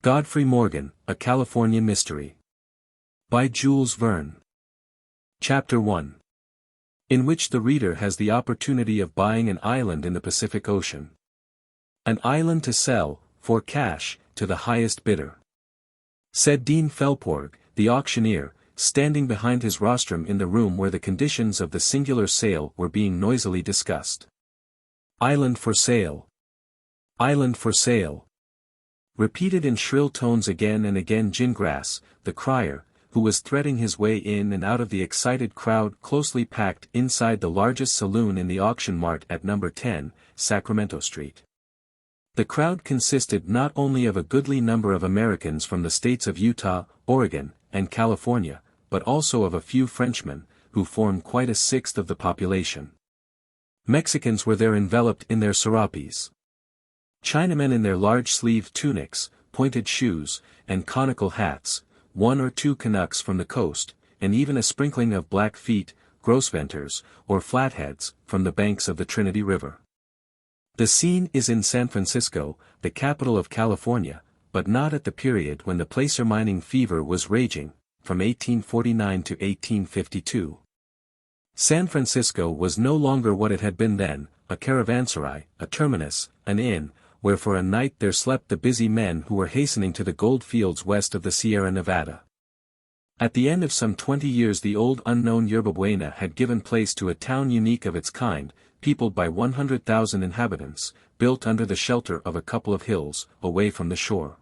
Godfrey Morgan, A Californian Mystery. By Jules Verne. Chapter 1. In which the reader has the opportunity of buying an island in the Pacific Ocean. An island to sell, for cash, to the highest bidder. Said Dean Felporg, the auctioneer, standing behind his rostrum in the room where the conditions of the singular sale were being noisily discussed. Island for sale. Island for sale. Repeated in shrill tones again and again. Gingrass, the crier, who was threading his way in and out of the excited crowd closely packed inside the largest saloon in the auction mart at number 10, Sacramento Street. The crowd consisted not only of a goodly number of Americans from the states of Utah, Oregon, and California, but also of a few Frenchmen, who formed quite a sixth of the population. Mexicans were there enveloped in their serapes. Chinamen in their large-sleeved tunics, pointed shoes, and conical hats, one or two Canucks from the coast, and even a sprinkling of Blackfeet, Grosvenors, or Flatheads, from the banks of the Trinity River. The scene is in San Francisco, the capital of California, but not at the period when the placer mining fever was raging, from 1849 to 1852. San Francisco was no longer what it had been then, a caravanserai, a terminus, an inn, where for a night there slept the busy men who were hastening to the gold fields west of the Sierra Nevada. At the end of some 20 years the old unknown Yerba Buena had given place to a town unique of its kind, peopled by 100,000 inhabitants, built under the shelter of a couple of hills, away from the shore.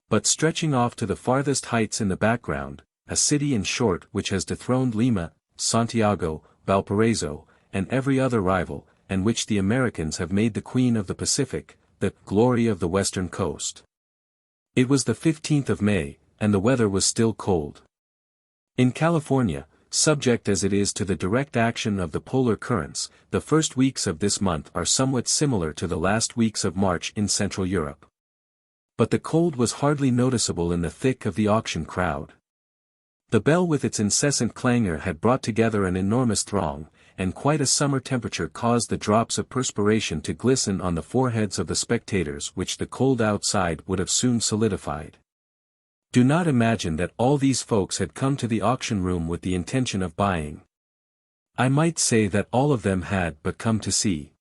But stretching off to the farthest heights in the background, a city in short which has dethroned Lima, Santiago, Valparaiso, and every other rival, and which the Americans have made the Queen of the Pacific, the glory of the western coast. It was the 15th of May, and the weather was still cold. In California, subject as it is to the direct action of the polar currents, the first weeks of this month are somewhat similar to the last weeks of March in Central Europe. But the cold was hardly noticeable in the thick of the auction crowd. The bell with its incessant clangor had brought together an enormous throng, and quite a summer temperature caused the drops of perspiration to glisten on the foreheads of the spectators which the cold outside would have soon solidified. Do not imagine that all these folks had come to the auction room with the intention of buying. I might say that all of them had but come to see.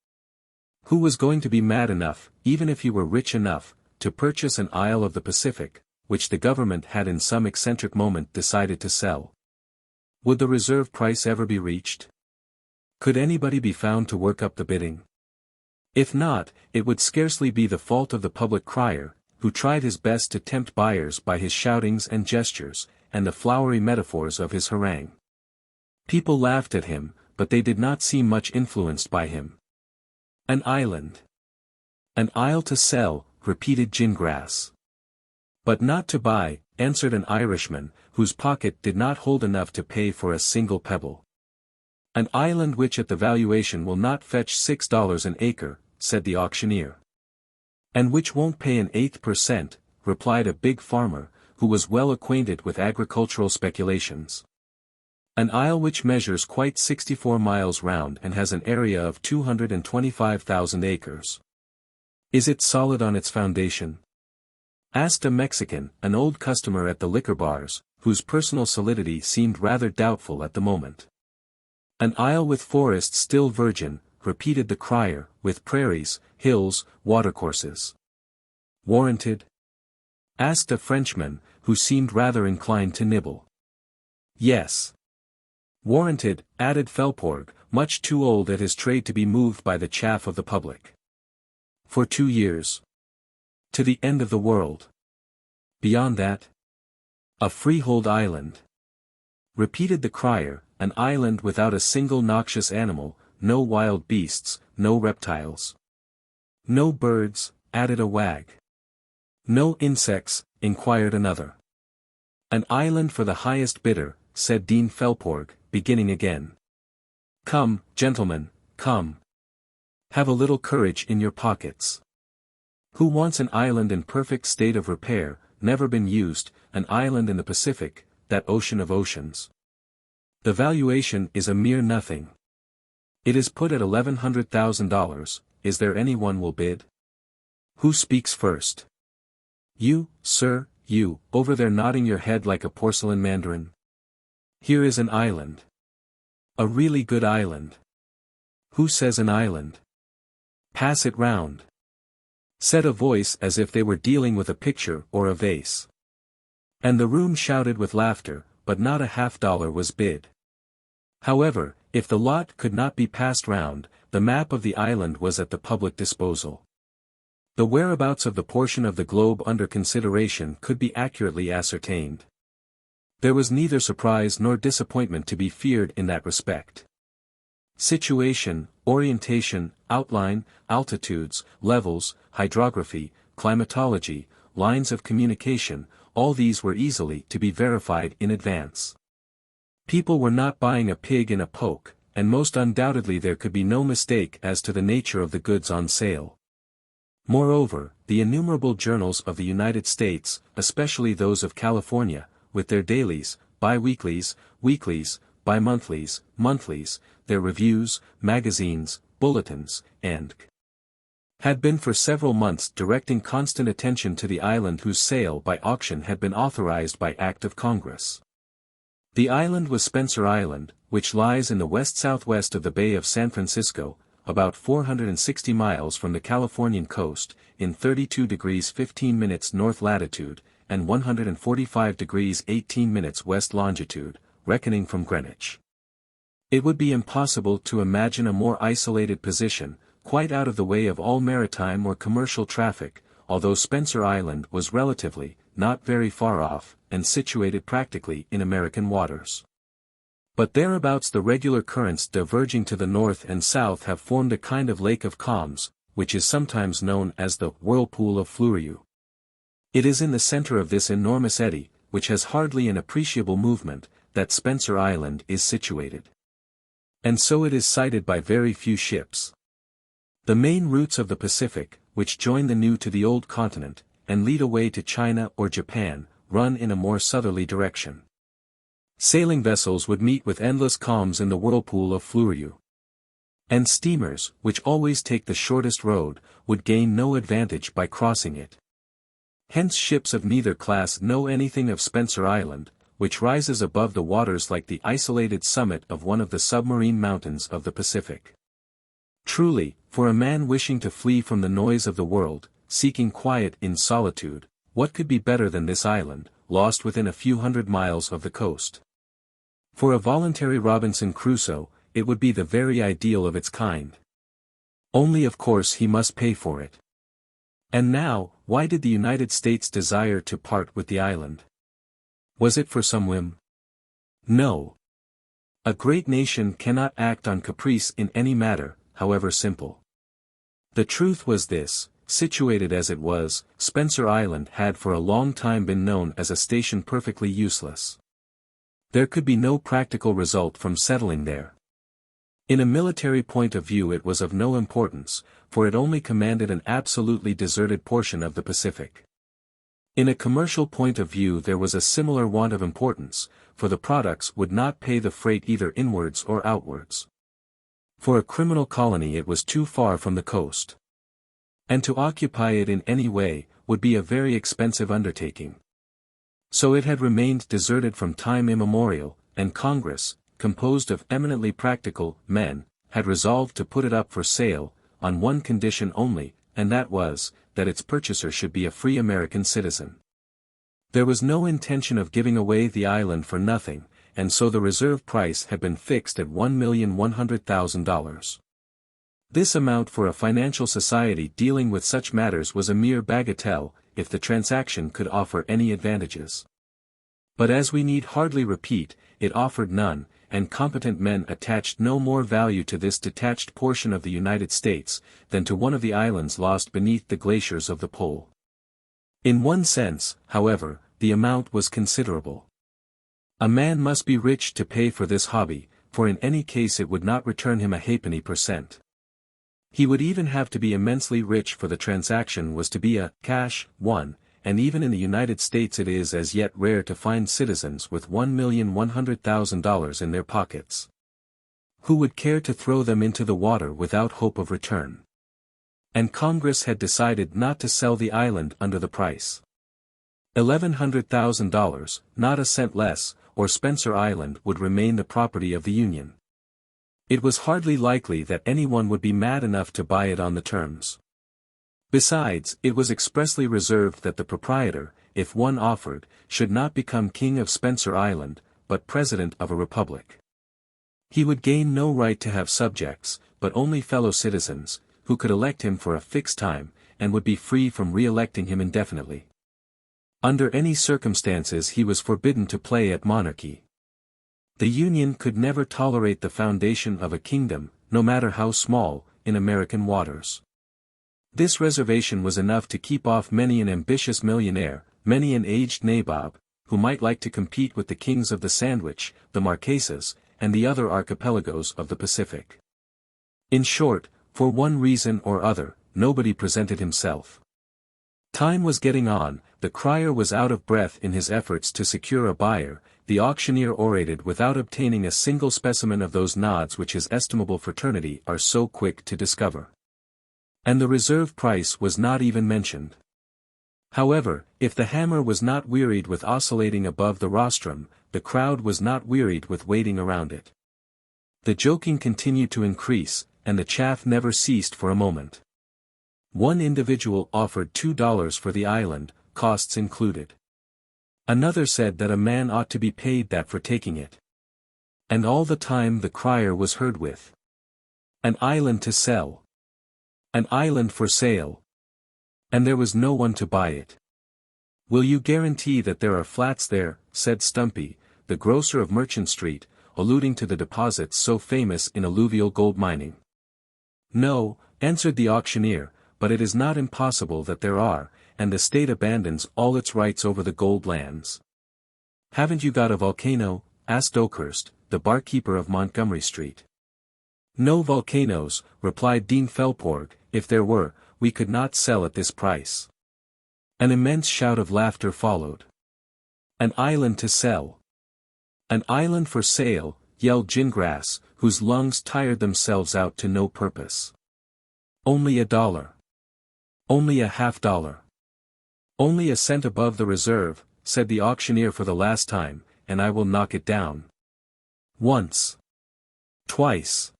Who was going to be mad enough, even if he were rich enough, to purchase an isle of the Pacific, which the government had in some eccentric moment decided to sell? Would the reserve price ever be reached? Could anybody be found to work up the bidding? If not, it would scarcely be the fault of the public crier, who tried his best to tempt buyers by his shoutings and gestures, and the flowery metaphors of his harangue. People laughed at him, but they did not seem much influenced by him. An island. An isle to sell, repeated Gingrass. But not to buy, answered an Irishman, whose pocket did not hold enough to pay for a single pebble. An island which at the valuation will not fetch $6 an acre, said the auctioneer. And which won't pay an eighth per cent, replied a big farmer, who was well acquainted with agricultural speculations. An isle which measures quite 64 miles round and has an area of 225,000 acres. Is it solid on its foundation? Asked a Mexican, an old customer at the liquor bars, whose personal solidity seemed rather doubtful at the moment. An isle with forests still virgin, repeated the crier, with prairies, hills, watercourses. Warranted? Asked a Frenchman, who seemed rather inclined to nibble. Yes. Warranted, added Felporg, much too old at his trade to be moved by the chaff of the public. For 2 years. To the end of the world. Beyond that? A freehold island. Repeated the crier, an island without a single noxious animal, no wild beasts, no reptiles. No birds, added a wag. No insects, inquired another. An island for the highest bidder, said Dean Felporg, beginning again. Come, gentlemen, come. Have a little courage in your pockets. Who wants an island in perfect state of repair, never been used, an island in the Pacific, that ocean of oceans? The valuation is a mere nothing. It is put at $1,100,000, is there anyone will bid? Who speaks first? You, sir, you, over there nodding your head like a porcelain mandarin. Here is an island. A really good island. Who says an island? Pass it round. Said a voice as if they were dealing with a picture or a vase. And the room shouted with laughter, but not a $50 was bid. However, if the lot could not be passed round, the map of the island was at the public disposal. The whereabouts of the portion of the globe under consideration could be accurately ascertained. There was neither surprise nor disappointment to be feared in that respect. Situation, orientation, outline, altitudes, levels, hydrography, climatology, lines of communication, all these were easily to be verified in advance. People were not buying a pig in a poke, and most undoubtedly there could be no mistake as to the nature of the goods on sale. Moreover, the innumerable journals of the United States, especially those of California, with their dailies, bi-weeklies, weeklies, bi-monthlies, monthlies, their reviews, magazines, bulletins, and had been for several months directing constant attention to the island whose sale by auction had been authorized by Act of Congress. The island was Spencer Island, which lies in the west-southwest of the Bay of San Francisco, about 460 miles from the Californian coast, in 32 degrees 15 minutes north latitude, and 145 degrees 18 minutes west longitude, reckoning from Greenwich. It would be impossible to imagine a more isolated position, quite out of the way of all maritime or commercial traffic, although Spencer Island was relatively, not very far off, and situated practically in American waters. But thereabouts the regular currents diverging to the north and south have formed a kind of lake of calms, which is sometimes known as the whirlpool of Fleurieu. It is in the center of this enormous eddy, which has hardly an appreciable movement, that Spencer Island is situated. And so it is sighted by very few ships. The main routes of the Pacific, which join the new to the old continent, and lead away to China or Japan, run in a more southerly direction. Sailing vessels would meet with endless calms in the whirlpool of Fleurieu. And steamers, which always take the shortest road, would gain no advantage by crossing it. Hence ships of neither class know anything of Spencer Island, which rises above the waters like the isolated summit of one of the submarine mountains of the Pacific. Truly, for a man wishing to flee from the noise of the world, seeking quiet in solitude, what could be better than this island, lost within a few hundred miles of the coast? For a voluntary Robinson Crusoe, it would be the very ideal of its kind. Only of course he must pay for it. And now, why did the United States desire to part with the island? Was it for some whim? No. A great nation cannot act on caprice in any matter, however simple. The truth was this: situated as it was, Spencer Island had for a long time been known as a station perfectly useless. There could be no practical result from settling there. In a military point of view it was of no importance, for it only commanded an absolutely deserted portion of the Pacific. In a commercial point of view there was a similar want of importance, for the products would not pay the freight either inwards or outwards. For a criminal colony it was too far from the coast. And to occupy it in any way, would be a very expensive undertaking. So it had remained deserted from time immemorial, and Congress, composed of eminently practical men, had resolved to put it up for sale, on one condition only, and that was, that its purchaser should be a free American citizen. There was no intention of giving away the island for nothing, and so the reserve price had been fixed at $1,100,000. This amount for a financial society dealing with such matters was a mere bagatelle, if the transaction could offer any advantages. But as we need hardly repeat, it offered none, and competent men attached no more value to this detached portion of the United States, than to one of the islands lost beneath the glaciers of the pole. In one sense, however, the amount was considerable. A man must be rich to pay for this hobby, for in any case it would not return him a halfpenny per cent. He would even have to be immensely rich, for the transaction was to be a cash one, and even in the United States it is as yet rare to find citizens with $1,100,000 in their pockets. Who would care to throw them into the water without hope of return? And Congress had decided not to sell the island under the price. $1,100,000, not a cent less, or Spencer Island would remain the property of the Union. It was hardly likely that anyone would be mad enough to buy it on the terms. Besides, it was expressly reserved that the proprietor, if one offered, should not become king of Spencer Island, but president of a republic. He would gain no right to have subjects, but only fellow citizens, who could elect him for a fixed time, and would be free from re-electing him indefinitely. Under any circumstances he was forbidden to play at monarchy. The Union could never tolerate the foundation of a kingdom, no matter how small, in American waters. This reservation was enough to keep off many an ambitious millionaire, many an aged nabob, who might like to compete with the kings of the Sandwich, the Marquesas, and the other archipelagos of the Pacific. In short, for one reason or other, nobody presented himself. Time was getting on, the crier was out of breath in his efforts to secure a buyer, the auctioneer orated without obtaining a single specimen of those nods which his estimable fraternity are so quick to discover. And the reserve price was not even mentioned. However, if the hammer was not wearied with oscillating above the rostrum, the crowd was not wearied with waiting around it. The joking continued to increase, and the chaff never ceased for a moment. One individual offered $2 for the island, costs included. Another said that a man ought to be paid that for taking it. And all the time the crier was heard with, "An island to sell. An island for sale." And there was no one to buy it. "Will you guarantee that there are flats there?" said Stumpy, the grocer of Merchant Street, alluding to the deposits so famous in alluvial gold mining. "No," answered the auctioneer, "but it is not impossible that there are, and the state abandons all its rights over the gold lands." "Haven't you got a volcano?" asked Oakhurst, the barkeeper of Montgomery Street. "No volcanoes," replied Dean Felporg, "if there were, we could not sell at this price." An immense shout of laughter followed. "An island to sell. An island for sale," yelled Gingrass, whose lungs tired themselves out to no purpose. "Only $1. Only a $half. Only a cent above the reserve," said the auctioneer for the last time, "and I will knock it down." Once. Twice.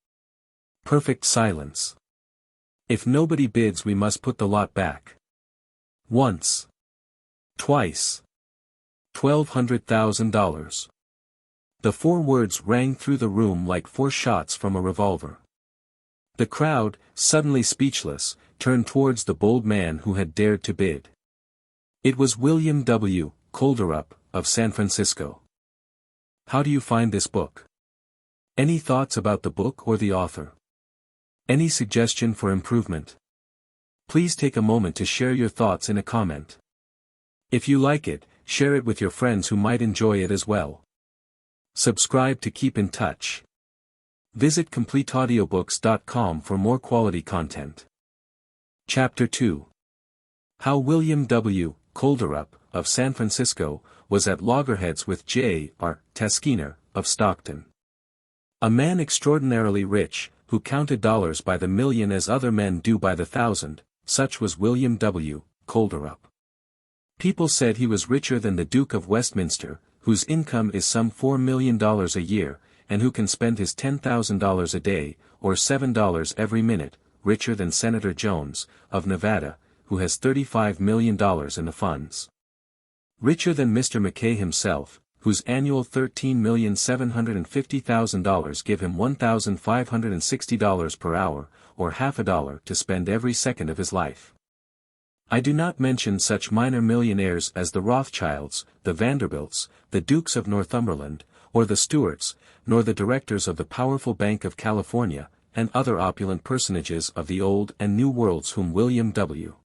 Perfect silence. "If nobody bids we must put the lot back." Once. Twice. $1,200,000. The four words rang through the room like 4 shots from a revolver. The crowd, suddenly speechless, turned towards the bold man who had dared to bid. It was William W. Kolderup, of San Francisco. How do you find this book? Any thoughts about the book or the author? Any suggestion for improvement? Please take a moment to share your thoughts in a comment. If you like it, share it with your friends who might enjoy it as well. Subscribe to keep in touch. Visit CompleteAudiobooks.com for more quality content. Chapter 2. How William W. Kolderup, of San Francisco, was at loggerheads with J.R. Taskinar, of Stockton. A man extraordinarily rich, who counted dollars by the million as other men do by the thousand, such was William W. Kolderup. People said he was richer than the Duke of Westminster, whose income is some $4 million a year, and who can spend his $10,000 a day, or $7 every minute, richer than Senator Jones, of Nevada, who has $35 million in the funds. Richer than Mr. McKay himself, whose annual $13,750,000 give him $1,560 per hour, or half a dollar to spend every second of his life. I do not mention such minor millionaires as the Rothschilds, the Vanderbilts, the Dukes of Northumberland, or the Stuarts, nor the directors of the powerful Bank of California, and other opulent personages of the Old and New Worlds whom William W.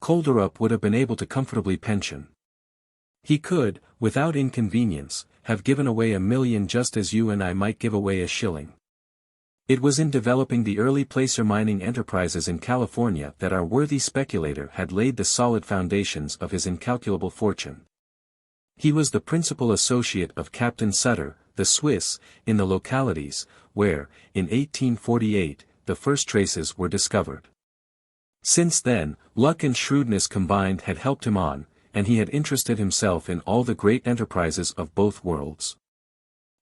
Kolderup would have been able to comfortably pension. He could, without inconvenience, have given away $1 million just as you and I might give away a shilling. It was in developing the early placer mining enterprises in California that our worthy speculator had laid the solid foundations of his incalculable fortune. He was the principal associate of Captain Sutter, the Swiss, in the localities, where, in 1848, the first traces were discovered. Since then, luck and shrewdness combined had helped him on, and he had interested himself in all the great enterprises of both worlds.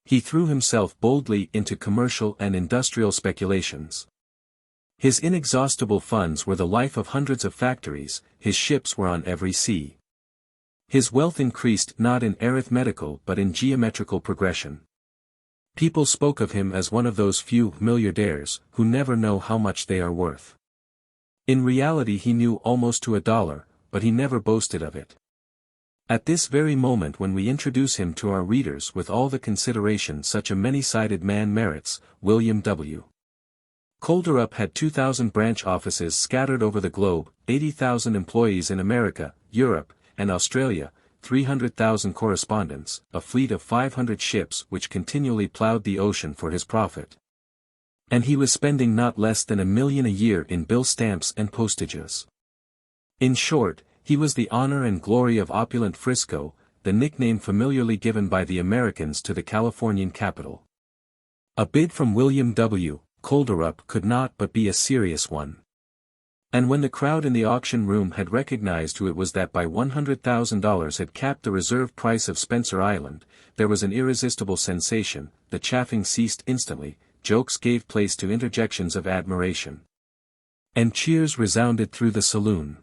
He threw himself boldly into commercial and industrial speculations. His inexhaustible funds were the life of hundreds of factories, his ships were on every sea. His wealth increased not in arithmetical but in geometrical progression. People spoke of him as one of those few milliardaires who never know how much they are worth. In reality he knew almost to a dollar, but he never boasted of it. At this very moment when we introduce him to our readers with all the consideration such a many-sided man merits, William W. Kolderup had 2,000 branch offices scattered over the globe, 80,000 employees in America, Europe, and Australia, 300,000 correspondents, a fleet of 500 ships which continually plowed the ocean for his profit. And he was spending not less than $1 million a year in bill stamps and postages. In short, he was the honor and glory of opulent Frisco, the nickname familiarly given by the Americans to the Californian capital. A bid from William W. Kolderup could not but be a serious one. And when the crowd in the auction room had recognized who it was that by $100,000 had capped the reserve price of Spencer Island, there was an irresistible sensation, the chaffing ceased instantly, jokes gave place to interjections of admiration. And cheers resounded through the saloon.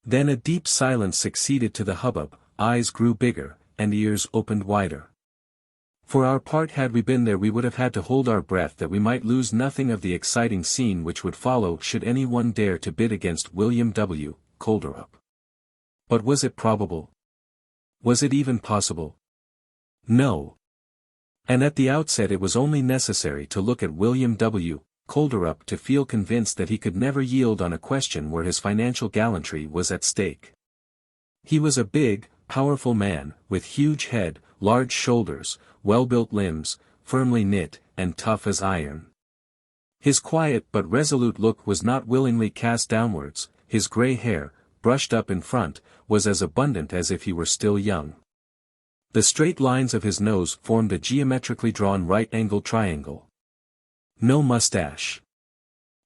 Then a deep silence succeeded to the hubbub, eyes grew bigger, and ears opened wider. For our part had we been there we would have had to hold our breath that we might lose nothing of the exciting scene which would follow should any one dare to bid against William W. Kolderup. But was it probable? Was it even possible? No. And at the outset it was only necessary to look at William W. Kolderup to feel convinced that he could never yield on a question where his financial gallantry was at stake. He was a big, powerful man, with huge head, large shoulders, well-built limbs, firmly knit, and tough as iron. His quiet but resolute look was not willingly cast downwards, his grey hair, brushed up in front, was as abundant as if he were still young. The straight lines of his nose formed a geometrically drawn right-angled triangle. No mustache.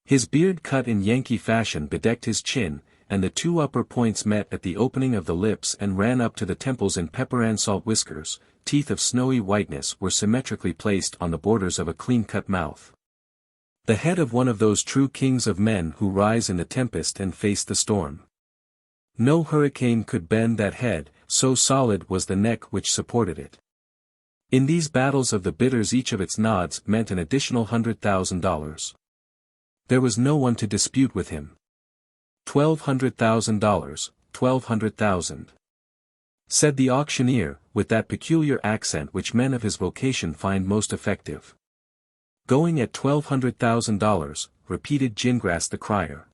His beard cut in Yankee fashion bedecked his chin, and the two upper points met at the opening of the lips and ran up to the temples in pepper and salt whiskers, teeth of snowy whiteness were symmetrically placed on the borders of a clean-cut mouth. The head of one of those true kings of men who rise in the tempest and face the storm. No hurricane could bend that head, so solid was the neck which supported it. In these battles of the bidders each of its nods meant an additional $100,000. There was no one to dispute with him. $1,200,000, $1,200,000. Said the auctioneer, with that peculiar accent which men of his vocation find most effective. Going at $1,200,000, repeated Gingrass the crier.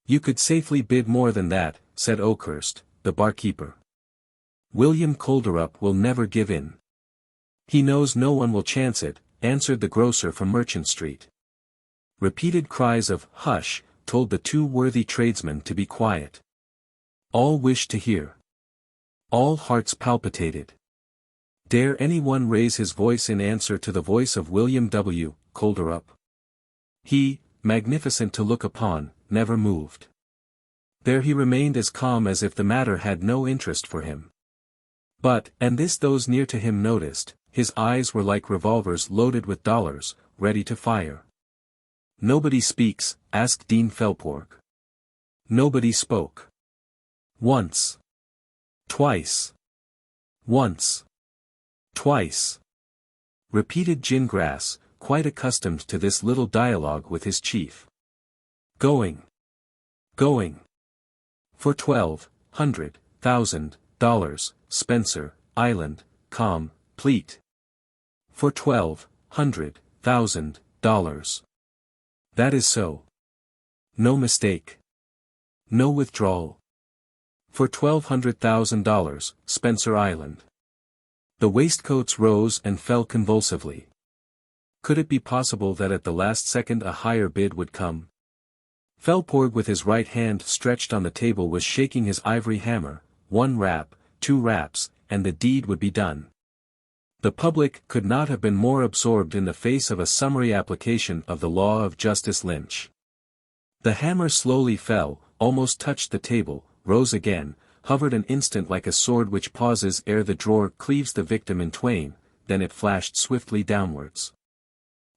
You could safely bid more than that, said Oakhurst, the barkeeper. William Kolderup will never give in. He knows no one will chance it, answered the grocer from Merchant Street. Repeated cries of "hush" told the two worthy tradesmen to be quiet. All wished to hear. All hearts palpitated. Dare anyone raise his voice in answer to the voice of William W. Kolderup? He, magnificent to look upon, never moved. There he remained as calm as if the matter had no interest for him. But, and this those near to him noticed, his eyes were like revolvers loaded with dollars, ready to fire. Nobody speaks, asked Dean Felporg. Nobody spoke. Once. Twice. Once. Twice. Repeated Gingrass, quite accustomed to this little dialogue with his chief. Going. Going. For $1,200,000, Spencer Island, complete. For $1,200,000. That is so. No mistake. No withdrawal. For $1,200,000, Spencer Island. The waistcoats rose and fell convulsively. Could it be possible that at the last second a higher bid would come? Felporg with his right hand stretched on the table was shaking his ivory hammer, 1 rap, 2 raps, and the deed would be done. The public could not have been more absorbed in the face of a summary application of the law of Justice Lynch. The hammer slowly fell, almost touched the table, rose again, hovered an instant like a sword which pauses ere the drawer cleaves the victim in twain, then it flashed swiftly downwards.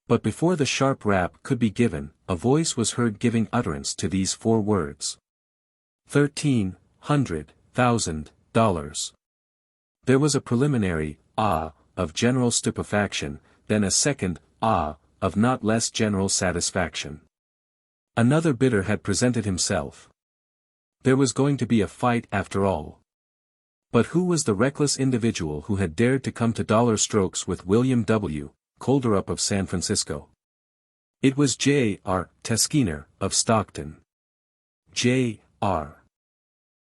But before the sharp rap could be given, a voice was heard giving utterance to these 4 words. $1,300,000. There was a preliminary, ah, of general stupefaction, then a second, ah, of not less general satisfaction. Another bidder had presented himself. There was going to be a fight after all. But who was the reckless individual who had dared to come to dollar strokes with William W. Kolderup of San Francisco? It was J.R. Taskinar of Stockton. J.R.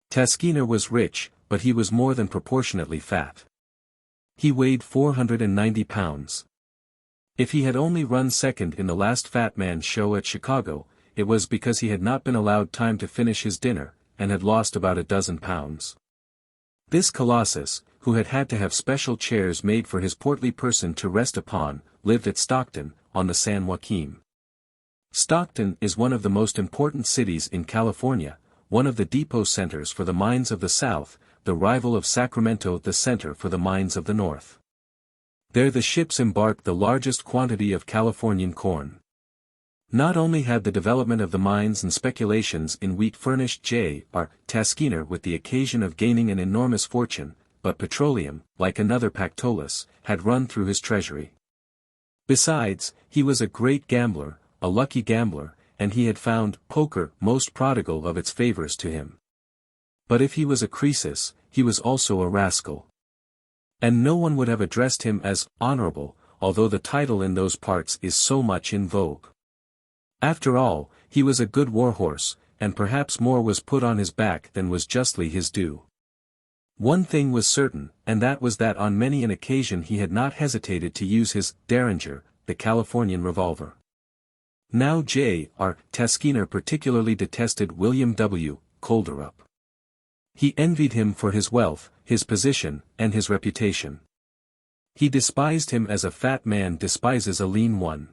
Taskinar was rich, but he was more than proportionately fat. He weighed 490 pounds. If he had only run second in the last Fat Man show at Chicago, it was because he had not been allowed time to finish his dinner, and had lost about a dozen pounds. This colossus, who had had to have special chairs made for his portly person to rest upon, lived at Stockton, on the San Joaquin. Stockton is one of the most important cities in California, one of the depot centers for the mines of the South, the rival of Sacramento, the center for the mines of the North. There the ships embarked the largest quantity of Californian corn. Not only had the development of the mines and speculations in wheat furnished J.R. Taskinar with the occasion of gaining an enormous fortune, but petroleum, like another Pactolus, had run through his treasury. Besides, he was a great gambler, a lucky gambler, and he had found poker most prodigal of its favors to him. But if he was a Croesus, he was also a rascal. And no one would have addressed him as honorable, although the title in those parts is so much in vogue. After all, he was a good warhorse, and perhaps more was put on his back than was justly his due. One thing was certain, and that was that on many an occasion he had not hesitated to use his Derringer, the Californian revolver. Now J.R. Taskinar particularly detested William W. Kolderup. He envied him for his wealth, his position, and his reputation. He despised him as a fat man despises a lean one.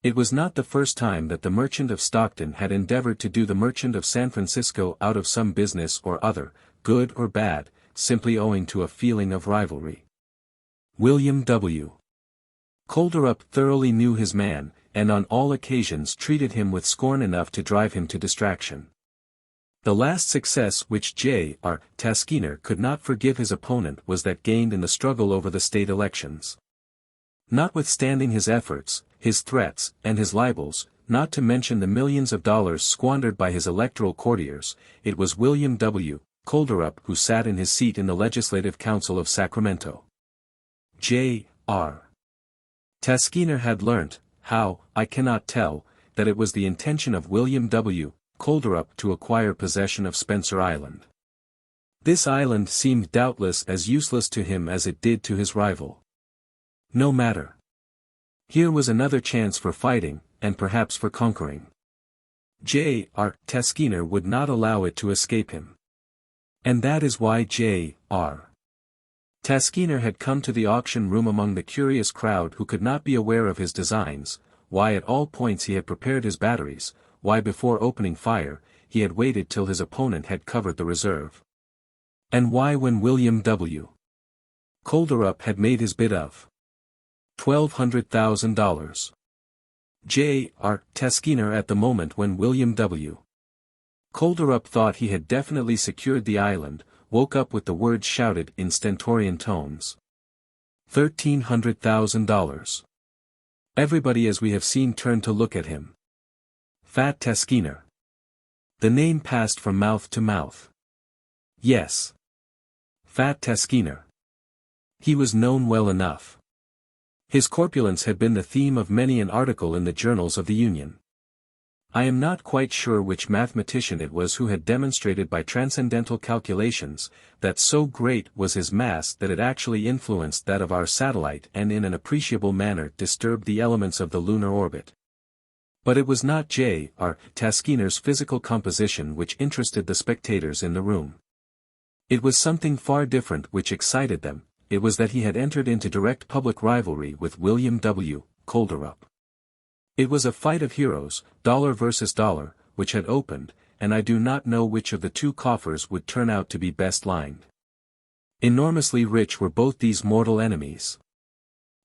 It was not the first time that the merchant of Stockton had endeavored to do the merchant of San Francisco out of some business or other, good or bad, simply owing to a feeling of rivalry. William W. Kolderup thoroughly knew his man, and on all occasions treated him with scorn enough to drive him to distraction. The last success which J.R. Taskinar could not forgive his opponent was that gained in the struggle over the state elections. Notwithstanding his efforts, his threats, and his libels, not to mention the millions of dollars squandered by his electoral courtiers, it was William W. Kolderup who sat in his seat in the Legislative Council of Sacramento. J.R. Taskinar had learnt, how, I cannot tell, that it was the intention of William W. Kolderup to acquire possession of Spencer Island. This island seemed doubtless as useless to him as it did to his rival. No matter. Here was another chance for fighting, and perhaps for conquering. J.R. Taskinar would not allow it to escape him. And that is why J.R. Taskinar had come to the auction room among the curious crowd who could not be aware of his designs, why at all points he had prepared his batteries, why before opening fire, he had waited till his opponent had covered the reserve. And why when William W. Kolderup had made his bid of $1,200,000. J.R. Taskinar at the moment when William W. Kolderup thought he had definitely secured the island, woke up with the words shouted in stentorian tones. $1,300,000. Everybody as we have seen turned to look at him. Fat Taskinar. The name passed from mouth to mouth. Yes. Fat Taskinar. He was known well enough. His corpulence had been the theme of many an article in the journals of the Union. I am not quite sure which mathematician it was who had demonstrated by transcendental calculations, that so great was his mass that it actually influenced that of our satellite and in an appreciable manner disturbed the elements of the lunar orbit. But it was not J.R. Taskinar's physical composition which interested the spectators in the room. It was something far different which excited them. It was that he had entered into direct public rivalry with William W. Kolderup. It was a fight of heroes, dollar versus dollar, which had opened, and I do not know which of the two coffers would turn out to be best lined. Enormously rich were both these mortal enemies.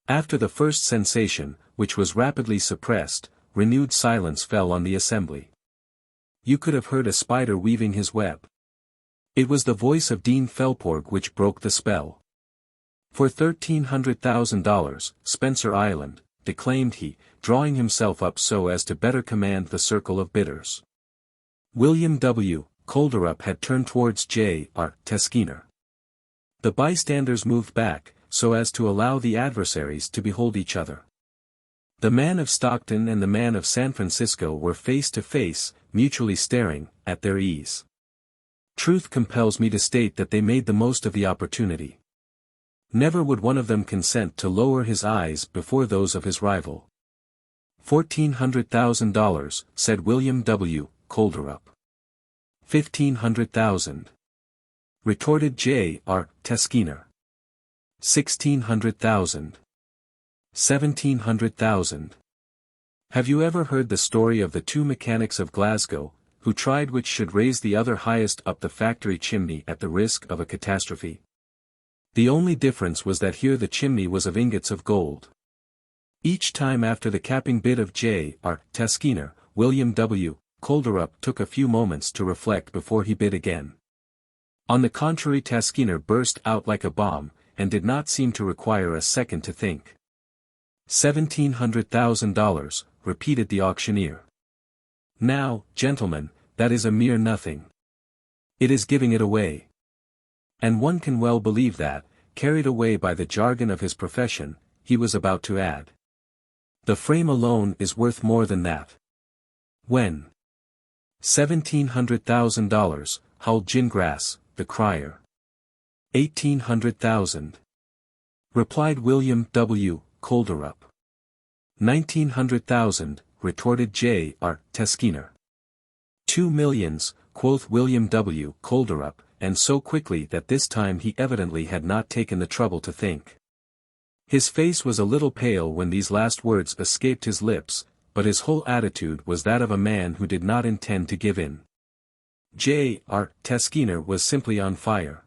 After the first sensation, which was rapidly suppressed, renewed silence fell on the assembly. You could have heard a spider weaving his web. It was the voice of Dean Felporg which broke the spell. For $1,300,000, Spencer Island, declaimed he, drawing himself up so as to better command the circle of bidders. William W. Kolderup had turned towards J.R. Taskinar. The bystanders moved back, so as to allow the adversaries to behold each other. The man of Stockton and the man of San Francisco were face to face, mutually staring, at their ease. Truth compels me to state that they made the most of the opportunity. Never would one of them consent to lower his eyes before those of his rival. $1,400,000, said William W. Kolderup. $1,500,000. Retorted J.R. Taskinar. $1,600,000. $1,700,000. Have you ever heard the story of the two mechanics of Glasgow, who tried which should raise the other highest up the factory chimney at the risk of a catastrophe? The only difference was that here the chimney was of ingots of gold. Each time after the capping bid of J.R. Taskinar, William W. Kolderup took a few moments to reflect before he bid again. On the contrary, Taskinar burst out like a bomb, and did not seem to require a second to think. $1,700,000, repeated the auctioneer. Now, gentlemen, that is a mere nothing. It is giving it away. And one can well believe that, carried away by the jargon of his profession, he was about to add. The frame alone is worth more than that. When? $1,700,000, howled Gingrass, the crier. $1,800,000. Replied William W. Kolderup. $1,900,000, retorted J.R. Taskinar. 2 millions, quoth William W. Kolderup, and so quickly that this time he evidently had not taken the trouble to think. His face was a little pale when these last words escaped his lips, but his whole attitude was that of a man who did not intend to give in. J.R. Taskinar was simply on fire.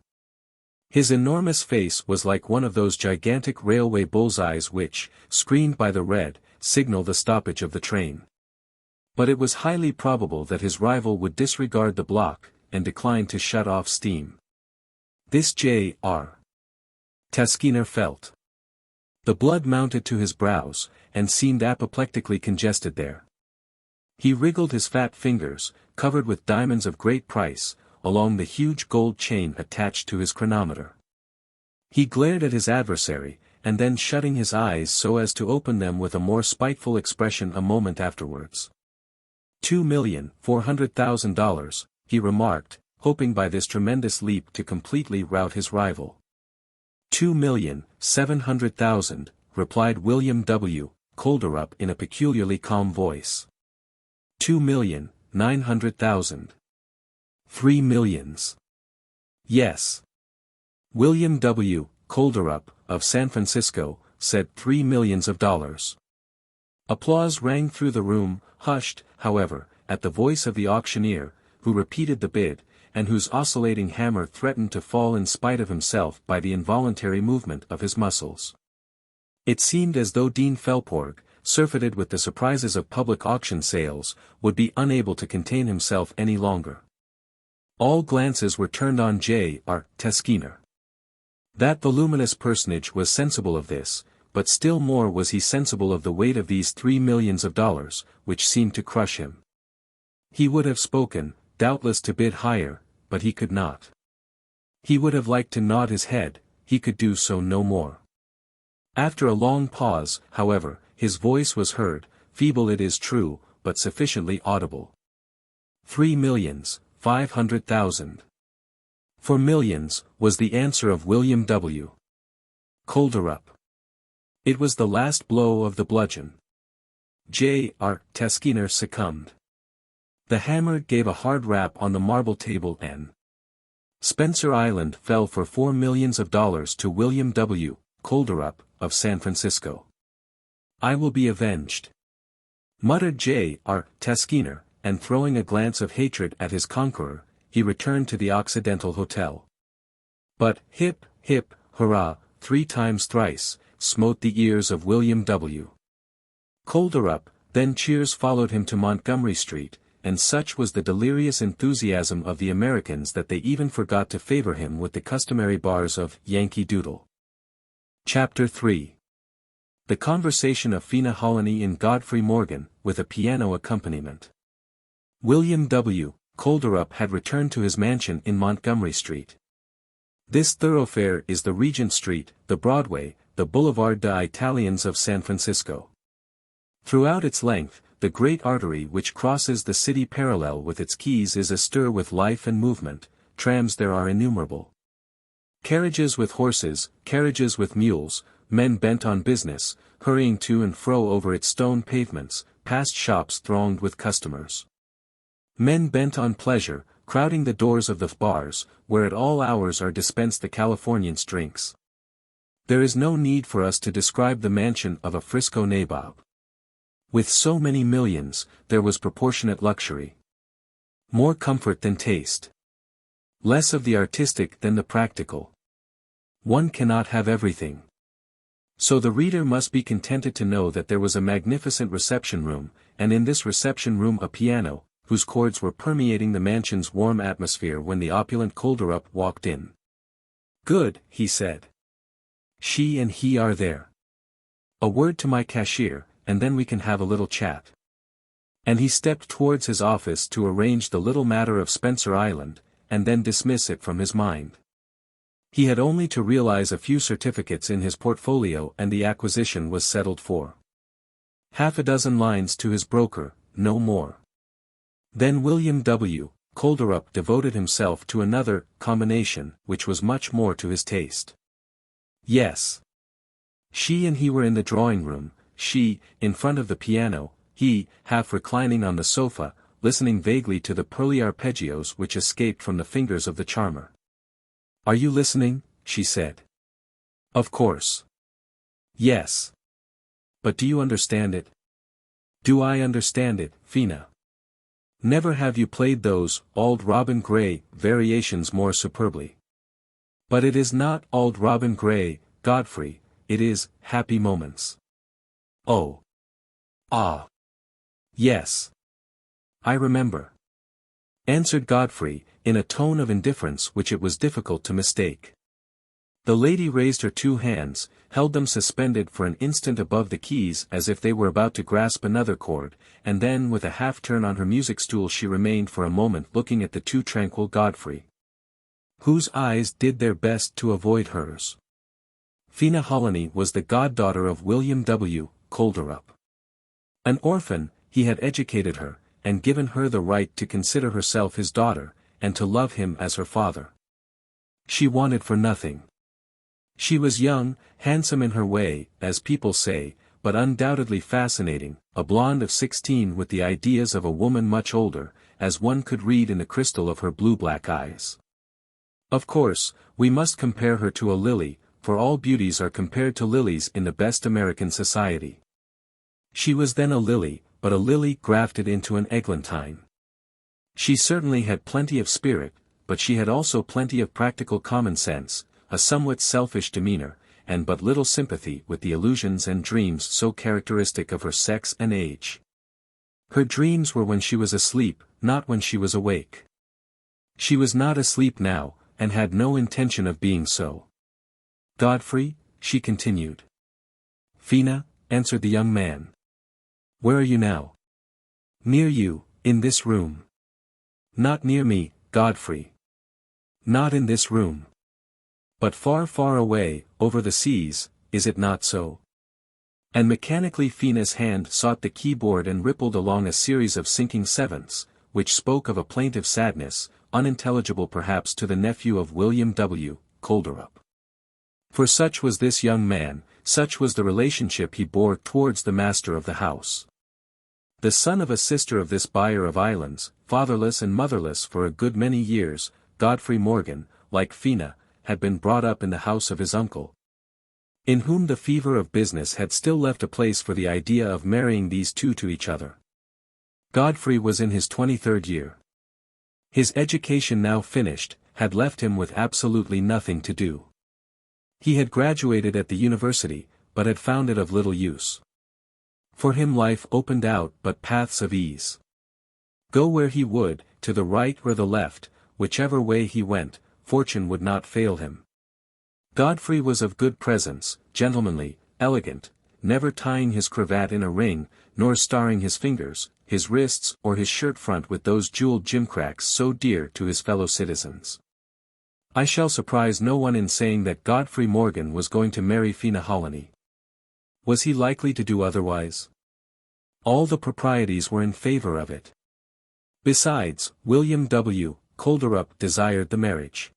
His enormous face was like one of those gigantic railway bullseyes which, screened by the red, signal the stoppage of the train. But it was highly probable that his rival would disregard the block, and decline to shut off steam. This J.R. Taskinar felt. The blood mounted to his brows, and seemed apoplectically congested there. He wriggled his fat fingers, covered with diamonds of great price, along the huge gold chain attached to his chronometer. He glared at his adversary, and then shutting his eyes so as to open them with a more spiteful expression a moment afterwards. $2,400,000, he remarked, hoping by this tremendous leap to completely rout his rival. $2,700,000, replied William W. Kolderup in a peculiarly calm voice. $2,900,000. 3 millions. Yes. William W. Kolderup, of San Francisco, said $3 millions. Applause rang through the room, hushed, however, at the voice of the auctioneer, who repeated the bid, and whose oscillating hammer threatened to fall in spite of himself by the involuntary movement of his muscles. It seemed as though Dean Felporg, surfeited with the surprises of public auction sales, would be unable to contain himself any longer. All glances were turned on J.R. Taskinar. That voluminous personage was sensible of this, but still more was he sensible of the weight of these $3 millions, which seemed to crush him. He would have spoken, doubtless to bid higher, but he could not. He would have liked to nod his head, he could do so no more. After a long pause, however, his voice was heard, feeble it is true, but sufficiently audible. 3,500,000. 4 millions, was the answer of William W. Kolderup. It was the last blow of the bludgeon. J.R. Taskinar succumbed. The hammer gave a hard rap on the marble table and Spencer Island fell for $4 millions to William W. Kolderup, of San Francisco. I will be avenged, muttered J.R. Taskinar, and throwing a glance of hatred at his conqueror, he returned to the Occidental Hotel. But, hip, hip, hurrah, 3 times thrice, smote the ears of William W. Kolderup, then cheers followed him to Montgomery Street, and such was the delirious enthusiasm of the Americans that they even forgot to favor him with the customary bars of Yankee Doodle. Chapter 3. The Conversation of Fina Holony in Godfrey Morgan, with a piano accompaniment. William W. Kolderup had returned to his mansion in Montgomery Street. This thoroughfare is the Regent Street, the Broadway, the Boulevard des Italiens of San Francisco. Throughout its length, the great artery which crosses the city parallel with its quays is astir with life and movement. Trams there are innumerable. Carriages with horses, carriages with mules, men bent on business, hurrying to and fro over its stone pavements, past shops thronged with customers. Men bent on pleasure, crowding the doors of the bars, where at all hours are dispensed the Californian drinks. There is no need for us to describe the mansion of a Frisco nabob. With so many millions, there was proportionate luxury. More comfort than taste. Less of the artistic than the practical. One cannot have everything. So the reader must be contented to know that there was a magnificent reception room, and in this reception room a piano, whose chords were permeating the mansion's warm atmosphere when the opulent Kolderup walked in. "Good," he said. "She and he are there. A word to my cashier, and then we can have a little chat." And he stepped towards his office to arrange the little matter of Spencer Island, and then dismiss it from his mind. He had only to realize a few certificates in his portfolio and the acquisition was settled for. 6 lines to his broker, no more. Then William W. Kolderup devoted himself to another combination, which was much more to his taste. Yes. She and he were in the drawing-room, she, in front of the piano, he, half reclining on the sofa, listening vaguely to the pearly arpeggios which escaped from the fingers of the charmer. "Are you listening?" she said. "Of course." "Yes. But do you understand it?" "Do I understand it, Fina? Never have you played those, Auld Robin Gray, variations more superbly. But it is not Auld Robin Gray, Godfrey, it is, Happy Moments." "Oh. Ah. Yes. I remember," answered Godfrey, in a tone of indifference which it was difficult to mistake. The lady raised her 2 hands, held them suspended for an instant above the keys as if they were about to grasp another chord, and then with a half-turn on her music stool she remained for a moment looking at the too tranquil Godfrey, whose eyes did their best to avoid hers. Fina Holony was the goddaughter of William W. Kolderup. An orphan, he had educated her, and given her the right to consider herself his daughter, and to love him as her father. She wanted for nothing. She was young, handsome in her way, as people say, but undoubtedly fascinating, a blonde of 16 with the ideas of a woman much older, as one could read in the crystal of her blue-black eyes. Of course, we must compare her to a lily, for all beauties are compared to lilies in the best American society. She was then a lily, but a lily grafted into an eglantine. She certainly had plenty of spirit, but she had also plenty of practical common sense, a somewhat selfish demeanor, and but little sympathy with the illusions and dreams so characteristic of her sex and age. Her dreams were when she was asleep, not when she was awake. She was not asleep now, and had no intention of being so. "Godfrey," she continued. "Fina," answered the young man. "Where are you now?" "Near you, in this room." "Not near me, Godfrey. Not in this room. But far, far away, over the seas, is it not so?" And mechanically Fina's hand sought the keyboard and rippled along a series of sinking sevenths, which spoke of a plaintive sadness, unintelligible perhaps to the nephew of William W. Kolderup. For such was this young man, such was the relationship he bore towards the master of the house. The son of a sister of this buyer of islands, fatherless and motherless for a good many years, Godfrey Morgan, like Fina, had been brought up in the house of his uncle, in whom the fever of business had still left a place for the idea of marrying these two to each other. Godfrey was in his 23rd year. His education now finished, had left him with absolutely nothing to do. He had graduated at the university, but had found it of little use. For him life opened out but paths of ease. Go where he would, to the right or the left, whichever way he went, fortune would not fail him. Godfrey was of good presence, gentlemanly, elegant, never tying his cravat in a ring, nor starring his fingers, his wrists or his shirt front with those jeweled gimcracks so dear to his fellow citizens. I shall surprise no one in saying that Godfrey Morgan was going to marry Fina Hollaney. Was he likely to do otherwise? All the proprieties were in favor of it. Besides, William W. Kolderup desired the marriage.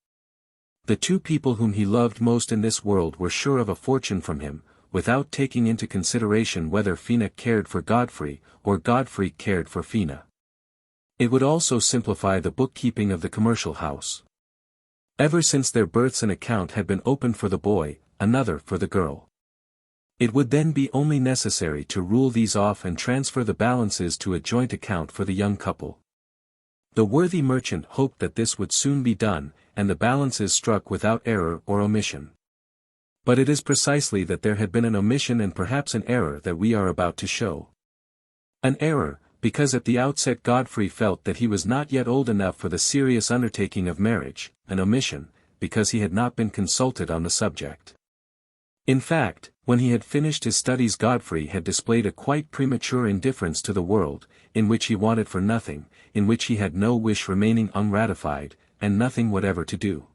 The two people whom he loved most in this world were sure of a fortune from him, without taking into consideration whether Fina cared for Godfrey, or Godfrey cared for Fina. It would also simplify the bookkeeping of the commercial house. Ever since their births an account had been opened for the boy, another for the girl. It would then be only necessary to rule these off and transfer the balances to a joint account for the young couple. The worthy merchant hoped that this would soon be done, and the balances struck without error or omission. But it is precisely that there had been an omission and perhaps an error that we are about to show. An error, because at the outset Godfrey felt that he was not yet old enough for the serious undertaking of marriage, an omission, because he had not been consulted on the subject. In fact, when he had finished his studies Godfrey had displayed a quite premature indifference to the world, in which he wanted for nothing, in which he had no wish remaining unratified, and nothing whatever to do.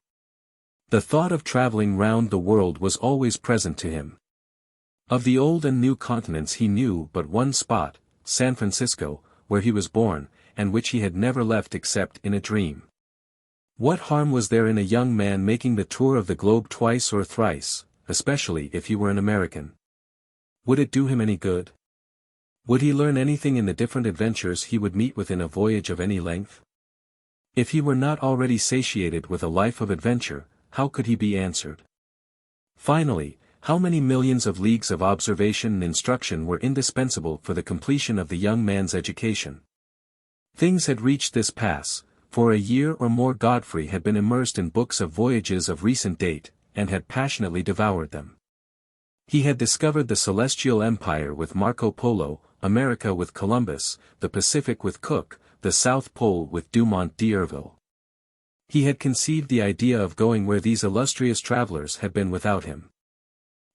The thought of traveling round the world was always present to him. Of the old and new continents he knew but one spot, San Francisco, where he was born, and which he had never left except in a dream. What harm was there in a young man making the tour of the globe twice or thrice, especially if he were an American? Would it do him any good? Would he learn anything in the different adventures he would meet with in a voyage of any length? If he were not already satiated with a life of adventure, how could he be answered? Finally, how many millions of leagues of observation and instruction were indispensable for the completion of the young man's education? Things had reached this pass. For a year or more Godfrey had been immersed in books of voyages of recent date, and had passionately devoured them. He had discovered the Celestial Empire with Marco Polo, America with Columbus, the Pacific with Cook, the South Pole with Dumont d'Urville. He had conceived the idea of going where these illustrious travelers had been without him.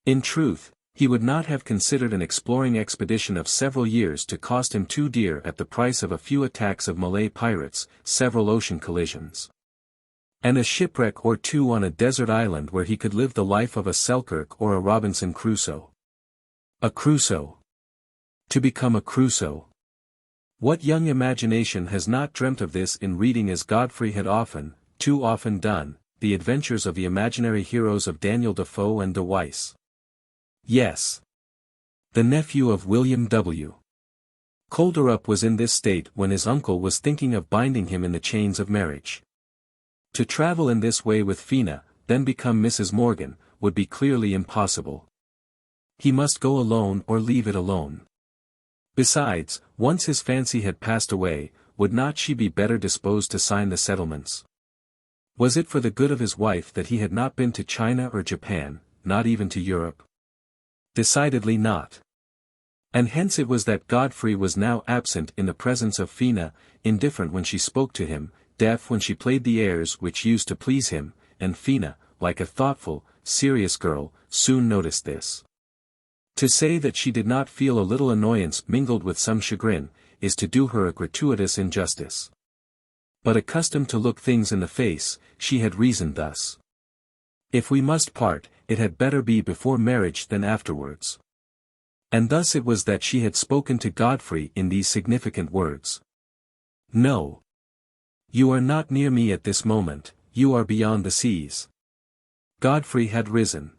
In truth, he would not have considered an exploring expedition of several years to cost him too dear at the price of a few attacks of Malay pirates, several ocean collisions, and a shipwreck or two on a desert island where he could live the life of a Selkirk or a Robinson Crusoe. A Crusoe. To become a Crusoe. What young imagination has not dreamt of this in reading as Godfrey had often, too often done, the adventures of the imaginary heroes of Daniel Defoe and de Weiss? Yes. The nephew of William W. Kolderup was in this state when his uncle was thinking of binding him in the chains of marriage. To travel in this way with Fina, then become Mrs. Morgan, would be clearly impossible. He must go alone or leave it alone. Besides, once his fancy had passed away, would not she be better disposed to sign the settlements? Was it for the good of his wife that he had not been to China or Japan, not even to Europe? Decidedly not. And hence it was that Godfrey was now absent in the presence of Fina, indifferent when she spoke to him, deaf when she played the airs which used to please him, and Fina, like a thoughtful, serious girl, soon noticed this. To say that she did not feel a little annoyance mingled with some chagrin, is to do her a gratuitous injustice. But accustomed to look things in the face, she had reasoned thus. If we must part, it had better be before marriage than afterwards. And thus it was that she had spoken to Godfrey in these significant words. No. You are not near me at this moment, you are beyond the seas. Godfrey had risen.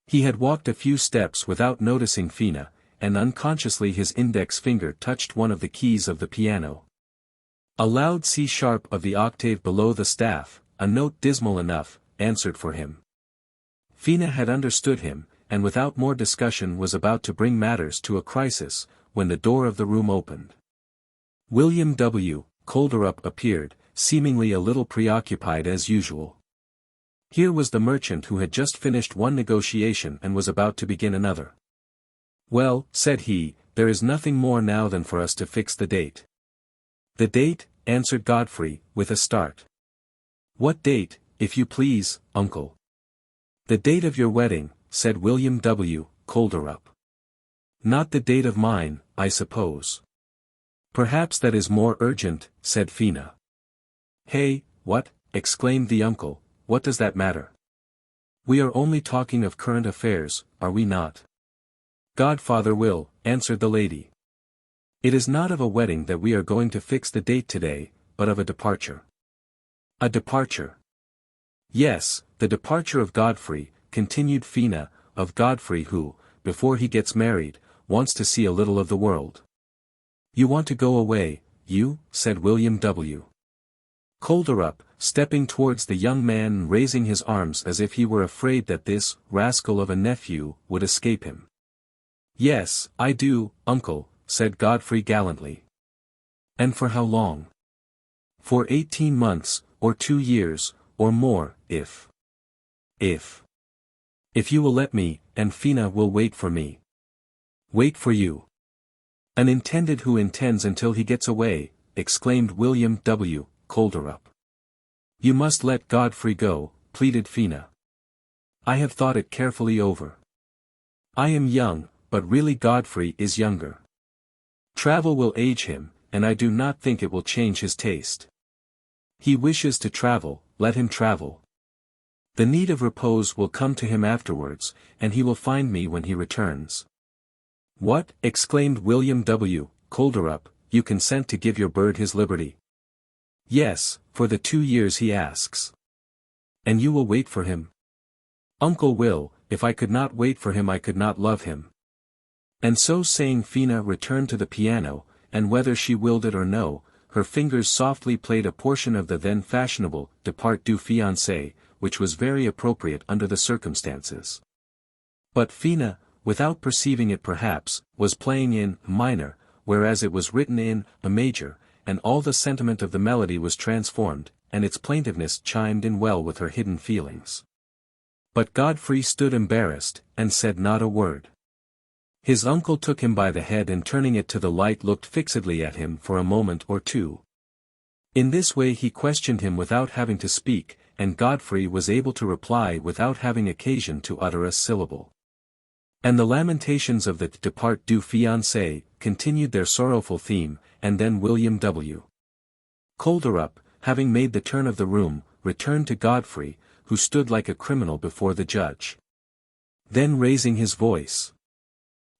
He had walked a few steps without noticing Fina, and unconsciously his index finger touched one of the keys of the piano. A loud C-sharp of the octave below the staff, a note dismal enough, answered for him. Fina had understood him, and without more discussion was about to bring matters to a crisis, when the door of the room opened. William W. Kolderup appeared, seemingly a little preoccupied as usual. Here was the merchant who had just finished one negotiation and was about to begin another. "Well," said he, "there is nothing more now than for us to fix the date." "The date?" answered Godfrey, with a start. "What date, if you please, uncle?" "The date of your wedding," said William W. Kolderup. "Not the date of mine, I suppose." "Perhaps that is more urgent," said Fina. "Hey, what?" exclaimed the uncle, "what does that matter? We are only talking of current affairs, are we not?" "Godfather will," answered the lady. "It is not of a wedding that we are going to fix the date today, but of a departure." "A departure?" "Yes, the departure of Godfrey," continued Fina, "of Godfrey who, before he gets married, wants to see a little of the world." "You want to go away, you?" said William W. Kolderup, stepping towards the young man and raising his arms as if he were afraid that this rascal of a nephew would escape him. "Yes, I do, uncle," said Godfrey gallantly. "And for how long?" "For 18 months, or 2 years, or more, if you will let me, and Fina will wait for me." "Wait for you? An intended who intends until he gets away," exclaimed William W. Kolderup. "You must let Godfrey go," pleaded Fina. "I have thought it carefully over. I am young, but really Godfrey is younger. Travel will age him, and I do not think it will change his taste. He wishes to travel, let him travel. The need of repose will come to him afterwards, and he will find me when he returns." "What?" exclaimed William W. Kolderup, "you consent to give your bird his liberty?" "Yes, for the 2 years he asks." "And you will wait for him?" "Uncle will, if I could not wait for him I could not love him." And so saying Fina returned to the piano, and whether she willed it or no, her fingers softly played a portion of the then fashionable Depart du Fiancé, which was very appropriate under the circumstances. But Fina, without perceiving it perhaps, was playing in minor, whereas it was written in a major, and all the sentiment of the melody was transformed, and its plaintiveness chimed in well with her hidden feelings. But Godfrey stood embarrassed, and said not a word. His uncle took him by the head and turning it to the light looked fixedly at him for a moment or two. In this way he questioned him without having to speak, and Godfrey was able to reply without having occasion to utter a syllable. And the lamentations of the Depart du Fiancé continued their sorrowful theme, and then William W. Kolderup, having made the turn of the room, returned to Godfrey, who stood like a criminal before the judge. Then raising his voice,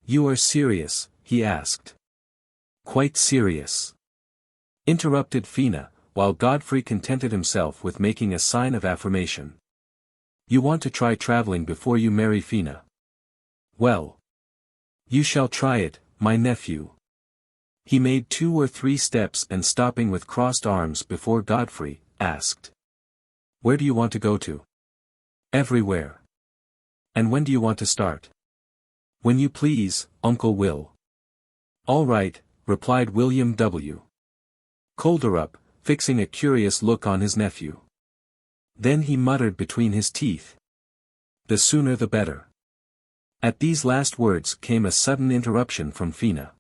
"You are serious?" he asked. "Quite serious," interrupted Fina, while Godfrey contented himself with making a sign of affirmation. "You want to try traveling before you marry Fina? Well, you shall try it, my nephew." He made 2 or 3 steps and stopping with crossed arms before Godfrey, asked, "Where do you want to go to?" "Everywhere." "And when do you want to start?" "When you please, Uncle Will." "All right," replied William W. Kolderup, fixing a curious look on his nephew. Then he muttered between his teeth, "The sooner the better." At these last words came a sudden interruption from Fina.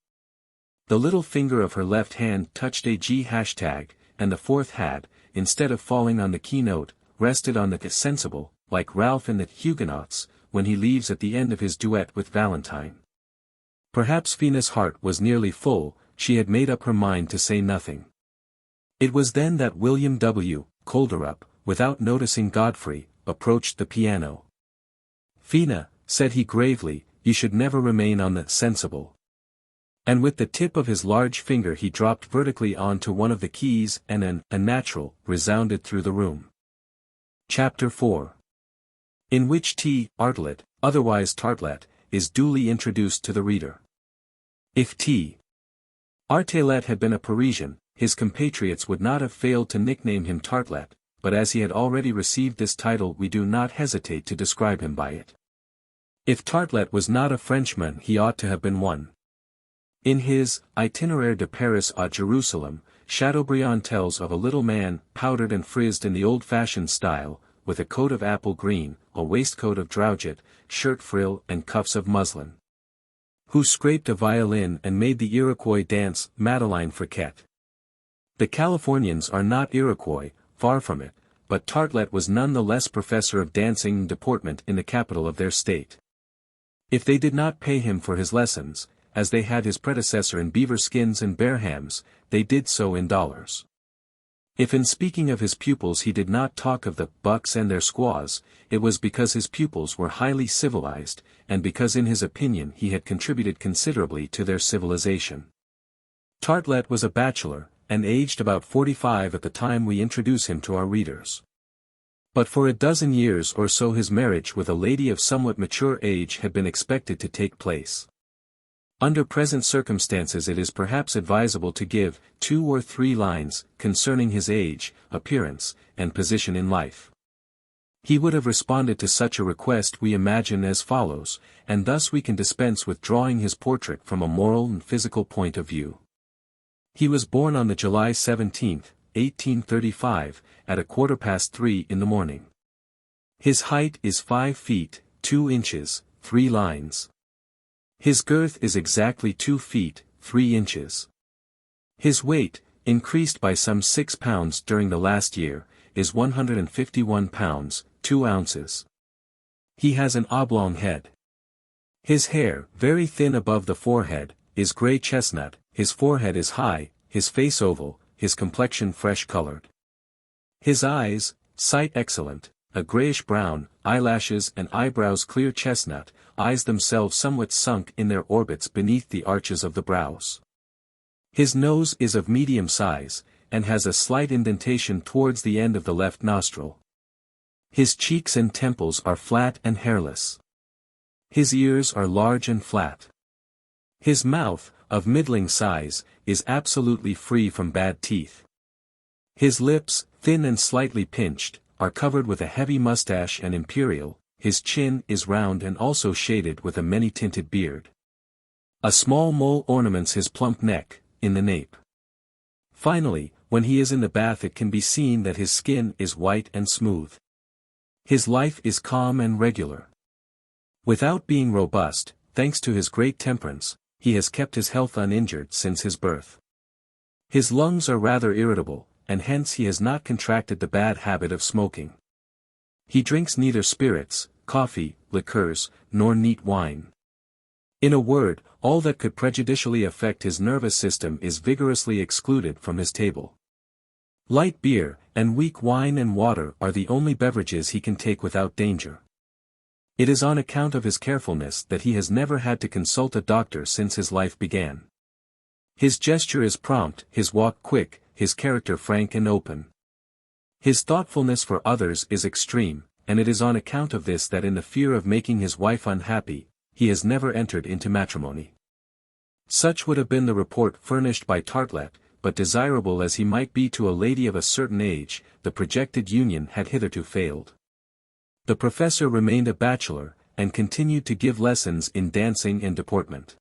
The little finger of her left hand touched a G hashtag, and the fourth had, instead of falling on the keynote, rested on the sensible, like Ralph in the Huguenots, when he leaves at the end of his duet with Valentine. Perhaps Fina's heart was nearly full, she had made up her mind to say nothing. It was then that William W. Kolderup, without noticing Godfrey, approached the piano. "Fina," said he gravely, "you should never remain on the sensible." And with the tip of his large finger he dropped vertically on to one of the keys and a natural, resounded through the room. Chapter 4. In which T. Artelett, otherwise Tartelett, is duly introduced to the reader. If T. Artelett had been a Parisian, his compatriots would not have failed to nickname him Tartelett, but as he had already received this title we do not hesitate to describe him by it. If Tartelett was not a Frenchman he ought to have been one. In his Itinéraire de Paris à Jerusalem, Chateaubriand tells of a little man, powdered and frizzed in the old-fashioned style, with a coat of apple green, a waistcoat of drauget, shirt frill and cuffs of muslin, who scraped a violin and made the Iroquois dance Madeleine Friquet. The Californians are not Iroquois, far from it, but Artelett was none the less professor of dancing and deportment in the capital of their state. If they did not pay him for his lessons, as they had his predecessor in beaver skins and bear hams, they did so in dollars. If in speaking of his pupils he did not talk of the bucks and their squaws, it was because his pupils were highly civilized, and because in his opinion he had contributed considerably to their civilization. Artelett was a bachelor, and aged about 45 at the time we introduce him to our readers. But for a dozen years or so his marriage with a lady of somewhat mature age had been expected to take place. Under present circumstances it is perhaps advisable to give 2 or 3 lines concerning his age, appearance, and position in life. He would have responded to such a request we imagine as follows, and thus we can dispense with drawing his portrait from a moral and physical point of view. He was born on the July 17, 1835, at 3:15 in the morning. His height is 5 feet, 2 inches, 3 lines. His girth is exactly 2 feet, 3 inches. His weight, increased by some 6 pounds during the last year, is 151 pounds, 2 ounces. He has an oblong head. His hair, very thin above the forehead, is gray chestnut, his forehead is high, his face oval, his complexion fresh-colored. His eyes, sight excellent, a grayish-brown, eyelashes and eyebrows clear chestnut, eyes themselves somewhat sunk in their orbits beneath the arches of the brows. His nose is of medium size, and has a slight indentation towards the end of the left nostril. His cheeks and temples are flat and hairless. His ears are large and flat. His mouth, of middling size, is absolutely free from bad teeth. His lips, thin and slightly pinched, are covered with a heavy mustache and imperial. His chin is round and also shaded with a many-tinted beard. A small mole ornaments his plump neck, in the nape. Finally, when he is in the bath it can be seen that his skin is white and smooth. His life is calm and regular. Without being robust, thanks to his great temperance, he has kept his health uninjured since his birth. His lungs are rather irritable, and hence he has not contracted the bad habit of smoking. He drinks neither spirits, coffee, liqueurs, nor neat wine. In a word, all that could prejudicially affect his nervous system is vigorously excluded from his table. Light beer, and weak wine and water are the only beverages he can take without danger. It is on account of his carefulness that he has never had to consult a doctor since his life began. His gesture is prompt, his walk quick, his character frank and open. His thoughtfulness for others is extreme, and it is on account of this that in the fear of making his wife unhappy, he has never entered into matrimony. Such would have been the report furnished by Artelett, but desirable as he might be to a lady of a certain age, the projected union had hitherto failed. The professor remained a bachelor, and continued to give lessons in dancing and deportment.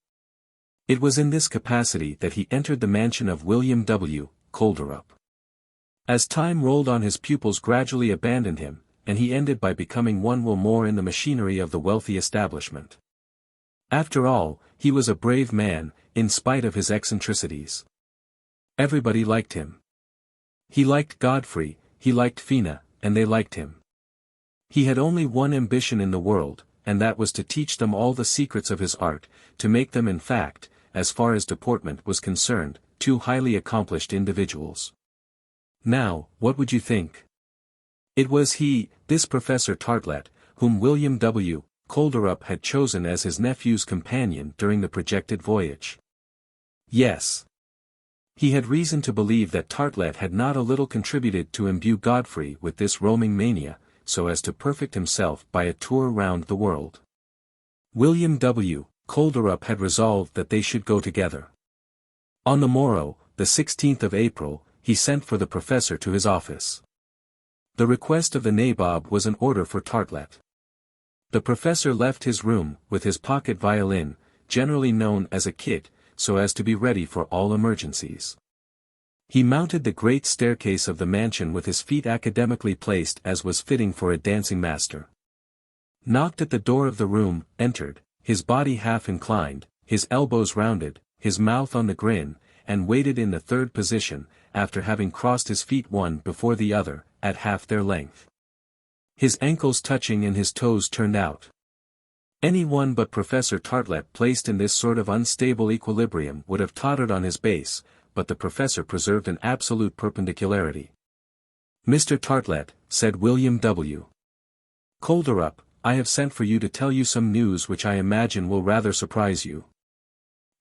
It was in this capacity that he entered the mansion of William W. Kolderup. As time rolled on his pupils gradually abandoned him, and he ended by becoming one more in the machinery of the wealthy establishment. After all, he was a brave man, in spite of his eccentricities. Everybody liked him. He liked Godfrey, he liked Fina, and they liked him. He had only one ambition in the world, and that was to teach them all the secrets of his art, to make them in fact, as far as deportment was concerned, 2 highly accomplished individuals. Now, what would you think? It was he, this Professor Artelett, whom William W. Kolderup had chosen as his nephew's companion during the projected voyage. Yes. He had reason to believe that Artelett had not a little contributed to imbue Godfrey with this roaming mania, so as to perfect himself by a tour round the world. William W. Kolderup had resolved that they should go together. On the morrow, the 16th of April, he sent for the professor to his office. The request of the nabob was an order for Artelett. The professor left his room with his pocket violin, generally known as a kit, so as to be ready for all emergencies. He mounted the great staircase of the mansion with his feet academically placed as was fitting for a dancing master. Knocked at the door of the room, entered, his body half inclined, his elbows rounded, his mouth on the grin, and waited in the third position, after having crossed his feet one before the other, at half their length. His ankles touching and his toes turned out. Any one but Professor Tartelett placed in this sort of unstable equilibrium would have tottered on his base, but the professor preserved an absolute perpendicularity. "Mr. Tartelett," said William W. Kolderup, "I have sent for you to tell you some news which I imagine will rather surprise you."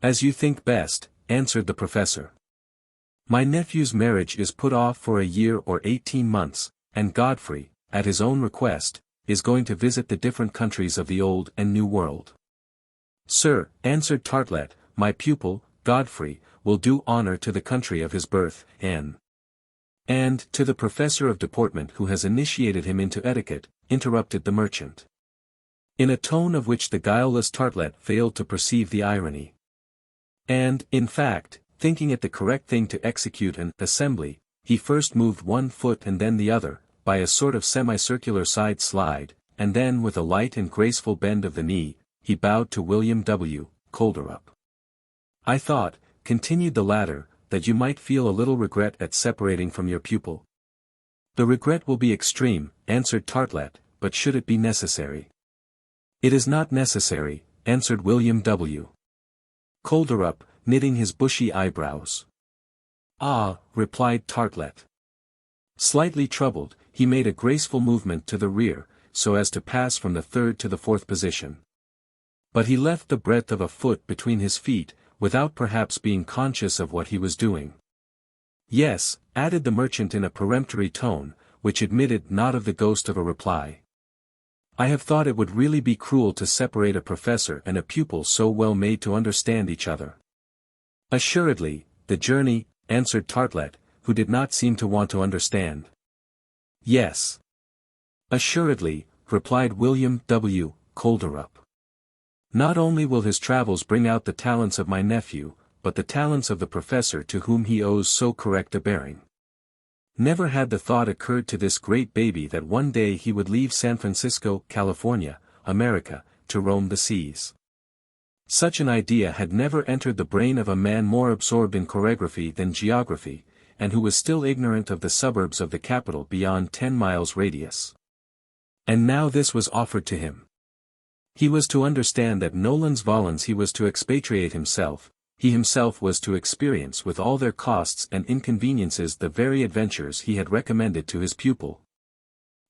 "As you think best," answered the professor. "My nephew's marriage is put off for a year or 18 months, and Godfrey, at his own request, is going to visit the different countries of the Old and New World." "Sir," answered Tartelett, "my pupil, Godfrey, will do honor to the country of his birth, and to the professor of deportment who has initiated him into etiquette," interrupted the merchant. In a tone of which the guileless Tartelett failed to perceive the irony. And, in fact, thinking it the correct thing to execute an assembly, he first moved one foot and then the other, by a sort of semicircular side slide, and then with a light and graceful bend of the knee, he bowed to William W. Kolderup. "I thought," continued the latter, "that you might feel a little regret at separating from your pupil." "The regret will be extreme," answered Tartelett, "but should it be necessary?" "It is not necessary," answered William W. Kolderup, knitting his bushy eyebrows. "Ah," replied Tartelett. Slightly troubled, he made a graceful movement to the rear, so as to pass from the third to the fourth position. But he left the breadth of a foot between his feet, without perhaps being conscious of what he was doing. "Yes," added the merchant in a peremptory tone, which admitted not of the ghost of a reply. "I have thought it would really be cruel to separate a professor and a pupil so well made to understand each other." "Assuredly, the journey," answered Tartelett, who did not seem to want to understand. "Yes. Assuredly," replied William W. Kolderup. "Not only will his travels bring out the talents of my nephew, but the talents of the professor to whom he owes so correct a bearing. Never had the thought occurred to this great baby that one day he would leave San Francisco, California, America, to roam the seas. Such an idea had never entered the brain of a man more absorbed in choreography than geography, and who was still ignorant of the suburbs of the capital beyond 10 miles radius. And now this was offered to him. He was to understand that nolens volens he was to expatriate himself, he himself was to experience with all their costs and inconveniences the very adventures he had recommended to his pupil.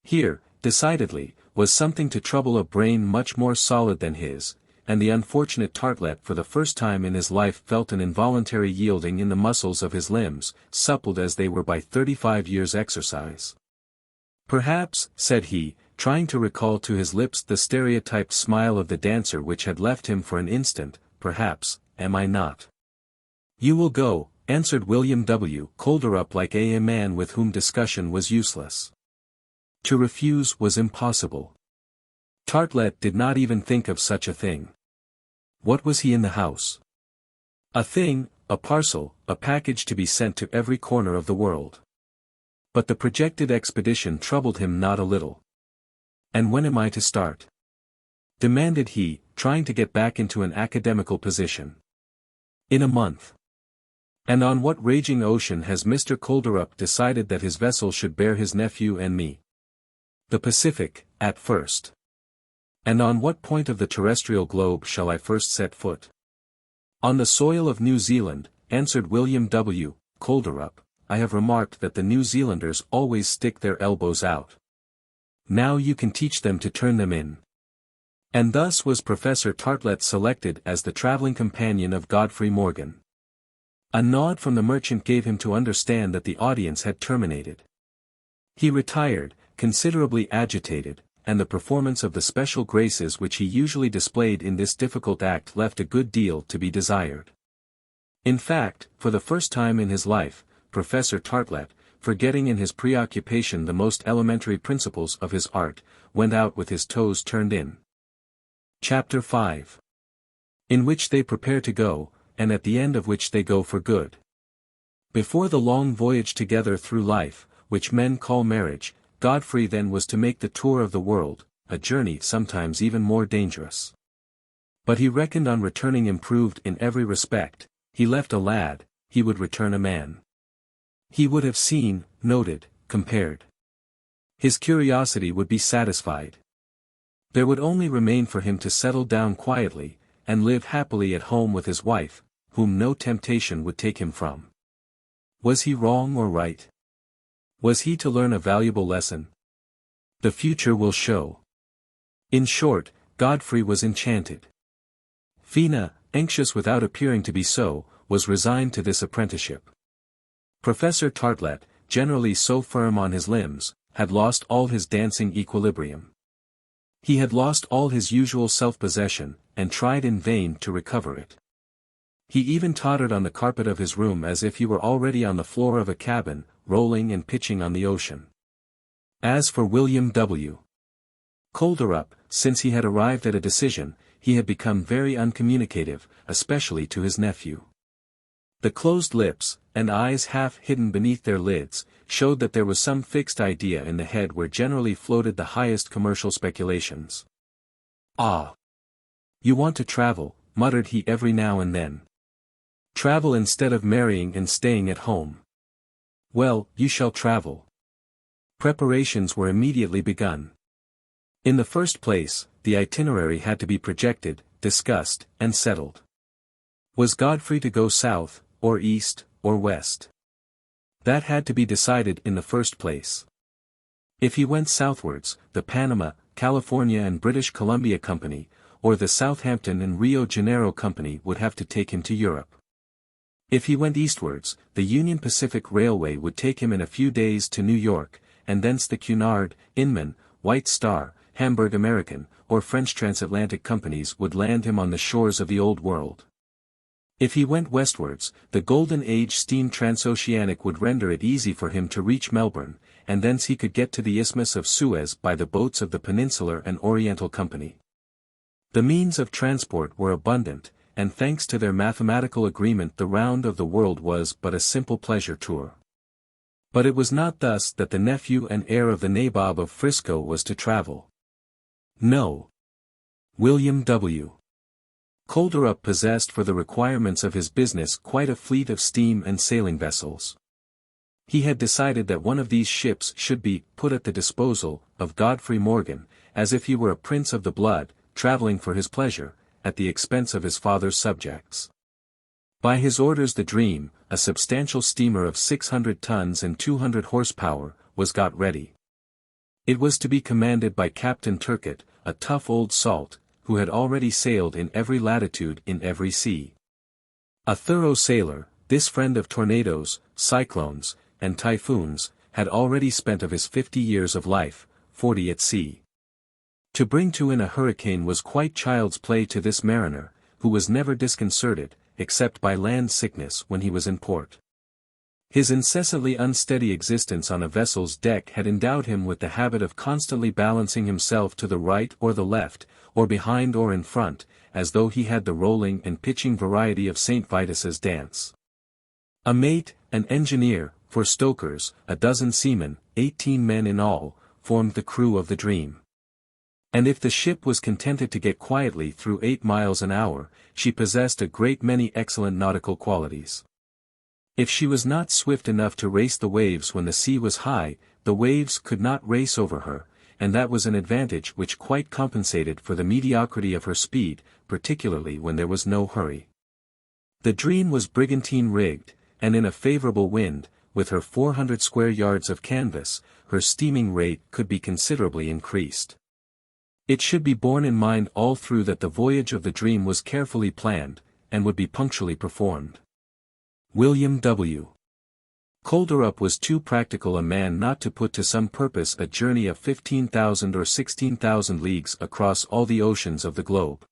Here, decidedly, was something to trouble a brain much more solid than his, and the unfortunate Tartelett for the first time in his life felt an involuntary yielding in the muscles of his limbs, suppled as they were by 35 years' exercise. "Perhaps," said he, trying to recall to his lips the stereotyped smile of the dancer which had left him for an instant, "perhaps, am I not?" "You will go," answered William W. Kolderup like a man with whom discussion was useless. To refuse was impossible. Tartelett did not even think of such a thing. What was he in the house? A thing, a parcel, a package to be sent to every corner of the world. But the projected expedition troubled him not a little. "And when am I to start?" demanded he, trying to get back into an academical position. "In a month." "And on what raging ocean has Mr. Kolderup decided that his vessel should bear his nephew and me?" "The Pacific, at first." "And on what point of the terrestrial globe shall I first set foot?" "On the soil of New Zealand," answered William W. Kolderup. "I have remarked that the New Zealanders always stick their elbows out. Now you can teach them to turn them in." And thus was Professor Tartelett selected as the traveling companion of Godfrey Morgan. A nod from the merchant gave him to understand that the audience had terminated. He retired, considerably agitated, and the performance of the special graces which he usually displayed in this difficult act left a good deal to be desired. In fact, for the first time in his life, Professor Tartelett, forgetting in his preoccupation the most elementary principles of his art, went out with his toes turned in. Chapter 5. In which they prepare to go, and at the end of which they go for good. Before the long voyage together through life, which men call marriage, Godfrey then was to make the tour of the world, a journey sometimes even more dangerous. But he reckoned on returning improved in every respect. He left a lad, he would return a man. He would have seen, noted, compared. His curiosity would be satisfied. There would only remain for him to settle down quietly, and live happily at home with his wife, whom no temptation would take him from. Was he wrong or right? Was he to learn a valuable lesson? The future will show. In short, Godfrey was enchanted. Fina, anxious without appearing to be so, was resigned to this apprenticeship. Professor Tartelett, generally so firm on his limbs, had lost all his dancing equilibrium. He had lost all his usual self-possession, and tried in vain to recover it. He even tottered on the carpet of his room as if he were already on the floor of a cabin, rolling and pitching on the ocean. As for William W. Kolderup, since he had arrived at a decision, he had become very uncommunicative, especially to his nephew. The closed lips, and eyes half hidden beneath their lids, showed that there was some fixed idea in the head where generally floated the highest commercial speculations. "Ah! You want to travel," muttered he every now and then. "Travel instead of marrying and staying at home. Well, you shall travel." Preparations were immediately begun. In the first place, the itinerary had to be projected, discussed, and settled. Was Godfrey to go south, or east, or west? That had to be decided in the first place. If he went southwards, the Panama, California and British Columbia Company, or the Southampton and Rio Janeiro Company would have to take him to Europe. If he went eastwards, the Union Pacific Railway would take him in a few days to New York, and thence the Cunard, Inman, White Star, Hamburg American, or French transatlantic companies would land him on the shores of the Old World. If he went westwards, the Golden Age steam transoceanic would render it easy for him to reach Melbourne, and thence he could get to the Isthmus of Suez by the boats of the Peninsular and Oriental Company. The means of transport were abundant, and thanks to their mathematical agreement the round of the world was but a simple pleasure tour. But it was not thus that the nephew and heir of the Nabob of Frisco was to travel. No. William W. Kolderup possessed for the requirements of his business quite a fleet of steam and sailing vessels. He had decided that one of these ships should be put at the disposal of Godfrey Morgan, as if he were a prince of the blood, traveling for his pleasure, at the expense of his father's subjects. By his orders the Dream, a substantial steamer of 600 tons and 200 horsepower, was got ready. It was to be commanded by Captain Turcott, a tough old salt, who had already sailed in every latitude in every sea. A thorough sailor, this friend of tornadoes, cyclones, and typhoons, had already spent of his 50 years of life, 40 at sea. To bring to in a hurricane was quite child's play to this mariner, who was never disconcerted, except by land sickness when he was in port. His incessantly unsteady existence on a vessel's deck had endowed him with the habit of constantly balancing himself to the right or the left, or behind or in front, as though he had the rolling and pitching variety of St. Vitus's dance. A mate, an engineer, 4 stokers, a dozen seamen, 18 men in all, formed the crew of the Dream. And if the ship was contented to get quietly through 8 miles an hour, she possessed a great many excellent nautical qualities. If she was not swift enough to race the waves when the sea was high, the waves could not race over her, and that was an advantage which quite compensated for the mediocrity of her speed, particularly when there was no hurry. The Dream was brigantine rigged, and in a favorable wind, with her 400 square yards of canvas, her steaming rate could be considerably increased. It should be borne in mind all through that the voyage of the Dream was carefully planned, and would be punctually performed. William W. Kolderup was too practical a man not to put to some purpose a journey of 15,000 or 16,000 leagues across all the oceans of the globe.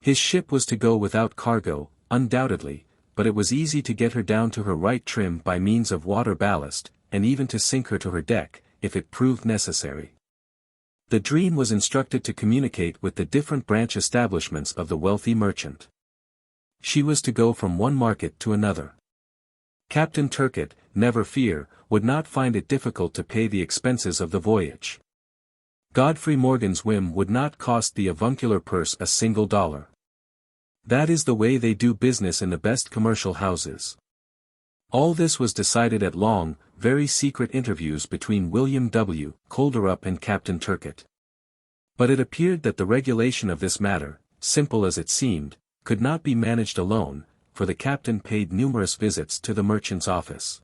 His ship was to go without cargo, undoubtedly, but it was easy to get her down to her right trim by means of water ballast, and even to sink her to her deck, if it proved necessary. The Dream was instructed to communicate with the different branch establishments of the wealthy merchant. She was to go from one market to another. Captain Turcotte, never fear, would not find it difficult to pay the expenses of the voyage. Godfrey Morgan's whim would not cost the avuncular purse a single dollar. That is the way they do business in the best commercial houses. All this was decided at long, very secret interviews between William W. Kolderup and Captain Turcotte. But it appeared that the regulation of this matter, simple as it seemed, could not be managed alone, for the captain paid numerous visits to the merchant's office.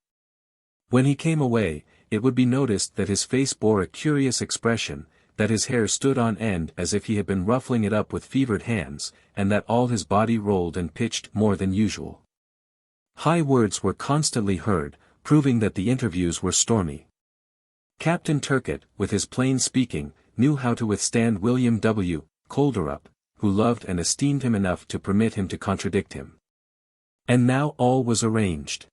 When he came away, it would be noticed that his face bore a curious expression, that his hair stood on end as if he had been ruffling it up with fevered hands, and that all his body rolled and pitched more than usual. High words were constantly heard, proving that the interviews were stormy. Captain Turcotte, with his plain speaking, knew how to withstand William W. Kolderup, who loved and esteemed him enough to permit him to contradict him. And now all was arranged.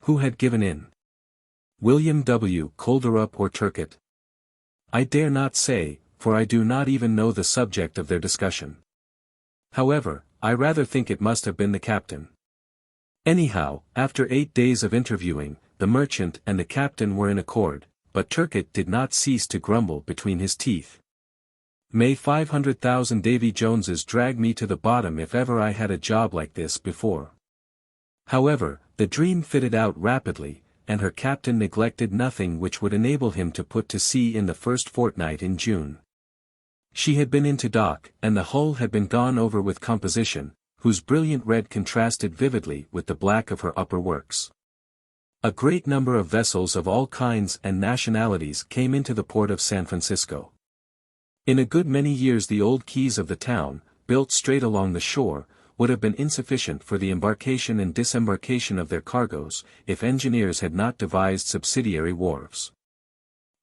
Who had given in? William W. Kolderup or Turcotte? I dare not say, for I do not even know the subject of their discussion. However, I rather think it must have been the captain. Anyhow, after 8 days of interviewing, the merchant and the captain were in accord, but Turcotte did not cease to grumble between his teeth. May 500,000 Davy Joneses drag me to the bottom if ever I had a job like this before. However, the dream fitted out rapidly, and her captain neglected nothing which would enable him to put to sea in the first fortnight in June. She had been into dock, and the hull had been gone over with composition, whose brilliant red contrasted vividly with the black of her upper works. A great number of vessels of all kinds and nationalities came into the port of San Francisco. In a good many years the old quays of the town, built straight along the shore, would have been insufficient for the embarkation and disembarkation of their cargoes, if engineers had not devised subsidiary wharves.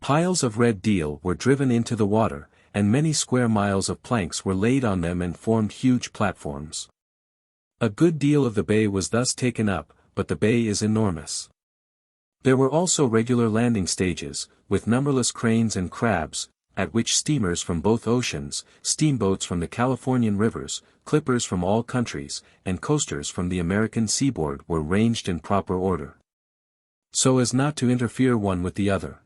Piles of red deal were driven into the water, and many square miles of planks were laid on them and formed huge platforms. A good deal of the bay was thus taken up, but the bay is enormous. There were also regular landing stages, with numberless cranes and crabs, at which steamers from both oceans, steamboats from the Californian rivers, clippers from all countries, and coasters from the American seaboard were ranged in proper order, so as not to interfere one with the other.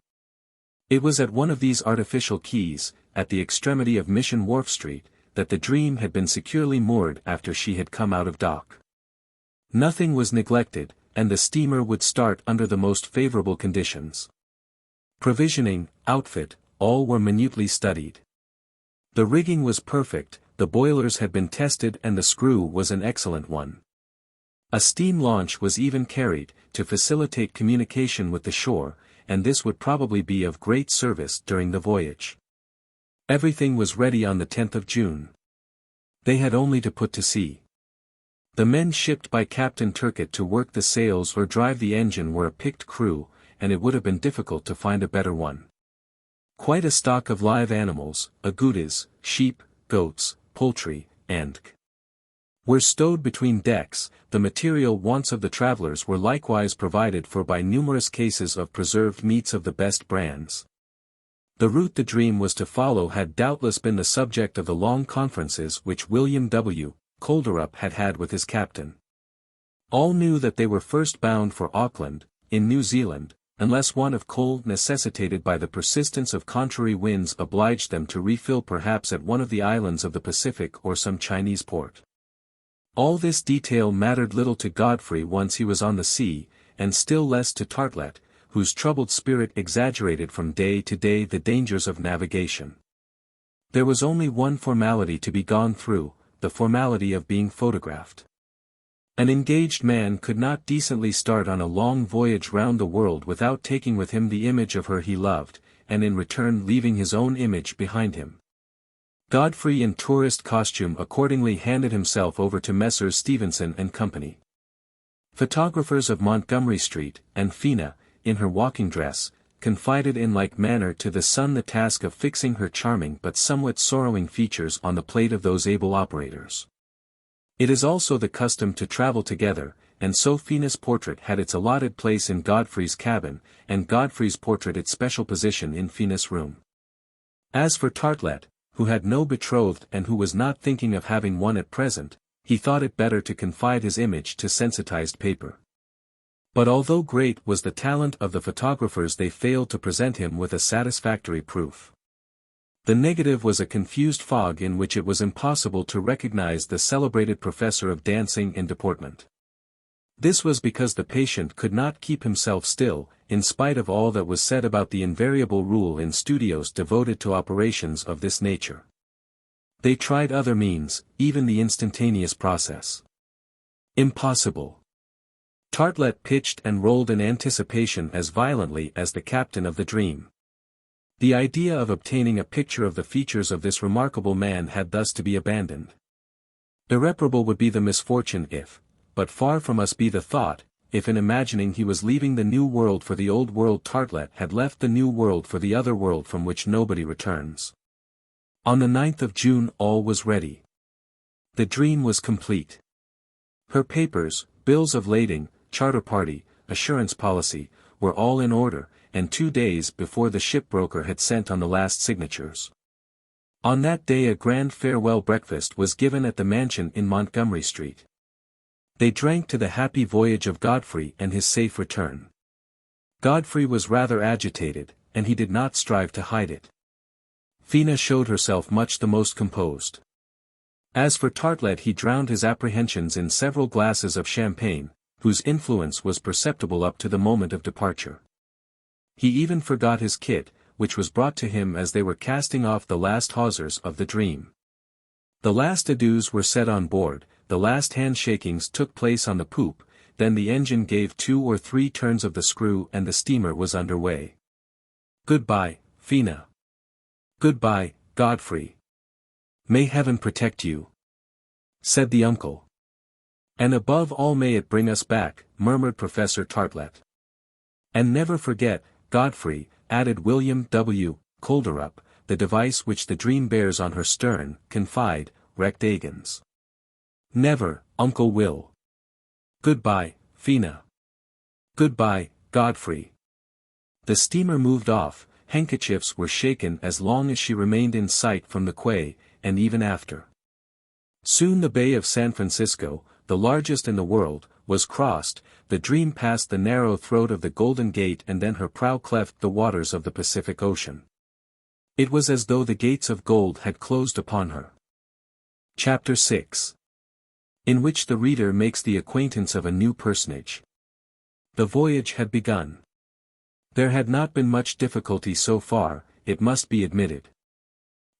It was at one of these artificial quays, at the extremity of Mission Wharf Street, that the Dream had been securely moored after she had come out of dock. Nothing was neglected, and the steamer would start under the most favorable conditions. Provisioning, outfit, all were minutely studied. The rigging was perfect, the boilers had been tested and the screw was an excellent one. A steam launch was even carried, to facilitate communication with the shore, and this would probably be of great service during the voyage. Everything was ready on the 10th of June. They had only to put to sea. The men shipped by Captain Turcotte to work the sails or drive the engine were a picked crew, and it would have been difficult to find a better one. Quite a stock of live animals, agoutis, sheep, goats, poultry, and were stowed between decks. The material wants of the travelers were likewise provided for by numerous cases of preserved meats of the best brands. The route the Dream was to follow had doubtless been the subject of the long conferences which William W. Kolderup had had with his captain. All knew that they were first bound for Auckland, in New Zealand, unless want of coal necessitated by the persistence of contrary winds obliged them to refill perhaps at one of the islands of the Pacific or some Chinese port. All this detail mattered little to Godfrey once he was on the sea, and still less to Artelett, whose troubled spirit exaggerated from day to day the dangers of navigation. There was only one formality to be gone through, the formality of being photographed. An engaged man could not decently start on a long voyage round the world without taking with him the image of her he loved, and in return leaving his own image behind him. Godfrey in tourist costume accordingly handed himself over to Messrs. Stevenson and Company. Photographers of Montgomery Street, and Fina, in her walking dress, confided in like manner to the Sun the task of fixing her charming but somewhat sorrowing features on the plate of those able operators. It is also the custom to travel together, and so Fina's portrait had its allotted place in Godfrey's cabin, and Godfrey's portrait its special position in Fina's room. As for Artelett, who had no betrothed and who was not thinking of having one at present, he thought it better to confide his image to sensitized paper. But although great was the talent of the photographers, they failed to present him with a satisfactory proof. The negative was a confused fog in which it was impossible to recognize the celebrated professor of dancing and deportment. This was because the patient could not keep himself still, in spite of all that was said about the invariable rule in studios devoted to operations of this nature. They tried other means, even the instantaneous process. Impossible. Artelett pitched and rolled in anticipation as violently as the captain of the dream. The idea of obtaining a picture of the features of this remarkable man had thus to be abandoned. Irreparable would be the misfortune if, but far from us be the thought, if in imagining he was leaving the new world for the old world, Artelett had left the new world for the other world from which nobody returns. On the 9th of June all was ready. The dream was complete. Her papers, bills of lading, charter party, assurance policy, were all in order, and 2 days before the shipbroker had sent on the last signatures. On that day a grand farewell breakfast was given at the mansion in Montgomery Street. They drank to the happy voyage of Godfrey and his safe return. Godfrey was rather agitated, and he did not strive to hide it. Fina showed herself much the most composed. As for Artelett, he drowned his apprehensions in several glasses of champagne, whose influence was perceptible up to the moment of departure. He even forgot his kit, which was brought to him as they were casting off the last hawsers of the dream. The last adieus were said on board, the last handshakings took place on the poop, then the engine gave 2 or 3 turns of the screw and the steamer was under way. "Goodbye, Fina. Goodbye, Godfrey. May heaven protect you," said the uncle. "And above all may it bring us back," murmured Professor Artelett. "And never forget, Godfrey," added William W. Kolderup, "the device which the dream bears on her stern, confide, Recht Agens." "Never, Uncle Will." "Goodbye, Fina." "Goodbye, Godfrey." The steamer moved off. Handkerchiefs were shaken as long as she remained in sight from the quay, and even after. Soon the bay of San Francisco, the largest in the world, was crossed. The dream passed the narrow throat of the Golden Gate and then her prow cleft the waters of the Pacific Ocean. It was as though the gates of gold had closed upon her. Chapter 6. In which the reader makes the acquaintance of a new personage. The voyage had begun. There had not been much difficulty so far, it must be admitted.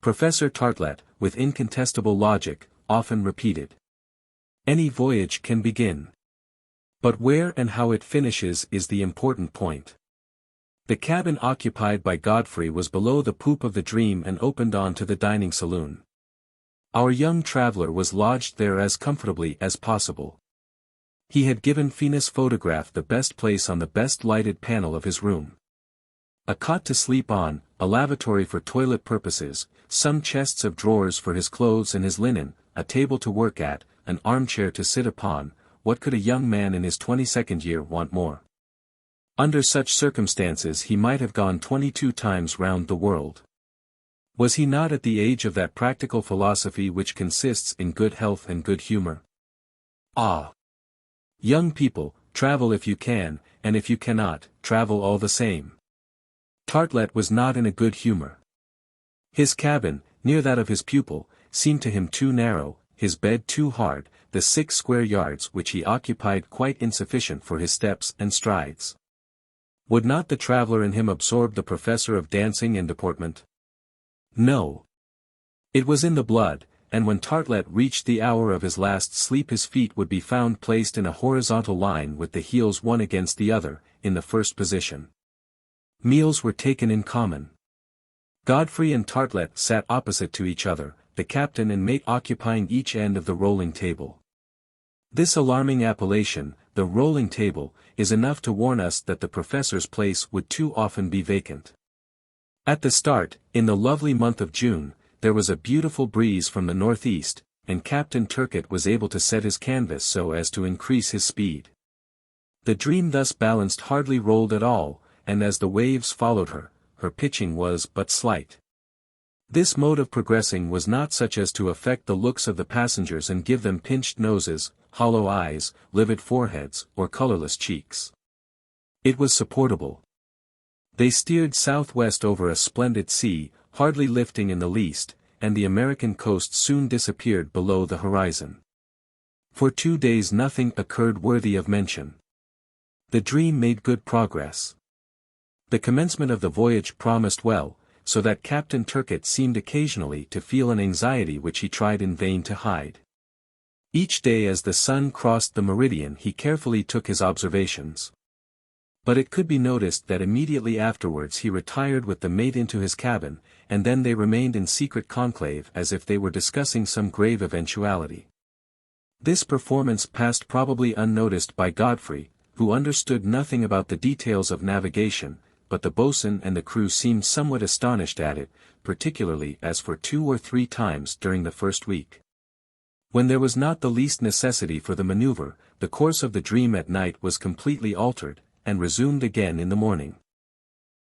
Professor Artelett, with incontestable logic, often repeated. Any voyage can begin. But where and how it finishes is the important point. The cabin occupied by Godfrey was below the poop of the dream and opened on to the dining saloon. Our young traveler was lodged there as comfortably as possible. He had given Fina's photograph the best place on the best lighted panel of his room. A cot to sleep on, a lavatory for toilet purposes, some chests of drawers for his clothes and his linen, a table to work at, an armchair to sit upon. What could a young man in his 22nd year want more? Under such circumstances he might have gone 22 times round the world. Was he not at the age of that practical philosophy which consists in good health and good humor? Ah! Young people, travel if you can, and if you cannot, travel all the same. Artelett was not in a good humor. His cabin, near that of his pupil, seemed to him too narrow, his bed too hard, the 6 square yards which he occupied quite insufficient for his steps and strides. Would not the traveler in him absorb the professor of dancing and deportment? No. It was in the blood, and when Artelett reached the hour of his last sleep his feet would be found placed in a horizontal line with the heels one against the other, in the first position. Meals were taken in common. Godfrey and Artelett sat opposite to each other, the captain and mate occupying each end of the rolling table. This alarming appellation, the rolling table, is enough to warn us that the professor's place would too often be vacant. At the start, in the lovely month of June, there was a beautiful breeze from the northeast, and Captain Turcotte was able to set his canvas so as to increase his speed. The dream thus balanced hardly rolled at all, and as the waves followed her, her pitching was but slight. This mode of progressing was not such as to affect the looks of the passengers and give them pinched noses, hollow eyes, livid foreheads, or colorless cheeks. It was supportable. They steered southwest over a splendid sea, hardly lifting in the least, and the American coast soon disappeared below the horizon. For 2 days nothing occurred worthy of mention. The dream made good progress. The commencement of the voyage promised well, so that Captain Turkett seemed occasionally to feel an anxiety which he tried in vain to hide. Each day as the sun crossed the meridian he carefully took his observations. But it could be noticed that immediately afterwards he retired with the mate into his cabin, and then they remained in secret conclave as if they were discussing some grave eventuality. This performance passed probably unnoticed by Godfrey, who understood nothing about the details of navigation, but the boatswain and the crew seemed somewhat astonished at it, particularly as for 2 or 3 times during the first week, when there was not the least necessity for the maneuver, the course of the dream at night was completely altered, and resumed again in the morning.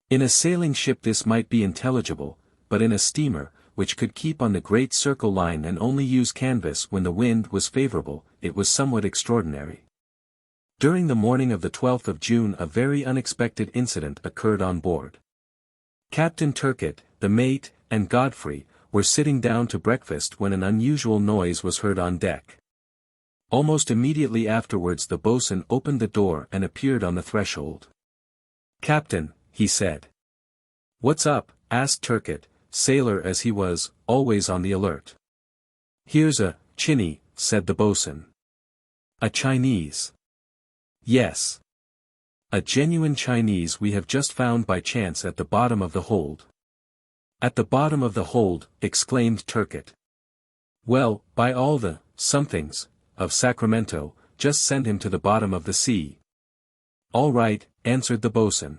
In a sailing ship this might be intelligible, but in a steamer, which could keep on the Great Circle line and only use canvas when the wind was favorable, it was somewhat extraordinary. During the morning of the 12th of June a very unexpected incident occurred on board. Captain Turkett, the mate, and Godfrey, were sitting down to breakfast when an unusual noise was heard on deck. Almost immediately afterwards the boatswain opened the door and appeared on the threshold. "Captain," he said. "What's up?" asked Turkett, sailor as he was, always on the alert. "Here's a Chinny," said the boatswain. "A Chinese?" "Yes. A genuine Chinese we have just found by chance at the bottom of the hold." "At the bottom of the hold," exclaimed Turkett. "Well, by all the somethings of Sacramento, just send him to the bottom of the sea." "All right," answered the boatswain.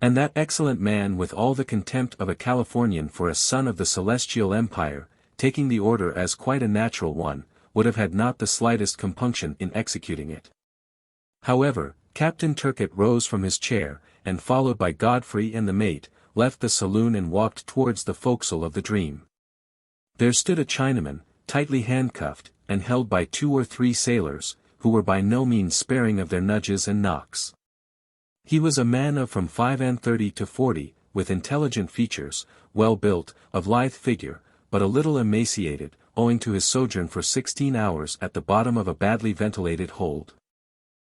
And that excellent man with all the contempt of a Californian for a son of the Celestial Empire, taking the order as quite a natural one, would have had not the slightest compunction in executing it. However, Captain Turkett rose from his chair, and followed by Godfrey and the mate, left the saloon and walked towards the forecastle of the Dream. There stood a Chinaman, tightly handcuffed, and held by 2 or 3 sailors, who were by no means sparing of their nudges and knocks. He was a man of from 35 to 40, with intelligent features, well built, of lithe figure, but a little emaciated, owing to his sojourn for 16 hours at the bottom of a badly ventilated hold.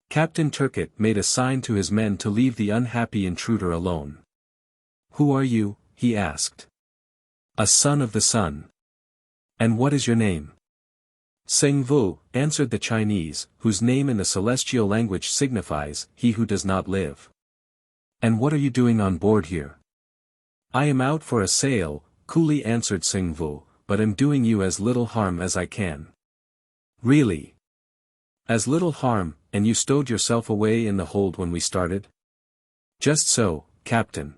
Captain Turkett made a sign to his men to leave the unhappy intruder alone. "Who are you?" he asked. "A son of the sun." "And what is your name?" "Seng Vu," answered the Chinese, whose name in the celestial language signifies, "he who does not live." "And what are you doing on board here?" "I am out for a sail," coolly answered Seng Vu, "but am doing you as little harm as I can." "Really? As little harm, and you stowed yourself away in the hold when we started?" "Just so, Captain.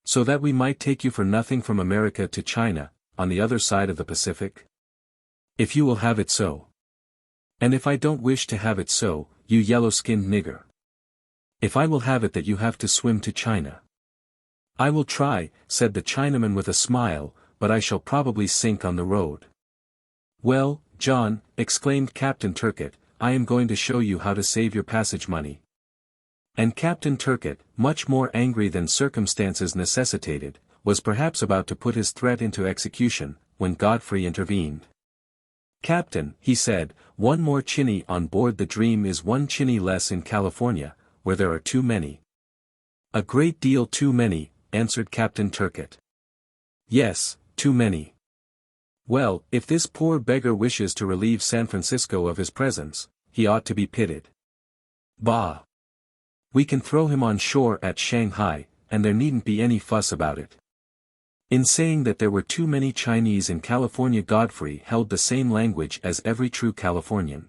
So that we might take you for nothing from America to China, on the other side of the Pacific? If you will have it so. And if I don't wish to have it so, you yellow-skinned nigger? If I will have it that you have to swim to China. I will try, said the Chinaman with a smile, but I shall probably sink on the road. Well, John, exclaimed Captain Turkett, I am going to show you how to save your passage money. And Captain Turkett, much more angry than circumstances necessitated, was perhaps about to put his threat into execution, when Godfrey intervened. Captain, he said, one more chinny on board the Dream is one chinny less in California, where there are too many. A great deal too many, answered Captain Turkett. Yes, too many. Well, if this poor beggar wishes to relieve San Francisco of his presence, he ought to be pitied. Bah! We can throw him on shore at Shanghai, and there needn't be any fuss about it. In saying that there were too many Chinese in California, Godfrey held the same language as every true Californian.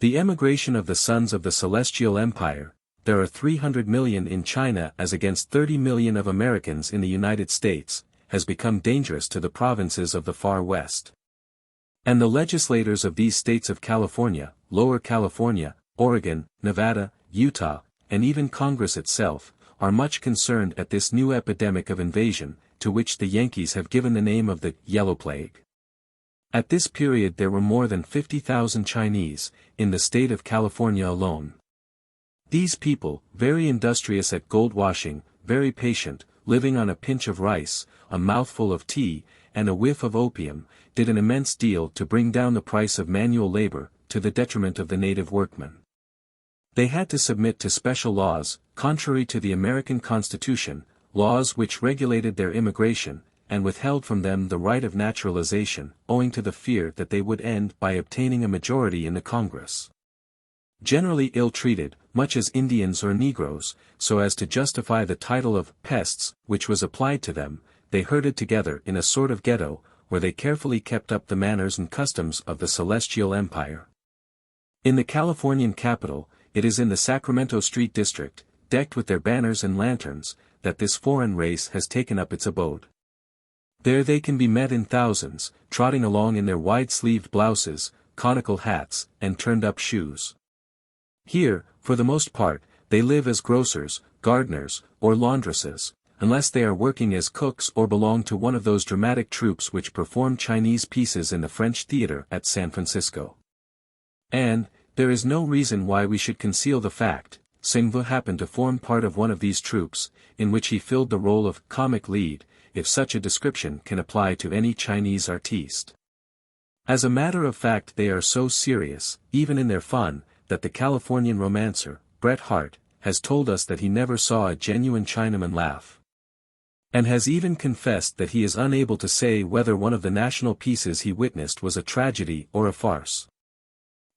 The emigration of the sons of the Celestial Empire, there are 300 million in China as against 30 million of Americans in the United States, has become dangerous to the provinces of the far west. And the legislators of these states of California, Lower California, Oregon, Nevada, Utah, and even Congress itself, are much concerned at this new epidemic of invasion, to which the Yankees have given the name of the Yellow Plague. At this period there were more than 50,000 Chinese, in the state of California alone. These people, very industrious at gold washing, very patient, living on a pinch of rice, a mouthful of tea, and a whiff of opium, did an immense deal to bring down the price of manual labor, to the detriment of the native workmen. They had to submit to special laws, contrary to the American Constitution, laws which regulated their immigration, and withheld from them the right of naturalization, owing to the fear that they would end by obtaining a majority in the Congress. Generally ill-treated, much as Indians or Negroes, so as to justify the title of pests, which was applied to them, they herded together in a sort of ghetto, where they carefully kept up the manners and customs of the Celestial Empire. In the Californian capital, it is in the Sacramento Street district, decked with their banners and lanterns, that this foreign race has taken up its abode. There they can be met in thousands, trotting along in their wide-sleeved blouses, conical hats, and turned-up shoes. Here, for the most part, they live as grocers, gardeners, or laundresses, unless they are working as cooks or belong to one of those dramatic troupes which perform Chinese pieces in the French theater at San Francisco. And, there is no reason why we should conceal the fact, Singvu happened to form part of one of these troupes, in which he filled the role of comic lead, if such a description can apply to any Chinese artiste. As a matter of fact they are so serious, even in their fun, that the Californian romancer, Bret Harte, has told us that he never saw a genuine Chinaman laugh. And has even confessed that he is unable to say whether one of the national pieces he witnessed was a tragedy or a farce.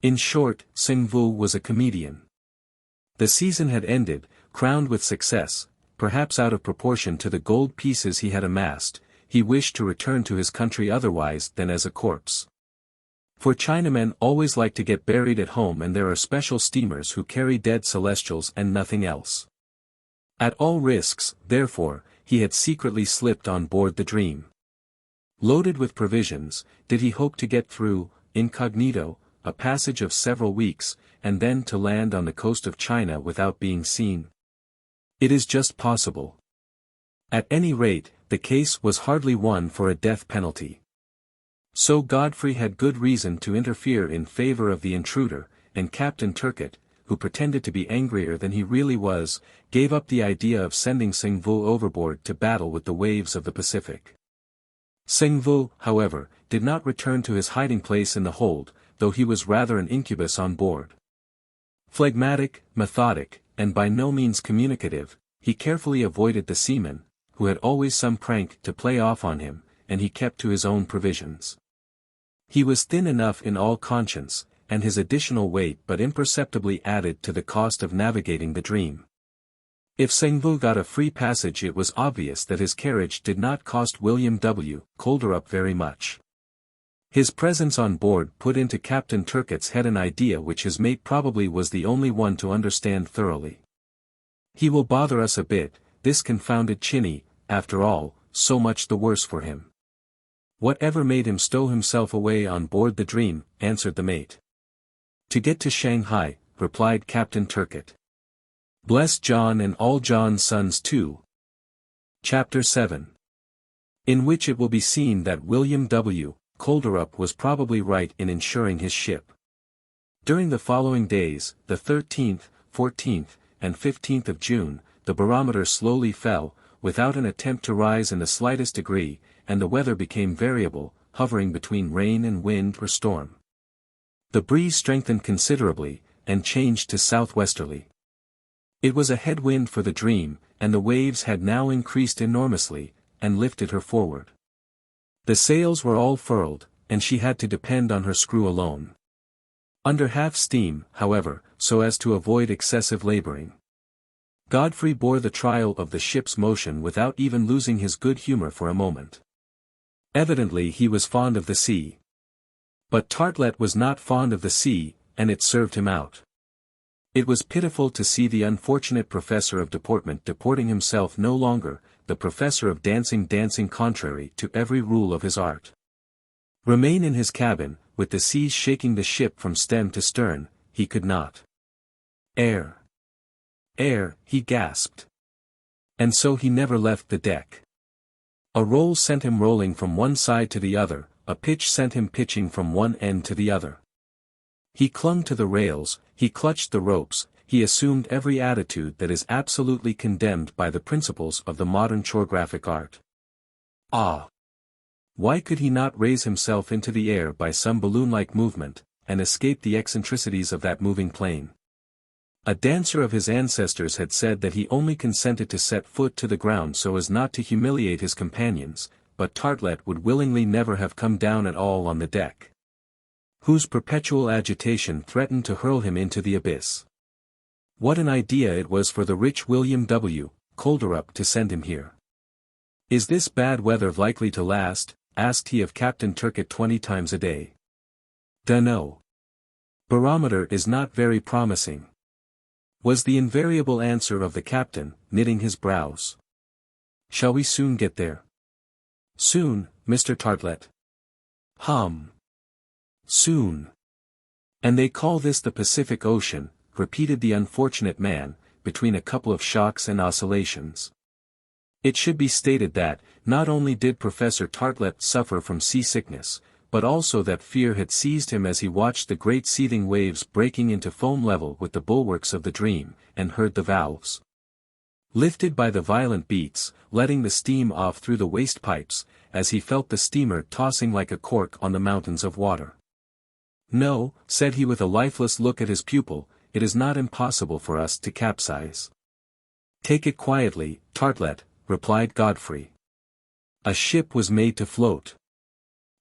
In short, Singvu was a comedian. The season had ended, crowned with success, perhaps out of proportion to the gold pieces he had amassed, he wished to return to his country otherwise than as a corpse. For Chinamen always like to get buried at home, and there are special steamers who carry dead celestials and nothing else. At all risks, therefore, he had secretly slipped on board the Dream. Loaded with provisions, did he hope to get through, incognito, a passage of several weeks, and then to land on the coast of China without being seen? It is just possible. At any rate, the case was hardly one for a death penalty. So Godfrey had good reason to interfere in favor of the intruder, and Captain Turcotte, who pretended to be angrier than he really was, gave up the idea of sending Singvu overboard to battle with the waves of the Pacific. Singvu, however, did not return to his hiding place in the hold, though he was rather an incubus on board. Phlegmatic, methodic, and by no means communicative, he carefully avoided the seamen, who had always some prank to play off on him, and he kept to his own provisions. He was thin enough in all conscience, and his additional weight but imperceptibly added to the cost of navigating the Dream. If Singvu got a free passage, it was obvious that his carriage did not cost William W. Kolderup very much. His presence on board put into Captain Turcotte's head an idea which his mate probably was the only one to understand thoroughly. He will bother us a bit, this confounded Chinny, after all, so much the worse for him. Whatever made him stow himself away on board the Dream, answered the mate. To get to Shanghai, replied Captain Turcotte. Bless John and all John's sons too. Chapter 7. In which it will be seen that William W. Kolderup was probably right in insuring his ship. During the following days, the 13th, 14th, and 15th of June, the barometer slowly fell, without an attempt to rise in the slightest degree, and the weather became variable, hovering between rain and wind or storm. The breeze strengthened considerably, and changed to southwesterly. It was a headwind for the Dream, and the waves had now increased enormously, and lifted her forward. The sails were all furled, and she had to depend on her screw alone. Under half steam, however, so as to avoid excessive laboring. Godfrey bore the trial of the ship's motion without even losing his good humor for a moment. Evidently he was fond of the sea. But Artelett was not fond of the sea, and it served him out. It was pitiful to see the unfortunate professor of deportment deporting himself no longer, the professor of dancing contrary to every rule of his art. Remain in his cabin, with the seas shaking the ship from stem to stern, he could not. Air, he gasped. And so he never left the deck. A roll sent him rolling from one side to the other, a pitch sent him pitching from one end to the other. He clung to the rails, he clutched the ropes, he assumed every attitude that is absolutely condemned by the principles of the modern choregraphic art. Ah! Why could he not raise himself into the air by some balloon-like movement, and escape the eccentricities of that moving plane? A dancer of his ancestors had said that he only consented to set foot to the ground so as not to humiliate his companions, but Artelett would willingly never have come down at all on the deck, whose perpetual agitation threatened to hurl him into the abyss. What an idea it was for the rich William W. Kolderup to send him here. "Is this bad weather likely to last?" asked he of Captain Turcotte 20 times a day. "Dunno. Barometer is not very promising," was the invariable answer of the captain, knitting his brows. "Shall we soon get there?" "Soon, Mr. Artelett." Soon. "And they call this the Pacific Ocean," repeated the unfortunate man, between a couple of shocks and oscillations. It should be stated that, not only did Professor Artelett suffer from seasickness, but also that fear had seized him as he watched the great seething waves breaking into foam level with the bulwarks of the Dream, and heard the valves, lifted by the violent beats, letting the steam off through the waste pipes, as he felt the steamer tossing like a cork on the mountains of water. "No," said he with a lifeless look at his pupil, "it is not impossible for us to capsize." "Take it quietly, Artelett," replied Godfrey. "A ship was made to float.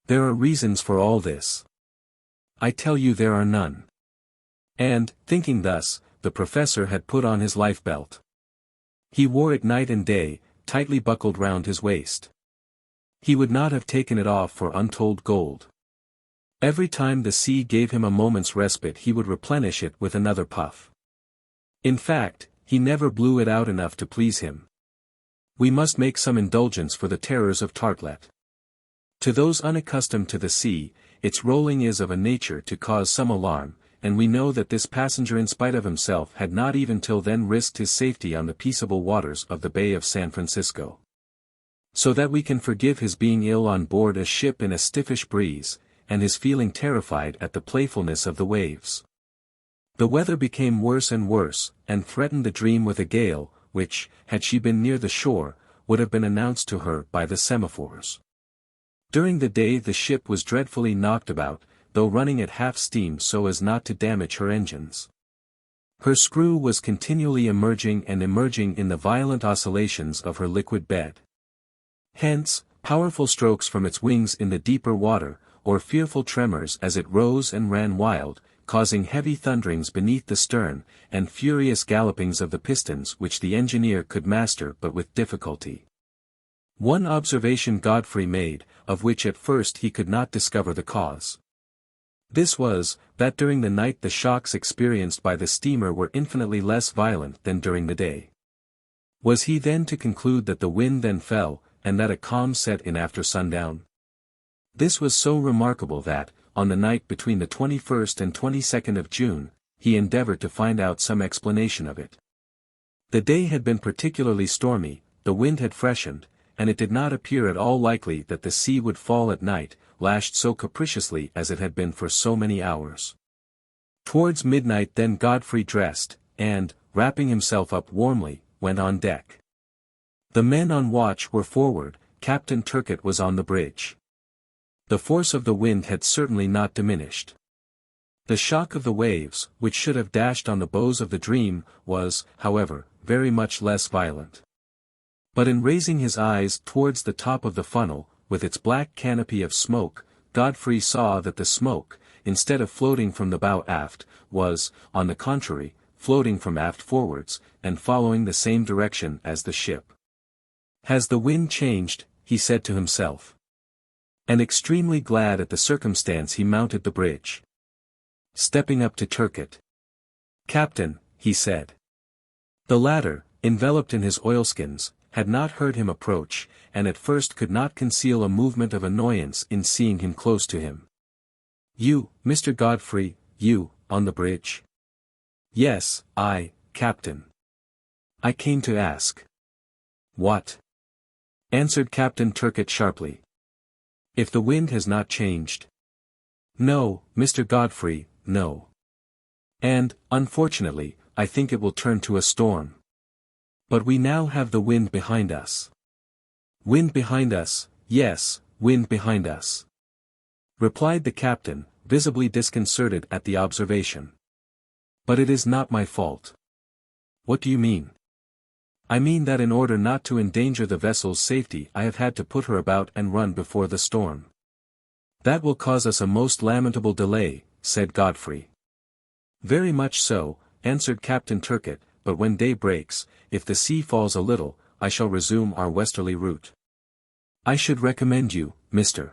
There are reasons for all this." "I tell you there are none." And, thinking thus, the professor had put on his life-belt. He wore it night and day, tightly buckled round his waist. He would not have taken it off for untold gold. Every time the sea gave him a moment's respite he would replenish it with another puff. In fact, he never blew it out enough to please him. We must make some indulgence for the terrors of Artelett. To those unaccustomed to the sea, its rolling is of a nature to cause some alarm, and we know that this passenger in spite of himself had not even till then risked his safety on the peaceable waters of the Bay of San Francisco. So that we can forgive his being ill on board a ship in a stiffish breeze, and his feeling terrified at the playfulness of the waves. The weather became worse and worse, and threatened the Dream with a gale, which, had she been near the shore, would have been announced to her by the semaphores. During the day the ship was dreadfully knocked about, though running at half steam so as not to damage her engines. Her screw was continually emerging in the violent oscillations of her liquid bed. Hence, powerful strokes from its wings in the deeper water, or fearful tremors as it rose and ran wild, causing heavy thunderings beneath the stern, and furious gallopings of the pistons which the engineer could master but with difficulty. One observation Godfrey made, of which at first he could not discover the cause. This was, that during the night the shocks experienced by the steamer were infinitely less violent than during the day. Was he then to conclude that the wind then fell, and that a calm set in after sundown? This was so remarkable that, on the night between the 21st and 22nd of June, he endeavored to find out some explanation of it. The day had been particularly stormy, the wind had freshened, and it did not appear at all likely that the sea would fall at night, lashed so capriciously as it had been for so many hours. Towards midnight then Godfrey dressed, and, wrapping himself up warmly, went on deck. The men on watch were forward, Captain Turcotte was on the bridge. The force of the wind had certainly not diminished. The shock of the waves, which should have dashed on the bows of the Dream, was, however, very much less violent. But in raising his eyes towards the top of the funnel, with its black canopy of smoke, Godfrey saw that the smoke, instead of floating from the bow aft, was, on the contrary, floating from aft forwards, and following the same direction as the ship. "Has the wind changed?" he said to himself. And extremely glad at the circumstance he mounted the bridge. Stepping up to Turcotte. "Captain," he said. The latter, enveloped in his oilskins, had not heard him approach, and at first could not conceal a movement of annoyance in seeing him close to him. "You, Mr. Godfrey, you, on the bridge?" "Yes, I, Captain. I came to ask." "What?" answered Captain Turcott sharply. If the wind has not changed. No, Mr. Godfrey, no. And, unfortunately, I think it will turn to a storm. But we now have the wind behind us. Wind behind us, yes, wind behind us, replied the captain, visibly disconcerted at the observation. But it is not my fault. What do you mean? I mean that in order not to endanger the vessel's safety I have had to put her about and run before the storm. That will cause us a most lamentable delay, said Godfrey. Very much so, answered Captain Turcott, but when day breaks, if the sea falls a little, I shall resume our westerly route. I should recommend you, Mr.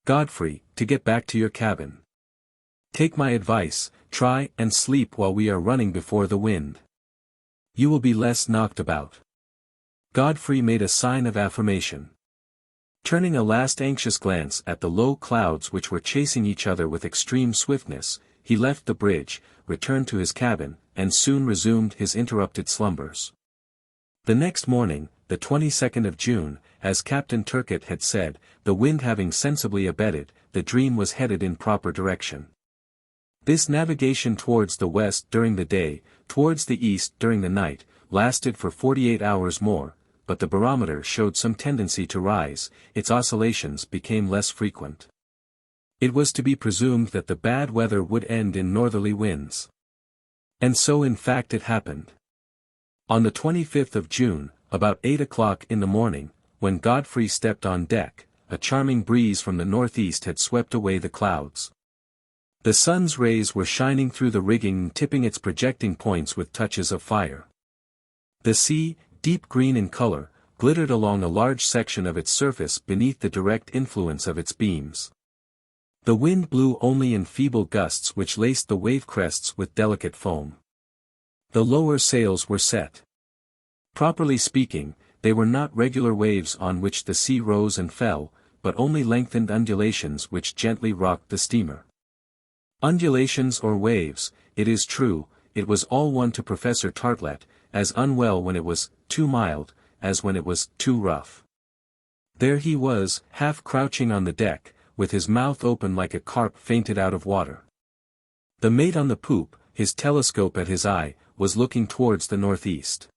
Godfrey, to get back to your cabin. Take my advice, try and sleep while we are running before the wind. You will be less knocked about. Godfrey made a sign of affirmation. Turning a last anxious glance at the low clouds which were chasing each other with extreme swiftness, he left the bridge, returned to his cabin, and soon resumed his interrupted slumbers. The next morning, the 22nd of June, as Captain Turcott had said, the wind having sensibly abated, the Dream was headed in proper direction. This navigation towards the west during the day, towards the east during the night, lasted for 48 hours more, but the barometer showed some tendency to rise, its oscillations became less frequent. It was to be presumed that the bad weather would end in northerly winds. And so in fact it happened. On the 25th of June, about 8 o'clock in the morning, when Godfrey stepped on deck, a charming breeze from the northeast had swept away the clouds. The sun's rays were shining through the rigging and tipping its projecting points with touches of fire. The sea, deep green in color, glittered along a large section of its surface beneath the direct influence of its beams. The wind blew only in feeble gusts which laced the wave crests with delicate foam. The lower sails were set. Properly speaking, they were not regular waves on which the sea rose and fell, but only lengthened undulations which gently rocked the steamer. Undulations or waves, it is true, it was all one to Professor Tartlett, as unwell when it was too mild, as when it was too rough. There he was, half crouching on the deck, with his mouth open like a carp fainted out of water. The mate on the poop, his telescope at his eye, was looking towards the northeast.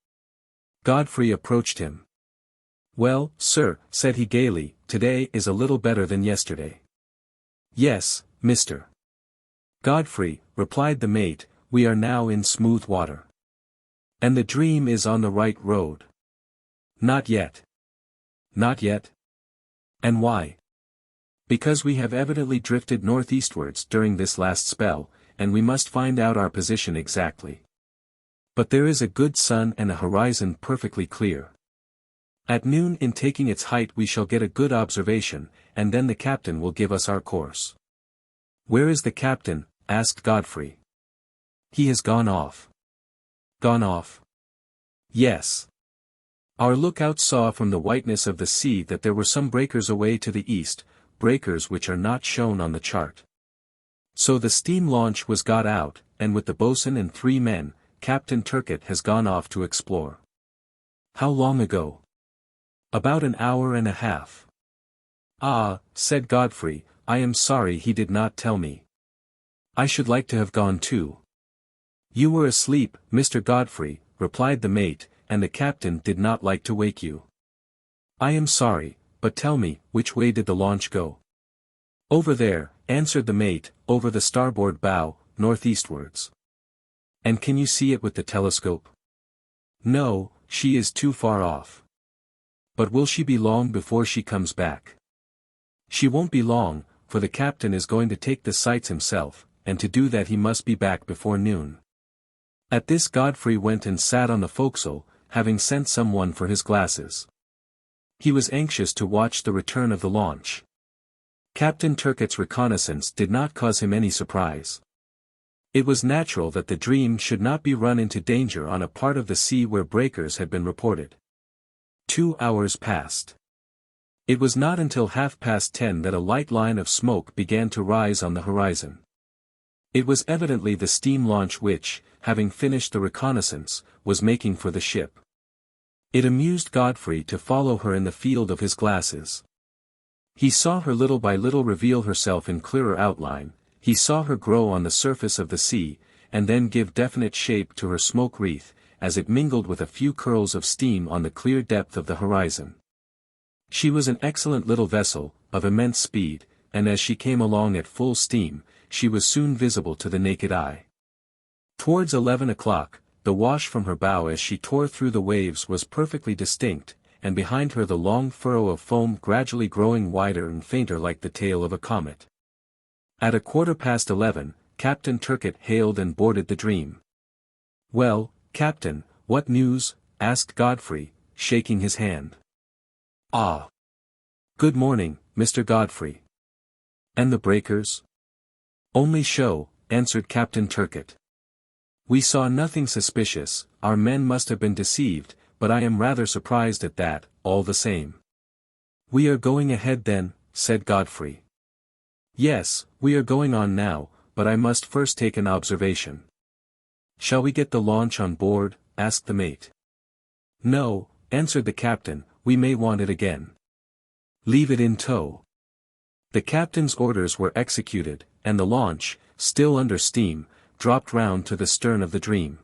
Godfrey approached him. Well, sir, said he gaily, today is a little better than yesterday. Yes, Mr. Godfrey, replied the mate, we are now in smooth water. And the Dream is on the right road. Not yet. Not yet? And why? Because we have evidently drifted northeastwards during this last spell, and we must find out our position exactly. But there is a good sun and a horizon perfectly clear. At noon in taking its height we shall get a good observation, and then the captain will give us our course. Where is the captain? Asked Godfrey. He has gone off. Gone off? Yes. Our lookout saw from the whiteness of the sea that there were some breakers away to the east, breakers which are not shown on the chart. So the steam launch was got out, and with the boatswain and 3 men, Captain Turcott has gone off to explore. How long ago? About an hour and a half. Ah, said Godfrey, I am sorry he did not tell me. I should like to have gone too. You were asleep, Mr. Godfrey, replied the mate, and the captain did not like to wake you. I am sorry, but tell me, which way did the launch go? Over there, answered the mate, over the starboard bow, northeastwards. And can you see it with the telescope? No, she is too far off. But will she be long before she comes back? She won't be long, for the captain is going to take the sights himself, and to do that he must be back before noon. At this Godfrey went and sat on the forecastle, having sent someone for his glasses. He was anxious to watch the return of the launch. Captain Turcott's reconnaissance did not cause him any surprise. It was natural that the Dream should not be run into danger on a part of the sea where breakers had been reported. 2 hours passed. It was not until 10:30 that a light line of smoke began to rise on the horizon. It was evidently the steam launch which, having finished the reconnaissance, was making for the ship. It amused Godfrey to follow her in the field of his glasses. He saw her little by little reveal herself in clearer outline, he saw her grow on the surface of the sea, and then give definite shape to her smoke wreath, as it mingled with a few curls of steam on the clear depth of the horizon. She was an excellent little vessel, of immense speed, and as she came along at full steam, she was soon visible to the naked eye. Towards 11 o'clock, the wash from her bow as she tore through the waves was perfectly distinct, and behind her the long furrow of foam gradually growing wider and fainter like the tail of a comet. At 11:15, Captain Turcotte hailed and boarded the Dream. "Well, Captain, what news?" asked Godfrey, shaking his hand. "Ah! Good morning, Mr. Godfrey. And the breakers?" "Only show," answered Captain Turcotte. "We saw nothing suspicious, our men must have been deceived, but I am rather surprised at that, all the same." "We are going ahead then," said Godfrey. "Yes, we are going on now, but I must first take an observation." "Shall we get the launch on board?" asked the mate. "No," answered the captain, "we may want it again. Leave it in tow." The captain's orders were executed, and the launch, still under steam, dropped round to the stern of the Dream.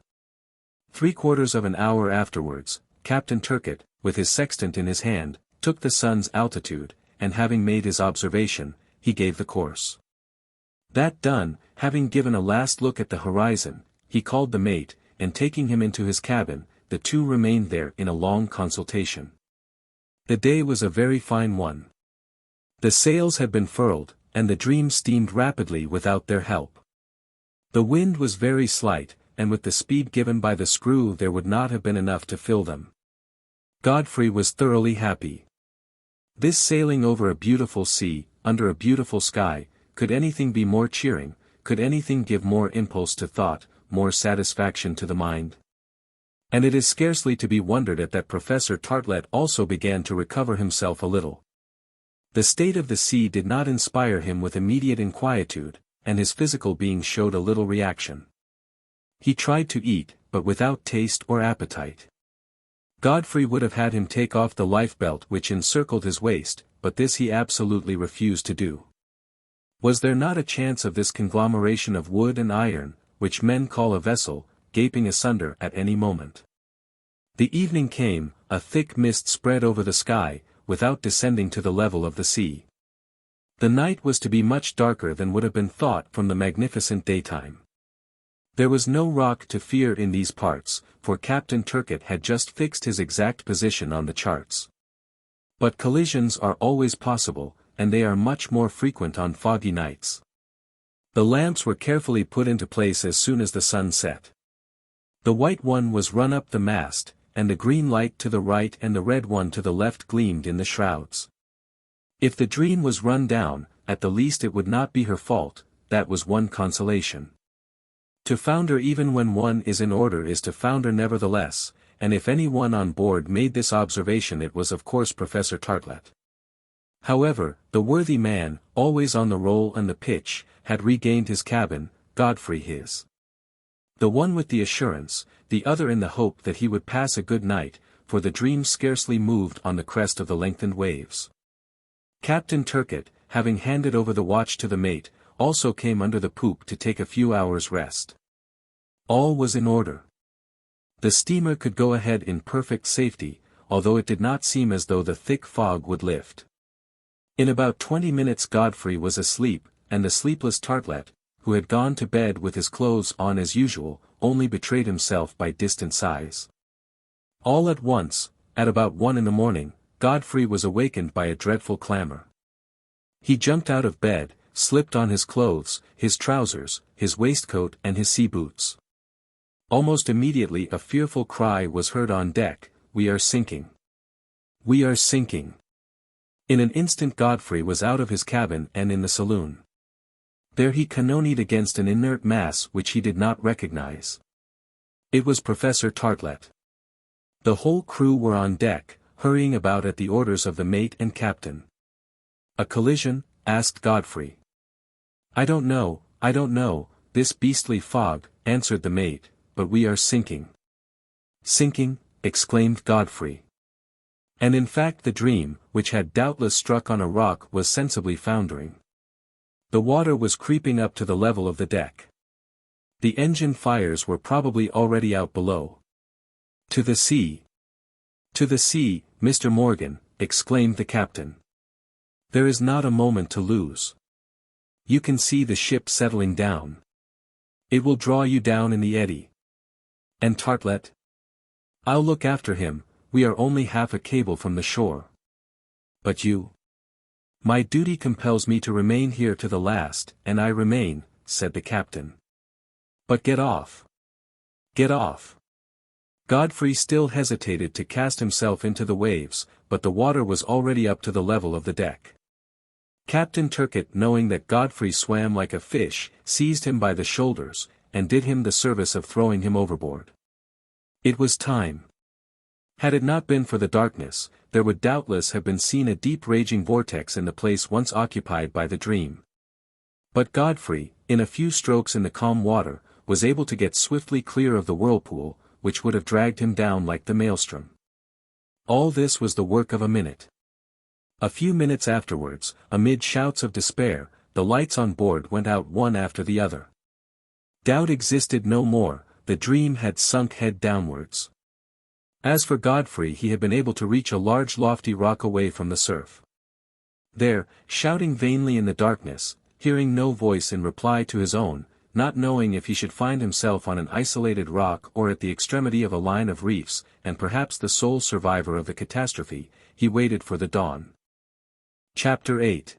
3/4 of an hour afterwards, Captain Turcotte, with his sextant in his hand, took the sun's altitude, and having made his observation, he gave the course. That done, having given a last look at the horizon, he called the mate, and taking him into his cabin, the two remained there in a long consultation. The day was a very fine one. The sails had been furled, and the Dream steamed rapidly without their help. The wind was very slight, and with the speed given by the screw there would not have been enough to fill them. Godfrey was thoroughly happy. This sailing over a beautiful sea, under a beautiful sky, could anything be more cheering, could anything give more impulse to thought, more satisfaction to the mind? And it is scarcely to be wondered at that Professor Tartlett also began to recover himself a little. The state of the sea did not inspire him with immediate inquietude, and his physical being showed a little reaction. He tried to eat, but without taste or appetite. Godfrey would have had him take off the lifebelt which encircled his waist, but this he absolutely refused to do. Was there not a chance of this conglomeration of wood and iron, which men call a vessel, gaping asunder at any moment? The evening came, a thick mist spread over the sky, without descending to the level of the sea. The night was to be much darker than would have been thought from the magnificent daytime. There was no rock to fear in these parts, for Captain Turcotte had just fixed his exact position on the charts. But collisions are always possible, and they are much more frequent on foggy nights. The lamps were carefully put into place as soon as the sun set. The white one was run up the mast, and the green light to the right and the red one to the left gleamed in the shrouds. If the Dream was run down, at the least it would not be her fault, that was one consolation. To founder even when one is in order is to founder nevertheless, and if any one on board made this observation it was of course Professor Tartlett. However, the worthy man, always on the roll and the pitch, had regained his cabin, Godfrey his. The one with the assurance, the other in the hope that he would pass a good night, for the Dream scarcely moved on the crest of the lengthened waves. Captain Turcotte, having handed over the watch to the mate, also came under the poop to take a few hours' rest. All was in order. The steamer could go ahead in perfect safety, although it did not seem as though the thick fog would lift. In about 20 minutes Godfrey was asleep, and the sleepless Tartlett, who had gone to bed with his clothes on as usual, only betrayed himself by distant sighs. All at once, at about 1 in the morning, Godfrey was awakened by a dreadful clamor. He jumped out of bed, slipped on his clothes, his trousers, his waistcoat and his sea boots. Almost immediately a fearful cry was heard on deck, "We are sinking! We are sinking!" In an instant Godfrey was out of his cabin and in the saloon. There he cannonied against an inert mass which he did not recognize. It was Professor Tartlett. The whole crew were on deck, hurrying about at the orders of the mate and captain. "A collision?" asked Godfrey. I don't know, this beastly fog," answered the mate, "but we are sinking." "Sinking?" exclaimed Godfrey. And in fact the Dream, which had doubtless struck on a rock, was sensibly foundering. The water was creeping up to the level of the deck. The engine fires were probably already out below. To the sea! To the sea, Mr. Morgan, exclaimed the captain. There is not a moment to lose. You can see the ship settling down. It will draw you down in the eddy. And Artelett? I'll look after him, we are only half a cable from the shore. But you? My duty compels me to remain here to the last, and I remain, said the captain. But get off. Get off. Godfrey still hesitated to cast himself into the waves, but the water was already up to the level of the deck. Captain Turcotte, knowing that Godfrey swam like a fish, seized him by the shoulders, and did him the service of throwing him overboard. It was time. Had it not been for the darkness, there would doubtless have been seen a deep raging vortex in the place once occupied by the Dream. But Godfrey, in a few strokes in the calm water, was able to get swiftly clear of the whirlpool, which would have dragged him down like the maelstrom. All this was the work of a minute. A few minutes afterwards, amid shouts of despair, the lights on board went out one after the other. Doubt existed no more, the Dream had sunk head downwards. As for Godfrey, he had been able to reach a large lofty rock away from the surf. There, shouting vainly in the darkness, hearing no voice in reply to his own, not knowing if he should find himself on an isolated rock or at the extremity of a line of reefs, and perhaps the sole survivor of the catastrophe, he waited for the dawn. Chapter 8.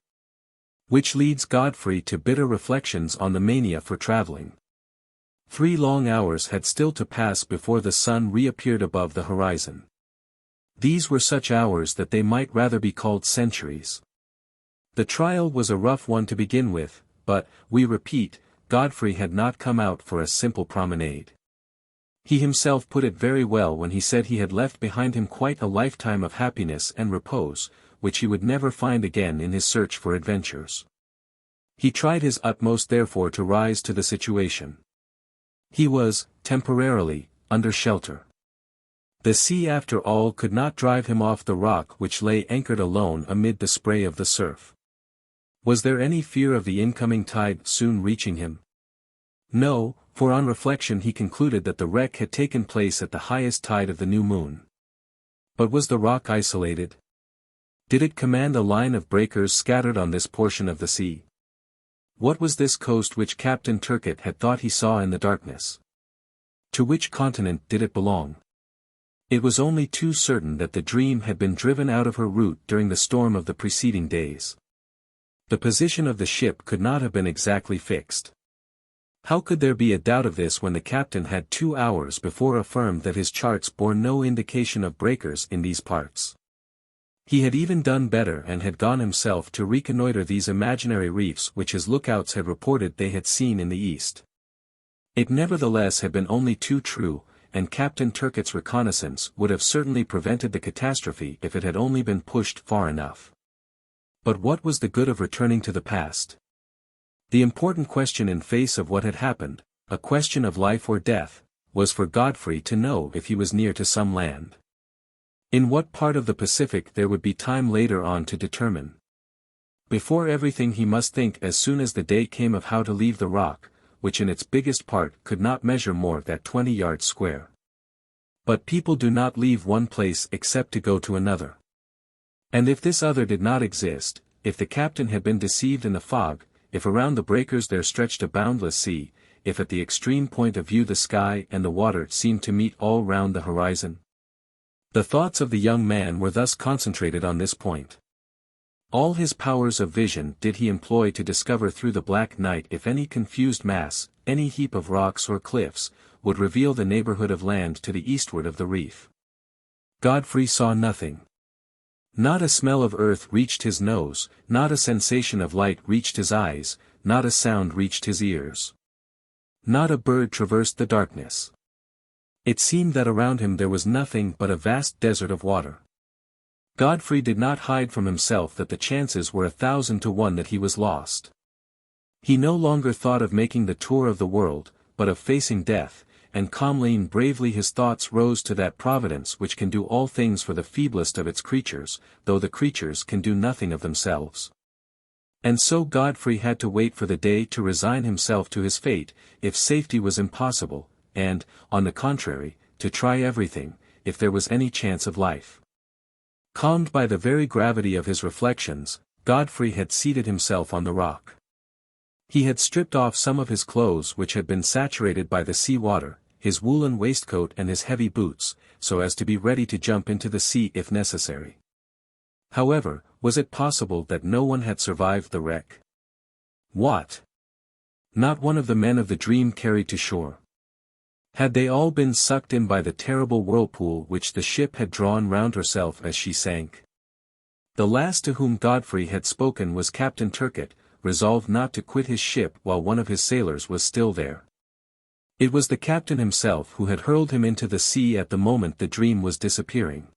Which leads Godfrey to bitter reflections on the mania for traveling. 3 long hours had still to pass before the sun reappeared above the horizon. These were such hours that they might rather be called centuries. The trial was a rough one to begin with, but, we repeat, Godfrey had not come out for a simple promenade. He himself put it very well when he said he had left behind him quite a lifetime of happiness and repose, which he would never find again in his search for adventures. He tried his utmost therefore to rise to the situation. He was, temporarily, under shelter. The sea after all could not drive him off the rock which lay anchored alone amid the spray of the surf. Was there any fear of the incoming tide soon reaching him? No, for on reflection he concluded that the wreck had taken place at the highest tide of the new moon. But was the rock isolated? Did it command a line of breakers scattered on this portion of the sea? What was this coast which Captain Turcotte had thought he saw in the darkness? To which continent did it belong? It was only too certain that the Dream had been driven out of her route during the storm of the preceding days. The position of the ship could not have been exactly fixed. How could there be a doubt of this when the captain had 2 hours before affirmed that his charts bore no indication of breakers in these parts? He had even done better and had gone himself to reconnoiter these imaginary reefs which his lookouts had reported they had seen in the east. It nevertheless had been only too true, and Captain Turcotte's reconnaissance would have certainly prevented the catastrophe if it had only been pushed far enough. But what was the good of returning to the past? The important question in face of what had happened, a question of life or death, was for Godfrey to know if he was near to some land. In what part of the Pacific there would be time later on to determine. Before everything he must think as soon as the day came of how to leave the rock, which in its biggest part could not measure more than 20 yards square. But people do not leave one place except to go to another. And if this other did not exist, if the captain had been deceived in the fog, if around the breakers there stretched a boundless sea, if at the extreme point of view the sky and the water seemed to meet all round the horizon. The thoughts of the young man were thus concentrated on this point. All his powers of vision did he employ to discover through the black night if any confused mass, any heap of rocks or cliffs, would reveal the neighborhood of land to the eastward of the reef. Godfrey saw nothing. Not a smell of earth reached his nose, not a sensation of light reached his eyes, not a sound reached his ears. Not a bird traversed the darkness. It seemed that around him there was nothing but a vast desert of water. Godfrey did not hide from himself that the chances were 1,000 to 1 that he was lost. He no longer thought of making the tour of the world, but of facing death, and calmly and bravely his thoughts rose to that providence which can do all things for the feeblest of its creatures, though the creatures can do nothing of themselves. And so Godfrey had to wait for the day to resign himself to his fate, if safety was impossible, and, on the contrary, to try everything, if there was any chance of life. Calmed by the very gravity of his reflections, Godfrey had seated himself on the rock. He had stripped off some of his clothes which had been saturated by the sea water, his woolen waistcoat and his heavy boots, so as to be ready to jump into the sea if necessary. However, was it possible that no one had survived the wreck? What? Not one of the men of the dream carried to shore. Had they all been sucked in by the terrible whirlpool which the ship had drawn round herself as she sank? The last to whom Godfrey had spoken was Captain Turcotte, resolved not to quit his ship while one of his sailors was still there. It was the captain himself who had hurled him into the sea at the moment the dream was disappearing.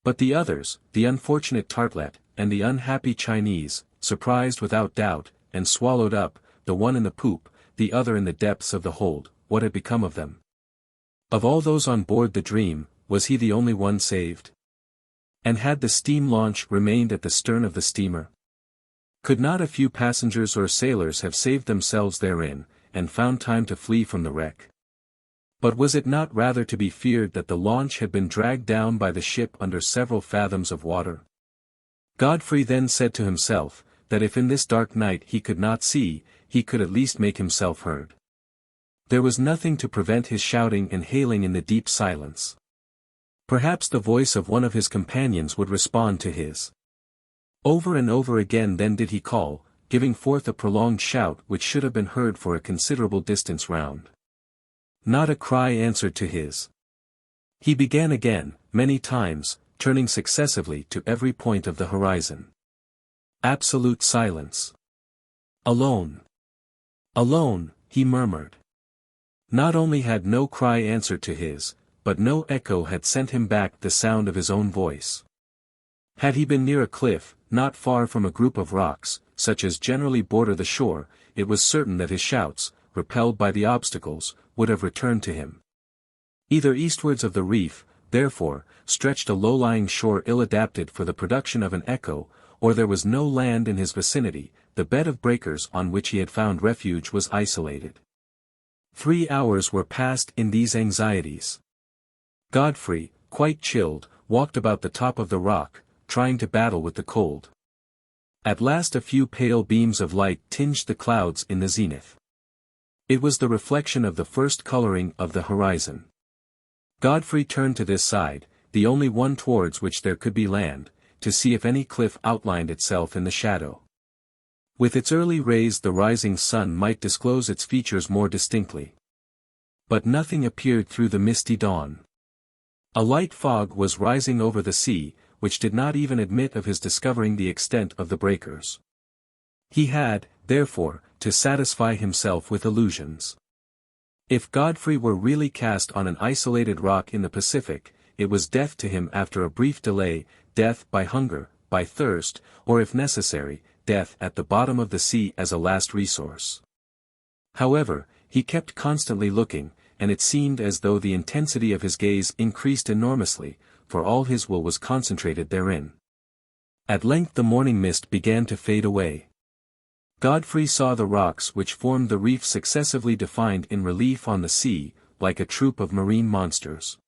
But the others, the unfortunate Artelett, and the unhappy Chinese, surprised without doubt, and swallowed up, the one in the poop, the other in the depths of the hold, what had become of them? Of all those on board the dream, was he the only one saved? And had the steam launch remained at the stern of the steamer? Could not a few passengers or sailors have saved themselves therein, and found time to flee from the wreck? But was it not rather to be feared that the launch had been dragged down by the ship under several fathoms of water? Godfrey then said to himself, that if in this dark night he could not see, he could at least make himself heard. There was nothing to prevent his shouting and hailing in the deep silence. Perhaps the voice of one of his companions would respond to his. Over and over again then did he call, giving forth a prolonged shout which should have been heard for a considerable distance round. Not a cry answered to his. He began again, many times, turning successively to every point of the horizon. Absolute silence. Alone. Alone, he murmured. Not only had no cry answered to his, but no echo had sent him back the sound of his own voice. Had he been near a cliff, not far from a group of rocks, such as generally border the shore, it was certain that his shouts, repelled by the obstacles, would have returned to him. Either eastwards of the reef, therefore, stretched a low-lying shore ill-adapted for the production of an echo, or there was no land in his vicinity, the bed of breakers on which he had found refuge was isolated. 3 hours were passed in these anxieties. Godfrey, quite chilled, walked about the top of the rock, trying to battle with the cold. At last a few pale beams of light tinged the clouds in the zenith. It was the reflection of the first coloring of the horizon. Godfrey turned to this side, the only one towards which there could be land, to see if any cliff outlined itself in the shadow. With its early rays the rising sun might disclose its features more distinctly. But nothing appeared through the misty dawn. A light fog was rising over the sea, which did not even admit of his discovering the extent of the breakers. He had, therefore, to satisfy himself with illusions. If Godfrey were really cast on an isolated rock in the Pacific, it was death to him after a brief delay, death by hunger, by thirst, or if necessary, death at the bottom of the sea as a last resource. However, he kept constantly looking, and it seemed as though the intensity of his gaze increased enormously, for all his will was concentrated therein. At length the morning mist began to fade away. Godfrey saw the rocks which formed the reef successively defined in relief on the sea, like a troop of marine monsters.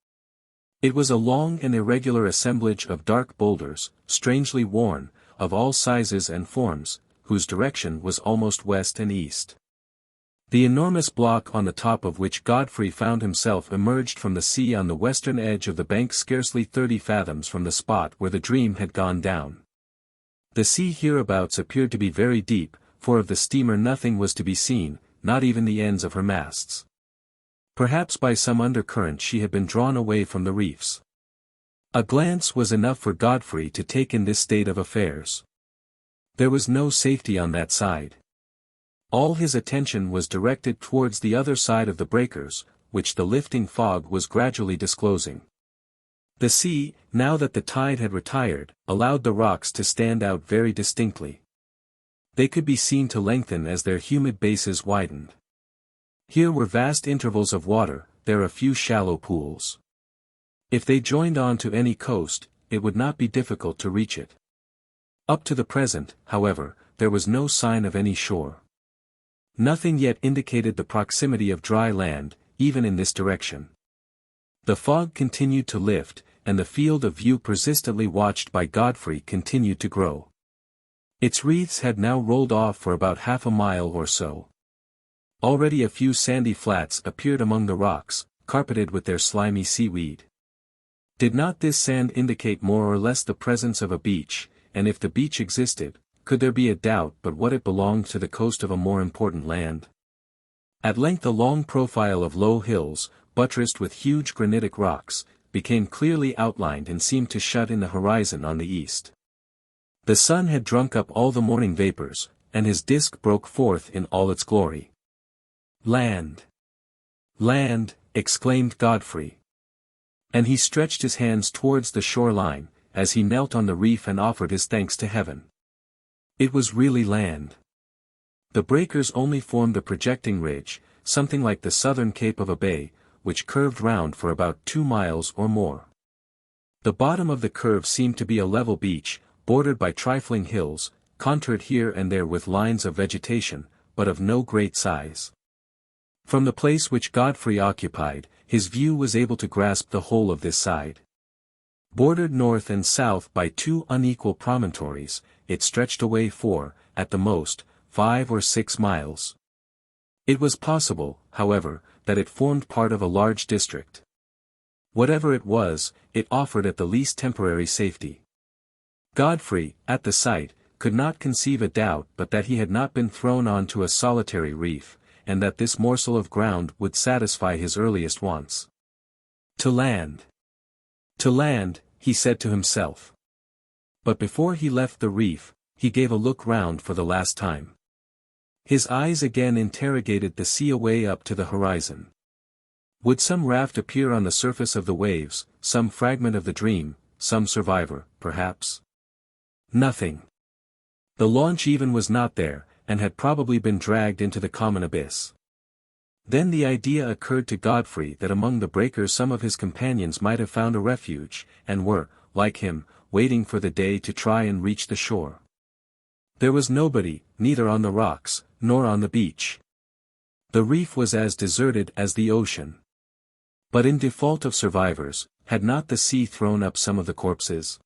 It was a long and irregular assemblage of dark boulders, strangely worn, of all sizes and forms, whose direction was almost west and east. The enormous block on the top of which Godfrey found himself emerged from the sea on the western edge of the bank scarcely 30 fathoms from the spot where the dream had gone down. The sea hereabouts appeared to be very deep, for of the steamer nothing was to be seen, not even the ends of her masts. Perhaps by some undercurrent she had been drawn away from the reefs. A glance was enough for Godfrey to take in this state of affairs. There was no safety on that side. All his attention was directed towards the other side of the breakers, which the lifting fog was gradually disclosing. The sea, now that the tide had retired, allowed the rocks to stand out very distinctly. They could be seen to lengthen as their humid bases widened. Here were vast intervals of water, there a few shallow pools. If they joined on to any coast, it would not be difficult to reach it. Up to the present, however, there was no sign of any shore. Nothing yet indicated the proximity of dry land, even in this direction. The fog continued to lift, and the field of view persistently watched by Godfrey continued to grow. Its wreaths had now rolled off for about half a mile or so. Already a few sandy flats appeared among the rocks, carpeted with their slimy seaweed. Did not this sand indicate more or less the presence of a beach, and if the beach existed, could there be a doubt but what it belonged to the coast of a more important land? At length a long profile of low hills, buttressed with huge granitic rocks, became clearly outlined and seemed to shut in the horizon on the east. The sun had drunk up all the morning vapors, and his disk broke forth in all its glory. "Land! Land!" exclaimed Godfrey. And he stretched his hands towards the shoreline, as he knelt on the reef and offered his thanks to heaven. It was really land. The breakers only formed a projecting ridge, something like the southern cape of a bay, which curved round for about 2 miles or more. The bottom of the curve seemed to be a level beach, bordered by trifling hills, contoured here and there with lines of vegetation, but of no great size. From the place which Godfrey occupied, his view was able to grasp the whole of this side. Bordered north and south by 2 unequal promontories, it stretched away for, at the most, 5 or 6 miles. It was possible, however, that it formed part of a large district. Whatever it was, it offered at the least temporary safety. Godfrey, at the sight, could not conceive a doubt but that he had not been thrown on to a solitary reef, and that this morsel of ground would satisfy his earliest wants. To land! To land, he said to himself. But before he left the reef, he gave a look round for the last time. His eyes again interrogated the sea away up to the horizon. Would some raft appear on the surface of the waves, some fragment of the dream, some survivor, perhaps? Nothing. The launch even was not there, and had probably been dragged into the common abyss. Then the idea occurred to Godfrey that among the breakers some of his companions might have found a refuge, and were, like him, waiting for the day to try and reach the shore. There was nobody, neither on the rocks, nor on the beach. The reef was as deserted as the ocean. But in default of survivors, had not the sea thrown up some of the corpses?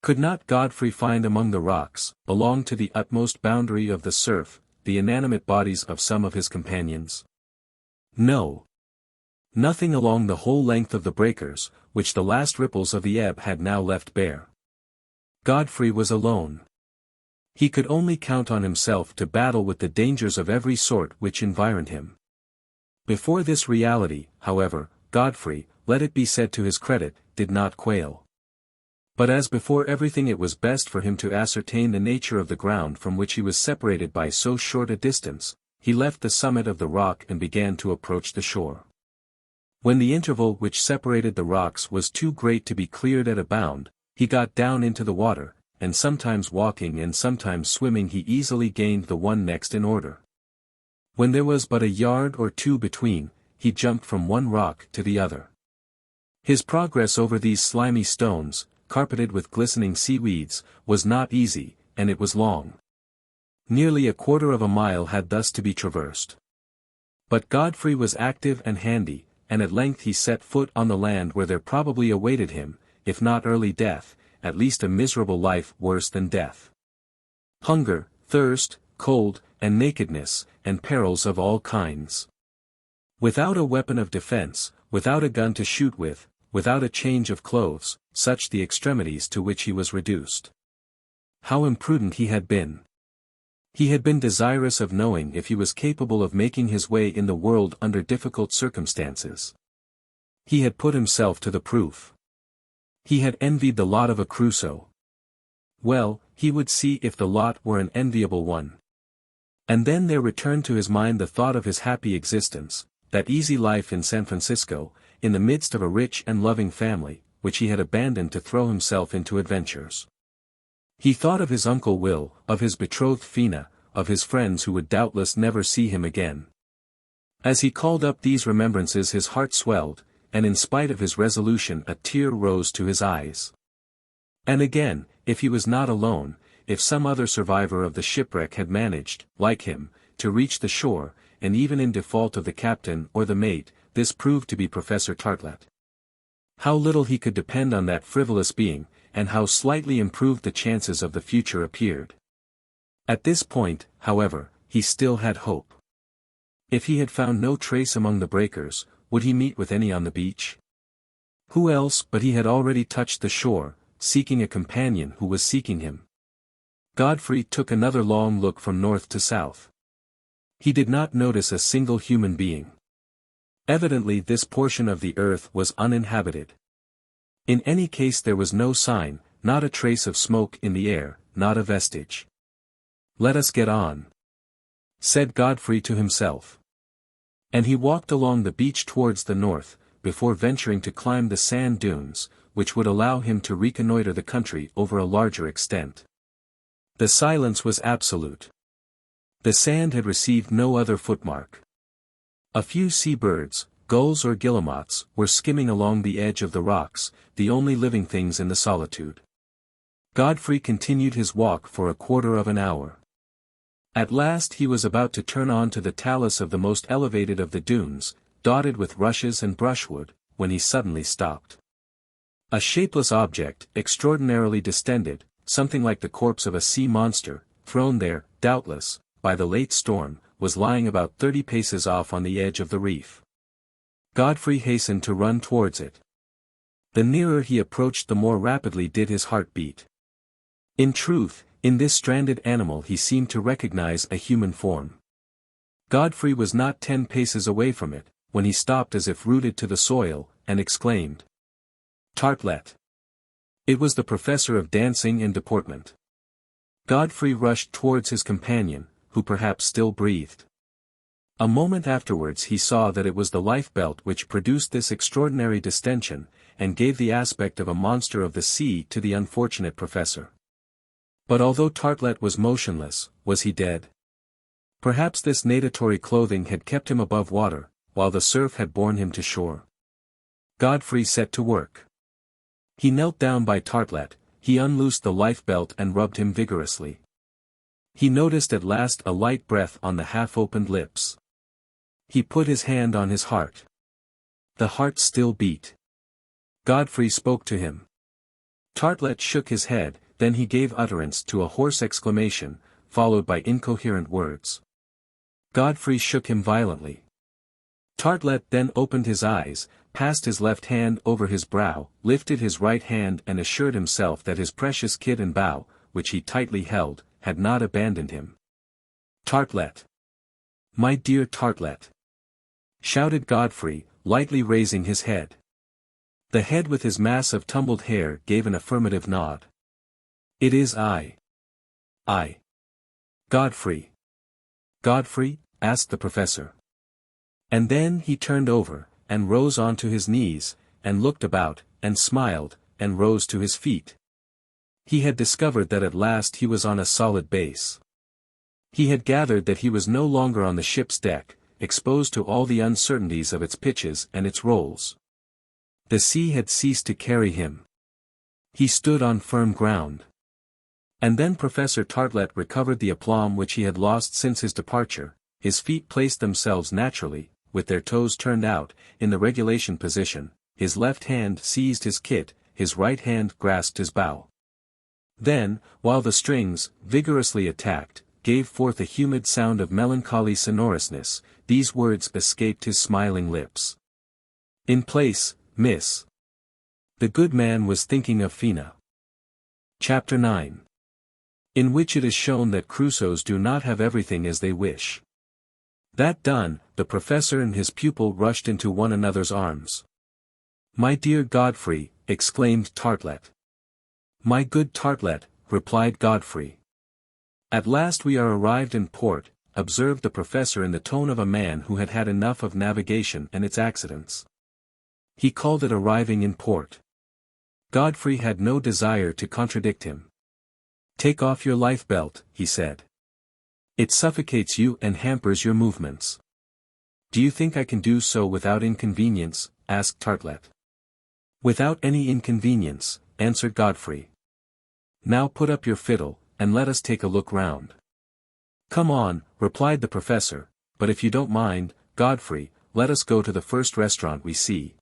Could not Godfrey find among the rocks, along to the utmost boundary of the surf, the inanimate bodies of some of his companions? No. Nothing along the whole length of the breakers, which the last ripples of the ebb had now left bare. Godfrey was alone. He could only count on himself to battle with the dangers of every sort which environed him. Before this reality, however, Godfrey, let it be said to his credit, did not quail. But as before everything it was best for him to ascertain the nature of the ground from which he was separated by so short a distance. He left the summit of the rock and began to approach the shore. When the interval which separated the rocks was too great to be cleared at a bound, he got down into the water, and sometimes walking and sometimes swimming he easily gained the one next in order. When there was but a yard or 2 between, he jumped from one rock to the other. His progress over these slimy stones, carpeted with glistening seaweeds, was not easy, and it was long. Nearly a quarter of a mile had thus to be traversed. But Godfrey was active and handy, and at length he set foot on the land where there probably awaited him, if not early death, at least a miserable life worse than death. Hunger, thirst, cold, and nakedness, and perils of all kinds. Without a weapon of defense, without a gun to shoot with, without a change of clothes, such the extremities to which he was reduced. How imprudent he had been! He had been desirous of knowing if he was capable of making his way in the world under difficult circumstances. He had put himself to the proof. He had envied the lot of a Crusoe. Well, he would see if the lot were an enviable one. And then there returned to his mind the thought of his happy existence, that easy life in San Francisco, in the midst of a rich and loving family, which he had abandoned to throw himself into adventures. He thought of his Uncle Will, of his betrothed Fina, of his friends who would doubtless never see him again. As he called up these remembrances his heart swelled, and in spite of his resolution a tear rose to his eyes. And again, if he was not alone, if some other survivor of the shipwreck had managed, like him, to reach the shore, and even in default of the captain or the mate, this proved to be Professor Tartelett. How little he could depend on that frivolous being, and how slightly improved the chances of the future appeared. At this point, however, he still had hope. If he had found no trace among the breakers, would he meet with any on the beach? Who else but he had already touched the shore, seeking a companion who was seeking him? Godfrey took another long look from north to south. He did not notice a single human being. Evidently this portion of the earth was uninhabited. In any case there was no sign, not a trace of smoke in the air, not a vestige. "Let us get on," said Godfrey to himself. And he walked along the beach towards the north, before venturing to climb the sand dunes, which would allow him to reconnoiter the country over a larger extent. The silence was absolute. The sand had received no other footmark. A few sea-birds, gulls or guillemots, were skimming along the edge of the rocks, the only living things in the solitude. Godfrey continued his walk for a quarter of an hour. At last he was about to turn on to the talus of the most elevated of the dunes, dotted with rushes and brushwood, when he suddenly stopped. A shapeless object, extraordinarily distended, something like the corpse of a sea monster, thrown there, doubtless, by the late storm, was lying about 30 paces off on the edge of the reef. Godfrey hastened to run towards it. The nearer he approached the more rapidly did his heart beat. In truth, in this stranded animal he seemed to recognize a human form. Godfrey was not 10 paces away from it, when he stopped as if rooted to the soil, and exclaimed, "Tartelett!" It was the professor of dancing and deportment. Godfrey rushed towards his companion, who perhaps still breathed. A moment afterwards he saw that it was the lifebelt which produced this extraordinary distension, and gave the aspect of a monster of the sea to the unfortunate professor. But although Tartelett was motionless, was he dead? Perhaps this natatory clothing had kept him above water, while the surf had borne him to shore. Godfrey set to work. He knelt down by Tartelett, he unloosed the lifebelt and rubbed him vigorously. He noticed at last a light breath on the half-opened lips. He put his hand on his heart. The heart still beat. Godfrey spoke to him. Tartelett shook his head, then he gave utterance to a hoarse exclamation, followed by incoherent words. Godfrey shook him violently. Tartelett then opened his eyes, passed his left hand over his brow, lifted his right hand and assured himself that his precious kit and bow, which he tightly held, had not abandoned him. "Tartelett! My dear Tartelett!" shouted Godfrey, lightly raising his head. The head with his mass of tumbled hair gave an affirmative nod. "It is I. I. Godfrey." "Godfrey?" asked the professor. And then he turned over, and rose onto his knees, and looked about, and smiled, and rose to his feet. He had discovered that at last he was on a solid base. He had gathered that he was no longer on the ship's deck, exposed to all the uncertainties of its pitches and its rolls. The sea had ceased to carry him. He stood on firm ground. And then Professor Tartelett recovered the aplomb which he had lost since his departure. His feet placed themselves naturally, with their toes turned out, in the regulation position, his left hand seized his kit, his right hand grasped his bow. Then, while the strings, vigorously attacked, gave forth a humid sound of melancholy sonorousness, these words escaped his smiling lips. "In place, miss." The good man was thinking of Fina. Chapter 9. In which it is shown that Crusoes do not have everything as they wish. That done, the professor and his pupil rushed into one another's arms. "My dear Godfrey," exclaimed Tartelett. "My good Tartelett," replied Godfrey. "At last we are arrived in port," observed the professor in the tone of a man who had had enough of navigation and its accidents. He called it arriving in port. Godfrey had no desire to contradict him. "Take off your life-belt," he said. "It suffocates you and hampers your movements." Do you think I can do so without inconvenience? Asked Artelett. Without any inconvenience, answered Godfrey. Now put up your fiddle, and let us take a look round. Come on, replied the professor, but if you don't mind, Godfrey, let us go to the first restaurant we see.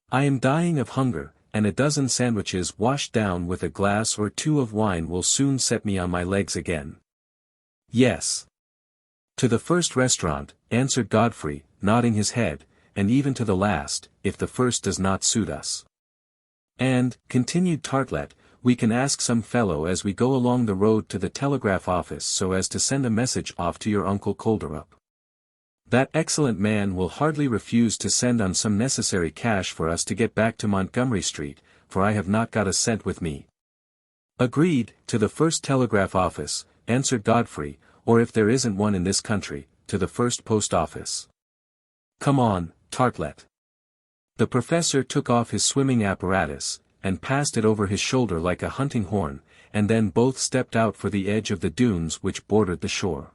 I am dying of hunger, and a dozen sandwiches washed down with a glass or two of wine will soon set me on my legs again. Yes. To the first restaurant, answered Godfrey, nodding his head, and even to the last, if the first does not suit us. And, continued Artelett, we can ask some fellow as we go along the road to the telegraph office so as to send a message off to your uncle Kolderup. That excellent man will hardly refuse to send on some necessary cash for us to get back to Montgomery Street, for I have not got a cent with me. Agreed, to the first telegraph office, answered Godfrey, or if there isn't one in this country, to the first post office. Come on, Artelett. The professor took off his swimming apparatus, and passed it over his shoulder like a hunting horn, and then both stepped out for the edge of the dunes which bordered the shore.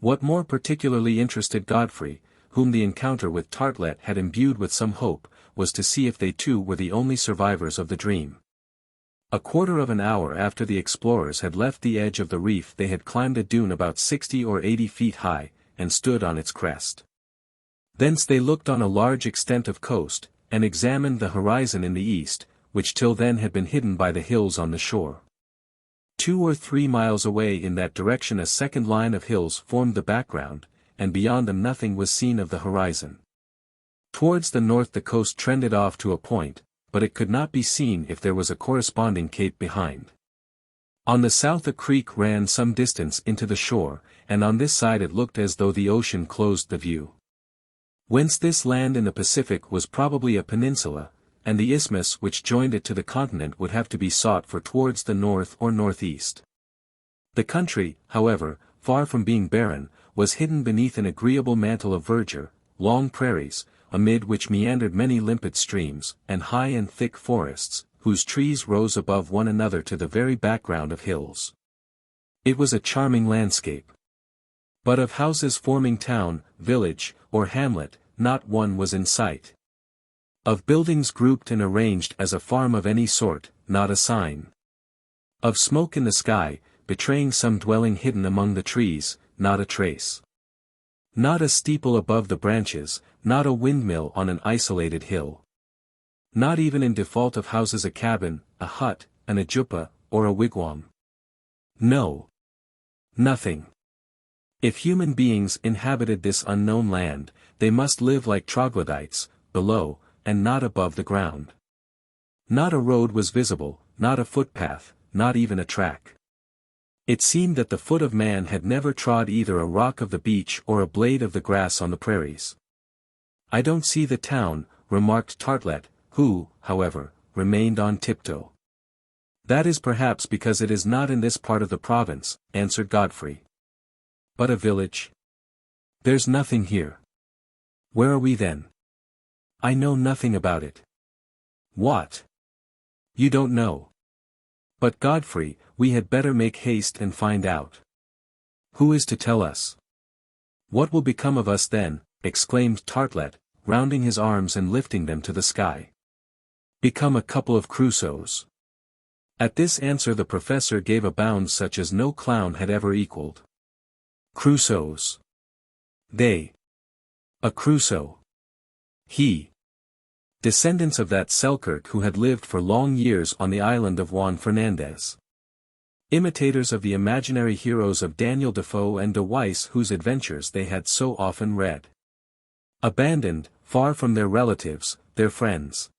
What more particularly interested Godfrey, whom the encounter with Artelett had imbued with some hope, was to see if they too were the only survivors of the dream. A quarter of an hour after the explorers had left the edge of the reef they had climbed a dune about 60 or 80 feet high, and stood on its crest. Thence they looked on a large extent of coast, and examined the horizon in the east, which till then had been hidden by the hills on the shore. 2 or 3 miles away in that direction a second line of hills formed the background, and beyond them nothing was seen of the horizon. Towards the north the coast trended off to a point, but it could not be seen if there was a corresponding cape behind. On the south a creek ran some distance into the shore, and on this side it looked as though the ocean closed the view. Whence this land in the Pacific was probably a peninsula, and the isthmus which joined it to the continent would have to be sought for towards the north or northeast. The country, however, far from being barren, was hidden beneath an agreeable mantle of verdure, long prairies, amid which meandered many limpid streams, and high and thick forests, whose trees rose above one another to the very background of hills. It was a charming landscape. But of houses forming town, village, or hamlet, not one was in sight. Of buildings grouped and arranged as a farm of any sort, not a sign. Of smoke in the sky, betraying some dwelling hidden among the trees, not a trace. Not a steeple above the branches, not a windmill on an isolated hill. Not even in default of houses a cabin, a hut, an ajupa, or a wigwam. No. Nothing. If human beings inhabited this unknown land, they must live like troglodytes, below, and not above the ground. Not a road was visible, not a footpath, not even a track. It seemed that the foot of man had never trod either a rock of the beach or a blade of the grass on the prairies. I don't see the town, remarked Artelett, who, however, remained on tiptoe. That is perhaps because it is not in this part of the province, answered Godfrey. But a village? There's nothing here. Where are we then? I know nothing about it. What? You don't know. But Godfrey, we had better make haste and find out. Who is to tell us? What will become of us then? Exclaimed Artelett, rounding his arms and lifting them to the sky. Become a couple of Crusoes. At this answer the professor gave a bound such as no clown had ever equaled. Crusoes. They. A Crusoe. He. Descendants of that Selkirk who had lived for long years on the island of Juan Fernandez. Imitators of the imaginary heroes of Daniel Defoe and de Weiss whose adventures they had so often read. Abandoned, far from their relatives, their friends.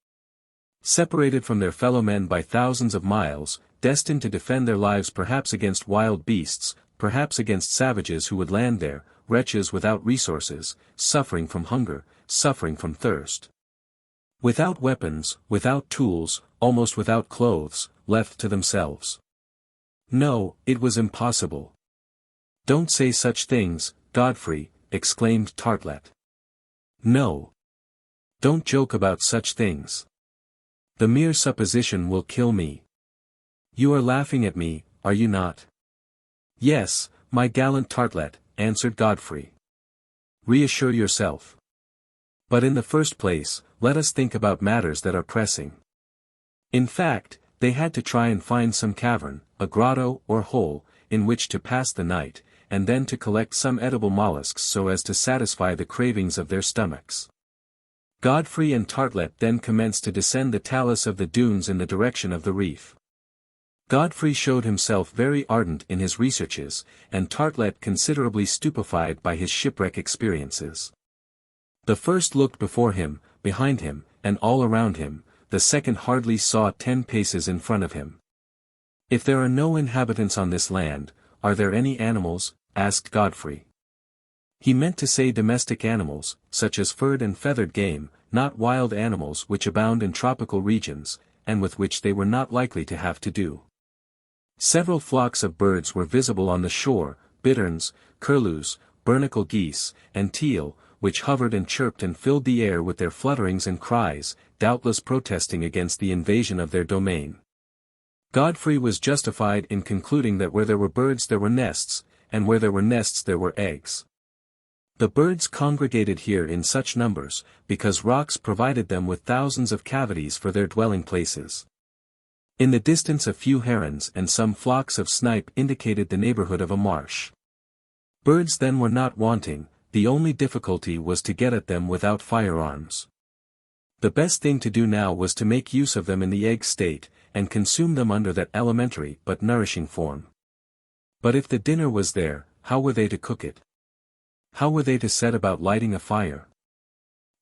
Separated from their fellow men by thousands of miles, destined to defend their lives perhaps against wild beasts, perhaps against savages who would land there, wretches without resources, suffering from hunger, suffering from thirst. Without weapons, without tools, almost without clothes, left to themselves. No, it was impossible. Don't say such things, Godfrey, exclaimed Artelett. No. Don't joke about such things. The mere supposition will kill me. You are laughing at me, are you not? Yes, my gallant Artelett, answered Godfrey. Reassure yourself. But in the first place, let us think about matters that are pressing. In fact, they had to try and find some cavern, a grotto or hole, in which to pass the night, and then to collect some edible mollusks so as to satisfy the cravings of their stomachs. Godfrey and Artelett then commenced to descend the talus of the dunes in the direction of the reef. Godfrey showed himself very ardent in his researches, and Artelett considerably stupefied by his shipwreck experiences. The first looked before him, behind him, and all around him, the second hardly saw 10 paces in front of him. "If there are no inhabitants on this land, are there any animals?" asked Godfrey. He meant to say domestic animals, such as furred and feathered game, not wild animals which abound in tropical regions, and with which they were not likely to have to do. Several flocks of birds were visible on the shore, bitterns, curlews, barnacle geese, and teal, which hovered and chirped and filled the air with their flutterings and cries, doubtless protesting against the invasion of their domain. Godfrey was justified in concluding that where there were birds there were nests, and where there were nests there were eggs. The birds congregated here in such numbers, because rocks provided them with thousands of cavities for their dwelling places. In the distance a few herons and some flocks of snipe indicated the neighborhood of a marsh. Birds then were not wanting, the only difficulty was to get at them without firearms. The best thing to do now was to make use of them in the egg state, and consume them under that elementary but nourishing form. But if the dinner was there, how were they to cook it? How were they to set about lighting a fire?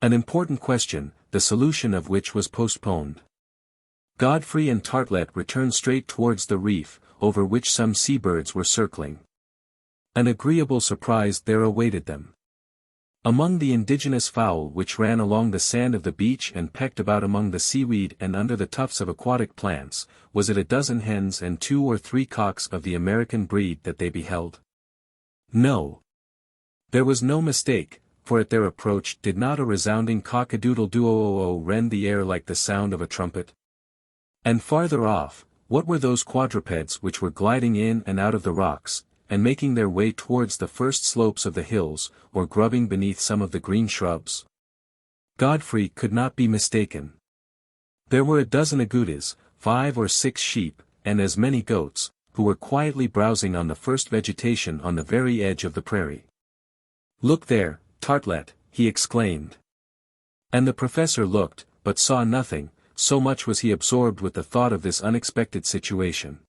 An important question, the solution of which was postponed. Godfrey and Artelett returned straight towards the reef, over which some seabirds were circling. An agreeable surprise there awaited them. Among the indigenous fowl which ran along the sand of the beach and pecked about among the seaweed and under the tufts of aquatic plants, was it a dozen hens and 2 or 3 cocks of the American breed that they beheld? No. There was no mistake, for at their approach did not a resounding cock-a-doodle-doo-o-o-o rend the air like the sound of a trumpet? And farther off, what were those quadrupeds which were gliding in and out of the rocks, and making their way towards the first slopes of the hills, or grubbing beneath some of the green shrubs? Godfrey could not be mistaken. There were a dozen agoutis, 5 or 6 sheep, and as many goats, who were quietly browsing on the first vegetation on the very edge of the prairie. "Look there, Artelett," he exclaimed. And the professor looked, but saw nothing, so much was he absorbed with the thought of this unexpected situation.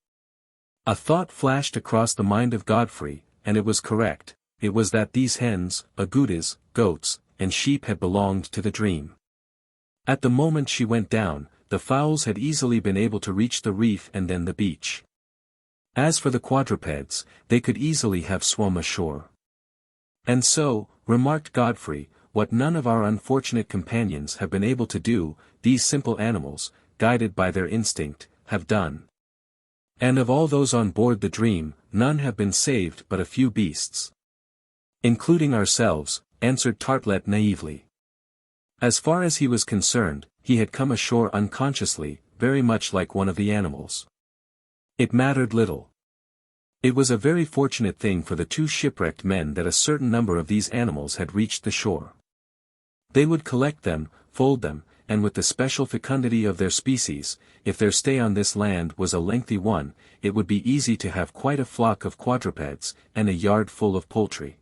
A thought flashed across the mind of Godfrey, and it was correct. It was that these hens, agoutis, goats, and sheep had belonged to the dream. At the moment she went down, the fowls had easily been able to reach the reef and then the beach. As for the quadrupeds, they could easily have swum ashore. "And so," remarked Godfrey, "what none of our unfortunate companions have been able to do, these simple animals, guided by their instinct, have done. And of all those on board the Dream, none have been saved but a few beasts." "Including ourselves," answered Artelett naively. As far as he was concerned, he had come ashore unconsciously, very much like one of the animals. It mattered little. It was a very fortunate thing for the 2 shipwrecked men that a certain number of these animals had reached the shore. They would collect them, fold them, and with the special fecundity of their species, if their stay on this land was a lengthy one, it would be easy to have quite a flock of quadrupeds, and a yard full of poultry.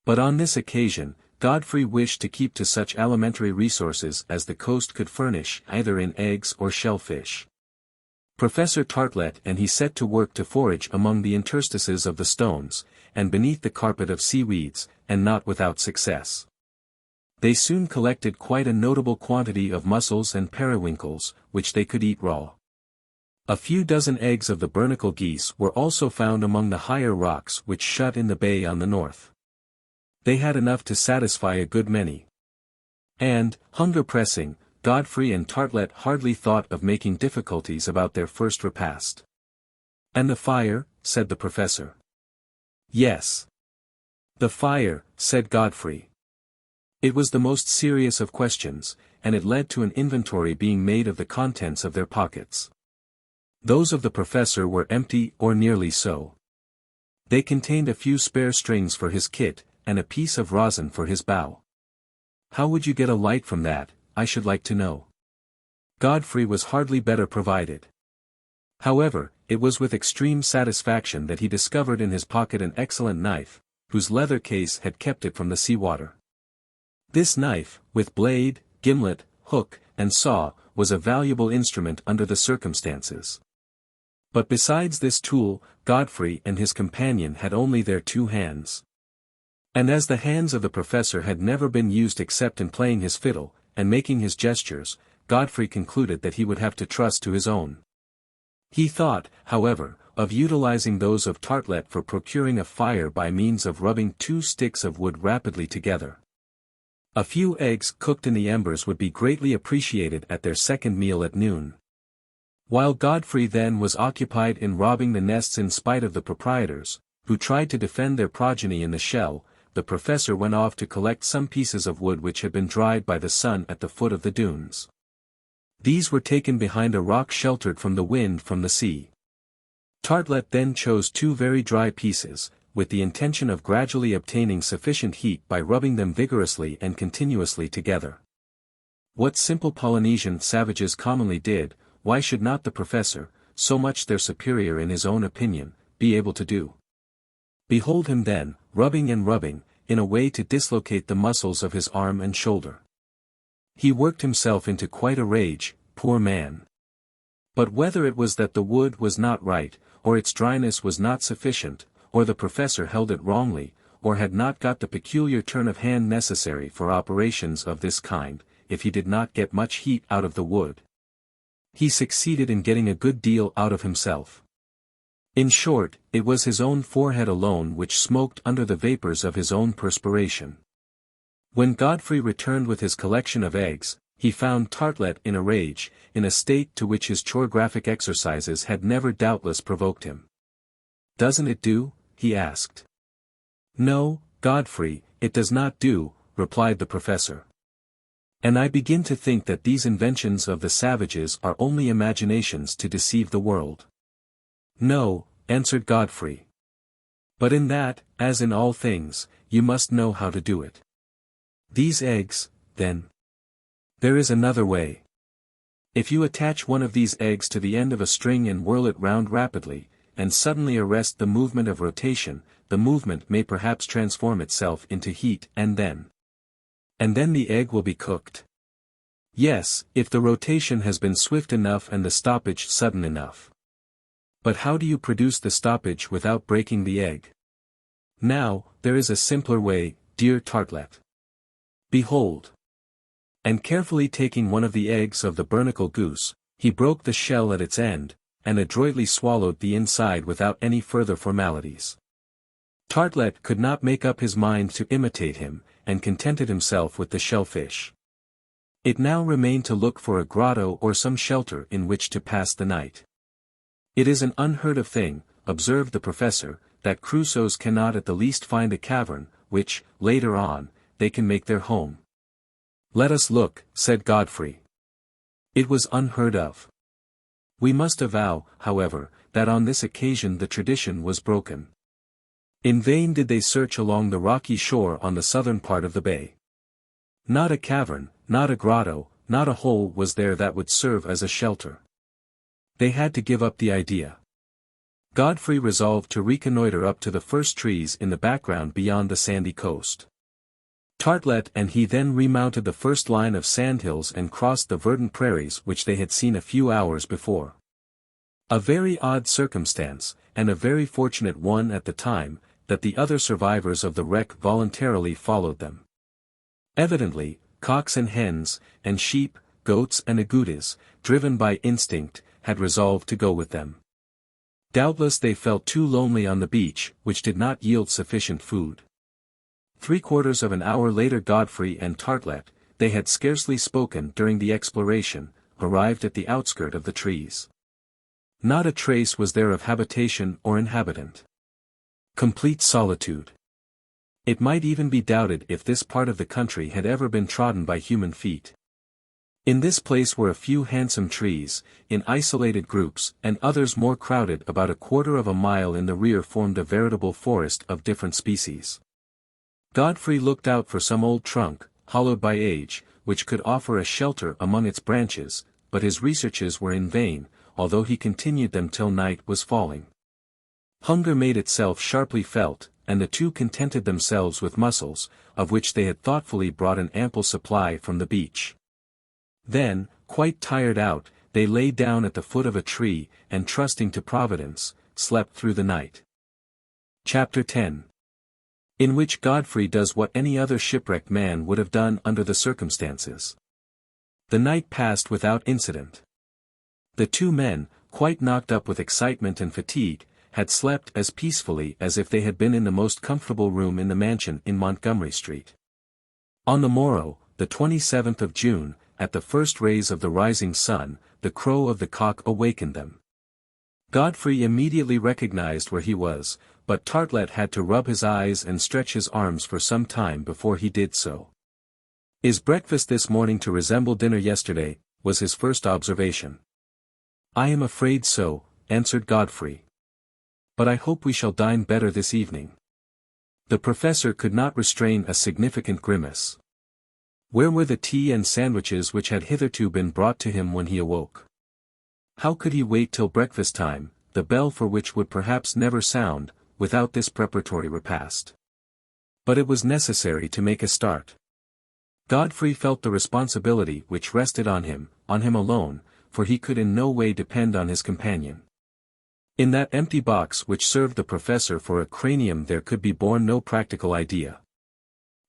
But on this occasion, Godfrey wished to keep to such alimentary resources as the coast could furnish, either in eggs or shellfish. Professor Artelett and he set to work to forage among the interstices of the stones, and beneath the carpet of seaweeds, and not without success. They soon collected quite a notable quantity of mussels and periwinkles, which they could eat raw. A few dozen eggs of the barnacle geese were also found among the higher rocks which shut in the bay on the north. They had enough to satisfy a good many. And, hunger pressing, Godfrey and Artelett hardly thought of making difficulties about their first repast. "And the fire?" said the professor. "Yes. The fire," said Godfrey. It was the most serious of questions, and it led to an inventory being made of the contents of their pockets. Those of the professor were empty or nearly so. They contained a few spare strings for his kit, and a piece of rosin for his bow. How would you get a light from that, I should like to know? Godfrey was hardly better provided. However, it was with extreme satisfaction that he discovered in his pocket an excellent knife, whose leather case had kept it from the sea-water. This knife, with blade, gimlet, hook, and saw, was a valuable instrument under the circumstances. But besides this tool, Godfrey and his companion had only their 2 hands. And as the hands of the professor had never been used except in playing his fiddle, and making his gestures, Godfrey concluded that he would have to trust to his own. He thought, however, of utilizing those of Artelett for procuring a fire by means of rubbing 2 sticks of wood rapidly together. A few eggs cooked in the embers would be greatly appreciated at their second meal at noon. While Godfrey then was occupied in robbing the nests in spite of the proprietors, who tried to defend their progeny in the shell, the professor went off to collect some pieces of wood which had been dried by the sun at the foot of the dunes. These were taken behind a rock sheltered from the wind from the sea. Artelett then chose 2 very dry pieces, with the intention of gradually obtaining sufficient heat by rubbing them vigorously and continuously together. What simple Polynesian savages commonly did, why should not the professor, so much their superior in his own opinion, be able to do? Behold him then, rubbing and rubbing, in a way to dislocate the muscles of his arm and shoulder. He worked himself into quite a rage, poor man. But whether it was that the wood was not right, or its dryness was not sufficient, or the professor held it wrongly, or had not got the peculiar turn of hand necessary for operations of this kind, if he did not get much heat out of the wood, he succeeded in getting a good deal out of himself. In short, it was his own forehead alone which smoked under the vapors of his own perspiration. When Godfrey returned with his collection of eggs, he found Artelett in a rage, in a state to which his choregraphic exercises had never doubtless provoked him. "Doesn't it do?" he asked. "No, Godfrey, it does not do," replied the professor. "And I begin to think that these inventions of the savages are only imaginations to deceive the world." "No," answered Godfrey. "But in that, as in all things, you must know how to do it." "These eggs, then?" "There is another way. If you attach one of these eggs to the end of a string and whirl it round rapidly, and suddenly arrest the movement of rotation, the movement may perhaps transform itself into heat and then the egg will be cooked." "Yes, if the rotation has been swift enough and the stoppage sudden enough." "But how do you produce the stoppage without breaking the egg?" "Now, there is a simpler way, dear Artelett. Behold." And carefully taking one of the eggs of the bernacle goose, he broke the shell at its end, and adroitly swallowed the inside without any further formalities. Artelett could not make up his mind to imitate him, and contented himself with the shellfish. It now remained to look for a grotto or some shelter in which to pass the night. "It is an unheard of thing," observed the professor, "that Crusoes cannot at the least find a cavern, which, later on, they can make their home." "Let us look," said Godfrey. It was unheard of. We must avow, however, that on this occasion the tradition was broken. In vain did they search along the rocky shore on the southern part of the bay. Not a cavern, not a grotto, not a hole was there that would serve as a shelter. They had to give up the idea. Godfrey resolved to reconnoiter up to the first trees in the background beyond the sandy coast. Artelett and he then remounted the first line of sandhills and crossed the verdant prairies which they had seen a few hours before. A very odd circumstance, and a very fortunate one at the time, that the other survivors of the wreck voluntarily followed them. Evidently, cocks and hens, and sheep, goats and agoutis, driven by instinct, had resolved to go with them. Doubtless they felt too lonely on the beach, which did not yield sufficient food. 3/4 of an hour later Godfrey and Artelett, they had scarcely spoken during the exploration, arrived at the outskirt of the trees. Not a trace was there of habitation or inhabitant. Complete solitude. It might even be doubted if this part of the country had ever been trodden by human feet. In this place were a few handsome trees, in isolated groups, and others more crowded about 1/4 of a mile in the rear formed a veritable forest of different species. Godfrey looked out for some old trunk, hollowed by age, which could offer a shelter among its branches, but his researches were in vain, although he continued them till night was falling. Hunger made itself sharply felt, and the two contented themselves with mussels, of which they had thoughtfully brought an ample supply from the beach. Then, quite tired out, they lay down at the foot of a tree, and trusting to Providence, slept through the night. Chapter 10. In which Godfrey does what any other shipwrecked man would have done under the circumstances. The night passed without incident. The two men, quite knocked up with excitement and fatigue, had slept as peacefully as if they had been in the most comfortable room in the mansion in Montgomery Street. On the morrow, the 27th of June, at the first rays of the rising sun, the crow of the cock awakened them. Godfrey immediately recognized where he was, but Artelett had to rub his eyes and stretch his arms for some time before he did so. "Is breakfast this morning to resemble dinner yesterday?" was his first observation. "I am afraid so," answered Godfrey. "But I hope we shall dine better this evening." The professor could not restrain a significant grimace. Where were the tea and sandwiches which had hitherto been brought to him when he awoke? How could he wait till breakfast time, the bell for which would perhaps never sound, without this preparatory repast? But it was necessary to make a start. Godfrey felt the responsibility which rested on him alone, for he could in no way depend on his companion. In that empty box which served the professor for a cranium there could be born no practical idea.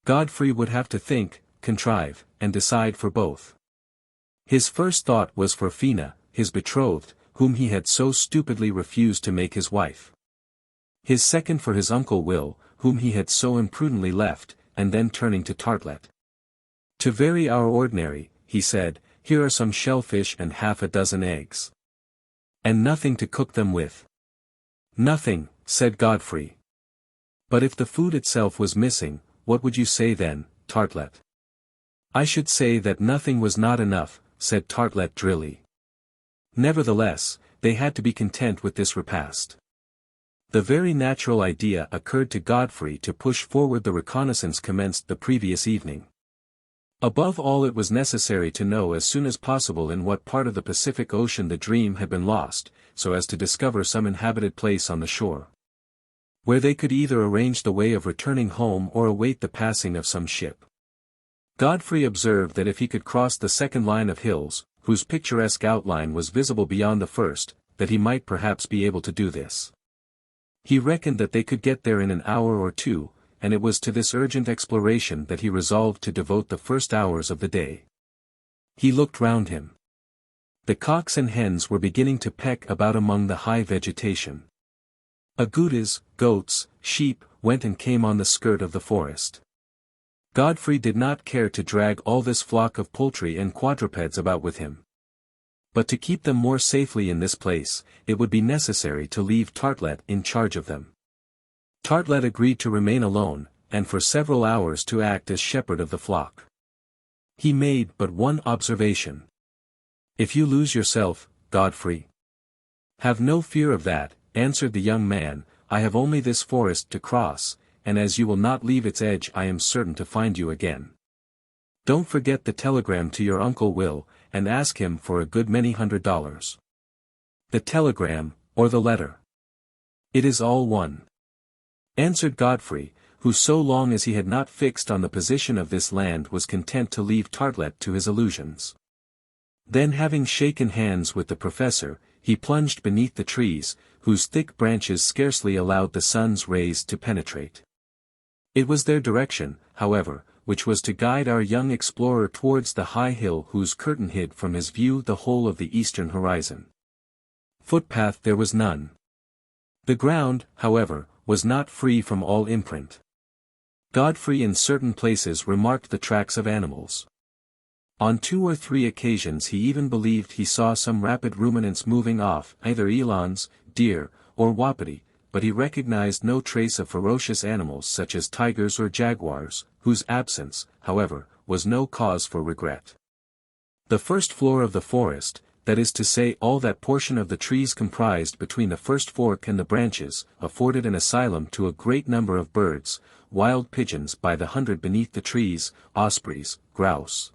Godfrey would have to think, contrive, and decide for both. His first thought was for Fina, his betrothed, whom he had so stupidly refused to make his wife. His second for his uncle Will, whom he had so imprudently left, and then turning to Artelett. "To vary our ordinary," he said, "here are some shellfish and half a dozen eggs." "And nothing to cook them with." "Nothing," said Godfrey. "But if the food itself was missing, what would you say then, Artelett?" "I should say that nothing was not enough," said Artelett drily. Nevertheless, they had to be content with this repast. The very natural idea occurred to Godfrey to push forward the reconnaissance commenced the previous evening. Above all it was necessary to know as soon as possible in what part of the Pacific Ocean the Dream had been lost, so as to discover some inhabited place on the shore, where they could either arrange the way of returning home or await the passing of some ship. Godfrey observed that if he could cross the second line of hills, whose picturesque outline was visible beyond the first, that he might perhaps be able to do this. He reckoned that they could get there in an hour or two, and it was to this urgent exploration that he resolved to devote the first hours of the day. He looked round him. The cocks and hens were beginning to peck about among the high vegetation. Agoutis, goats, sheep, went and came on the skirt of the forest. Godfrey did not care to drag all this flock of poultry and quadrupeds about with him. But to keep them more safely in this place, it would be necessary to leave Artelett in charge of them. Artelett agreed to remain alone, and for several hours to act as shepherd of the flock. He made but one observation. "If you lose yourself, Godfrey." "Have no fear of that," answered the young man, "I have only this forest to cross, and as you will not leave its edge I am certain to find you again. Don't forget the telegram to your Uncle Will, and ask him for a good many $100. The telegram, or the letter. It is all one," answered Godfrey, who so long as he had not fixed on the position of this land was content to leave Artelett to his illusions. Then having shaken hands with the professor, he plunged beneath the trees, whose thick branches scarcely allowed the sun's rays to penetrate. It was their direction, however, which was to guide our young explorer towards the high hill whose curtain hid from his view the whole of the eastern horizon. Footpath there was none. The ground, however, was not free from all imprint. Godfrey in certain places remarked the tracks of animals. On 2 or 3 occasions he even believed he saw some rapid ruminants moving off, either elands, deer, or wapiti, but he recognized no trace of ferocious animals such as tigers or jaguars, whose absence, however, was no cause for regret. The first floor of the forest, that is to say all that portion of the trees comprised between the first fork and the branches, afforded an asylum to a great number of birds, wild pigeons by the hundred beneath the trees, ospreys, grouse.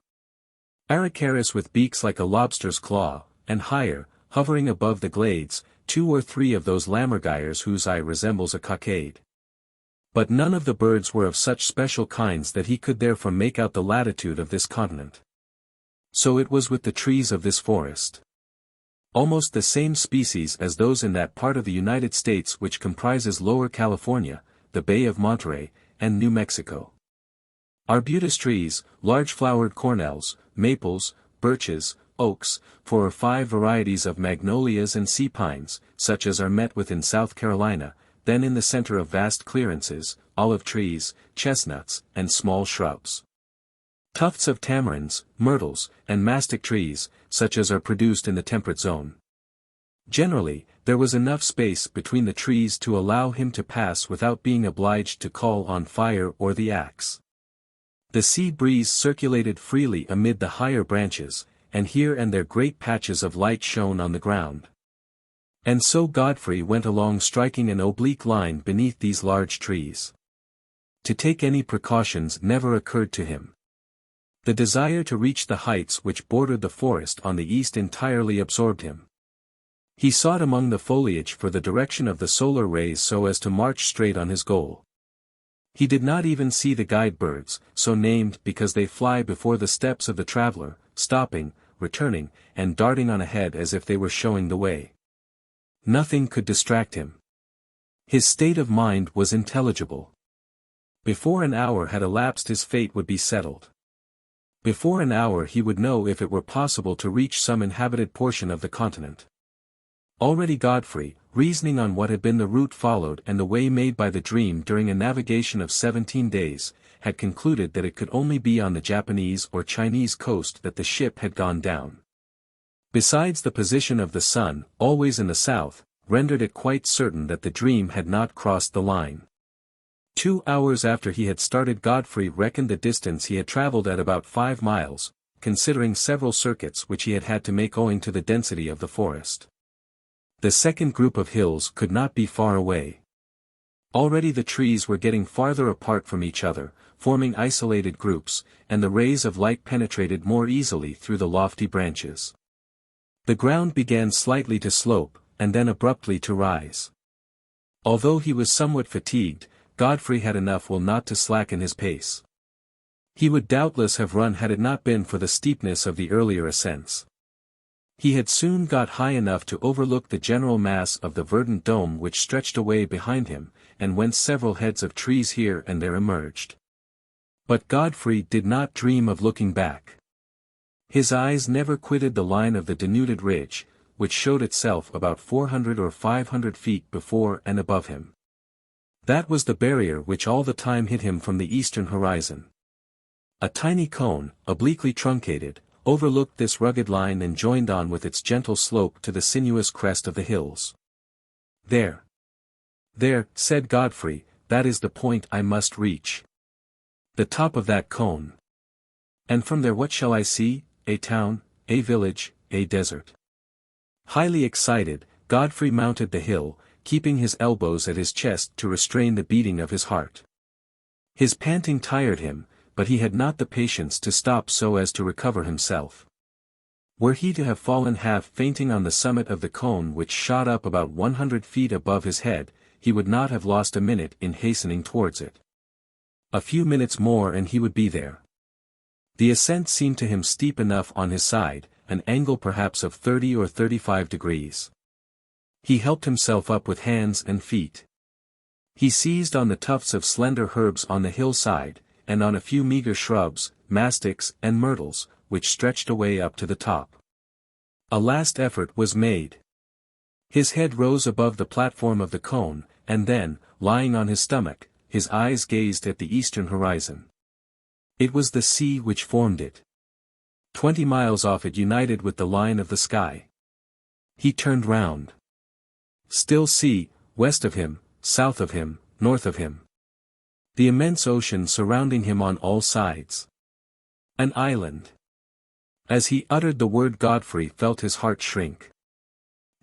Aracaris with beaks like a lobster's claw, and higher, hovering above the glades, 2 or 3 of those lammergeiers whose eye resembles a cockade. But none of the birds were of such special kinds that he could therefore make out the latitude of this continent. So it was with the trees of this forest. Almost the same species as those in that part of the United States which comprises Lower California, the Bay of Monterey, and New Mexico. Arbutus trees, large-flowered cornels, maples, birches, oaks, 4 or 5 varieties of magnolias and sea pines, such as are met with in South Carolina, then in the center of vast clearances, olive trees, chestnuts, and small shrubs. Tufts of tamarinds, myrtles, and mastic trees, such as are produced in the temperate zone. Generally, there was enough space between the trees to allow him to pass without being obliged to call on fire or the axe. The sea breeze circulated freely amid the higher branches, and here and there great patches of light shone on the ground. And so Godfrey went along striking an oblique line beneath these large trees. To take any precautions never occurred to him. The desire to reach the heights which bordered the forest on the east entirely absorbed him. He sought among the foliage for the direction of the solar rays so as to march straight on his goal. He did not even see the guide birds, so named because they fly before the steps of the traveler, stopping, returning, and darting on ahead as if they were showing the way. Nothing could distract him. His state of mind was intelligible. Before an hour had elapsed his fate would be settled. Before an hour he would know if it were possible to reach some inhabited portion of the continent. Already Godfrey, reasoning on what had been the route followed and the way made by the dream during a navigation of 17 days, had concluded that it could only be on the Japanese or Chinese coast that the ship had gone down. Besides, the position of the sun, always in the south, rendered it quite certain that the dream had not crossed the line. 2 hours after he had started, Godfrey reckoned the distance he had traveled at about 5 miles, considering several circuits which he had had to make owing to the density of the forest. The second group of hills could not be far away. Already the trees were getting farther apart from each other, forming isolated groups, and the rays of light penetrated more easily through the lofty branches. The ground began slightly to slope, and then abruptly to rise. Although he was somewhat fatigued, Godfrey had enough will not to slacken his pace. He would doubtless have run had it not been for the steepness of the earlier ascents. He had soon got high enough to overlook the general mass of the verdant dome which stretched away behind him, and whence several heads of trees here and there emerged. But Godfrey did not dream of looking back. His eyes never quitted the line of the denuded ridge, which showed itself about 400 or 500 feet before and above him. That was the barrier which all the time hid him from the eastern horizon. A tiny cone, obliquely truncated, overlooked this rugged line and joined on with its gentle slope to the sinuous crest of the hills. There, said Godfrey, that is the point I must reach. The top of that cone. And from there what shall I see? A town, a village, a desert. Highly excited, Godfrey mounted the hill, keeping his elbows at his chest to restrain the beating of his heart. His panting tired him, but he had not the patience to stop so as to recover himself. Were he to have fallen half fainting on the summit of the cone which shot up about 100 feet above his head, he would not have lost a minute in hastening towards it. A few minutes more and he would be there. The ascent seemed to him steep enough on his side, an angle perhaps of 30 or 35 degrees. He helped himself up with hands and feet. He seized on the tufts of slender herbs on the hillside, and on a few meager shrubs, mastics and myrtles, which stretched away up to the top. A last effort was made. His head rose above the platform of the cone, and then, lying on his stomach, his eyes gazed at the eastern horizon. It was the sea which formed it. 20 miles off it united with the line of the sky. He turned round. Still sea, west of him, south of him, north of him. The immense ocean surrounding him on all sides. An island. As he uttered the word Godfrey felt his heart shrink.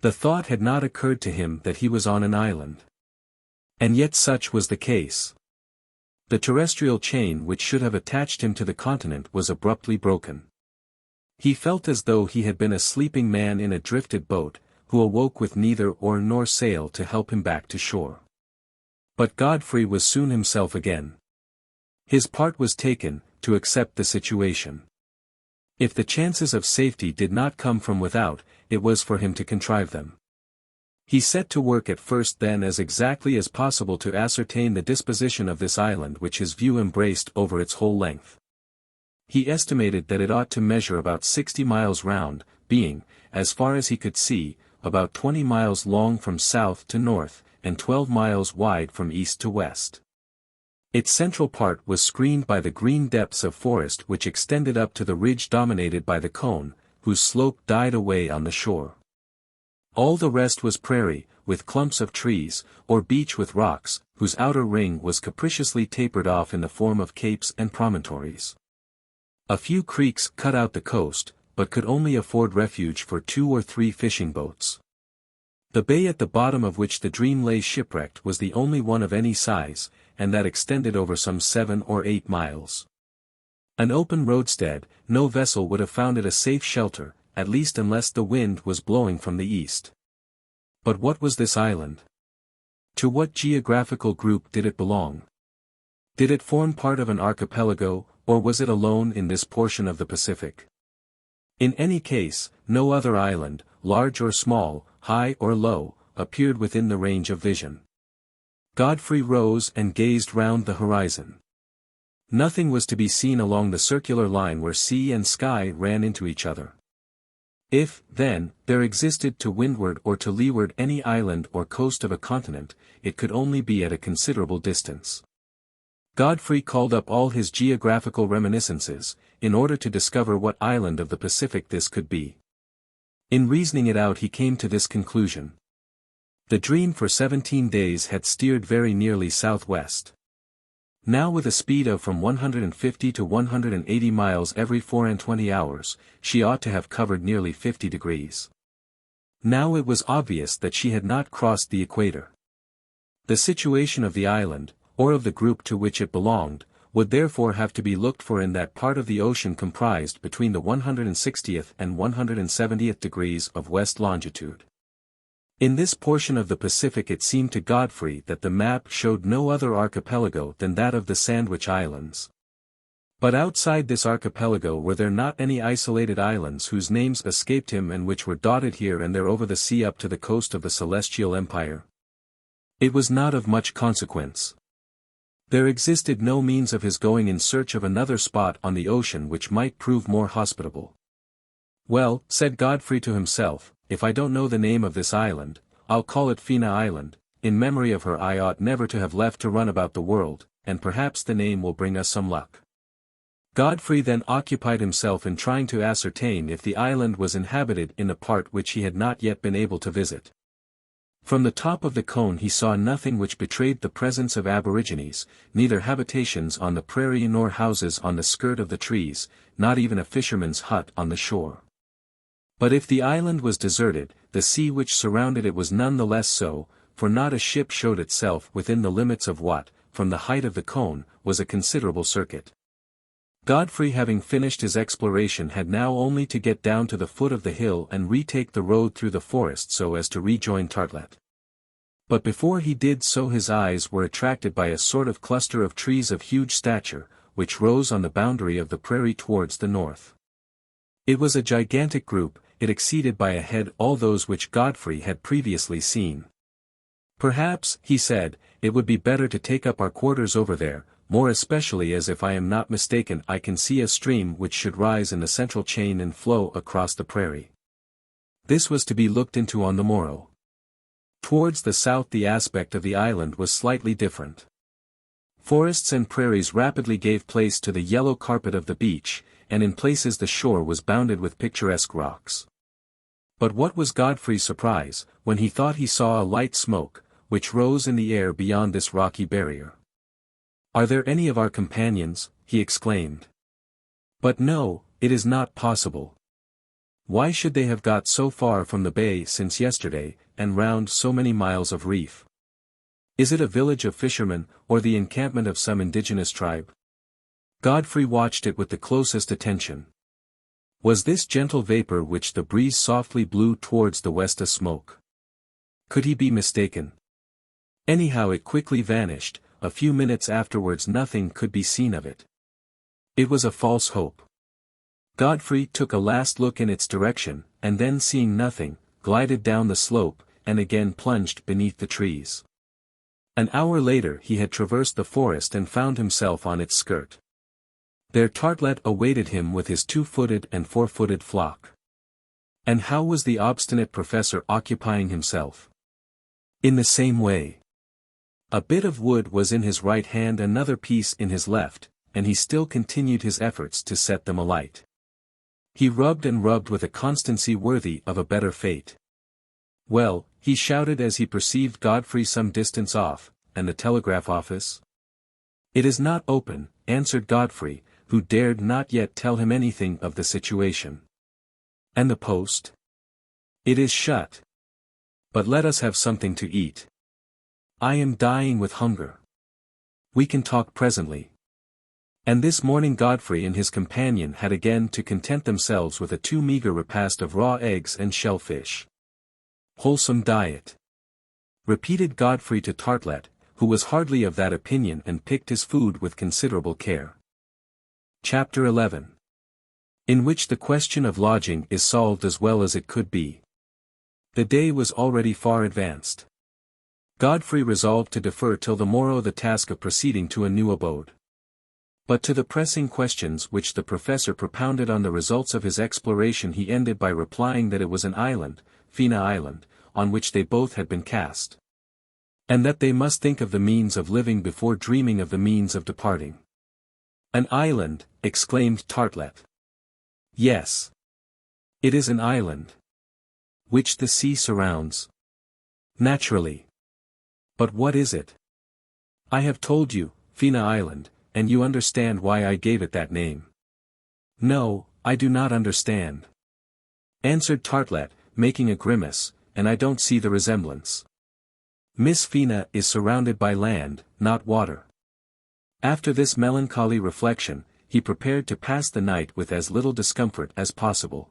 The thought had not occurred to him that he was on an island. And yet such was the case. The terrestrial chain which should have attached him to the continent was abruptly broken. He felt as though he had been a sleeping man in a drifted boat, who awoke with neither oar nor sail to help him back to shore. But Godfrey was soon himself again. His part was taken, to accept the situation. If the chances of safety did not come from without, it was for him to contrive them. He set to work at first then as exactly as possible to ascertain the disposition of this island which his view embraced over its whole length. He estimated that it ought to measure about 60 miles round, being, as far as he could see, about 20 miles long from south to north, and 12 miles wide from east to west. Its central part was screened by the green depths of forest which extended up to the ridge dominated by the cone, whose slope died away on the shore. All the rest was prairie, with clumps of trees, or beach with rocks, whose outer ring was capriciously tapered off in the form of capes and promontories. A few creeks cut out the coast, but could only afford refuge for 2 or 3 fishing boats. The bay at the bottom of which the Dream lay shipwrecked was the only one of any size, and that extended over some 7 or 8 miles. An open roadstead, no vessel would have found it a safe shelter, at least unless the wind was blowing from the east. But what was this island? To what geographical group did it belong? Did it form part of an archipelago, or was it alone in this portion of the Pacific? In any case, no other island, large or small, high or low, appeared within the range of vision. Godfrey rose and gazed round the horizon. Nothing was to be seen along the circular line where sea and sky ran into each other. If, then, there existed to windward or to leeward any island or coast of a continent, it could only be at a considerable distance. Godfrey called up all his geographical reminiscences, in order to discover what island of the Pacific this could be. In reasoning it out he came to this conclusion. The Dream for 17 days had steered very nearly southwest. Now with a speed of from 150 to 180 miles every 24 hours, she ought to have covered nearly 50 degrees. Now it was obvious that she had not crossed the equator. The situation of the island, or of the group to which it belonged, would therefore have to be looked for in that part of the ocean comprised between the 160th and 170th degrees of west longitude. In this portion of the Pacific it seemed to Godfrey that the map showed no other archipelago than that of the Sandwich Islands. But outside this archipelago were there not any isolated islands whose names escaped him and which were dotted here and there over the sea up to the coast of the Celestial Empire? It was not of much consequence. There existed no means of his going in search of another spot on the ocean which might prove more hospitable. Well, said Godfrey to himself, if I don't know the name of this island, I'll call it Fina Island. In memory of her I ought never to have left to run about the world, and perhaps the name will bring us some luck. Godfrey then occupied himself in trying to ascertain if the island was inhabited in a part which he had not yet been able to visit. From the top of the cone he saw nothing which betrayed the presence of aborigines, neither habitations on the prairie nor houses on the skirt of the trees, not even a fisherman's hut on the shore. But if the island was deserted, the sea which surrounded it was none the less so, for not a ship showed itself within the limits of what, from the height of the cone, was a considerable circuit. Godfrey having finished his exploration had now only to get down to the foot of the hill and retake the road through the forest so as to rejoin Artelett. But before he did so his eyes were attracted by a sort of cluster of trees of huge stature, which rose on the boundary of the prairie towards the north. It was a gigantic group, it exceeded by a head all those which Godfrey had previously seen. Perhaps, he said, it would be better to take up our quarters over there, more especially as if I am not mistaken I can see a stream which should rise in the central chain and flow across the prairie. This was to be looked into on the morrow. Towards the south the aspect of the island was slightly different. Forests and prairies rapidly gave place to the yellow carpet of the beach, and in places the shore was bounded with picturesque rocks. But what was Godfrey's surprise, when he thought he saw a light smoke, which rose in the air beyond this rocky barrier. "Are there any of our companions?" he exclaimed. "But no, it is not possible. Why should they have got so far from the bay since yesterday, and round so many miles of reef? Is it a village of fishermen, or the encampment of some indigenous tribe? Godfrey watched it with the closest attention. Was this gentle vapor which the breeze softly blew towards the west a smoke? Could he be mistaken? Anyhow it quickly vanished, a few minutes afterwards nothing could be seen of it. It was a false hope. Godfrey took a last look in its direction, and then seeing nothing, glided down the slope, and again plunged beneath the trees. An hour later he had traversed the forest and found himself on its skirt. There Artelett awaited him with his 2-footed and 4-footed flock. And how was the obstinate professor occupying himself? In the same way. A bit of wood was in his right hand, another piece in his left, and he still continued his efforts to set them alight. He rubbed and rubbed with a constancy worthy of a better fate. "Well," he shouted as he perceived Godfrey some distance off, "and the telegraph office?" "It is not open," answered Godfrey, who dared not yet tell him anything of the situation. "And the post?" "It is shut. But let us have something to eat. I am dying with hunger. We can talk presently." And this morning Godfrey and his companion had again to content themselves with a too meagre repast of raw eggs and shellfish. "Wholesome diet," repeated Godfrey to Artelett, who was hardly of that opinion and picked his food with considerable care. Chapter 11. In which the question of lodging is solved as well as it could be. The day was already far advanced. Godfrey resolved to defer till the morrow the task of proceeding to a new abode. But to the pressing questions which the professor propounded on the results of his exploration he ended by replying that it was an island, Fina Island, on which they both had been cast. And that they must think of the means of living before dreaming of the means of departing. "An island," exclaimed Artelett. "Yes. It is an island. Which the sea surrounds." "Naturally. But what is it?" "I have told you, Fina Island, and you understand why I gave it that name." "No, I do not understand," answered Artelett, making a grimace, "and I don't see the resemblance. Miss Fina is surrounded by land, not water." After this melancholy reflection, he prepared to pass the night with as little discomfort as possible.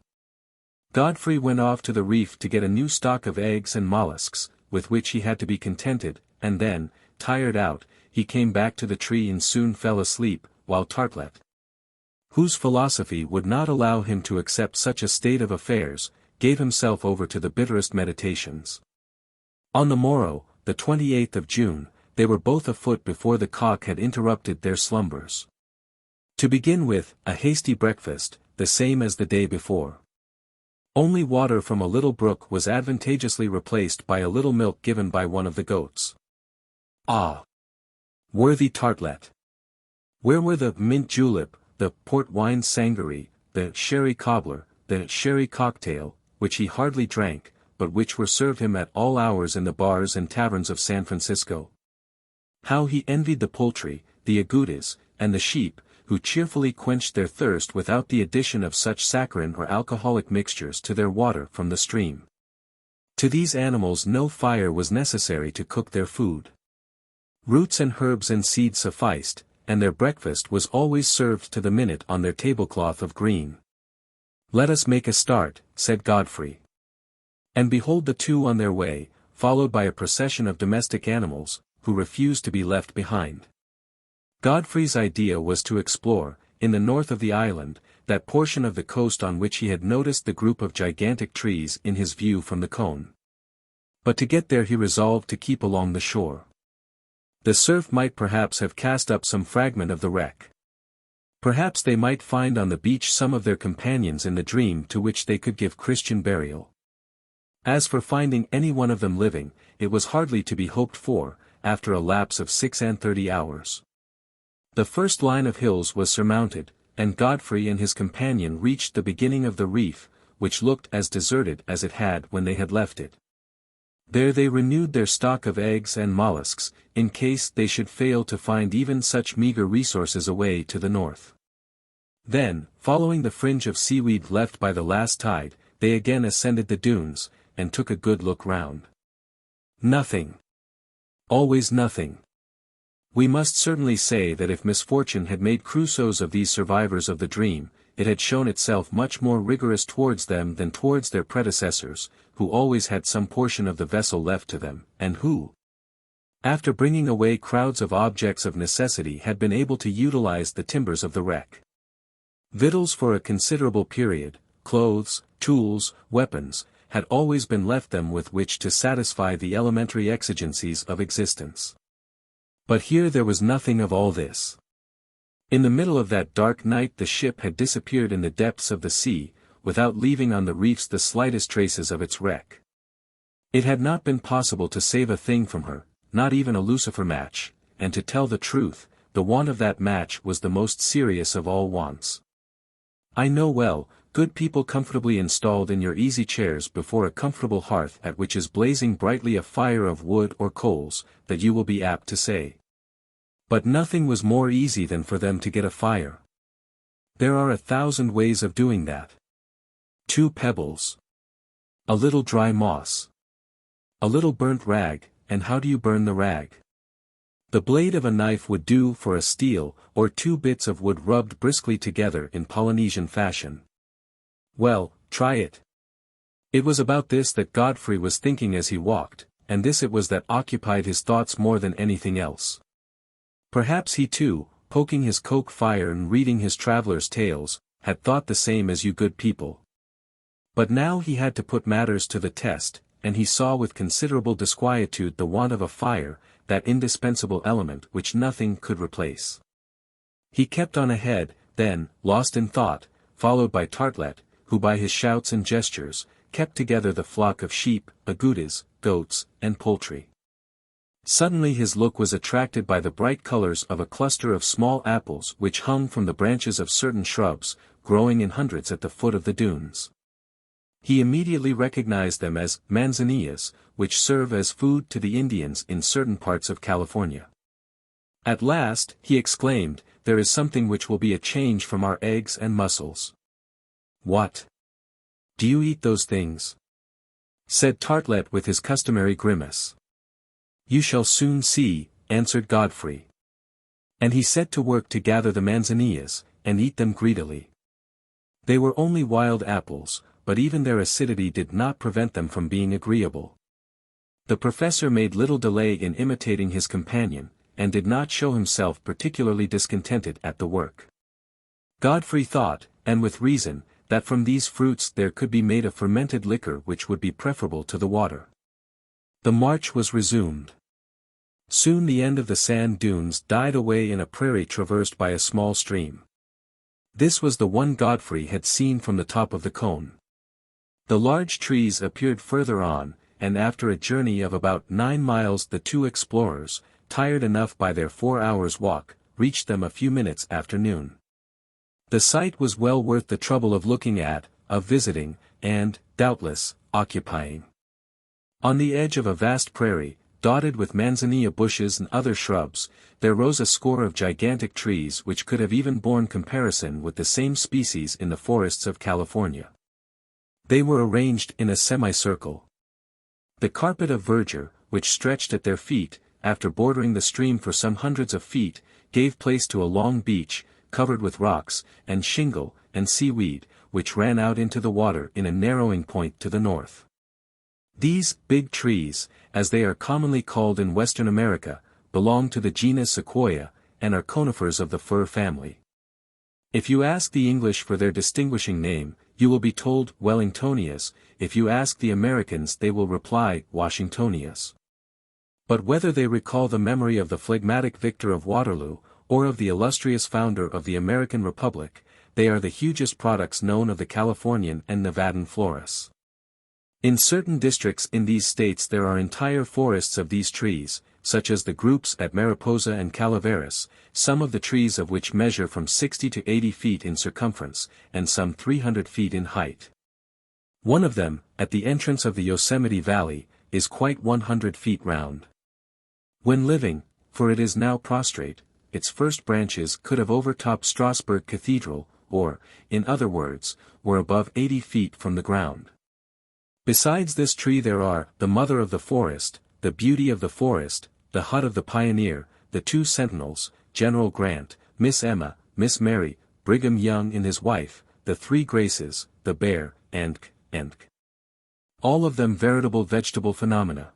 Godfrey went off to the reef to get a new stock of eggs and mollusks, with which he had to be contented, and then, tired out, he came back to the tree and soon fell asleep, while Artelett, whose philosophy would not allow him to accept such a state of affairs, gave himself over to the bitterest meditations. On the morrow, the 28th of June, they were both afoot before the cock had interrupted their slumbers. To begin with, a hasty breakfast, the same as the day before. Only water from a little brook was advantageously replaced by a little milk given by one of the goats. Ah! Worthy Artelett! Where were the mint julep, the port wine sangaree, the sherry cobbler, the sherry cocktail, which he hardly drank, but which were served him at all hours in the bars and taverns of San Francisco? How he envied the poultry, the agoutis, and the sheep, who cheerfully quenched their thirst without the addition of such saccharine or alcoholic mixtures to their water from the stream. To these animals no fire was necessary to cook their food. Roots and herbs and seeds sufficed, and their breakfast was always served to the minute on their tablecloth of green. "Let us make a start," said Godfrey. And behold the two on their way, followed by a procession of domestic animals, who refused to be left behind. Godfrey's idea was to explore, in the north of the island, that portion of the coast on which he had noticed the group of gigantic trees in his view from the cone. But to get there he resolved to keep along the shore. The surf might perhaps have cast up some fragment of the wreck. Perhaps they might find on the beach some of their companions in the dream to which they could give Christian burial. As for finding any one of them living, it was hardly to be hoped for, after a lapse of 36 hours. The first line of hills was surmounted, and Godfrey and his companion reached the beginning of the reef, which looked as deserted as it had when they had left it. There they renewed their stock of eggs and mollusks, in case they should fail to find even such meager resources away to the north. Then, following the fringe of seaweed left by the last tide, they again ascended the dunes, and took a good look round. Nothing. Always nothing. We must certainly say that if misfortune had made Crusoes of these survivors of the dream, it had shown itself much more rigorous towards them than towards their predecessors, who always had some portion of the vessel left to them, and who, after bringing away crowds of objects of necessity, had been able to utilize the timbers of the wreck. Victuals for a considerable period, clothes, tools, weapons, had always been left them with which to satisfy the elementary exigencies of existence. But here there was nothing of all this. In the middle of that dark night the ship had disappeared in the depths of the sea, without leaving on the reefs the slightest traces of its wreck. It had not been possible to save a thing from her, not even a lucifer match, and to tell the truth, the want of that match was the most serious of all wants. I know well, good people comfortably installed in your easy chairs before a comfortable hearth at which is blazing brightly a fire of wood or coals, that you will be apt to say. But nothing was more easy than for them to get a fire. There are 1,000 ways of doing that. 2 pebbles. A little dry moss. A little burnt rag, and how do you burn the rag? The blade of a knife would do for a steel, or 2 bits of wood rubbed briskly together in Polynesian fashion. Well, try it. It was about this that Godfrey was thinking as he walked, and this it was that occupied his thoughts more than anything else. Perhaps he too, poking his coke fire and reading his traveller's tales, had thought the same as you good people. But now he had to put matters to the test, and he saw with considerable disquietude the want of a fire, that indispensable element which nothing could replace. He kept on ahead, then, lost in thought, followed by Artelett, who by his shouts and gestures, kept together the flock of sheep, agoutis, goats, and poultry. Suddenly his look was attracted by the bright colors of a cluster of small apples which hung from the branches of certain shrubs, growing in hundreds at the foot of the dunes. He immediately recognized them as manzanillas, which serve as food to the Indians in certain parts of California. At last, he exclaimed, there is something which will be a change from our eggs and mussels. What? Do you eat those things? Said Artelett with his customary grimace. You shall soon see, answered Godfrey. And he set to work to gather the manzanillas, and eat them greedily. They were only wild apples, but even their acidity did not prevent them from being agreeable. The professor made little delay in imitating his companion, and did not show himself particularly discontented at the work. Godfrey thought, and with reason, that from these fruits there could be made a fermented liquor which would be preferable to the water. The march was resumed. Soon the end of the sand dunes died away in a prairie traversed by a small stream. This was the one Godfrey had seen from the top of the cone. The large trees appeared further on, and after a journey of about 9 miles the 2 explorers, tired enough by their 4 hours' walk, reached them a few minutes after noon. The sight was well worth the trouble of looking at, of visiting, and, doubtless, occupying. On the edge of a vast prairie, dotted with manzanilla bushes and other shrubs, there rose a score of gigantic trees which could have even borne comparison with the same species in the forests of California. They were arranged in a semicircle. The carpet of verdure, which stretched at their feet, after bordering the stream for some hundreds of feet, gave place to a long beach, covered with rocks, and shingle, and seaweed, which ran out into the water in a narrowing point to the north. These big trees, as they are commonly called in Western America, belong to the genus Sequoia, and are conifers of the fir family. If you ask the English for their distinguishing name, you will be told Wellingtonias. If you ask the Americans they will reply Washingtonias. But whether they recall the memory of the phlegmatic victor of Waterloo, or of the illustrious founder of the American Republic, they are the hugest products known of the Californian and Nevadan floras. In certain districts in these states there are entire forests of these trees, such as the groups at Mariposa and Calaveras, some of the trees of which measure from 60 to 80 feet in circumference, and some 300 feet in height. One of them, at the entrance of the Yosemite Valley, is quite 100 feet round. When living, for it is now prostrate, its first branches could have overtopped Strasbourg Cathedral, or, in other words, were above 80 feet from the ground. Besides this tree there are, the mother of the forest, the beauty of the forest, the the hut of the pioneer, the two sentinels, General Grant, Miss Emma, Miss Mary, Brigham Young and his wife, the three Graces, the bear, and all of them veritable vegetable phenomena.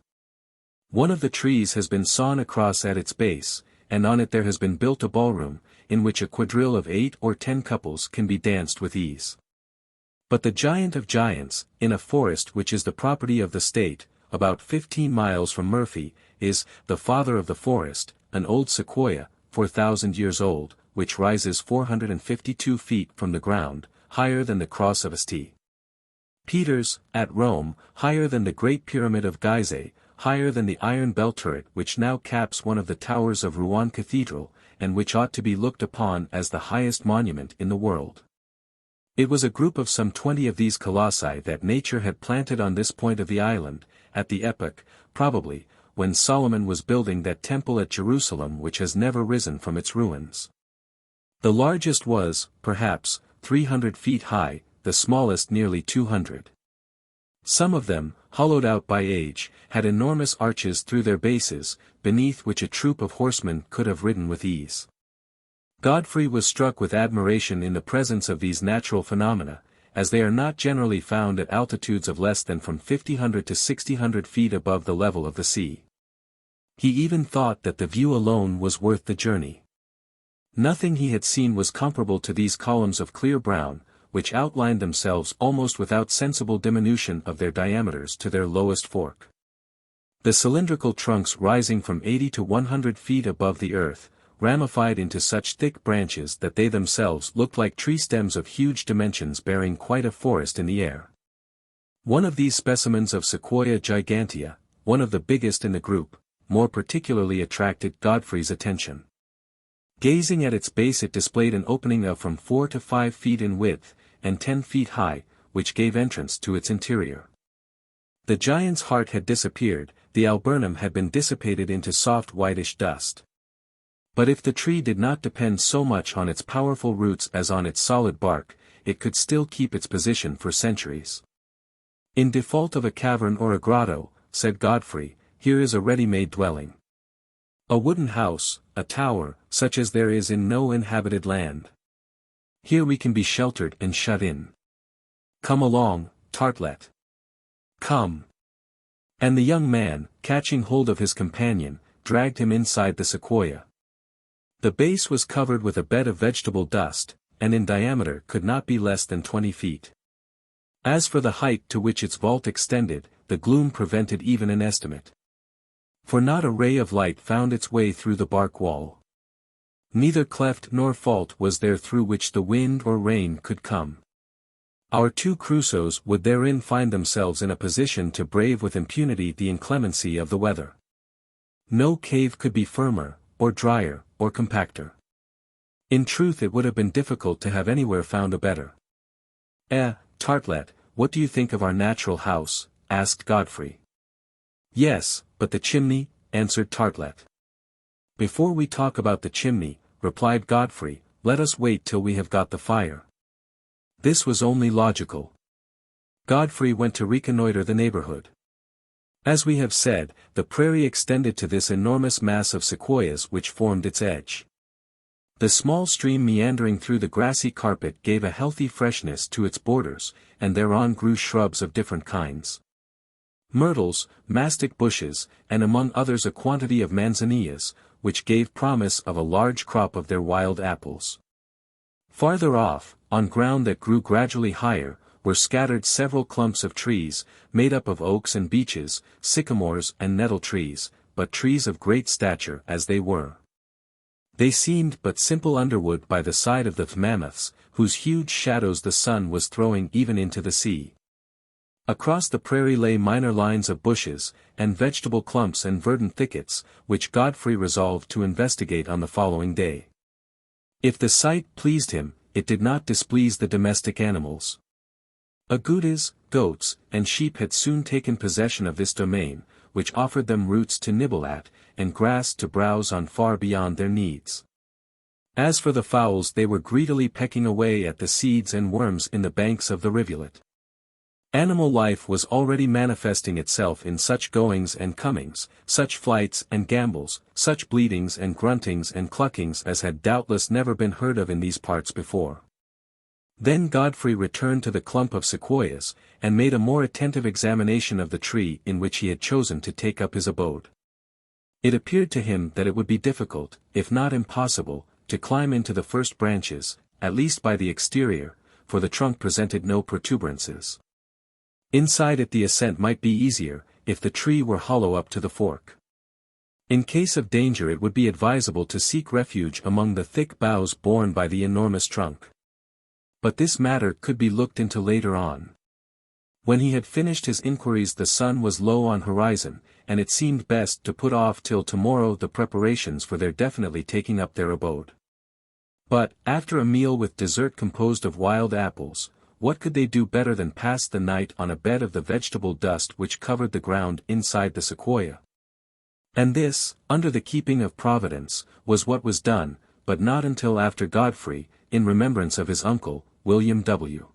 One of the trees has been sawn across at its base, and on it there has been built a ballroom, in which a quadrille of 8 or 10 couples can be danced with ease. But the giant of giants, in a forest which is the property of the state, about 15 miles from Murphy, is the father of the forest, an old sequoia, 4,000 years old, which rises 452 feet from the ground, higher than the cross of St. Peter's, at Rome, higher than the Great Pyramid of Gizeh, higher than the iron bell turret which now caps one of the towers of Rouen Cathedral, and which ought to be looked upon as the highest monument in the world. It was a group of some 20 of these colossi that nature had planted on this point of the island, at the epoch, probably, when Solomon was building that temple at Jerusalem which has never risen from its ruins. The largest was, perhaps, 300 feet high, the smallest nearly 200. Some of them, hollowed out by age, had enormous arches through their bases, beneath which a troop of horsemen could have ridden with ease. Godfrey was struck with admiration in the presence of these natural phenomena, as they are not generally found at altitudes of less than from 50 to 60 feet above the level of the sea. He even thought that the view alone was worth the journey. Nothing he had seen was comparable to these columns of clear brown, which outlined themselves almost without sensible diminution of their diameters to their lowest fork. The cylindrical trunks rising from 80 to 100 feet above the earth, ramified into such thick branches that they themselves looked like tree stems of huge dimensions bearing quite a forest in the air. One of these specimens of Sequoia gigantea, one of the biggest in the group, more particularly attracted Godfrey's attention. Gazing at its base, it displayed an opening of from 4 to 5 feet in width, and 10 feet high, which gave entrance to its interior. The giant's heart had disappeared, the alburnum had been dissipated into soft whitish dust. But if the tree did not depend so much on its powerful roots as on its solid bark, it could still keep its position for centuries. In default of a cavern or a grotto, said Godfrey, here is a ready-made dwelling. A wooden house, a tower, such as there is in no inhabited land. Here we can be sheltered and shut in. Come along, Artelett. Come. And the young man, catching hold of his companion, dragged him inside the sequoia. The base was covered with a bed of vegetable dust, and in diameter could not be less than 20 feet. As for the height to which its vault extended, the gloom prevented even an estimate. For not a ray of light found its way through the bark wall. Neither cleft nor fault was there through which the wind or rain could come. Our two Crusoes would therein find themselves in a position to brave with impunity the inclemency of the weather. No cave could be firmer, or drier, or compacter. In truth, it would have been difficult to have anywhere found a better. Artelett, what do you think of our natural house? Asked Godfrey. Yes, but the chimney, answered Artelett. Before we talk about the chimney, replied Godfrey, let us wait till we have got the fire. This was only logical. Godfrey went to reconnoiter the neighborhood. As we have said, the prairie extended to this enormous mass of sequoias which formed its edge. The small stream meandering through the grassy carpet gave a healthy freshness to its borders, and thereon grew shrubs of different kinds. Myrtles, mastic bushes, and among others a quantity of manzanillas, which gave promise of a large crop of their wild apples. Farther off, on ground that grew gradually higher, were scattered several clumps of trees, made up of oaks and beeches, sycamores and nettle trees, but trees of great stature as they were. They seemed but simple underwood by the side of the mammoths, whose huge shadows the sun was throwing even into the sea. Across the prairie lay minor lines of bushes, and vegetable clumps and verdant thickets, which Godfrey resolved to investigate on the following day. If the sight pleased him, it did not displease the domestic animals. Agoutis, goats, and sheep had soon taken possession of this domain, which offered them roots to nibble at, and grass to browse on far beyond their needs. As for the fowls, they were greedily pecking away at the seeds and worms in the banks of the rivulet. Animal life was already manifesting itself in such goings and comings, such flights and gambols, such bleatings and gruntings and cluckings as had doubtless never been heard of in these parts before. Then Godfrey returned to the clump of sequoias, and made a more attentive examination of the tree in which he had chosen to take up his abode. It appeared to him that it would be difficult, if not impossible, to climb into the first branches, at least by the exterior, for the trunk presented no protuberances. Inside it the ascent might be easier, if the tree were hollow up to the fork. In case of danger it would be advisable to seek refuge among the thick boughs borne by the enormous trunk. But this matter could be looked into later on. When he had finished his inquiries the sun was low on horizon, and it seemed best to put off till tomorrow the preparations for their definitely taking up their abode. But, after a meal with dessert composed of wild apples, what could they do better than pass the night on a bed of the vegetable dust which covered the ground inside the sequoia? And this, under the keeping of Providence, was what was done, but not until after Godfrey, in remembrance of his uncle, William W.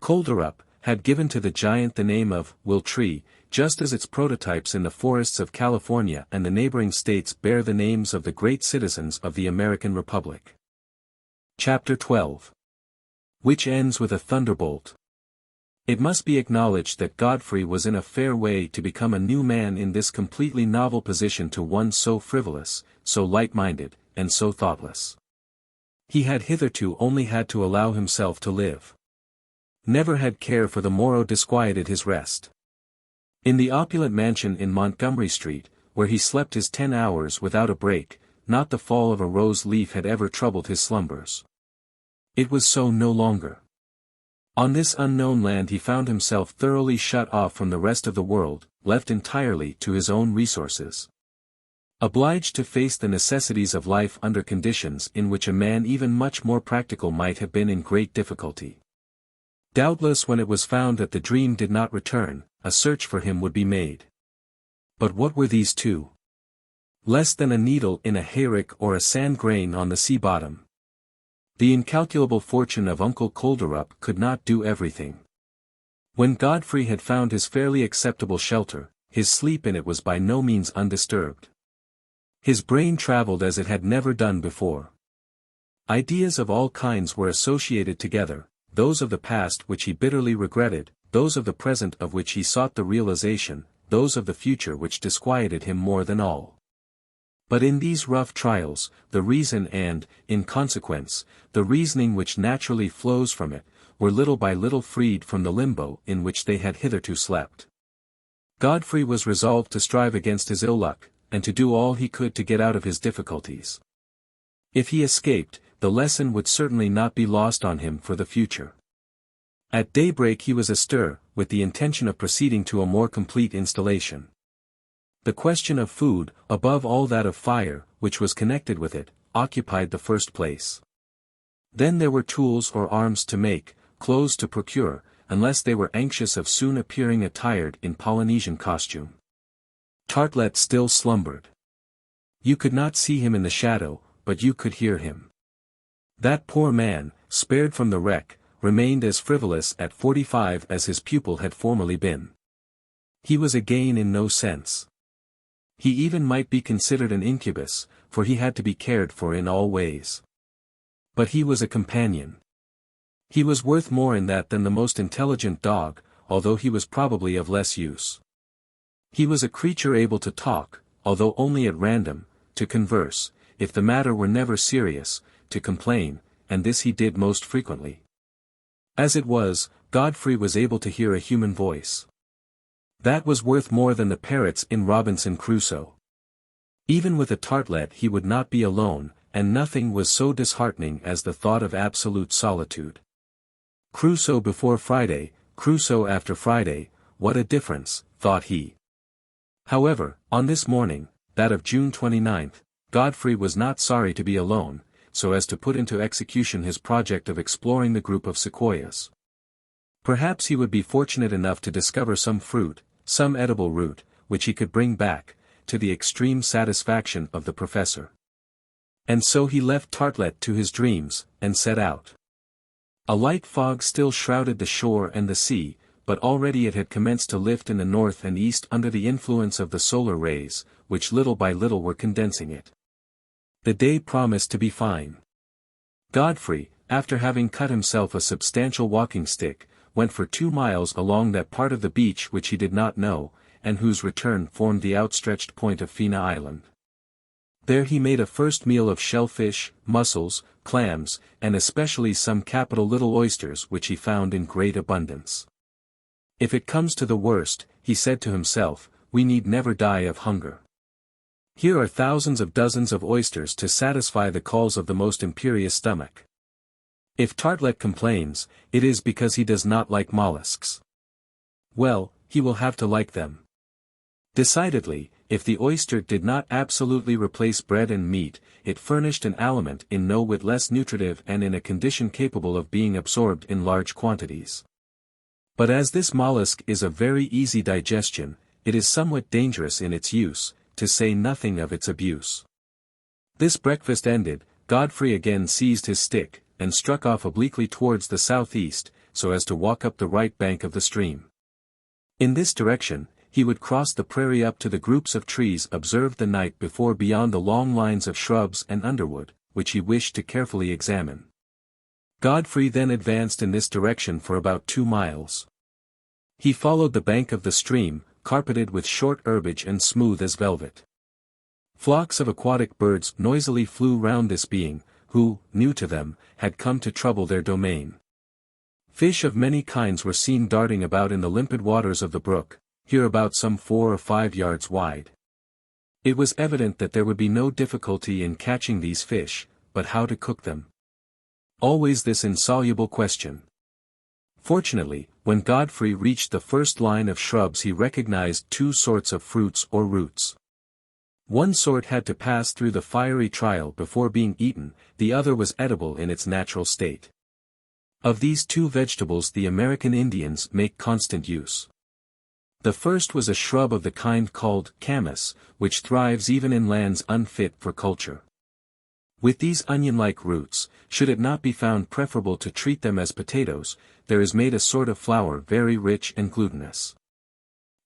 Kolderup, had given to the giant the name of Will Tree, just as its prototypes in the forests of California and the neighboring states bear the names of the great citizens of the American Republic. Chapter 12. Which ends with a thunderbolt. It must be acknowledged that Godfrey was in a fair way to become a new man in this completely novel position to one so frivolous, so light-minded, and so thoughtless. He had hitherto only had to allow himself to live. Never had care for the morrow disquieted his rest. In the opulent mansion in Montgomery Street, where he slept his 10 hours without a break, not the fall of a rose leaf had ever troubled his slumbers. It was so no longer. On this unknown land he found himself thoroughly shut off from the rest of the world, left entirely to his own resources. Obliged to face the necessities of life under conditions in which a man even much more practical might have been in great difficulty. Doubtless when it was found that the dream did not return, a search for him would be made. But what were these two? Less than a needle in a hayrick or a sand grain on the sea bottom. The incalculable fortune of Uncle Kolderup could not do everything. When Godfrey had found his fairly acceptable shelter, his sleep in it was by no means undisturbed. His brain travelled as it had never done before. Ideas of all kinds were associated together, those of the past which he bitterly regretted, those of the present of which he sought the realization, those of the future which disquieted him more than all. But in these rough trials, the reason and, in consequence, the reasoning which naturally flows from it, were little by little freed from the limbo in which they had hitherto slept. Godfrey was resolved to strive against his ill luck, and to do all he could to get out of his difficulties. If he escaped, the lesson would certainly not be lost on him for the future. At daybreak he was astir, with the intention of proceeding to a more complete installation. The question of food, above all that of fire, which was connected with it, occupied the first place. Then there were tools or arms to make, clothes to procure, unless they were anxious of soon appearing attired in Polynesian costume. Artelett still slumbered. You could not see him in the shadow, but you could hear him. That poor man, spared from the wreck, remained as frivolous at 45 as his pupil had formerly been. He was again in no sense. He even might be considered an incubus, for he had to be cared for in all ways. But he was a companion. He was worth more in that than the most intelligent dog, although he was probably of less use. He was a creature able to talk, although only at random, to converse, if the matter were never serious, to complain, and this he did most frequently. As it was, Godfrey was able to hear a human voice. That was worth more than the parrots in Robinson Crusoe. Even with a Artelett he would not be alone, and nothing was so disheartening as the thought of absolute solitude. Crusoe before Friday, Crusoe after Friday, what a difference, thought he. However, on this morning, that of June 29th, Godfrey was not sorry to be alone, so as to put into execution his project of exploring the group of sequoias. Perhaps he would be fortunate enough to discover some fruit, some edible root, which he could bring back, to the extreme satisfaction of the professor. And so he left Artelett to his dreams, and set out. A light fog still shrouded the shore and the sea, but already it had commenced to lift in the north and east under the influence of the solar rays, which little by little were condensing it. The day promised to be fine. Godfrey, after having cut himself a substantial walking stick, went for 2 miles along that part of the beach which he did not know, and whose return formed the outstretched point of Fina Island. There he made a first meal of shellfish, mussels, clams, and especially some capital little oysters which he found in great abundance. If it comes to the worst, he said to himself, we need never die of hunger. Here are thousands of dozens of oysters to satisfy the calls of the most imperious stomach. If Artelett complains, it is because he does not like mollusks. Well, he will have to like them. Decidedly, if the oyster did not absolutely replace bread and meat, it furnished an aliment in no whit less nutritive and in a condition capable of being absorbed in large quantities. But as this mollusk is of very easy digestion, it is somewhat dangerous in its use, to say nothing of its abuse. This breakfast ended, Godfrey again seized his stick, and struck off obliquely towards the southeast, so as to walk up the right bank of the stream. In this direction, he would cross the prairie up to the groups of trees observed the night before beyond the long lines of shrubs and underwood, which he wished to carefully examine. Godfrey then advanced in this direction for about 2 miles. He followed the bank of the stream, carpeted with short herbage and smooth as velvet. Flocks of aquatic birds noisily flew round this being, who, new to them, had come to trouble their domain. Fish of many kinds were seen darting about in the limpid waters of the brook, here about some 4 or 5 yards wide. It was evident that there would be no difficulty in catching these fish, but how to cook them? Always this insoluble question. Fortunately, when Godfrey reached the first line of shrubs he recognized 2 sorts of fruits or roots. One sort had to pass through the fiery trial before being eaten, the other was edible in its natural state. Of these 2 vegetables the American Indians make constant use. The first was a shrub of the kind called camas, which thrives even in lands unfit for culture. With these onion-like roots, should it not be found preferable to treat them as potatoes, there is made a sort of flour very rich and glutinous.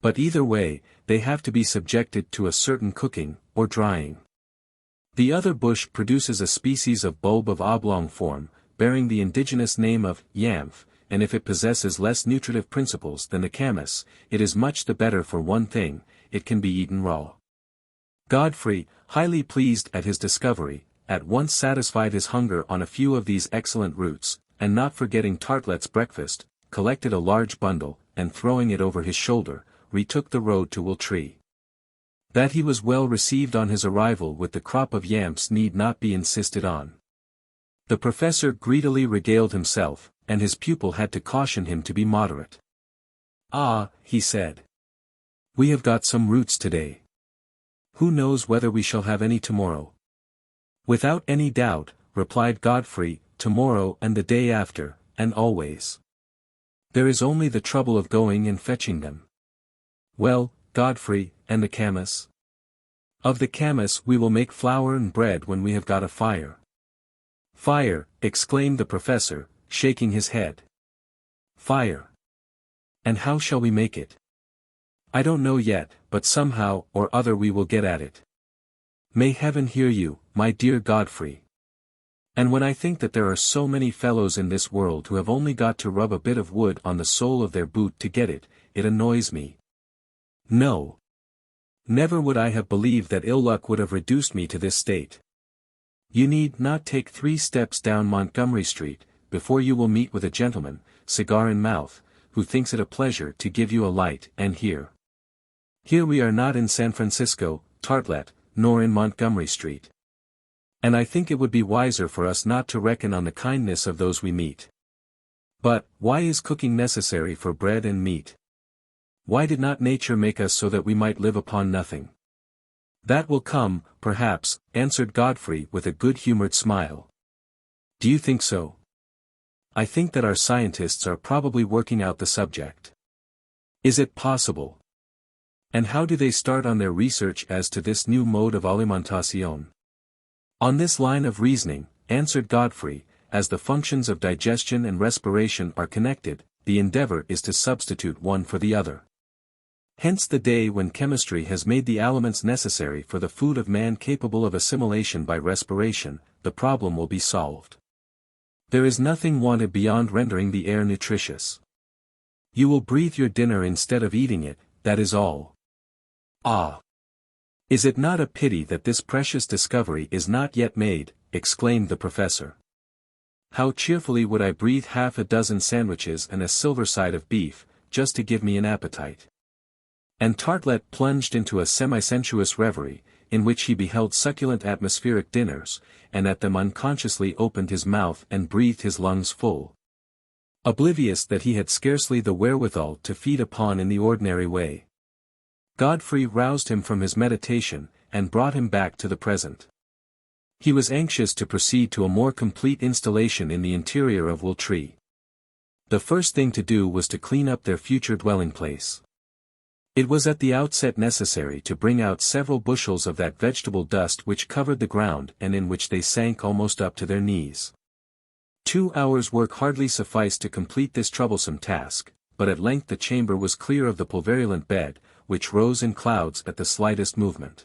But either way, they have to be subjected to a certain cooking, or drying. The other bush produces a species of bulb of oblong form, bearing the indigenous name of yamph, and if it possesses less nutritive principles than the camas, it is much the better for one thing, it can be eaten raw. Godfrey, highly pleased at his discovery, at once satisfied his hunger on a few of these excellent roots, and not forgetting Artelett's breakfast, collected a large bundle, and throwing it over his shoulder, retook the road to Wooltree. That he was well received on his arrival with the crop of yamps need not be insisted on. The professor greedily regaled himself, and his pupil had to caution him to be moderate. "Ah," he said. "We have got some roots today. Who knows whether we shall have any tomorrow?" "Without any doubt," replied Godfrey, "tomorrow and the day after, and always. There is only the trouble of going and fetching them." "Well, Godfrey, and the camas?" "Of the camas we will make flour and bread when we have got a fire." "Fire," exclaimed the professor, shaking his head. "Fire. And how shall we make it?" "I don't know yet, but somehow or other we will get at it." "May heaven hear you, my dear Godfrey. And when I think that there are so many fellows in this world who have only got to rub a bit of wood on the sole of their boot to get it, it annoys me. No. Never would I have believed that ill luck would have reduced me to this state. You need not take 3 steps down Montgomery Street, before you will meet with a gentleman, cigar in mouth, who thinks it a pleasure to give you a light and hear. Here we are not in San Francisco, Artelett, nor in Montgomery Street. And I think it would be wiser for us not to reckon on the kindness of those we meet. But, why is cooking necessary for bread and meat? Why did not nature make us so that we might live upon nothing? That will come, perhaps, answered Godfrey with a good-humored smile. Do you think so? I think that our scientists are probably working out the subject. Is it possible? And how do they start on their research as to this new mode of alimentation? On this line of reasoning, answered Godfrey, as the functions of digestion and respiration are connected, the endeavor is to substitute one for the other. Hence the day when chemistry has made the elements necessary for the food of man capable of assimilation by respiration, the problem will be solved. There is nothing wanted beyond rendering the air nutritious. You will breathe your dinner instead of eating it, that is all. Ah! Is it not a pity that this precious discovery is not yet made, exclaimed the professor. How cheerfully would I breathe half a dozen sandwiches and a silver side of beef, just to give me an appetite. And Artelett plunged into a semi-sensuous reverie, in which he beheld succulent atmospheric dinners, and at them unconsciously opened his mouth and breathed his lungs full. Oblivious that he had scarcely the wherewithal to feed upon in the ordinary way. Godfrey roused him from his meditation, and brought him back to the present. He was anxious to proceed to a more complete installation in the interior of Wooltree. The first thing to do was to clean up their future dwelling place. It was at the outset necessary to bring out several bushels of that vegetable dust which covered the ground and in which they sank almost up to their knees. 2 hours' work hardly sufficed to complete this troublesome task, but at length the chamber was clear of the pulverulent bed, which rose in clouds at the slightest movement.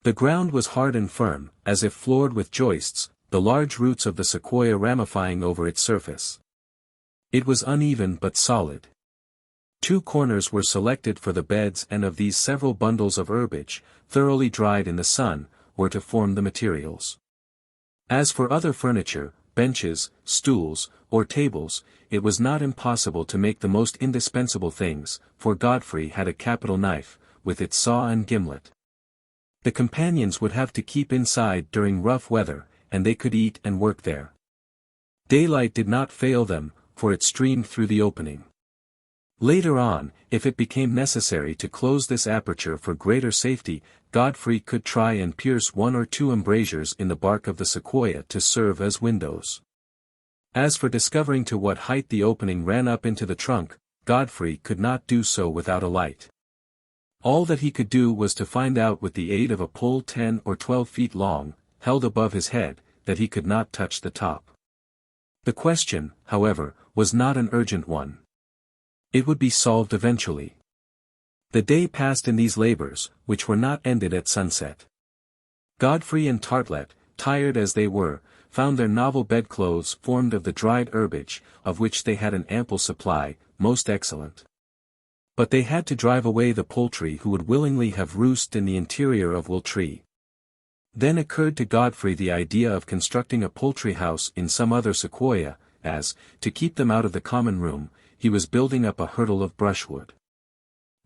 The ground was hard and firm, as if floored with joists, the large roots of the sequoia ramifying over its surface. It was uneven but solid. 2 corners were selected for the beds, and of these several bundles of herbage, thoroughly dried in the sun, were to form the materials. As for other furniture, benches, stools, or tables, it was not impossible to make the most indispensable things, for Godfrey had a capital knife, with its saw and gimlet. The companions would have to keep inside during rough weather, and they could eat and work there. Daylight did not fail them, for it streamed through the opening. Later on, if it became necessary to close this aperture for greater safety, Godfrey could try and pierce 1 or 2 embrasures in the bark of the sequoia to serve as windows. As for discovering to what height the opening ran up into the trunk, Godfrey could not do so without a light. All that he could do was to find out with the aid of a pole 10 or 12 feet long, held above his head, that he could not touch the top. The question, however, was not an urgent one. It would be solved eventually. The day passed in these labors, which were not ended at sunset. Godfrey and Artelett, tired as they were, found their novel bedclothes formed of the dried herbage, of which they had an ample supply, most excellent. But they had to drive away the poultry who would willingly have roosted in the interior of Wooltree. Then occurred to Godfrey the idea of constructing a poultry house in some other sequoia, as, to keep them out of the common room, he was building up a hurdle of brushwood.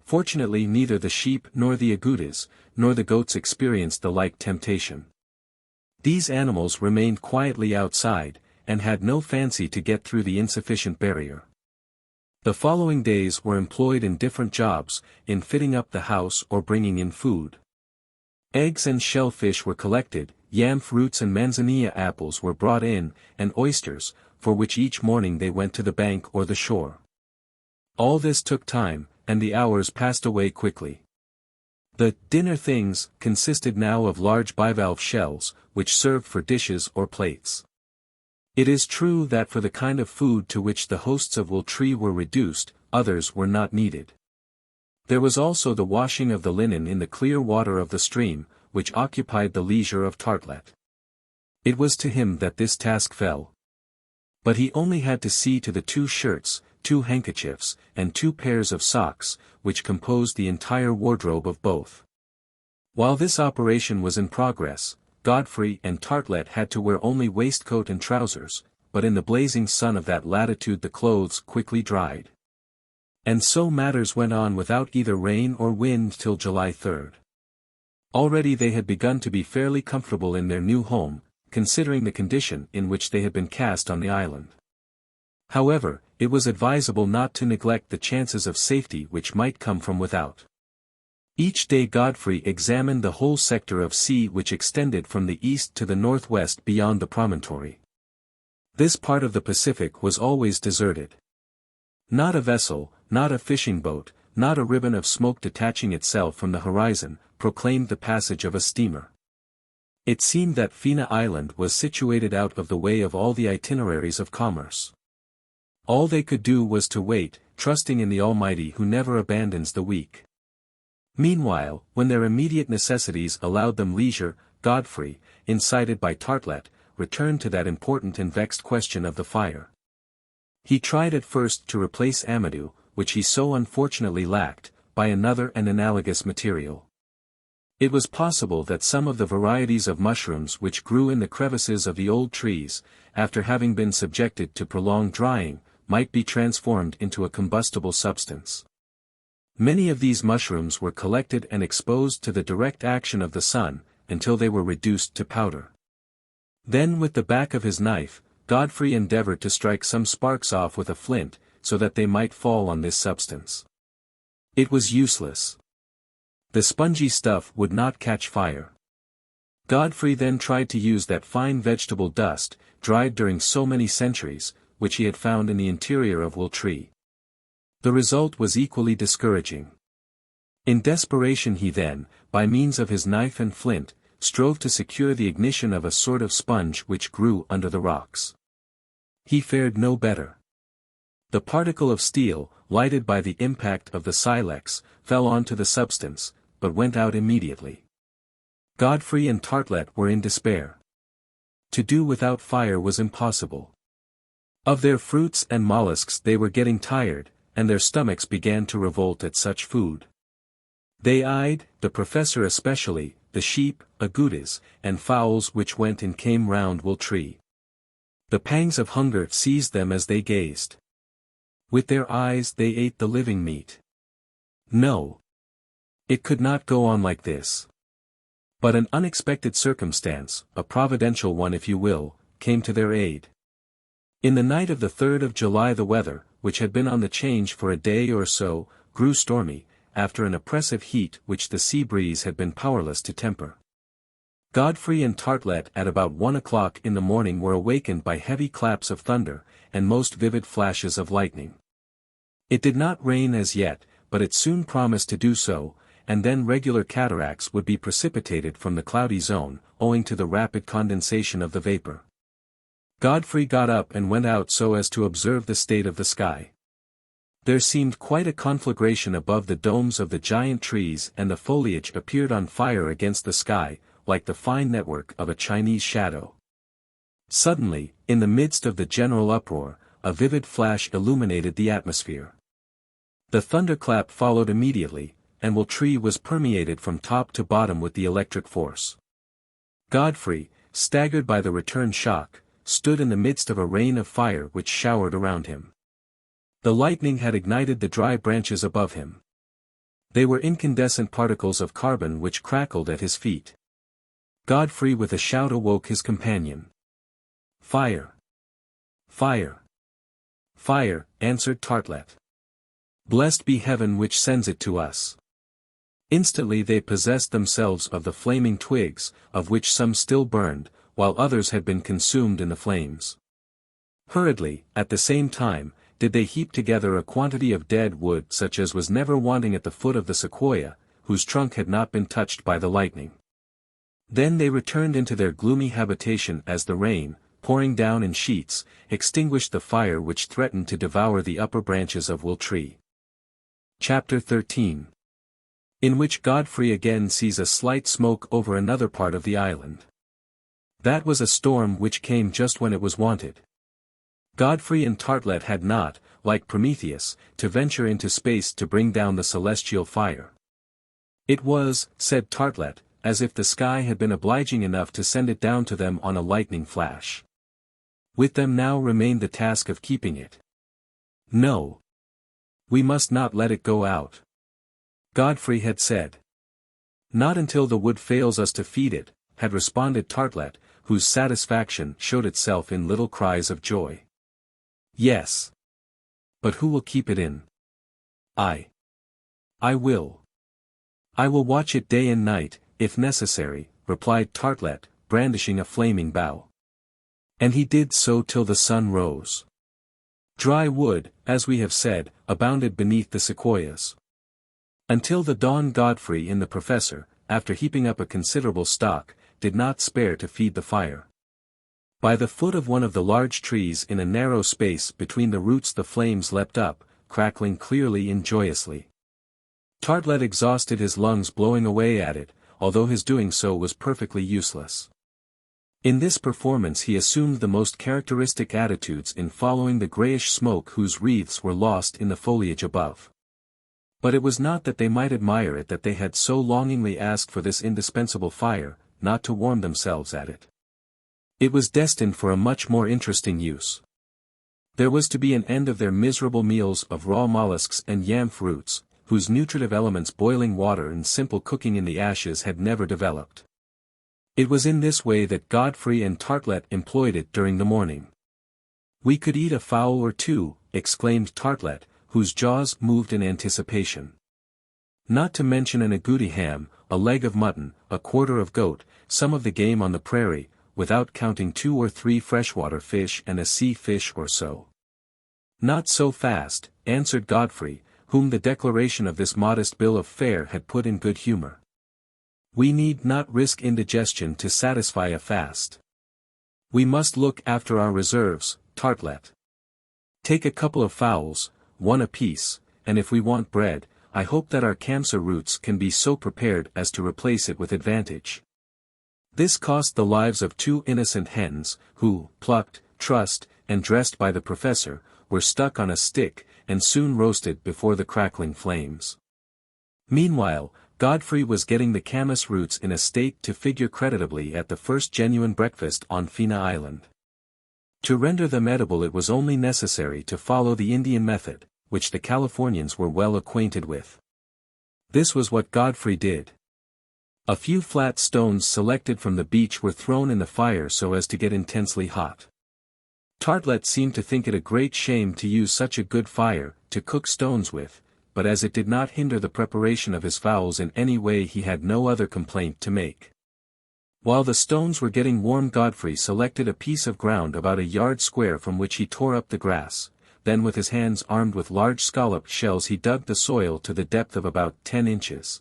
Fortunately neither the sheep nor the agoutis, nor the goats experienced the like temptation. These animals remained quietly outside, and had no fancy to get through the insufficient barrier. The following days were employed in different jobs, in fitting up the house or bringing in food. Eggs and shellfish were collected, yam roots and manzanilla apples were brought in, and oysters, for which each morning they went to the bank or the shore. All this took time, and the hours passed away quickly. The dinner things consisted now of large bivalve shells, which served for dishes or plates. It is true that for the kind of food to which the hosts of Wooltree were reduced, others were not needed. There was also the washing of the linen in the clear water of the stream, which occupied the leisure of Artelett. It was to him that this task fell. But he only had to see to the 2 shirts, 2 handkerchiefs, and 2 pairs of socks, which composed the entire wardrobe of both. While this operation was in progress, Godfrey and Artelett had to wear only waistcoat and trousers, but in the blazing sun of that latitude the clothes quickly dried. And so matters went on without either rain or wind till July 3rd. Already they had begun to be fairly comfortable in their new home, considering the condition in which they had been cast on the island. However, it was advisable not to neglect the chances of safety which might come from without. Each day Godfrey examined the whole sector of sea which extended from the east to the northwest beyond the promontory. This part of the Pacific was always deserted. Not a vessel, not a fishing boat, not a ribbon of smoke detaching itself from the horizon, proclaimed the passage of a steamer. It seemed that Fina Island was situated out of the way of all the itineraries of commerce. All they could do was to wait, trusting in the Almighty who never abandons the weak. Meanwhile, when their immediate necessities allowed them leisure, Godfrey, incited by Artelett, returned to that important and vexed question of the fire. He tried at first to replace Amadou, which he so unfortunately lacked, by another and analogous material. It was possible that some of the varieties of mushrooms which grew in the crevices of the old trees, after having been subjected to prolonged drying, might be transformed into a combustible substance. Many of these mushrooms were collected and exposed to the direct action of the sun, until they were reduced to powder. Then with the back of his knife, Godfrey endeavored to strike some sparks off with a flint, so that they might fall on this substance. It was useless. The spongy stuff would not catch fire. Godfrey then tried to use that fine vegetable dust, dried during so many centuries, which he had found in the interior of Wiltree. The result was equally discouraging. In desperation he then, by means of his knife and flint, strove to secure the ignition of a sort of sponge which grew under the rocks. He fared no better. The particle of steel, lighted by the impact of the silex, fell onto the substance, but went out immediately. Godfrey and Artelett were in despair. To do without fire was impossible. Of their fruits and mollusks they were getting tired, and their stomachs began to revolt at such food. They eyed, the professor especially, the sheep, agoutis, and fowls which went and came round Wiltree. The pangs of hunger seized them as they gazed. With their eyes they ate the living meat. No. It could not go on like this. But an unexpected circumstance, a providential one if you will, came to their aid. In the night of the 3rd of July the weather, which had been on the change for a day or so, grew stormy, after an oppressive heat which the sea breeze had been powerless to temper. Godfrey and Artelett at about 1 o'clock in the morning were awakened by heavy claps of thunder, and most vivid flashes of lightning. It did not rain as yet, but it soon promised to do so, and then regular cataracts would be precipitated from the cloudy zone, owing to the rapid condensation of the vapor. Godfrey got up and went out so as to observe the state of the sky. There seemed quite a conflagration above the domes of the giant trees, and the foliage appeared on fire against the sky, like the fine network of a Chinese shadow. Suddenly, in the midst of the general uproar, a vivid flash illuminated the atmosphere. The thunderclap followed immediately, and Wiltree was permeated from top to bottom with the electric force. Godfrey, staggered by the return shock, stood in the midst of a rain of fire which showered around him. The lightning had ignited the dry branches above him. They were incandescent particles of carbon which crackled at his feet. Godfrey with a shout awoke his companion. "Fire! Fire! Fire!" answered Artelett. "Blessed be heaven which sends it to us." Instantly they possessed themselves of the flaming twigs, of which some still burned, while others had been consumed in the flames. Hurriedly, at the same time, did they heap together a quantity of dead wood such as was never wanting at the foot of the sequoia, whose trunk had not been touched by the lightning. Then they returned into their gloomy habitation as the rain, pouring down in sheets, extinguished the fire which threatened to devour the upper branches of Wiltree. Chapter 13. In which Godfrey again sees a slight smoke over another part of the island. That was a storm which came just when it was wanted. Godfrey and Artelett had not, like Prometheus, to venture into space to bring down the celestial fire. It was, said Artelett, as if the sky had been obliging enough to send it down to them on a lightning flash. With them now remained the task of keeping it. "No. We must not let it go out," Godfrey had said. "Not until the wood fails us to feed it," had responded Artelett, whose satisfaction showed itself in little cries of joy. "Yes. But who will keep it in?" "I. I will. I will watch it day and night, if necessary," replied Artelett, brandishing a flaming bough. And he did so till the sun rose. Dry wood, as we have said, abounded beneath the sequoias. Until the dawn Godfrey and the professor, after heaping up a considerable stock, did not spare to feed the fire. By the foot of one of the large trees in a narrow space between the roots the flames leapt up, crackling clearly and joyously. Artelett exhausted his lungs blowing away at it, although his doing so was perfectly useless. In this performance he assumed the most characteristic attitudes in following the greyish smoke whose wreaths were lost in the foliage above. But it was not that they might admire it that they had so longingly asked for this indispensable fire, not to warm themselves at it. It was destined for a much more interesting use. There was to be an end of their miserable meals of raw mollusks and yam roots, whose nutritive elements boiling water and simple cooking in the ashes had never developed. It was in this way that Godfrey and Artelett employed it during the morning. "We could eat a fowl or two," exclaimed Artelett, whose jaws moved in anticipation. "Not to mention an agouti ham, a leg of mutton, a quarter of goat, some of the game on the prairie, without counting 2 or 3 freshwater fish and a sea fish or so." "Not so fast," answered Godfrey, whom the declaration of this modest bill of fare had put in good humor. "We need not risk indigestion to satisfy a fast. We must look after our reserves, Artelett. Take a couple of fowls, 1 apiece, and if we want bread, I hope that our camsa roots can be so prepared as to replace it with advantage." This cost the lives of 2 innocent hens, who, plucked, trussed, and dressed by the professor, were stuck on a stick, and soon roasted before the crackling flames. Meanwhile, Godfrey was getting the camas roots in a state to figure creditably at the first genuine breakfast on Fina Island. To render them edible it was only necessary to follow the Indian method, which the Californians were well acquainted with. This was what Godfrey did. A few flat stones selected from the beach were thrown in the fire so as to get intensely hot. Artelett seemed to think it a great shame to use such a good fire to cook stones with, but as it did not hinder the preparation of his fowls in any way he had no other complaint to make. While the stones were getting warm Godfrey selected a piece of ground about a yard square from which he tore up the grass, then with his hands armed with large scalloped shells he dug the soil to the depth of about 10 inches.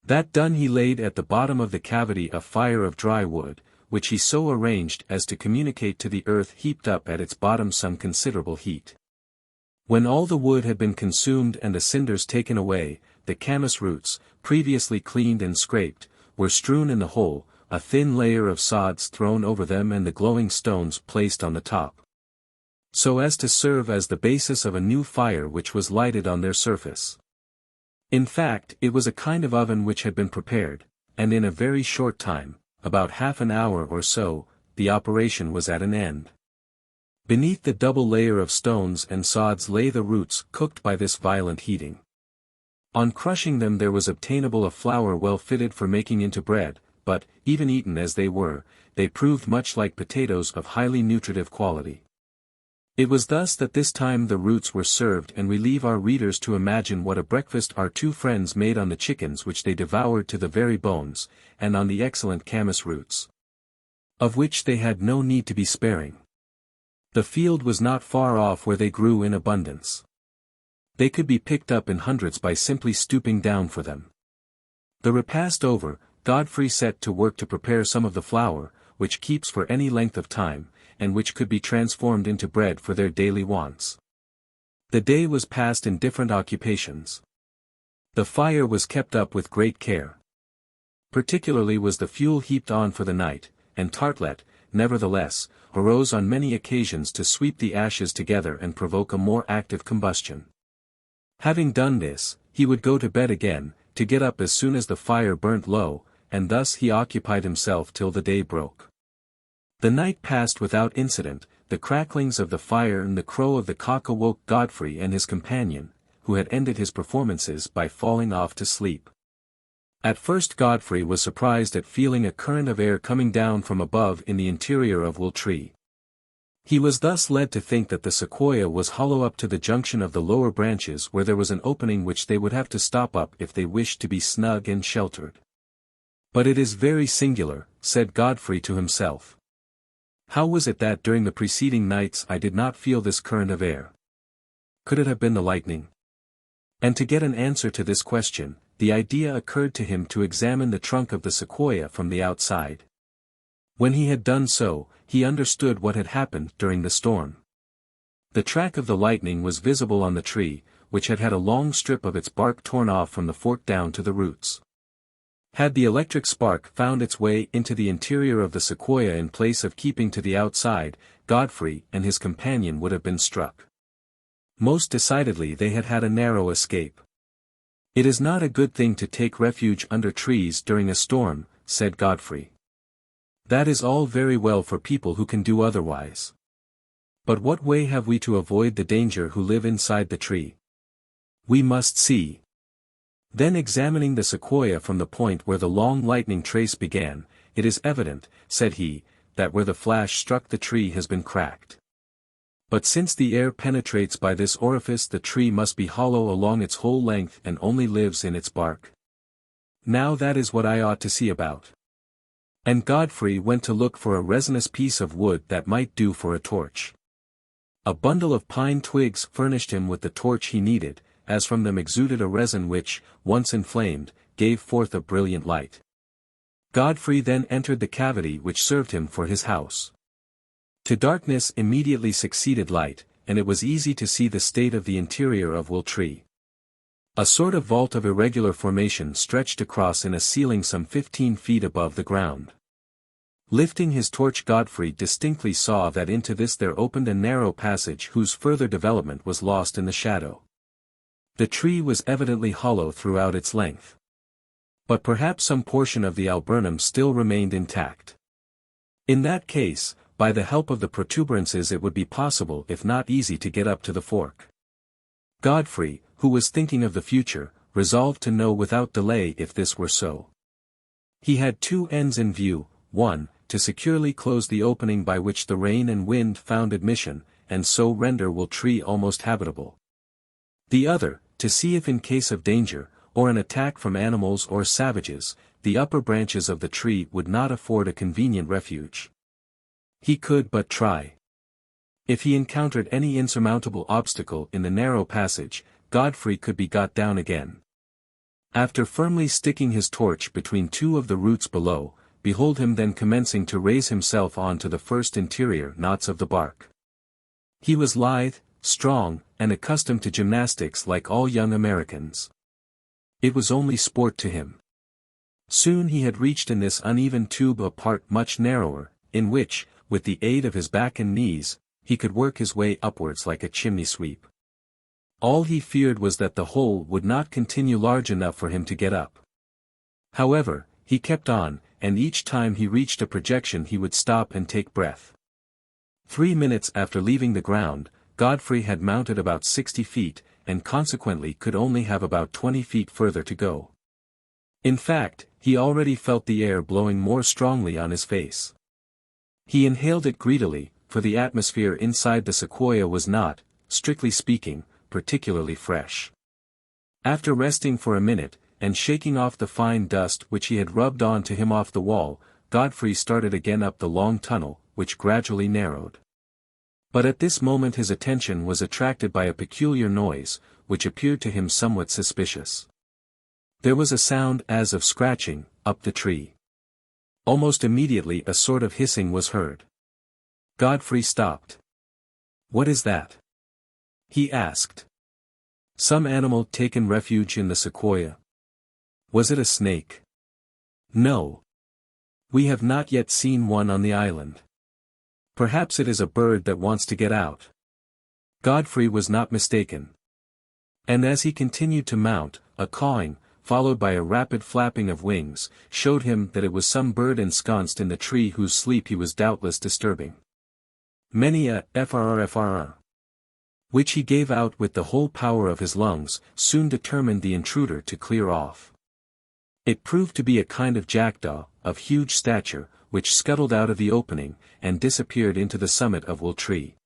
That done he laid at the bottom of the cavity a fire of dry wood, which he so arranged as to communicate to the earth heaped up at its bottom some considerable heat. When all the wood had been consumed and the cinders taken away, the camas roots, previously cleaned and scraped, were strewn in the hole, a thin layer of sods thrown over them and the glowing stones placed on the top, so as to serve as the basis of a new fire which was lighted on their surface. In fact, it was a kind of oven which had been prepared, and in a very short time, about half an hour or so, the operation was at an end. Beneath the double layer of stones and sods lay the roots cooked by this violent heating. On crushing them there was obtainable a flour well fitted for making into bread, but, even eaten as they were, they proved much like potatoes of highly nutritive quality. It was thus that this time the roots were served, and we leave our readers to imagine what a breakfast our 2 friends made on the chickens which they devoured to the very bones, and on the excellent camas roots, of which they had no need to be sparing. The field was not far off where they grew in abundance. They could be picked up in hundreds by simply stooping down for them. The repast over, Godfrey set to work to prepare some of the flour, which keeps for any length of time, and which could be transformed into bread for their daily wants. The day was passed in different occupations. The fire was kept up with great care. Particularly was the fuel heaped on for the night, and Artelett, nevertheless, arose on many occasions to sweep the ashes together and provoke a more active combustion. Having done this, he would go to bed again, to get up as soon as the fire burnt low, and thus he occupied himself till the day broke. The night passed without incident. The cracklings of the fire and the crow of the cock awoke Godfrey and his companion, who had ended his performances by falling off to sleep. At first Godfrey was surprised at feeling a current of air coming down from above in the interior of Wool Tree. He was thus led to think that the sequoia was hollow up to the junction of the lower branches where there was an opening which they would have to stop up if they wished to be snug and sheltered. "But it is very singular," said Godfrey to himself. "How was it that during the preceding nights I did not feel this current of air? Could it have been the lightning?" And to get an answer to this question, the idea occurred to him to examine the trunk of the sequoia from the outside. When he had done so, he understood what had happened during the storm. The track of the lightning was visible on the tree, which had had a long strip of its bark torn off from the fork down to the roots. Had the electric spark found its way into the interior of the sequoia in place of keeping to the outside, Godfrey and his companion would have been struck. Most decidedly they had had a narrow escape. "It is not a good thing to take refuge under trees during a storm," said Godfrey. "That is all very well for people who can do otherwise. But what way have we to avoid the danger who live inside the tree? We must see." Then examining the sequoia from the point where the long lightning trace began, "It is evident," said he, "that where the flash struck the tree has been cracked. But since the air penetrates by this orifice, the tree must be hollow along its whole length and only lives in its bark. Now that is what I ought to see about." And Godfrey went to look for a resinous piece of wood that might do for a torch. A bundle of pine twigs furnished him with the torch he needed, as from them exuded a resin which, once inflamed, gave forth a brilliant light. Godfrey then entered the cavity which served him for his house. To darkness immediately succeeded light, and it was easy to see the state of the interior of Will Tree. A sort of vault of irregular formation stretched across in a ceiling some 15 feet above the ground. Lifting his torch, Godfrey distinctly saw that into this there opened a narrow passage whose further development was lost in the shadow. The tree was evidently hollow throughout its length. But perhaps some portion of the alburnum still remained intact. In that case, by the help of the protuberances it would be possible if not easy to get up to the fork. Godfrey, who was thinking of the future, resolved to know without delay if this were so. He had two ends in view: one, to securely close the opening by which the rain and wind found admission, and so render Will Tree almost habitable. The other, to see if in case of danger, or an attack from animals or savages, the upper branches of the tree would not afford a convenient refuge. He could but try. If he encountered any insurmountable obstacle in the narrow passage, Godfrey could be got down again. After firmly sticking his torch between two of the roots below, behold him then commencing to raise himself on to the first interior knots of the bark. He was lithe, strong, and accustomed to gymnastics like all young Americans. It was only sport to him. Soon he had reached in this uneven tube a part much narrower, in which, with the aid of his back and knees, he could work his way upwards like a chimney sweep. All he feared was that the hole would not continue large enough for him to get up. However, he kept on, and each time he reached a projection he would stop and take breath. 3 minutes after leaving the ground, Godfrey had mounted about 60 feet, and consequently could only have about 20 feet further to go. In fact, he already felt the air blowing more strongly on his face. He inhaled it greedily, for the atmosphere inside the sequoia was not, strictly speaking, particularly fresh. After resting for a minute, and shaking off the fine dust which he had rubbed on to him off the wall, Godfrey started again up the long tunnel, which gradually narrowed. But at this moment his attention was attracted by a peculiar noise, which appeared to him somewhat suspicious. There was a sound as of scratching, up the tree. Almost immediately a sort of hissing was heard. Godfrey stopped. "What is that?" he asked. "Some animal taken refuge in the sequoia." "Was it a snake?" "No. We have not yet seen one on the island. Perhaps it is a bird that wants to get out." Godfrey was not mistaken. And as he continued to mount, a cawing, followed by a rapid flapping of wings, showed him that it was some bird ensconced in the tree whose sleep he was doubtless disturbing. Many a frrfrr, which he gave out with the whole power of his lungs, soon determined the intruder to clear off. It proved to be a kind of jackdaw, of huge stature, which scuttled out of the opening, and disappeared into the summit of Will Tree.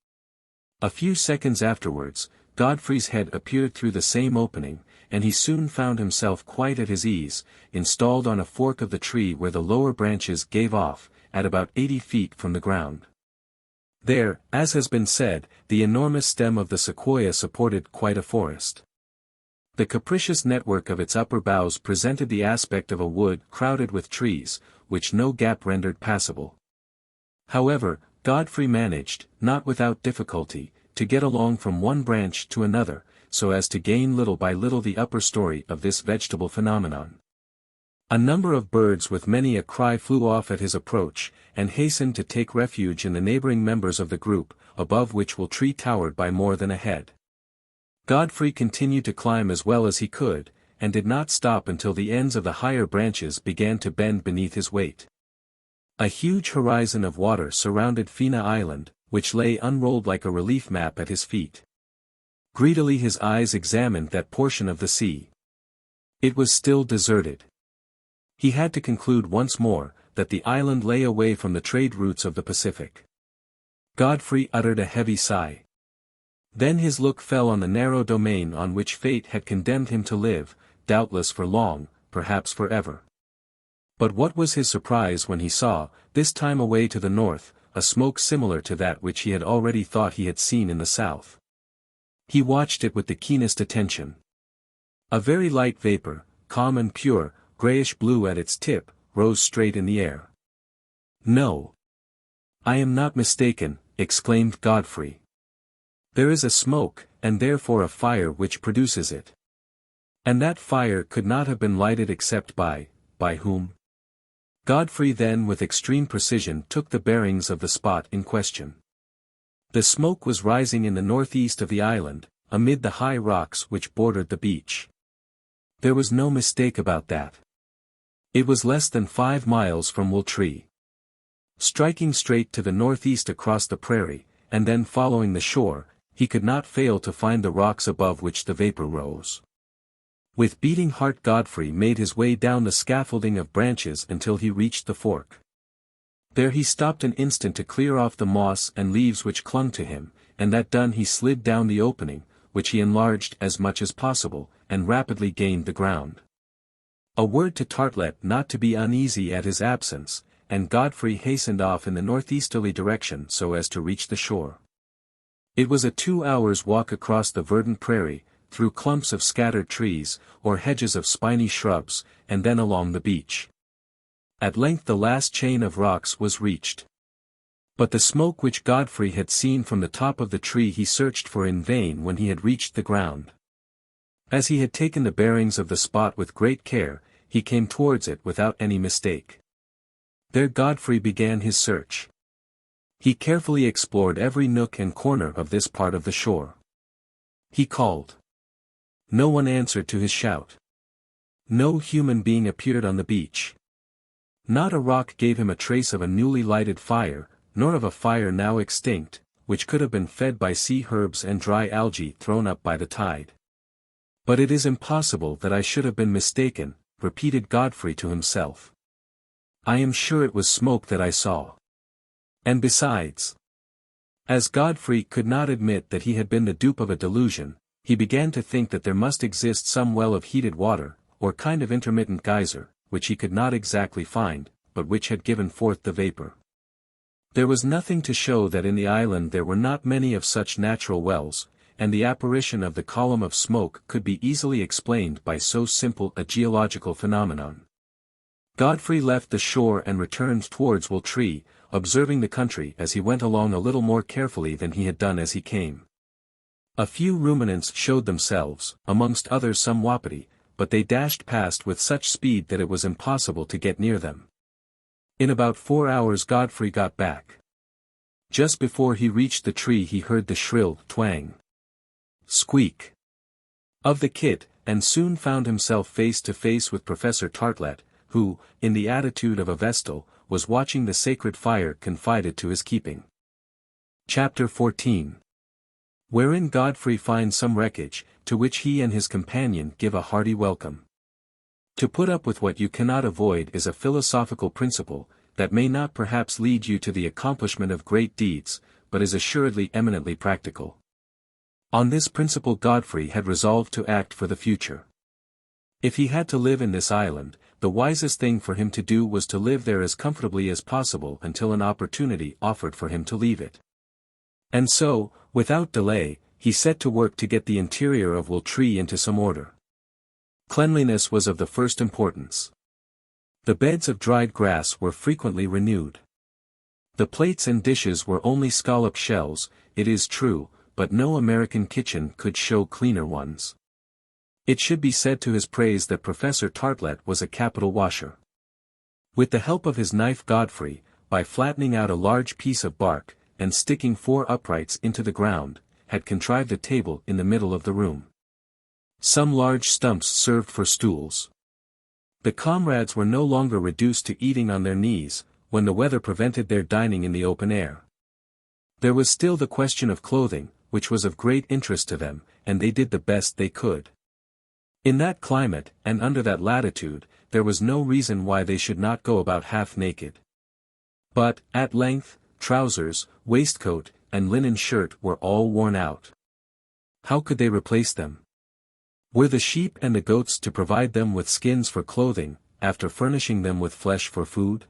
A few seconds afterwards, Godfrey's head appeared through the same opening, and he soon found himself quite at his ease, installed on a fork of the tree where the lower branches gave off, at about 80 feet from the ground. There, as has been said, the enormous stem of the sequoia supported quite a forest. The capricious network of its upper boughs presented the aspect of a wood crowded with trees, which no gap rendered passable. However, Godfrey managed, not without difficulty, to get along from one branch to another, so as to gain little by little the upper story of this vegetable phenomenon. A number of birds with many a cry flew off at his approach, and hastened to take refuge in the neighboring members of the group, above which the tree towered by more than a head. Godfrey continued to climb as well as he could, and did not stop until the ends of the higher branches began to bend beneath his weight. A huge horizon of water surrounded Fina Island, which lay unrolled like a relief map at his feet. Greedily his eyes examined that portion of the sea. It was still deserted. He had to conclude once more, that the island lay away from the trade routes of the Pacific. Godfrey uttered a heavy sigh. Then his look fell on the narrow domain on which fate had condemned him to live, doubtless for long, perhaps forever. But what was his surprise when he saw, this time away to the north, a smoke similar to that which he had already thought he had seen in the south. He watched it with the keenest attention. A very light vapor, calm and pure, grayish-blue at its tip, rose straight in the air. "No. I am not mistaken," exclaimed Godfrey. "There is a smoke, and therefore a fire which produces it. And that fire could not have been lighted except by whom?" Godfrey then with extreme precision took the bearings of the spot in question. The smoke was rising in the northeast of the island, amid the high rocks which bordered the beach. There was no mistake about that. It was less than 5 miles from Wooltree. Striking straight to the northeast across the prairie, and then following the shore, he could not fail to find the rocks above which the vapor rose. With beating heart Godfrey made his way down the scaffolding of branches until he reached the fork. There he stopped an instant to clear off the moss and leaves which clung to him, and that done he slid down the opening, which he enlarged as much as possible, and rapidly gained the ground. A word to Artelett not to be uneasy at his absence, and Godfrey hastened off in the northeasterly direction so as to reach the shore. It was a 2 hours' walk across the verdant prairie, through clumps of scattered trees, or hedges of spiny shrubs, and then along the beach. At length the last chain of rocks was reached. But the smoke which Godfrey had seen from the top of the tree he searched for in vain when he had reached the ground. As he had taken the bearings of the spot with great care, he came towards it without any mistake. There Godfrey began his search. He carefully explored every nook and corner of this part of the shore. He called. No one answered to his shout. No human being appeared on the beach. Not a rock gave him a trace of a newly lighted fire, nor of a fire now extinct, which could have been fed by sea herbs and dry algae thrown up by the tide. "But it is impossible that I should have been mistaken," repeated Godfrey to himself. "I am sure it was smoke that I saw. And besides..." As Godfrey could not admit that he had been the dupe of a delusion, he began to think that there must exist some well of heated water, or kind of intermittent geyser, which he could not exactly find, but which had given forth the vapor. There was nothing to show that in the island there were not many of such natural wells, and the apparition of the column of smoke could be easily explained by so simple a geological phenomenon. Godfrey left the shore and returned towards Wooltree, observing the country as he went along a little more carefully than he had done as he came. A few ruminants showed themselves, amongst others some wapiti, but they dashed past with such speed that it was impossible to get near them. In about 4 hours Godfrey got back. Just before he reached the tree he heard the shrill twang, squeak of the kit, and soon found himself face to face with Professor Artelett, who, in the attitude of a vestal, was watching the sacred fire confided to his keeping. Chapter 14. Wherein Godfrey finds some wreckage, to which he and his companion give a hearty welcome. To put up with what you cannot avoid is a philosophical principle, that may not perhaps lead you to the accomplishment of great deeds, but is assuredly eminently practical. On this principle Godfrey had resolved to act for the future. If he had to live in this island, the wisest thing for him to do was to live there as comfortably as possible until an opportunity offered for him to leave it. And so, without delay, he set to work to get the interior of Wooltree into some order. Cleanliness was of the first importance. The beds of dried grass were frequently renewed. The plates and dishes were only scallop shells, it is true, but no American kitchen could show cleaner ones. It should be said to his praise that Professor Tartlett was a capital washer. With the help of his knife Godfrey, by flattening out a large piece of bark, and sticking 4 uprights into the ground, had contrived a table in the middle of the room. Some large stumps served for stools. The comrades were no longer reduced to eating on their knees, when the weather prevented their dining in the open air. There was still the question of clothing, which was of great interest to them, and they did the best they could. In that climate, and under that latitude, there was no reason why they should not go about half naked. But, at length, trousers, waistcoat, and linen shirt were all worn out. How could they replace them? Were the sheep and the goats to provide them with skins for clothing, after furnishing them with flesh for food?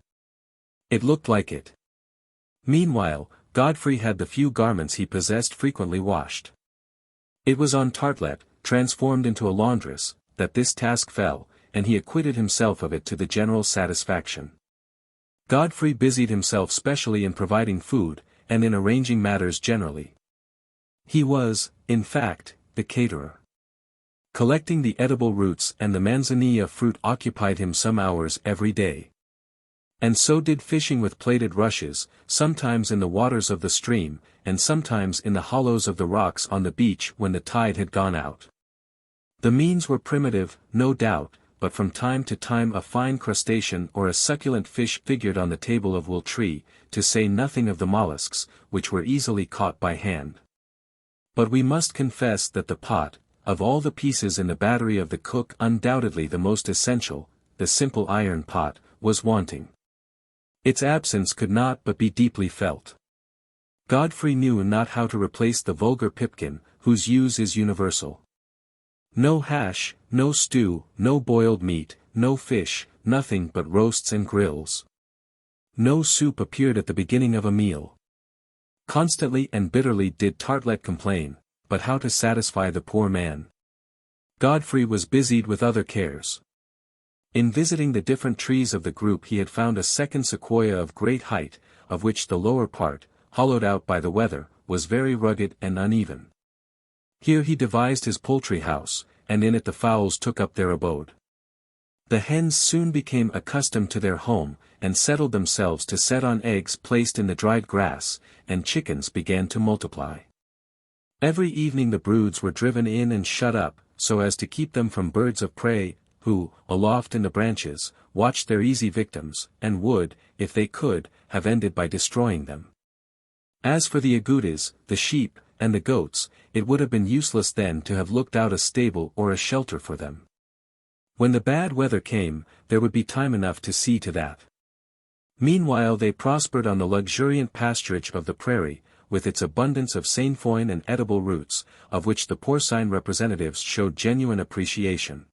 It looked like it. Meanwhile, Godfrey had the few garments he possessed frequently washed. It was on Tartlett, transformed into a laundress, that this task fell, and he acquitted himself of it to the general satisfaction. Godfrey busied himself specially in providing food, and in arranging matters generally. He was, in fact, the caterer. Collecting the edible roots and the manzanilla fruit occupied him some hours every day. And so did fishing with plaited rushes, sometimes in the waters of the stream, and sometimes in the hollows of the rocks on the beach when the tide had gone out. The means were primitive, no doubt, but from time to time a fine crustacean or a succulent fish figured on the table of Wooltree, to say nothing of the mollusks, which were easily caught by hand. But we must confess that the pot, of all the pieces in the battery of the cook undoubtedly the most essential, the simple iron pot, was wanting. Its absence could not but be deeply felt. Godfrey knew not how to replace the vulgar pipkin, whose use is universal. No hash, no stew, no boiled meat, no fish, nothing but roasts and grills. No soup appeared at the beginning of a meal. Constantly and bitterly did Tartlett complain, but how to satisfy the poor man? Godfrey was busied with other cares. In visiting the different trees of the group he had found a second sequoia of great height, of which the lower part, hollowed out by the weather, was very rugged and uneven. Here he devised his poultry house, and in it the fowls took up their abode. The hens soon became accustomed to their home, and settled themselves to set on eggs placed in the dried grass, and chickens began to multiply. Every evening the broods were driven in and shut up, so as to keep them from birds of prey, who, aloft in the branches, watched their easy victims, and would, if they could, have ended by destroying them. As for the agoutis, the sheep, and the goats, it would have been useless then to have looked out a stable or a shelter for them. When the bad weather came, there would be time enough to see to that. Meanwhile they prospered on the luxuriant pasturage of the prairie, with its abundance of sainfoin and edible roots, of which the porcine representatives showed genuine appreciation.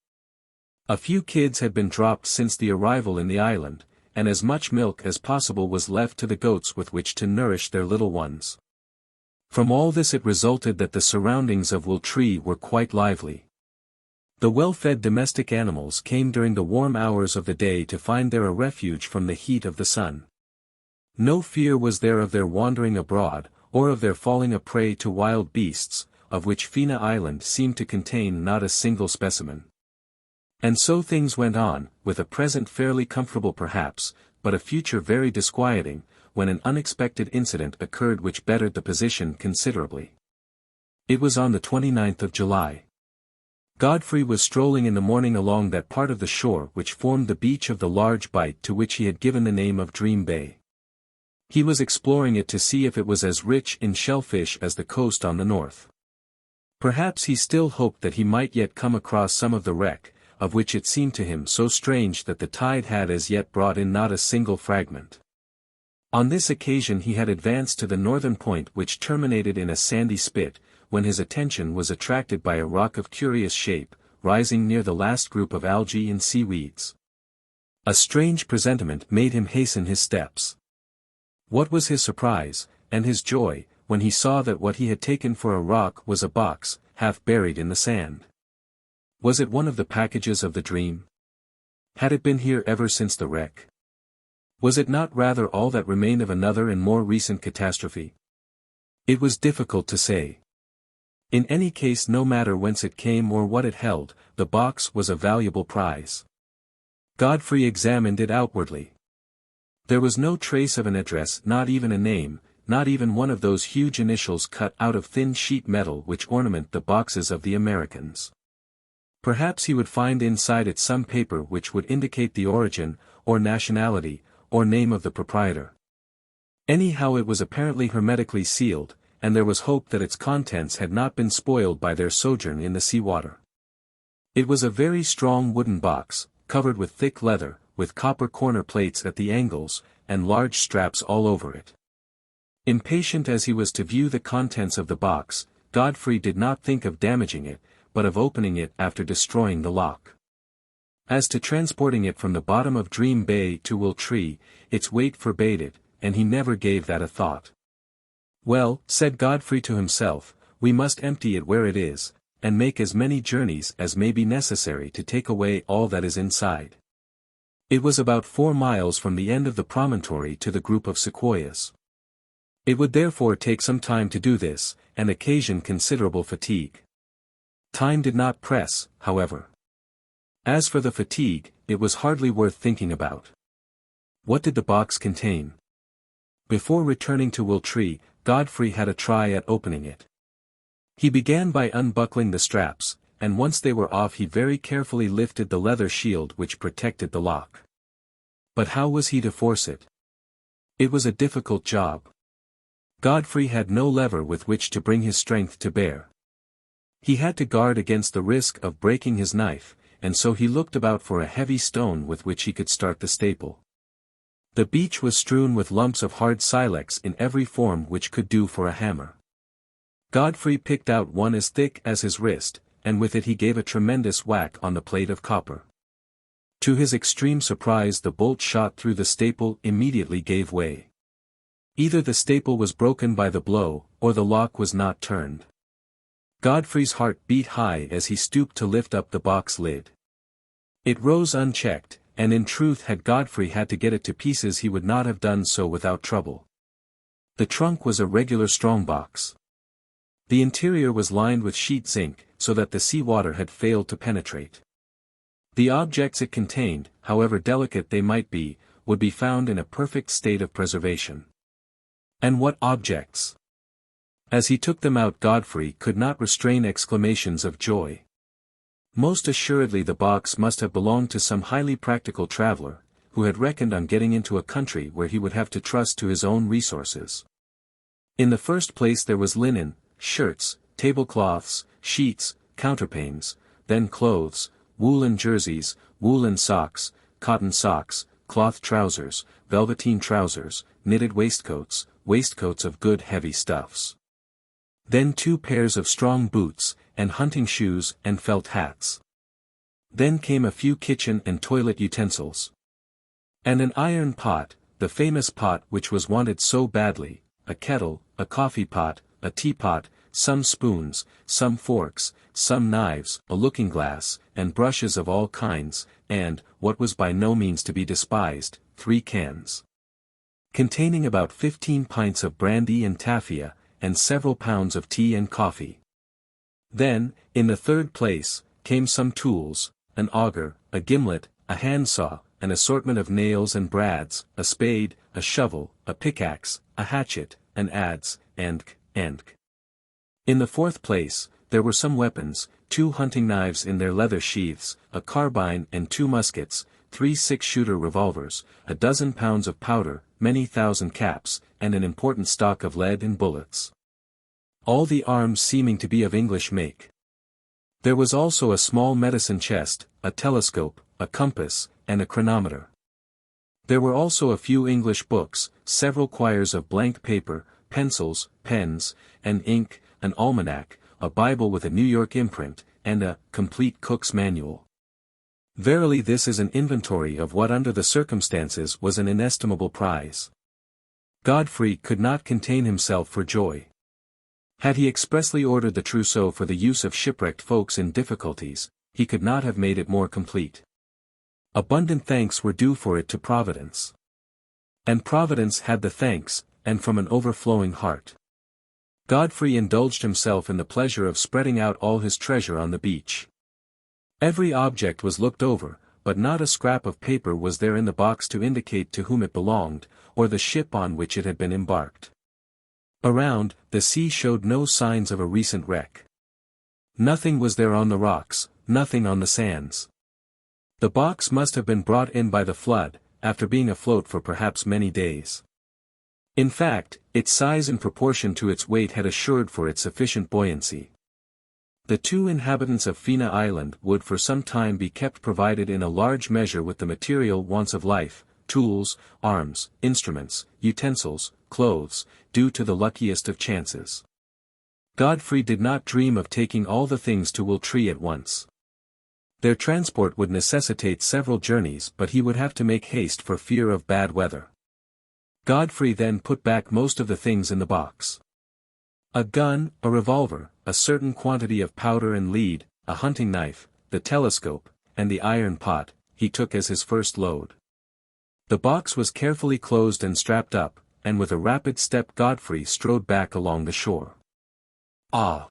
A few kids had been dropped since the arrival in the island, and as much milk as possible was left to the goats with which to nourish their little ones. From all this it resulted that the surroundings of Wooltree were quite lively. The well-fed domestic animals came during the warm hours of the day to find there a refuge from the heat of the sun. No fear was there of their wandering abroad, or of their falling a prey to wild beasts, of which Fina Island seemed to contain not a single specimen. And so things went on, with a present fairly comfortable perhaps, but a future very disquieting, when an unexpected incident occurred which bettered the position considerably. It was on the 29th of July. Godfrey was strolling in the morning along that part of the shore which formed the beach of the large bight to which he had given the name of Dream Bay. He was exploring it to see if it was as rich in shellfish as the coast on the north. Perhaps he still hoped that he might yet come across some of the wreck, of which it seemed to him so strange that the tide had as yet brought in not a single fragment. On this occasion he had advanced to the northern point which terminated in a sandy spit, when his attention was attracted by a rock of curious shape, rising near the last group of algae and seaweeds. A strange presentiment made him hasten his steps. What was his surprise, and his joy, when he saw that what he had taken for a rock was a box, half buried in the sand. Was it one of the packages of the dream? Had it been here ever since the wreck? Was it not rather all that remained of another and more recent catastrophe? It was difficult to say. In any case, no matter whence it came or what it held, the box was a valuable prize. Godfrey examined it outwardly. There was no trace of an address, not even a name, not even one of those huge initials cut out of thin sheet metal which ornament the boxes of the Americans. Perhaps he would find inside it some paper which would indicate the origin, or nationality, or name of the proprietor. Anyhow, it was apparently hermetically sealed, and there was hope that its contents had not been spoiled by their sojourn in the sea-water. It was a very strong wooden box, covered with thick leather, with copper corner plates at the angles, and large straps all over it. Impatient as he was to view the contents of the box, Godfrey did not think of damaging it, but of opening it after destroying the lock. As to transporting it from the bottom of Dream Bay to Wiltshire, its weight forbade it, and he never gave that a thought. Well, said Godfrey to himself, we must empty it where it is, and make as many journeys as may be necessary to take away all that is inside. It was about 4 miles from the end of the promontory to the group of sequoias. It would therefore take some time to do this, and occasion considerable fatigue. Time did not press, however. As for the fatigue, it was hardly worth thinking about. What did the box contain? Before returning to Wiltshire, Godfrey had a try at opening it. He began by unbuckling the straps, and once they were off he very carefully lifted the leather shield which protected the lock. But how was he to force it? It was a difficult job. Godfrey had no lever with which to bring his strength to bear. He had to guard against the risk of breaking his knife, and so he looked about for a heavy stone with which he could start the staple. The beach was strewn with lumps of hard silex in every form which could do for a hammer. Godfrey picked out one as thick as his wrist, and with it he gave a tremendous whack on the plate of copper. To his extreme surprise, the bolt shot through the staple immediately gave way. Either the staple was broken by the blow, or the lock was not turned. Godfrey's heart beat high as he stooped to lift up the box lid. It rose unchecked, and in truth had Godfrey had to get it to pieces he would not have done so without trouble. The trunk was a regular strong box. The interior was lined with sheet zinc, so that the sea-water had failed to penetrate. The objects it contained, however delicate they might be, would be found in a perfect state of preservation. And what objects! As he took them out, Godfrey could not restrain exclamations of joy. Most assuredly the box must have belonged to some highly practical traveler, who had reckoned on getting into a country where he would have to trust to his own resources. In the first place there was linen, shirts, tablecloths, sheets, counterpanes, then clothes, woolen jerseys, woolen socks, cotton socks, cloth trousers, velveteen trousers, knitted waistcoats, waistcoats of good heavy stuffs. Then 2 pairs of strong boots, and hunting shoes and felt hats. Then came a few kitchen and toilet utensils. And an iron pot, the famous pot which was wanted so badly, a kettle, a coffee pot, a teapot, some spoons, some forks, some knives, a looking-glass, and brushes of all kinds, and, what was by no means to be despised, 3 cans, containing about 15 pints of brandy and tafia, and several pounds of tea and coffee. Then, in the third place, came some tools, an auger, a gimlet, a handsaw, an assortment of nails and brads, a spade, a shovel, a pickaxe, a hatchet, an adze, and. In the fourth place, there were some weapons, 2 hunting knives in their leather sheaths, a carbine and 2 muskets, 3 6-shooter revolvers, a dozen pounds of powder, many thousand caps, and an important stock of lead and bullets. All the arms seeming to be of English make. There was also a small medicine chest, a telescope, a compass, and a chronometer. There were also a few English books, several quires of blank paper, pencils, pens, and ink, an almanac, a Bible with a New York imprint, and a complete cook's manual. Verily this is an inventory of what under the circumstances was an inestimable prize. Godfrey could not contain himself for joy. Had he expressly ordered the trousseau for the use of shipwrecked folks in difficulties, he could not have made it more complete. Abundant thanks were due for it to Providence. And Providence had the thanks, and from an overflowing heart. Godfrey indulged himself in the pleasure of spreading out all his treasure on the beach. Every object was looked over, but not a scrap of paper was there in the box to indicate to whom it belonged, or the ship on which it had been embarked. Around, the sea showed no signs of a recent wreck. Nothing was there on the rocks, nothing on the sands. The box must have been brought in by the flood, after being afloat for perhaps many days. In fact, its size in proportion to its weight had assured for it sufficient buoyancy. The 2 inhabitants of Fina Island would for some time be kept provided in a large measure with the material wants of life, tools, arms, instruments, utensils, clothes, due to the luckiest of chances. Godfrey did not dream of taking all the things to Wooltree at once. Their transport would necessitate several journeys, but he would have to make haste for fear of bad weather. Godfrey then put back most of the things in the box. A gun, a revolver, a certain quantity of powder and lead, a hunting knife, the telescope, and the iron pot, he took as his first load. The box was carefully closed and strapped up, and with a rapid step Godfrey strode back along the shore. Ah!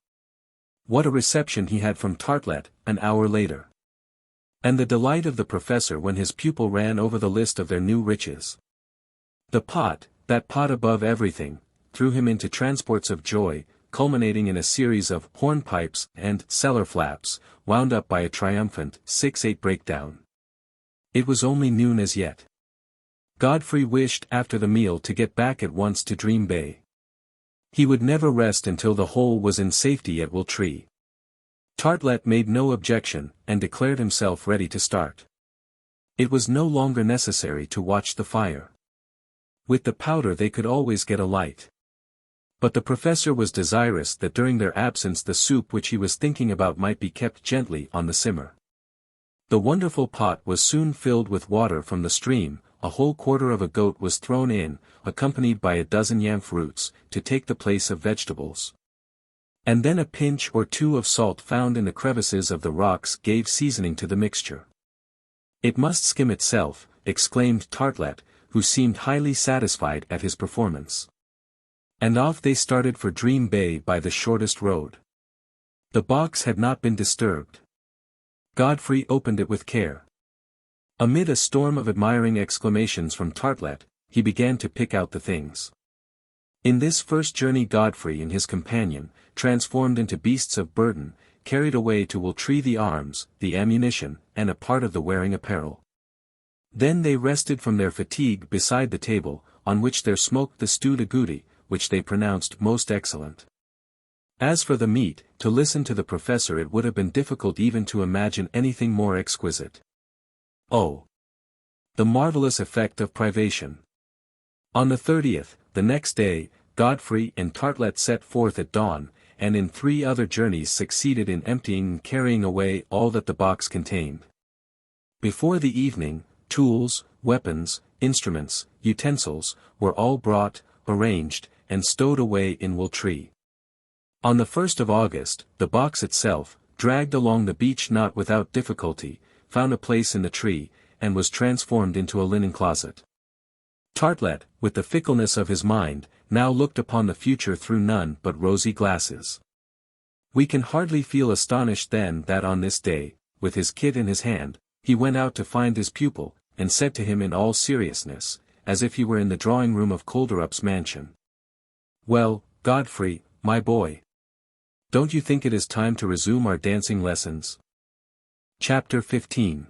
What a reception he had from Artelett, an hour later. And the delight of the professor when his pupil ran over the list of their new riches. The pot, that pot above everything, threw him into transports of joy, culminating in a series of hornpipes and cellar flaps, wound up by a triumphant 6/8 breakdown. It was only noon as yet. Godfrey wished after the meal to get back at once to Dream Bay. He would never rest until the whole was in safety at Wooltree. Artelett made no objection, and declared himself ready to start. It was no longer necessary to watch the fire. With the powder they could always get a light. But the professor was desirous that during their absence the soup which he was thinking about might be kept gently on the simmer. The wonderful pot was soon filled with water from the stream, a whole quarter of a goat was thrown in, accompanied by a dozen yam roots, to take the place of vegetables. And then a pinch or 2 of salt found in the crevices of the rocks gave seasoning to the mixture. "It must skim itself," exclaimed Artelett, who seemed highly satisfied at his performance. And off they started for Dream Bay by the shortest road. The box had not been disturbed. Godfrey opened it with care. Amid a storm of admiring exclamations from Artelett, he began to pick out the things. In this first journey Godfrey and his companion, transformed into beasts of burden, carried away to Wooltree the arms, the ammunition, and a part of the wearing apparel. Then they rested from their fatigue beside the table, on which there smoked the stewed agouti, which they pronounced most excellent. As for the meat, to listen to the professor it would have been difficult even to imagine anything more exquisite. Oh! The marvelous effect of privation! On the 30th, the next day, Godfrey and Artelett set forth at dawn, and in 3 other journeys succeeded in emptying and carrying away all that the box contained. Before the evening, tools, weapons, instruments, utensils, were all brought, arranged, and stowed away in Wooltree. On the 1st of August, the box itself, dragged along the beach not without difficulty, found a place in the tree, and was transformed into a linen closet. Artelett, with the fickleness of his mind, now looked upon the future through none but rosy glasses. We can hardly feel astonished then that on this day, with his kit in his hand, he went out to find his pupil, and said to him in all seriousness, as if he were in the drawing-room of Kolderup's mansion. "Well, Godfrey, my boy. Don't you think it is time to resume our dancing lessons?" Chapter 15.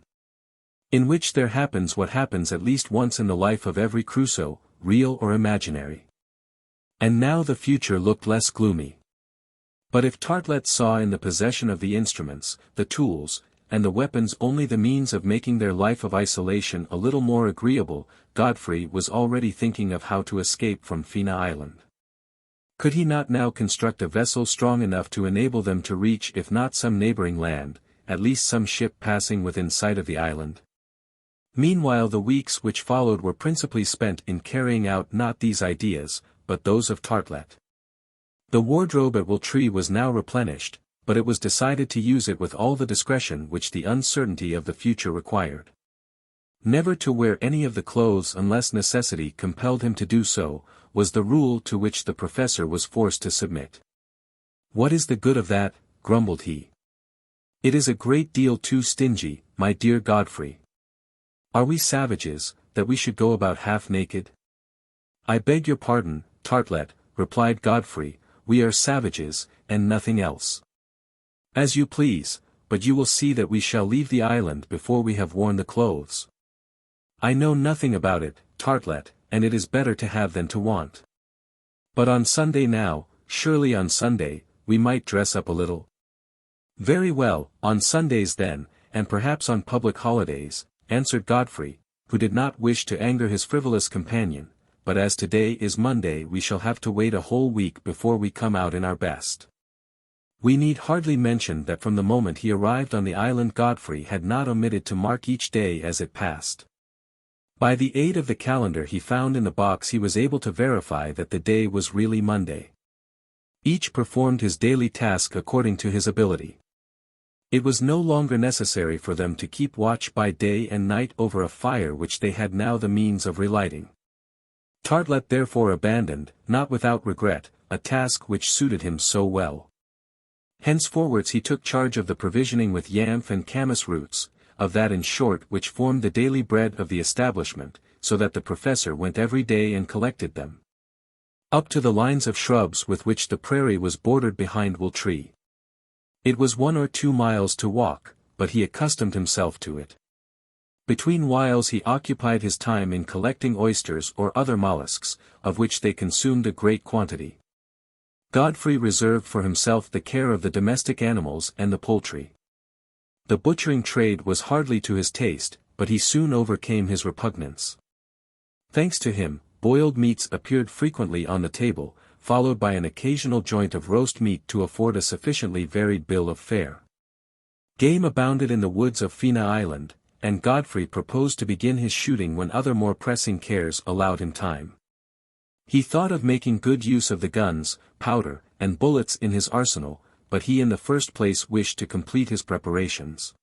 In which there happens what happens at least once in the life of every Crusoe, real or imaginary. And now the future looked less gloomy. But if Artelett saw in the possession of the instruments, the tools, and the weapons only the means of making their life of isolation a little more agreeable, Godfrey was already thinking of how to escape from Fina Island. Could he not now construct a vessel strong enough to enable them to reach if not some neighboring land, at least some ship passing within sight of the island? Meanwhile the weeks which followed were principally spent in carrying out not these ideas, but those of Artelett. The wardrobe at Wooltree was now replenished, but it was decided to use it with all the discretion which the uncertainty of the future required. Never to wear any of the clothes unless necessity compelled him to do so, was the rule to which the professor was forced to submit. "What is the good of that?" grumbled he. "It is a great deal too stingy, my dear Godfrey. Are we savages, that we should go about half naked?" "I beg your pardon, Tartelett," replied Godfrey, "we are savages, and nothing else." "As you please, but you will see that we shall leave the island before we have worn the clothes." "I know nothing about it, Tartelett, and it is better to have than to want. But on Sunday now, surely on Sunday, we might dress up a little." "Very well, on Sundays then, and perhaps on public holidays," answered Godfrey, who did not wish to anger his frivolous companion, "but as today is Monday we shall have to wait a whole week before we come out in our best." We need hardly mention that from the moment he arrived on the island Godfrey had not omitted to mark each day as it passed. By the aid of the calendar he found in the box he was able to verify that the day was really Monday. Each performed his daily task according to his ability. It was no longer necessary for them to keep watch by day and night over a fire which they had now the means of relighting. Tartelett therefore abandoned, not without regret, a task which suited him so well. Henceforwards he took charge of the provisioning with yamf and camas roots, of that in short which formed the daily bread of the establishment, so that the professor went every day and collected them. Up to the lines of shrubs with which the prairie was bordered behind Wool Tree. It was 1 or 2 miles to walk, but he accustomed himself to it. Between whiles he occupied his time in collecting oysters or other mollusks, of which they consumed a great quantity. Godfrey reserved for himself the care of the domestic animals and the poultry. The butchering trade was hardly to his taste, but he soon overcame his repugnance. Thanks to him, boiled meats appeared frequently on the table, followed by an occasional joint of roast meat to afford a sufficiently varied bill of fare. Game abounded in the woods of Fina Island, and Godfrey proposed to begin his shooting when other more pressing cares allowed him time. He thought of making good use of the guns, powder, and bullets in his arsenal, but he in the first place wished to complete his preparations.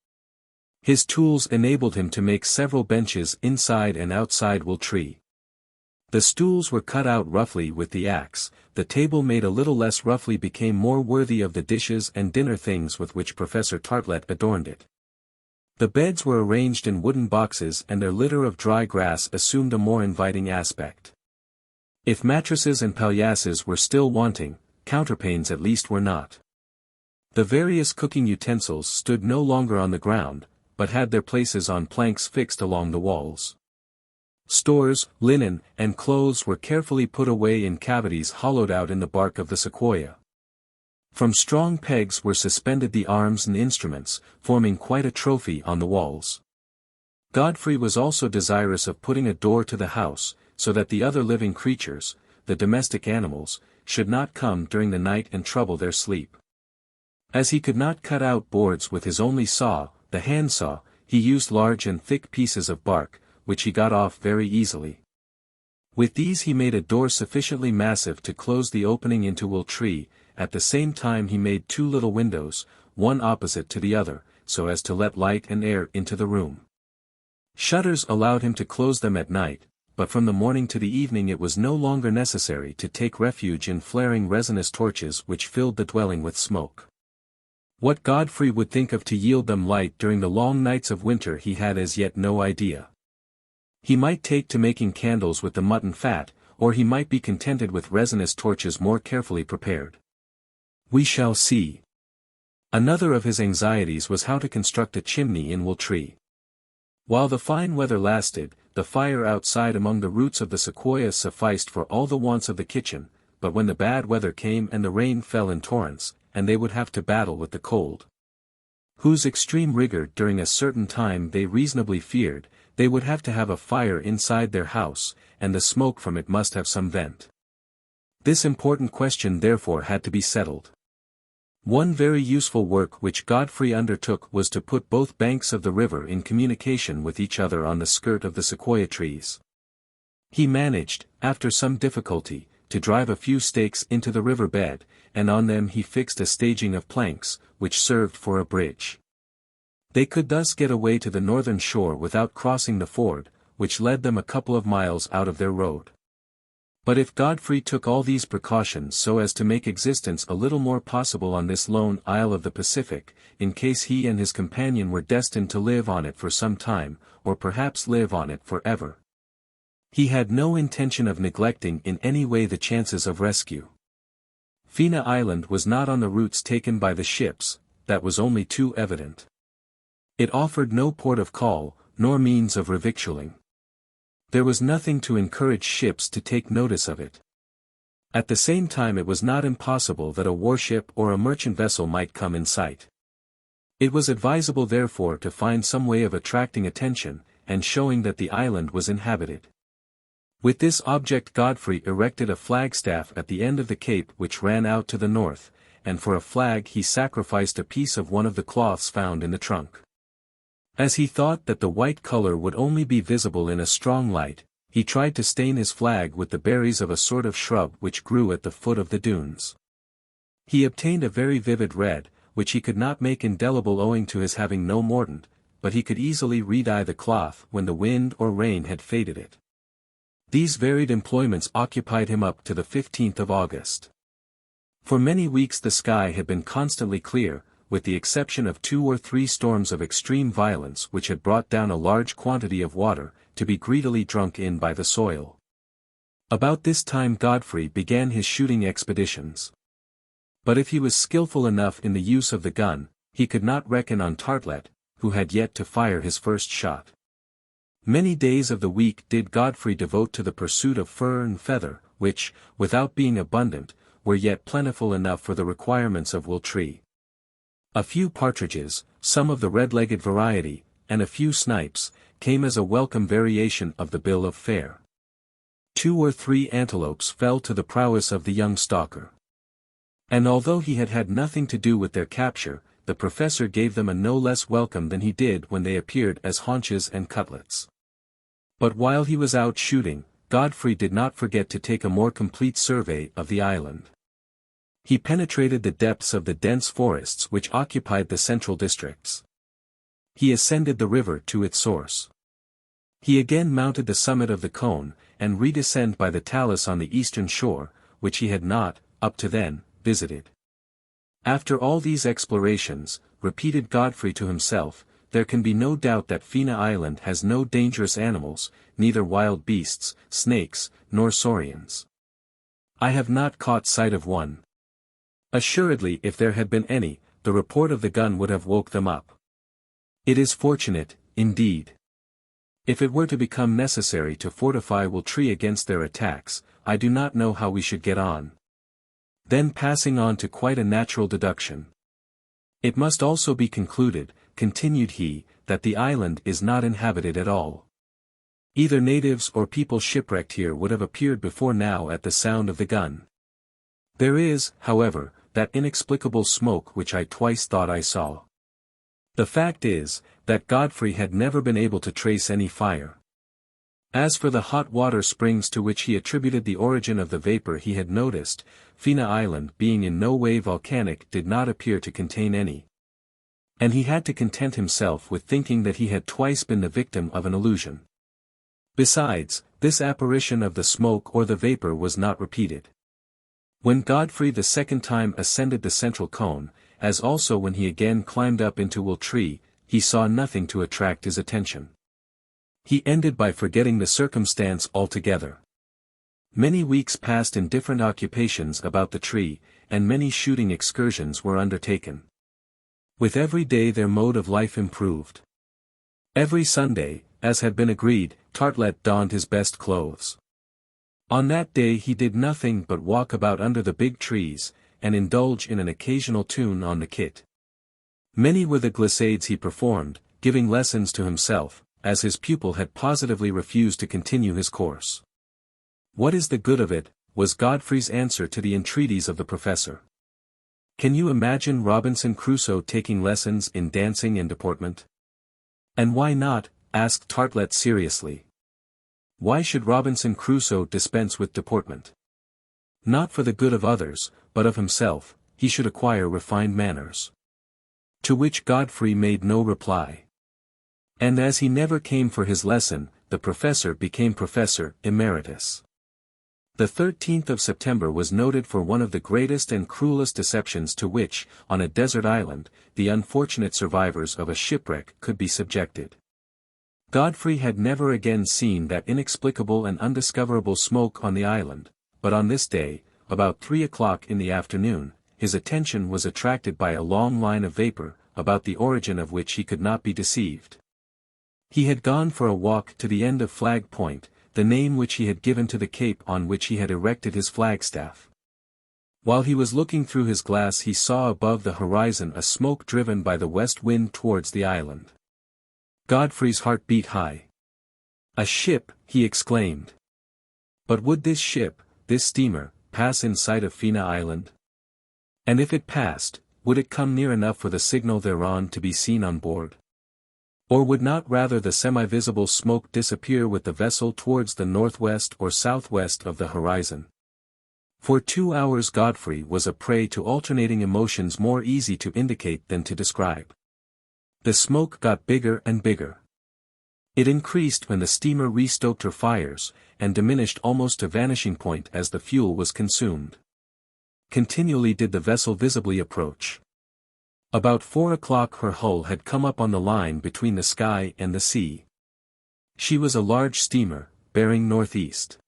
His tools enabled him to make several benches inside and outside Wool Tree. The stools were cut out roughly with the axe, the table made a little less roughly became more worthy of the dishes and dinner things with which Professor Tartelett adorned it. The beds were arranged in wooden boxes and their litter of dry grass assumed a more inviting aspect. If mattresses and paillasses were still wanting, counterpanes at least were not. The various cooking utensils stood no longer on the ground, but had their places on planks fixed along the walls. Stores, linen, and clothes were carefully put away in cavities hollowed out in the bark of the sequoia. From strong pegs were suspended the arms and instruments, forming quite a trophy on the walls. Godfrey was also desirous of putting a door to the house, so that the other living creatures, the domestic animals, should not come during the night and trouble their sleep. As he could not cut out boards with his only saw, the handsaw, he used large and thick pieces of bark, which he got off very easily. With these he made a door sufficiently massive to close the opening into Wool Tree, at the same time he made 2 little windows, one opposite to the other, so as to let light and air into the room. Shutters allowed him to close them at night, but from the morning to the evening it was no longer necessary to take refuge in flaring resinous torches which filled the dwelling with smoke. What Godfrey would think of to yield them light during the long nights of winter he had as yet no idea. He might take to making candles with the mutton fat, or he might be contented with resinous torches more carefully prepared. We shall see. Another of his anxieties was how to construct a chimney in Wool Tree. While the fine weather lasted, the fire outside among the roots of the sequoia sufficed for all the wants of the kitchen, but when the bad weather came and the rain fell in torrents, and they would have to battle with the cold, whose extreme rigor during a certain time they reasonably feared, they would have to have a fire inside their house, and the smoke from it must have some vent. This important question therefore had to be settled. One very useful work which Godfrey undertook was to put both banks of the river in communication with each other on the skirt of the sequoia trees. He managed, after some difficulty, to drive a few stakes into the river bed, and on them he fixed a staging of planks, which served for a bridge. They could thus get away to the northern shore without crossing the ford, which led them a couple of miles out of their road. But if Godfrey took all these precautions so as to make existence a little more possible on this lone isle of the Pacific, in case he and his companion were destined to live on it for some time, or perhaps live on it forever, he had no intention of neglecting in any way the chances of rescue. Fina Island was not on the routes taken by the ships, that was only too evident. It offered no port of call, nor means of revictualling. There was nothing to encourage ships to take notice of it. At the same time, it was not impossible that a warship or a merchant vessel might come in sight. It was advisable therefore to find some way of attracting attention, and showing that the island was inhabited. With this object Godfrey erected a flagstaff at the end of the cape which ran out to the north, and for a flag he sacrificed a piece of one of the cloths found in the trunk. As he thought that the white color would only be visible in a strong light, he tried to stain his flag with the berries of a sort of shrub which grew at the foot of the dunes. He obtained a very vivid red, which he could not make indelible owing to his having no mordant, but he could easily re-dye the cloth when the wind or rain had faded it. These varied employments occupied him up to the 15th of August. For many weeks the sky had been constantly clear, with the exception of 2 or 3 storms of extreme violence which had brought down a large quantity of water, to be greedily drunk in by the soil. About this time Godfrey began his shooting expeditions. But if he was skillful enough in the use of the gun, he could not reckon on Artelett, who had yet to fire his first shot. Many days of the week did Godfrey devote to the pursuit of fur and feather, which, without being abundant, were yet plentiful enough for the requirements of Will-tree. A few partridges, some of the red-legged variety, and a few snipes, came as a welcome variation of the bill of fare. 2 or 3 antelopes fell to the prowess of the young stalker. And although he had had nothing to do with their capture, the professor gave them a no less welcome than he did when they appeared as haunches and cutlets. But while he was out shooting, Godfrey did not forget to take a more complete survey of the island. He penetrated the depths of the dense forests which occupied the central districts. He ascended the river to its source. He again mounted the summit of the cone, and redescended by the talus on the eastern shore, which he had not, up to then, visited. After all these explorations, repeated Godfrey to himself, there can be no doubt that Fina Island has no dangerous animals, neither wild beasts, snakes, nor saurians. I have not caught sight of one. Assuredly if there had been any, the report of the gun would have woke them up. It is fortunate, indeed. If it were to become necessary to fortify Will-tree against their attacks, I do not know how we should get on. Then passing on to quite a natural deduction. It must also be concluded, continued he, that the island is not inhabited at all. Either natives or people shipwrecked here would have appeared before now at the sound of the gun. There is, however, that inexplicable smoke which I twice thought I saw. The fact is, that Godfrey had never been able to trace any fire. As for the hot water springs to which he attributed the origin of the vapor he had noticed, Fina Island being in no way volcanic did not appear to contain any. And he had to content himself with thinking that he had twice been the victim of an illusion. Besides, this apparition of the smoke or the vapor was not repeated. When Godfrey the second time ascended the central cone, as also when he again climbed up into Will-tree, he saw nothing to attract his attention. He ended by forgetting the circumstance altogether. Many weeks passed in different occupations about the tree, and many shooting excursions were undertaken. With every day their mode of life improved. Every Sunday, as had been agreed, Artelett donned his best clothes. On that day he did nothing but walk about under the big trees, and indulge in an occasional tune on the kit. Many were the glissades he performed, giving lessons to himself, as his pupil had positively refused to continue his course. "What is the good of it?" was Godfrey's answer to the entreaties of the professor. Can you imagine Robinson Crusoe taking lessons in dancing and deportment? "And why not?" asked Artelett seriously. Why should Robinson Crusoe dispense with deportment? Not for the good of others, but of himself, he should acquire refined manners. To which Godfrey made no reply. And as he never came for his lesson, the professor became Professor Emeritus. The 13th of September was noted for one of the greatest and cruelest deceptions to which, on a desert island, the unfortunate survivors of a shipwreck could be subjected. Godfrey had never again seen that inexplicable and undiscoverable smoke on the island, but on this day, about 3 o'clock in the afternoon, his attention was attracted by a long line of vapor, about the origin of which he could not be deceived. He had gone for a walk to the end of Flag Point, the name which he had given to the cape on which he had erected his flagstaff. While he was looking through his glass he saw above the horizon a smoke driven by the west wind towards the island. Godfrey's heart beat high. "A ship," he exclaimed. But would this ship, this steamer, pass in sight of Fina Island? And if it passed, would it come near enough for the signal thereon to be seen on board? Or would not rather the semi-visible smoke disappear with the vessel towards the northwest or southwest of the horizon? For 2 hours Godfrey was a prey to alternating emotions more easy to indicate than to describe. The smoke got bigger and bigger. It increased when the steamer restoked her fires, and diminished almost to vanishing point as the fuel was consumed. Continually did the vessel visibly approach. About 4 o'clock her hull had come up on the line between the sky and the sea. She was a large steamer, bearing northeast.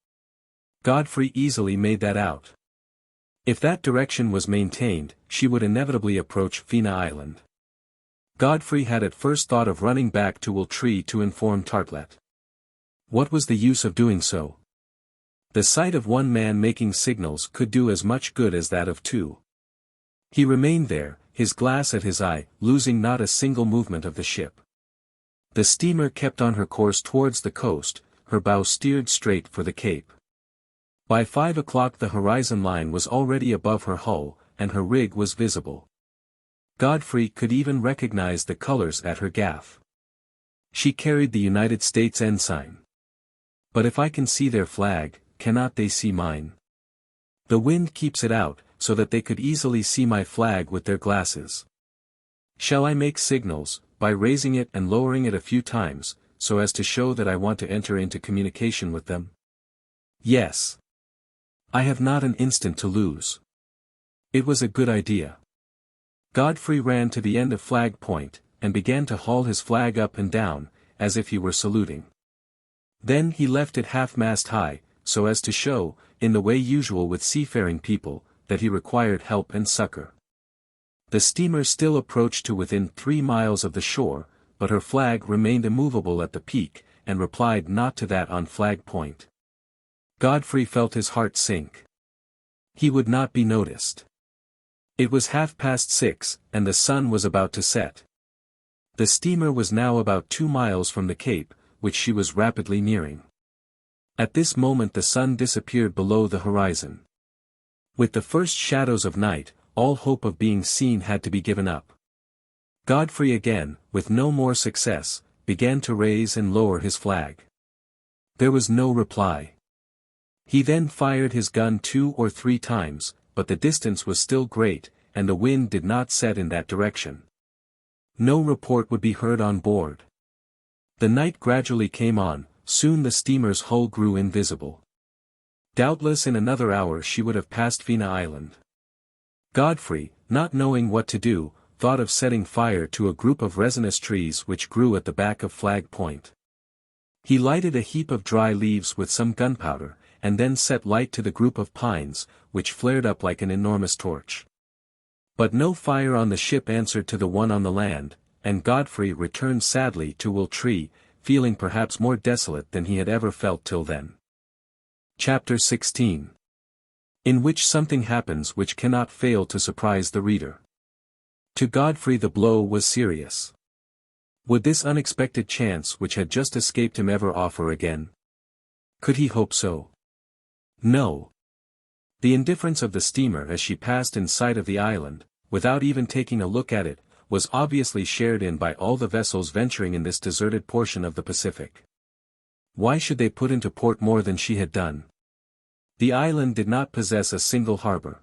Godfrey easily made that out. If that direction was maintained, she would inevitably approach Fina Island. Godfrey had at first thought of running back to Wooltree to inform Artelett. What was the use of doing so? The sight of one man making signals could do as much good as that of two. He remained there, his glass at his eye, losing not a single movement of the ship. The steamer kept on her course towards the coast, her bow steered straight for the cape. By 5 o'clock the horizon line was already above her hull, and her rig was visible. Godfrey could even recognize the colors at her gaff. She carried the United States ensign. But if I can see their flag, cannot they see mine? The wind keeps it out, so that they could easily see my flag with their glasses. Shall I make signals, by raising it and lowering it a few times, so as to show that I want to enter into communication with them? Yes. I have not an instant to lose. It was a good idea. Godfrey ran to the end of Flag Point, and began to haul his flag up and down, as if he were saluting. Then he left it half-mast high, so as to show, in the way usual with seafaring people, that he required help and succor. The steamer still approached to within 3 miles of the shore, but her flag remained immovable at the peak, and replied not to that on Flag Point. Godfrey felt his heart sink. He would not be noticed. It was 6:30, and the sun was about to set. The steamer was now about 2 miles from the cape, which she was rapidly nearing. At this moment the sun disappeared below the horizon. With the first shadows of night, all hope of being seen had to be given up. Godfrey again, with no more success, began to raise and lower his flag. There was no reply. He then fired his gun 2 or 3 times, but the distance was still great, and the wind did not set in that direction. No report would be heard on board. The night gradually came on, soon the steamer's hull grew invisible. Doubtless in another hour she would have passed Fina Island. Godfrey, not knowing what to do, thought of setting fire to a group of resinous trees which grew at the back of Flag Point. He lighted a heap of dry leaves with some gunpowder, and then set light to the group of pines, which flared up like an enormous torch. But no fire on the ship answered to the one on the land, and Godfrey returned sadly to Wooltree, feeling perhaps more desolate than he had ever felt till then. Chapter 16. In which something happens which cannot fail to surprise the reader. To Godfrey the blow was serious. Would this unexpected chance which had just escaped him ever offer again? Could he hope so? No. The indifference of the steamer as she passed in sight of the island, without even taking a look at it, was obviously shared in by all the vessels venturing in this deserted portion of the Pacific. Why should they put into port more than she had done? The island did not possess a single harbor.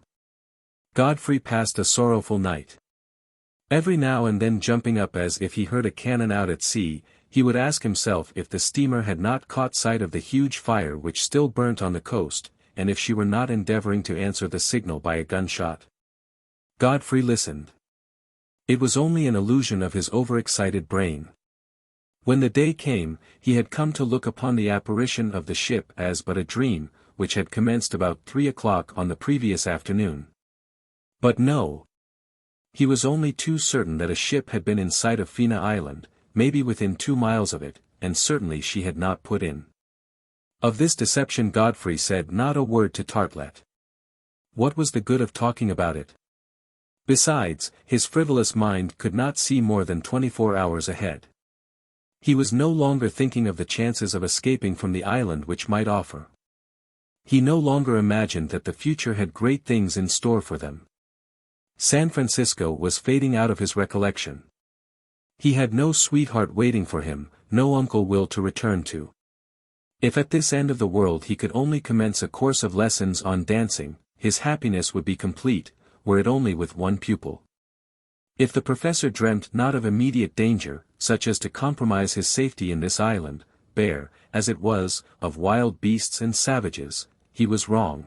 Godfrey passed a sorrowful night. Every now and then jumping up as if he heard a cannon out at sea, he would ask himself if the steamer had not caught sight of the huge fire which still burnt on the coast, and if she were not endeavoring to answer the signal by a gunshot. Godfrey listened. It was only an illusion of his overexcited brain. When the day came, he had come to look upon the apparition of the ship as but a dream, which had commenced about 3 o'clock on the previous afternoon. But no. He was only too certain that a ship had been in sight of Fina Island, maybe within 2 miles of it, and certainly she had not put in. Of this deception Godfrey said not a word to Artelett. What was the good of talking about it? Besides, his frivolous mind could not see more than 24 hours ahead. He was no longer thinking of the chances of escaping from the island which might offer. He no longer imagined that the future had great things in store for them. San Francisco was fading out of his recollection. He had no sweetheart waiting for him, no Uncle Will to return to. If at this end of the world he could only commence a course of lessons on dancing, his happiness would be complete, were it only with one pupil. If the professor dreamt not of immediate danger, such as to compromise his safety in this island, bare, as it was, of wild beasts and savages, he was wrong.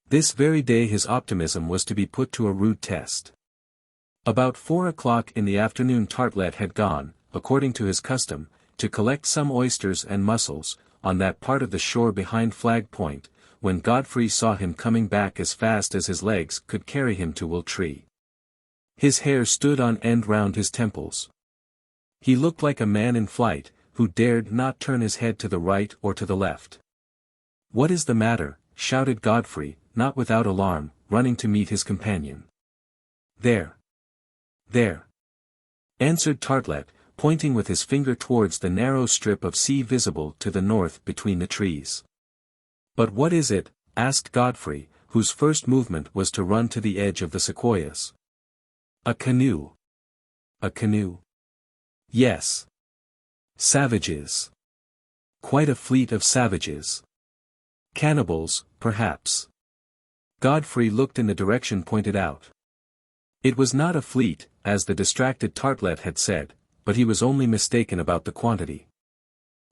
This very day his optimism was to be put to a rude test. About 4 o'clock in the afternoon Artelett had gone, according to his custom, to collect some oysters and mussels, on that part of the shore behind Flag Point, when Godfrey saw him coming back as fast as his legs could carry him to Will-Tree. His hair stood on end round his temples. He looked like a man in flight, who dared not turn his head to the right or to the left. "What is the matter?" shouted Godfrey, not without alarm, running to meet his companion. "There. There," answered Artelett, pointing with his finger towards the narrow strip of sea visible to the north between the trees. "But what is it?" asked Godfrey, whose first movement was to run to the edge of the sequoias. "A canoe." "A canoe?" "Yes. Savages. Quite a fleet of savages. Cannibals, perhaps." Godfrey looked in the direction pointed out. It was not a fleet, as the distracted Artelett had said, but he was only mistaken about the quantity.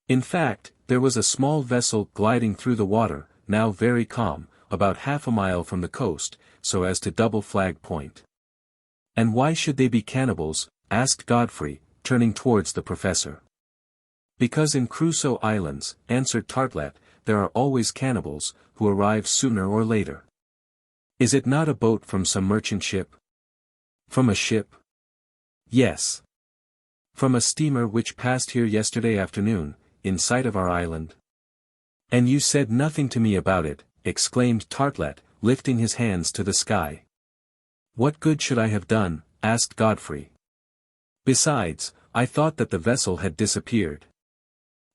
In fact, there was a small vessel gliding through the water, now very calm, about half a mile from the coast, so as to double Flag Point. "And why should they be cannibals?" asked Godfrey, turning towards the professor. "Because in Crusoe Islands," answered Artelett, "there are always cannibals, who arrive sooner or later." "Is it not a boat from some merchant ship?" "From a ship?" "Yes. From a steamer which passed here yesterday afternoon, in sight of our island." "And you said nothing to me about it," exclaimed Artelett, lifting his hands to the sky. "What good should I have done?" asked Godfrey. "Besides, I thought that the vessel had disappeared.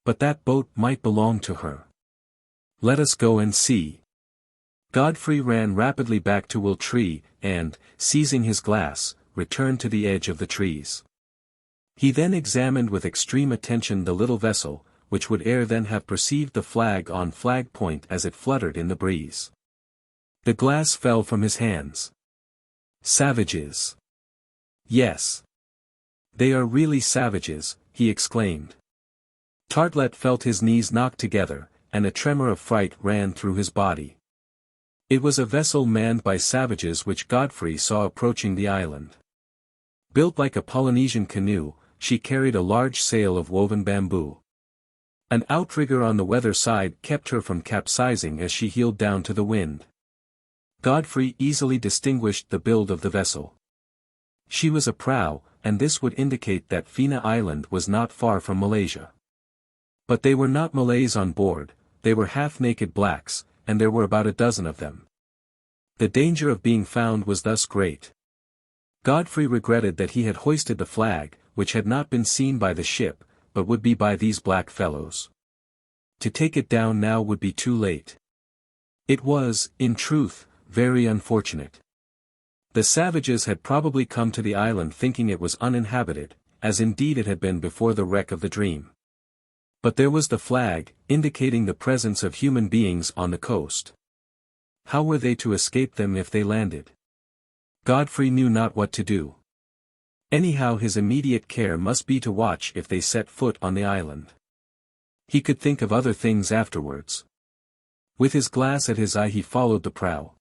But that boat might belong to her. Let us go and see." Godfrey ran rapidly back to Will-Tree, and, seizing his glass, returned to the edge of the trees. He then examined with extreme attention the little vessel, which would ere then have perceived the flag on Flag Point as it fluttered in the breeze. The glass fell from his hands. "Savages! Yes. They are really savages," he exclaimed. Artelett felt his knees knock together, and a tremor of fright ran through his body. It was a vessel manned by savages which Godfrey saw approaching the island. Built like a Polynesian canoe, she carried a large sail of woven bamboo. An outrigger on the weather side kept her from capsizing as she heeled down to the wind. Godfrey easily distinguished the build of the vessel. She was a prow, and this would indicate that Fina Island was not far from Malaysia. But they were not Malays on board, they were half-naked blacks, and there were about a dozen of them. The danger of being found was thus great. Godfrey regretted that he had hoisted the flag, which had not been seen by the ship, but would be by these black fellows. To take it down now would be too late. It was, in truth, very unfortunate. The savages had probably come to the island thinking it was uninhabited, as indeed it had been before the wreck of the Dream. But there was the flag, indicating the presence of human beings on the coast. How were they to escape them if they landed? Godfrey knew not what to do. Anyhow, his immediate care must be to watch if they set foot on the island. He could think of other things afterwards. With his glass at his eye he followed the prow.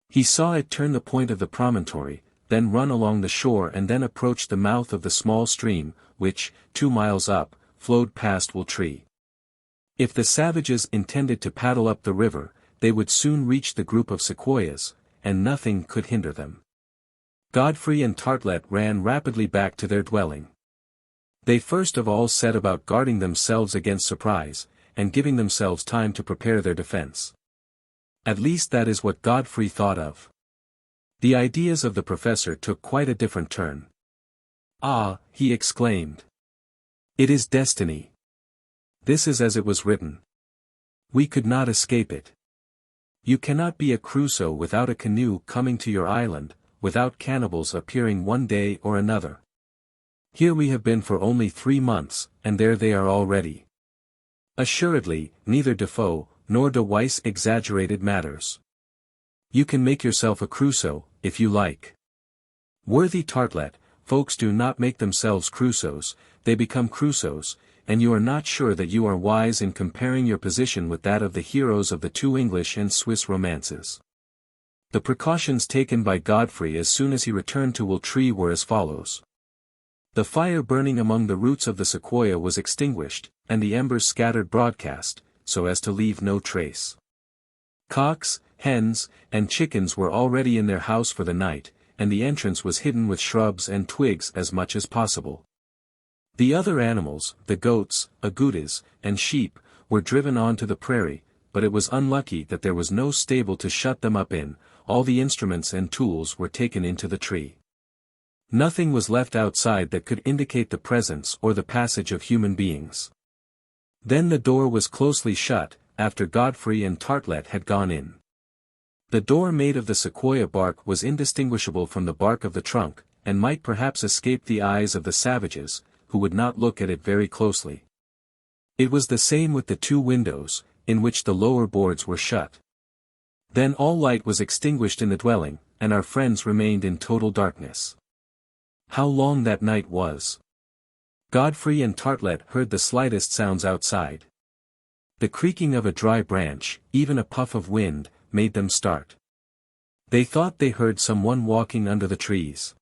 He saw it turn the point of the promontory, then run along the shore and then approach the mouth of the small stream, which, 2 miles up, flowed past Wool Tree. If the savages intended to paddle up the river, they would soon reach the group of sequoias, and nothing could hinder them. Godfrey and Artelett ran rapidly back to their dwelling. They first of all set about guarding themselves against surprise, and giving themselves time to prepare their defense. At least that is what Godfrey thought of. The ideas of the professor took quite a different turn. "Ah," he exclaimed. "It is destiny. This is as it was written. We could not escape it. You cannot be a Crusoe without a canoe coming to your island, without cannibals appearing one day or another. Here we have been for only 3 months, and there they are already." Assuredly, neither Defoe, nor de Weiss exaggerated matters. You can make yourself a Crusoe, if you like. Worthy Artelett, folks do not make themselves Crusoes, they become Crusoes, and you are not sure that you are wise in comparing your position with that of the heroes of the 2 English and Swiss romances. The precautions taken by Godfrey as soon as he returned to Wool Tree were as follows. The fire burning among the roots of the sequoia was extinguished, and the embers scattered broadcast, so as to leave no trace. Cocks, hens, and chickens were already in their house for the night, and the entrance was hidden with shrubs and twigs as much as possible. The other animals, the goats, agoutis, and sheep, were driven on to the prairie, but it was unlucky that there was no stable to shut them up in. All the instruments and tools were taken into the tree. Nothing was left outside that could indicate the presence or the passage of human beings. Then the door was closely shut, after Godfrey and Artelett had gone in. The door made of the sequoia bark was indistinguishable from the bark of the trunk, and might perhaps escape the eyes of the savages, who would not look at it very closely. It was the same with the 2 windows, in which the lower boards were shut. Then all light was extinguished in the dwelling, and our friends remained in total darkness. How long that night was! Godfrey and Artelett heard the slightest sounds outside. The creaking of a dry branch, even a puff of wind, made them start. They thought they heard someone walking under the trees.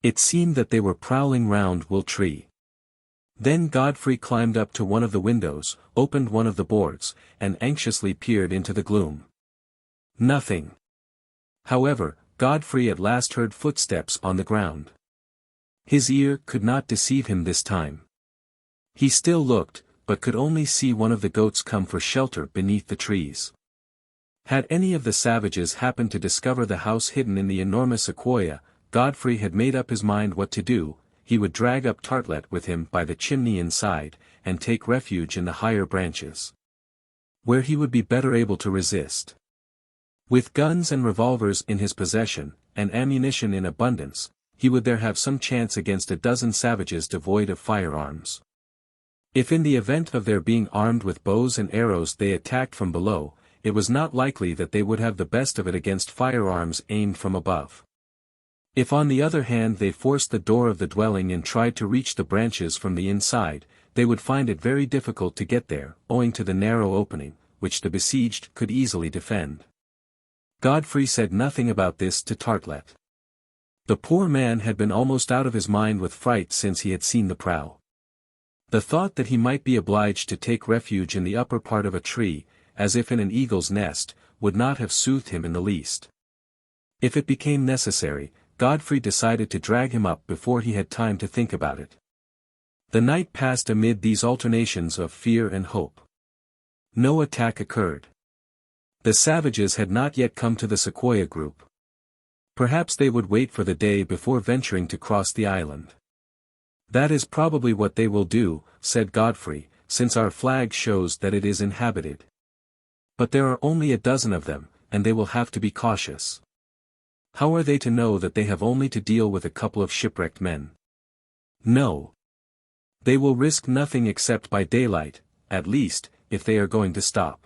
It seemed that they were prowling round Wool Tree. Then Godfrey climbed up to one of the windows, opened one of the boards, and anxiously peered into the gloom. Nothing. However, Godfrey at last heard footsteps on the ground. His ear could not deceive him this time. He still looked, but could only see one of the goats come for shelter beneath the trees. Had any of the savages happened to discover the house hidden in the enormous sequoia, Godfrey had made up his mind what to do. He would drag up Artelett with him by the chimney inside, and take refuge in the higher branches, where he would be better able to resist. With guns and revolvers in his possession, and ammunition in abundance, he would there have some chance against a dozen savages devoid of firearms. If in the event of their being armed with bows and arrows they attacked from below, it was not likely that they would have the best of it against firearms aimed from above. If on the other hand they forced the door of the dwelling and tried to reach the branches from the inside, they would find it very difficult to get there, owing to the narrow opening, which the besieged could easily defend. Godfrey said nothing about this to Artelett. The poor man had been almost out of his mind with fright since he had seen the prow. The thought that he might be obliged to take refuge in the upper part of a tree, as if in an eagle's nest, would not have soothed him in the least. If it became necessary, Godfrey decided to drag him up before he had time to think about it. The night passed amid these alternations of fear and hope. No attack occurred. The savages had not yet come to the sequoia group. Perhaps they would wait for the day before venturing to cross the island. "That is probably what they will do," said Godfrey, "since our flag shows that it is inhabited. But there are only a dozen of them, and they will have to be cautious. How are they to know that they have only to deal with a couple of shipwrecked men? No. They will risk nothing except by daylight, at least, if they are going to stop."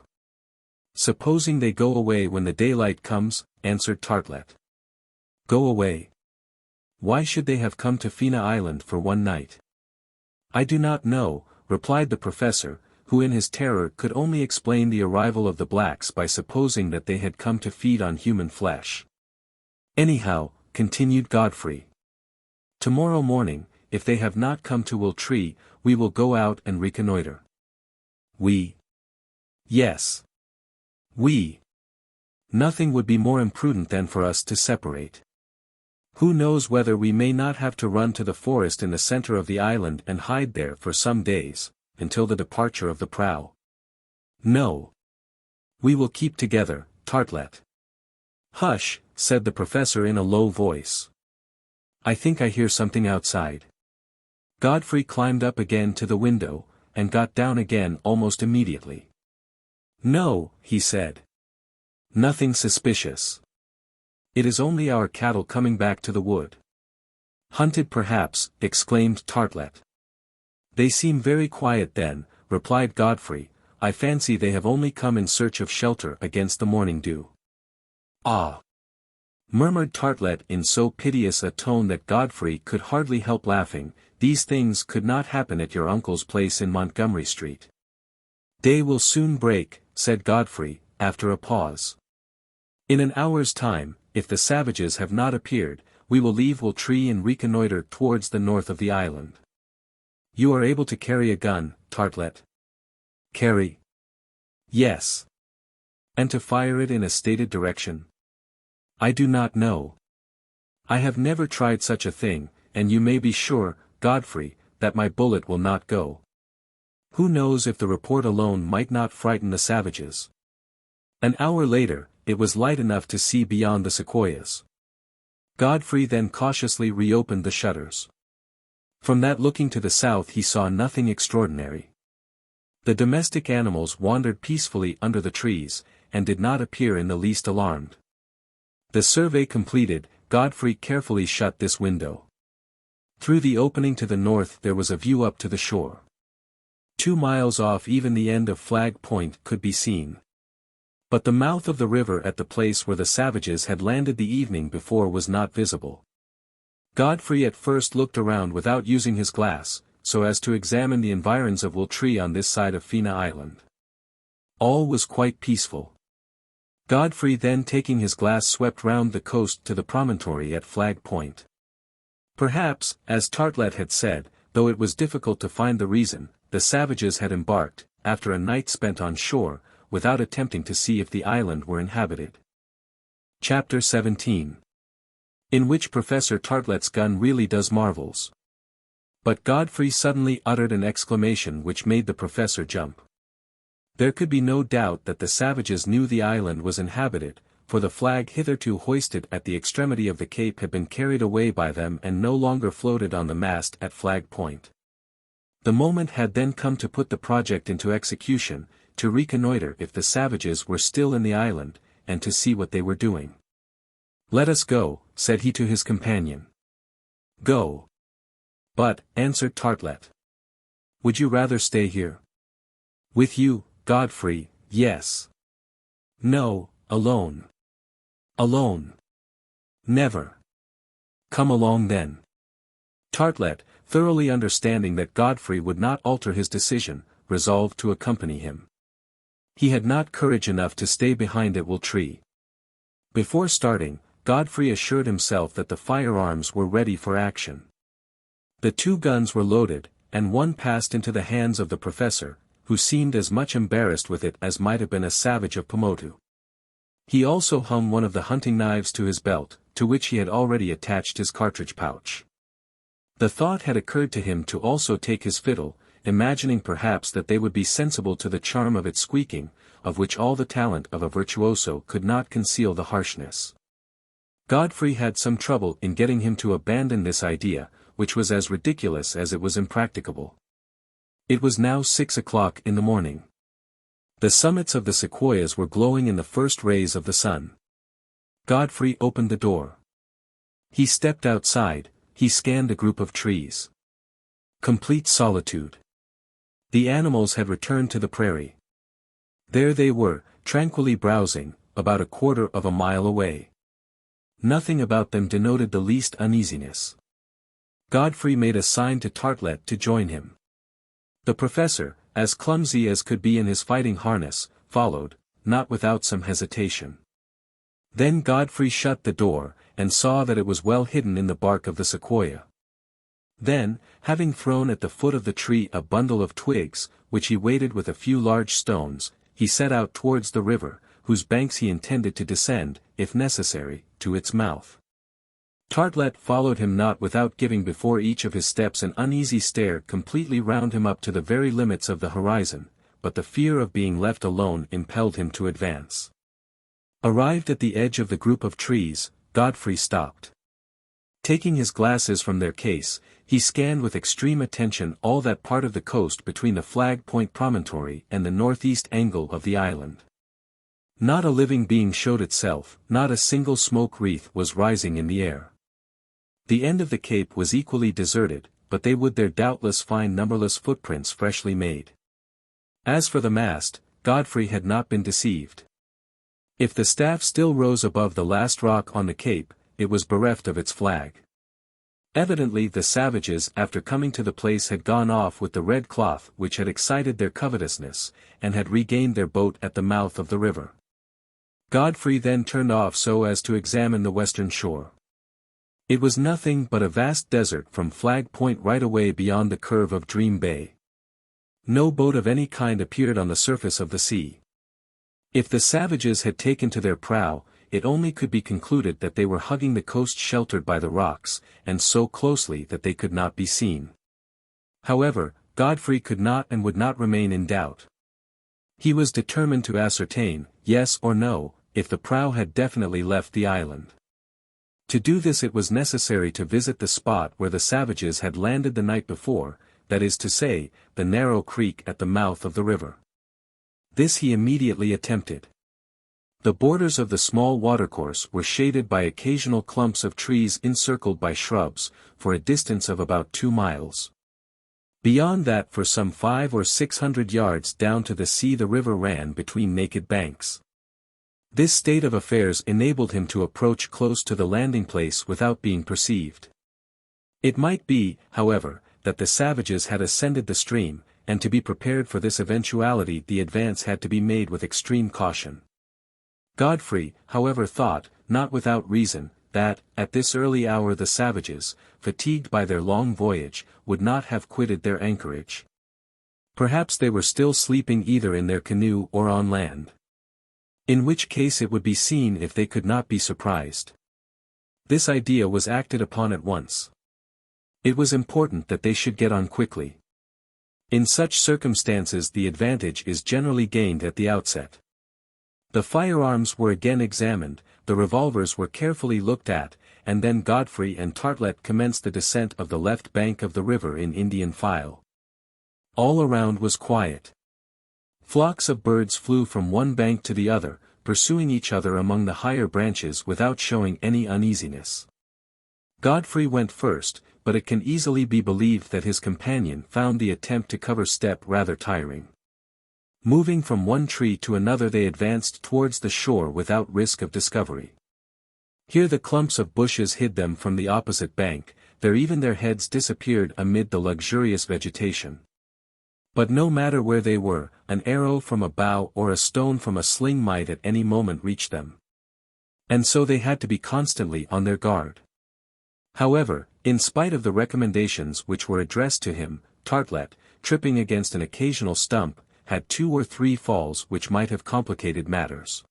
"Supposing they go away when the daylight comes," answered Artelett. "Go away? Why should they have come to Fina Island for one night? I do not know, replied the professor, who in his terror could only explain the arrival of the blacks by supposing that they had come to feed on human flesh. Anyhow, continued Godfrey. Tomorrow morning, if they have not come to Will Tree, we will go out and reconnoiter. We? Yes. We. Nothing would be more imprudent than for us to separate. Who knows whether we may not have to run to the forest in the center of the island and hide there for some days, until the departure of the prow. No. We will keep together, Tartelett. Hush, said the professor in a low voice. I think I hear something outside. Godfrey climbed up again to the window, and got down again almost immediately. No, he said. Nothing suspicious. It is only our cattle coming back to the wood. Hunted perhaps, exclaimed Tartelett. They seem very quiet then, replied Godfrey. I fancy they have only come in search of shelter against the morning dew. Ah! Murmured Tartelett in so piteous a tone that Godfrey could hardly help laughing. These things could not happen at your uncle's place in Montgomery Street. Day will soon break, said Godfrey, after a pause. In an hour's time, if the savages have not appeared, we will leave Will Tree and reconnoiter towards the north of the island. You are able to carry a gun, Tartelett? Carry? Yes. And to fire it in a stated direction? I do not know. I have never tried such a thing, and you may be sure, Godfrey, that my bullet will not go. Who knows if the report alone might not frighten the savages? An hour later, it was light enough to see beyond the sequoias. Godfrey then cautiously reopened the shutters. From that looking to the south he saw nothing extraordinary. The domestic animals wandered peacefully under the trees, and did not appear in the least alarmed. The survey completed, Godfrey carefully shut this window. Through the opening to the north there was a view up to the shore. 2 miles off even the end of Flag Point could be seen. But the mouth of the river at the place where the savages had landed the evening before was not visible. Godfrey at first looked around without using his glass, so as to examine the environs of Will Tree on this side of Fina Island. All was quite peaceful. Godfrey then taking his glass swept round the coast to the promontory at Flag Point. Perhaps, as Tartelett had said, though it was difficult to find the reason, the savages had embarked, after a night spent on shore, without attempting to see if the island were inhabited. Chapter 17. In which Professor Tartlett's gun really does marvels. But Godfrey suddenly uttered an exclamation which made the professor jump. There could be no doubt that the savages knew the island was inhabited, for the flag hitherto hoisted at the extremity of the cape had been carried away by them and no longer floated on the mast at Flag Point. The moment had then come to put the project into execution, to reconnoiter if the savages were still in the island, and to see what they were doing. Let us go, said he to his companion. Go. But, answered Tartelett. Would you rather stay here? With you, Godfrey, yes. No, alone. Alone. Never. Come along then. Tartelett, thoroughly understanding that Godfrey would not alter his decision, resolved to accompany him. He had not courage enough to stay behind at Will Tree. Before starting, Godfrey assured himself that the firearms were ready for action. The 2 guns were loaded, and one passed into the hands of the professor, who seemed as much embarrassed with it as might have been a savage of Pomotu. He also hung one of the hunting knives to his belt, to which he had already attached his cartridge pouch. The thought had occurred to him to also take his fiddle, imagining perhaps that they would be sensible to the charm of its squeaking, of which all the talent of a virtuoso could not conceal the harshness. Godfrey had some trouble in getting him to abandon this idea, which was as ridiculous as it was impracticable. It was now 6 o'clock in the morning. The summits of the sequoias were glowing in the first rays of the sun. Godfrey opened the door. He stepped outside, he scanned a group of trees. Complete solitude. The animals had returned to the prairie. There they were, tranquilly browsing, about a quarter of a mile away. Nothing about them denoted the least uneasiness. Godfrey made a sign to Artelett to join him. The professor, as clumsy as could be in his fighting harness, followed, not without some hesitation. Then Godfrey shut the door, and saw that it was well hidden in the bark of the sequoia. Then, having thrown at the foot of the tree a bundle of twigs, which he weighted with a few large stones, he set out towards the river, whose banks he intended to descend, if necessary, to its mouth. Artelett followed him not without giving before each of his steps an uneasy stare completely round him up to the very limits of the horizon, but the fear of being left alone impelled him to advance. Arrived at the edge of the group of trees, Godfrey stopped. Taking his glasses from their case, he scanned with extreme attention all that part of the coast between the Flag Point promontory and the northeast angle of the island. Not a living being showed itself, not a single smoke wreath was rising in the air. The end of the cape was equally deserted, but they would there doubtless find numberless footprints freshly made. As for the mast, Godfrey had not been deceived. If the staff still rose above the last rock on the cape, it was bereft of its flag. Evidently the savages after coming to the place had gone off with the red cloth which had excited their covetousness, and had regained their boat at the mouth of the river. Godfrey then turned off so as to examine the western shore. It was nothing but a vast desert from Flag Point right away beyond the curve of Dream Bay. No boat of any kind appeared on the surface of the sea. If the savages had taken to their prow, it only could be concluded that they were hugging the coast sheltered by the rocks, and so closely that they could not be seen. However, Godfrey could not and would not remain in doubt. He was determined to ascertain, yes or no, if the prow had definitely left the island. To do this it was necessary to visit the spot where the savages had landed the night before, that is to say, the narrow creek at the mouth of the river. This he immediately attempted. The borders of the small watercourse were shaded by occasional clumps of trees encircled by shrubs, for a distance of about 2 miles. Beyond that for some 500 or 600 yards down to the sea the river ran between naked banks. This state of affairs enabled him to approach close to the landing place without being perceived. It might be, however, that the savages had ascended the stream, and to be prepared for this eventuality the advance had to be made with extreme caution. Godfrey, however, thought, not without reason, that, at this early hour the savages, fatigued by their long voyage, would not have quitted their anchorage. Perhaps they were still sleeping either in their canoe or on land. In which case it would be seen if they could not be surprised. This idea was acted upon at once. It was important that they should get on quickly. In such circumstances the advantage is generally gained at the outset. The firearms were again examined, the revolvers were carefully looked at, and then Godfrey and Artelett commenced the descent of the left bank of the river in Indian file. All around was quiet. Flocks of birds flew from one bank to the other, pursuing each other among the higher branches without showing any uneasiness. Godfrey went first, but it can easily be believed that his companion found the attempt to cover step rather tiring. Moving from one tree to another they advanced towards the shore without risk of discovery. Here the clumps of bushes hid them from the opposite bank, there even their heads disappeared amid the luxurious vegetation. But no matter where they were, an arrow from a bough or a stone from a sling might at any moment reach them. And so they had to be constantly on their guard. However, in spite of the recommendations which were addressed to him, Artelett, tripping against an occasional stump, had 2 or 3 falls which might have complicated matters.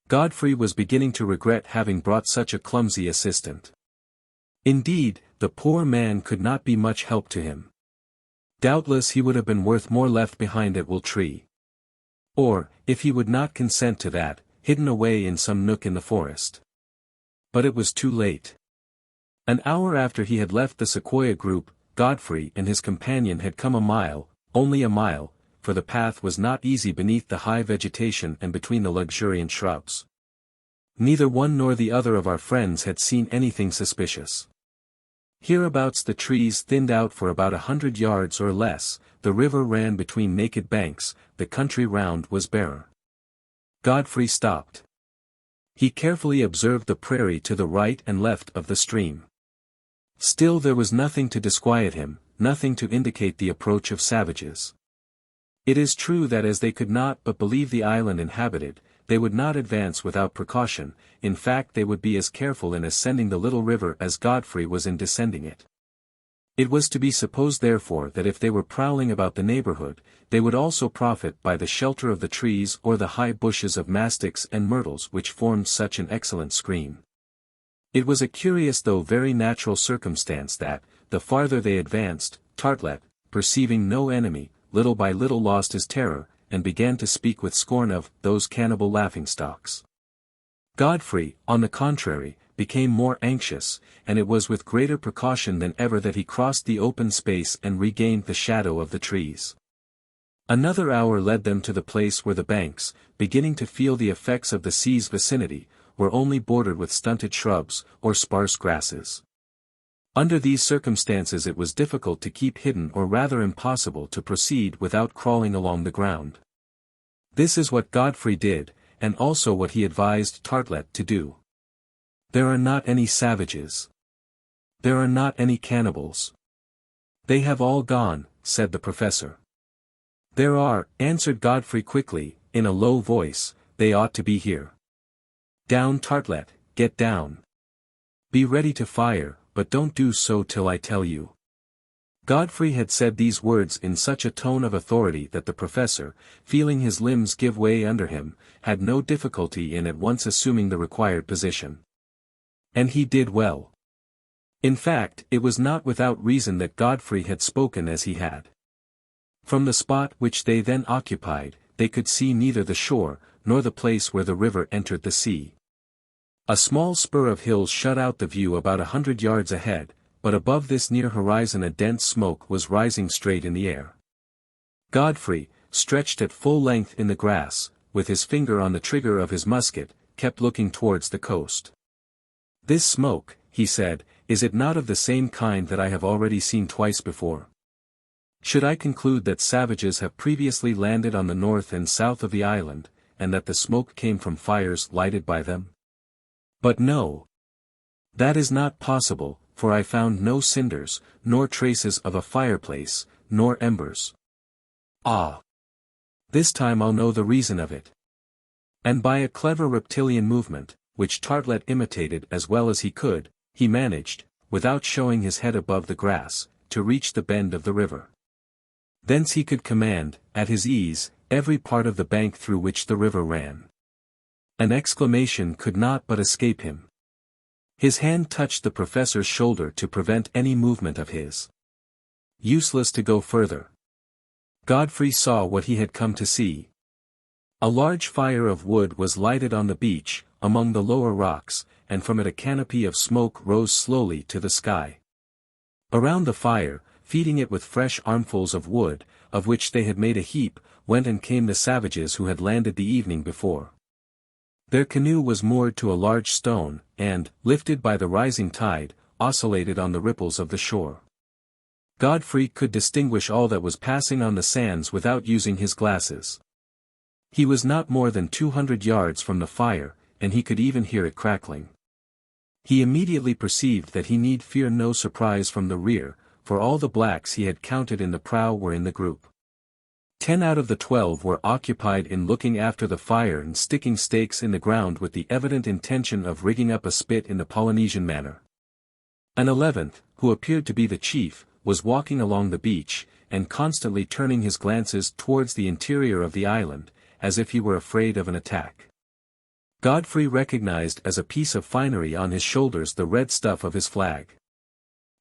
Godfrey was beginning to regret having brought such a clumsy assistant. Indeed, the poor man could not be much help to him. Doubtless he would have been worth more left behind at Wool Tree. Or, if he would not consent to that, hidden away in some nook in the forest. But it was too late. An hour after he had left the sequoia group, Godfrey and his companion had come a mile, only a mile, for the path was not easy beneath the high vegetation and between the luxuriant shrubs. Neither one nor the other of our friends had seen anything suspicious. Hereabouts the trees thinned out for about 100 yards or less, the river ran between naked banks, the country round was barer. Godfrey stopped. He carefully observed the prairie to the right and left of the stream. Still there was nothing to disquiet him, nothing to indicate the approach of savages. It is true that as they could not but believe the island inhabited, they would not advance without precaution, in fact they would be as careful in ascending the little river as Godfrey was in descending it. It was to be supposed therefore that if they were prowling about the neighborhood, they would also profit by the shelter of the trees or the high bushes of mastics and myrtles which formed such an excellent screen. It was a curious though very natural circumstance that, the farther they advanced, Artelett, perceiving no enemy, little by little lost his terror, and began to speak with scorn of those cannibal laughingstocks. Godfrey, on the contrary, became more anxious, and it was with greater precaution than ever that he crossed the open space and regained the shadow of the trees. Another hour led them to the place where the banks, beginning to feel the effects of the sea's vicinity, were only bordered with stunted shrubs, or sparse grasses. Under these circumstances it was difficult to keep hidden or rather impossible to proceed without crawling along the ground. This is what Godfrey did, and also what he advised Artelett to do. There are not any savages. There are not any cannibals. They have all gone, said the professor. There are, answered Godfrey quickly, in a low voice, they ought to be here. Down Artelett, get down. Be ready to fire, but don't do so till I tell you. Godfrey had said these words in such a tone of authority that the professor, feeling his limbs give way under him, had no difficulty in at once assuming the required position. And he did well. In fact, it was not without reason that Godfrey had spoken as he had. From the spot which they then occupied, they could see neither the shore, nor the place where the river entered the sea. A small spur of hills shut out the view about 100 yards ahead, but above this near horizon a dense smoke was rising straight in the air. Godfrey, stretched at full length in the grass, with his finger on the trigger of his musket, kept looking towards the coast. This smoke, he said, is it not of the same kind that I have already seen twice before? Should I conclude that savages have previously landed on the north and south of the island, and that the smoke came from fires lighted by them? But no. That is not possible, for I found no cinders, nor traces of a fireplace, nor embers. Ah! This time I'll know the reason of it. And by a clever reptilian movement, which Artelett imitated as well as he could, he managed, without showing his head above the grass, to reach the bend of the river. Thence he could command, at his ease, every part of the bank through which the river ran. An exclamation could not but escape him. His hand touched the professor's shoulder to prevent any movement of his. Useless to go further. Godfrey saw what he had come to see. A large fire of wood was lighted on the beach, among the lower rocks, and from it a canopy of smoke rose slowly to the sky. Around the fire, feeding it with fresh armfuls of wood, of which they had made a heap, went and came the savages who had landed the evening before. Their canoe was moored to a large stone, and, lifted by the rising tide, oscillated on the ripples of the shore. Godfrey could distinguish all that was passing on the sands without using his glasses. He was not more than 200 yards from the fire, and he could even hear it crackling. He immediately perceived that he need fear no surprise from the rear, for all the blacks he had counted in the prow were in the group. 10 out of the 12 were occupied in looking after the fire and sticking stakes in the ground with the evident intention of rigging up a spit in the Polynesian manner. An 11th, who appeared to be the chief, was walking along the beach, and constantly turning his glances towards the interior of the island, as if he were afraid of an attack. Godfrey recognized as a piece of finery on his shoulders the red stuff of his flag.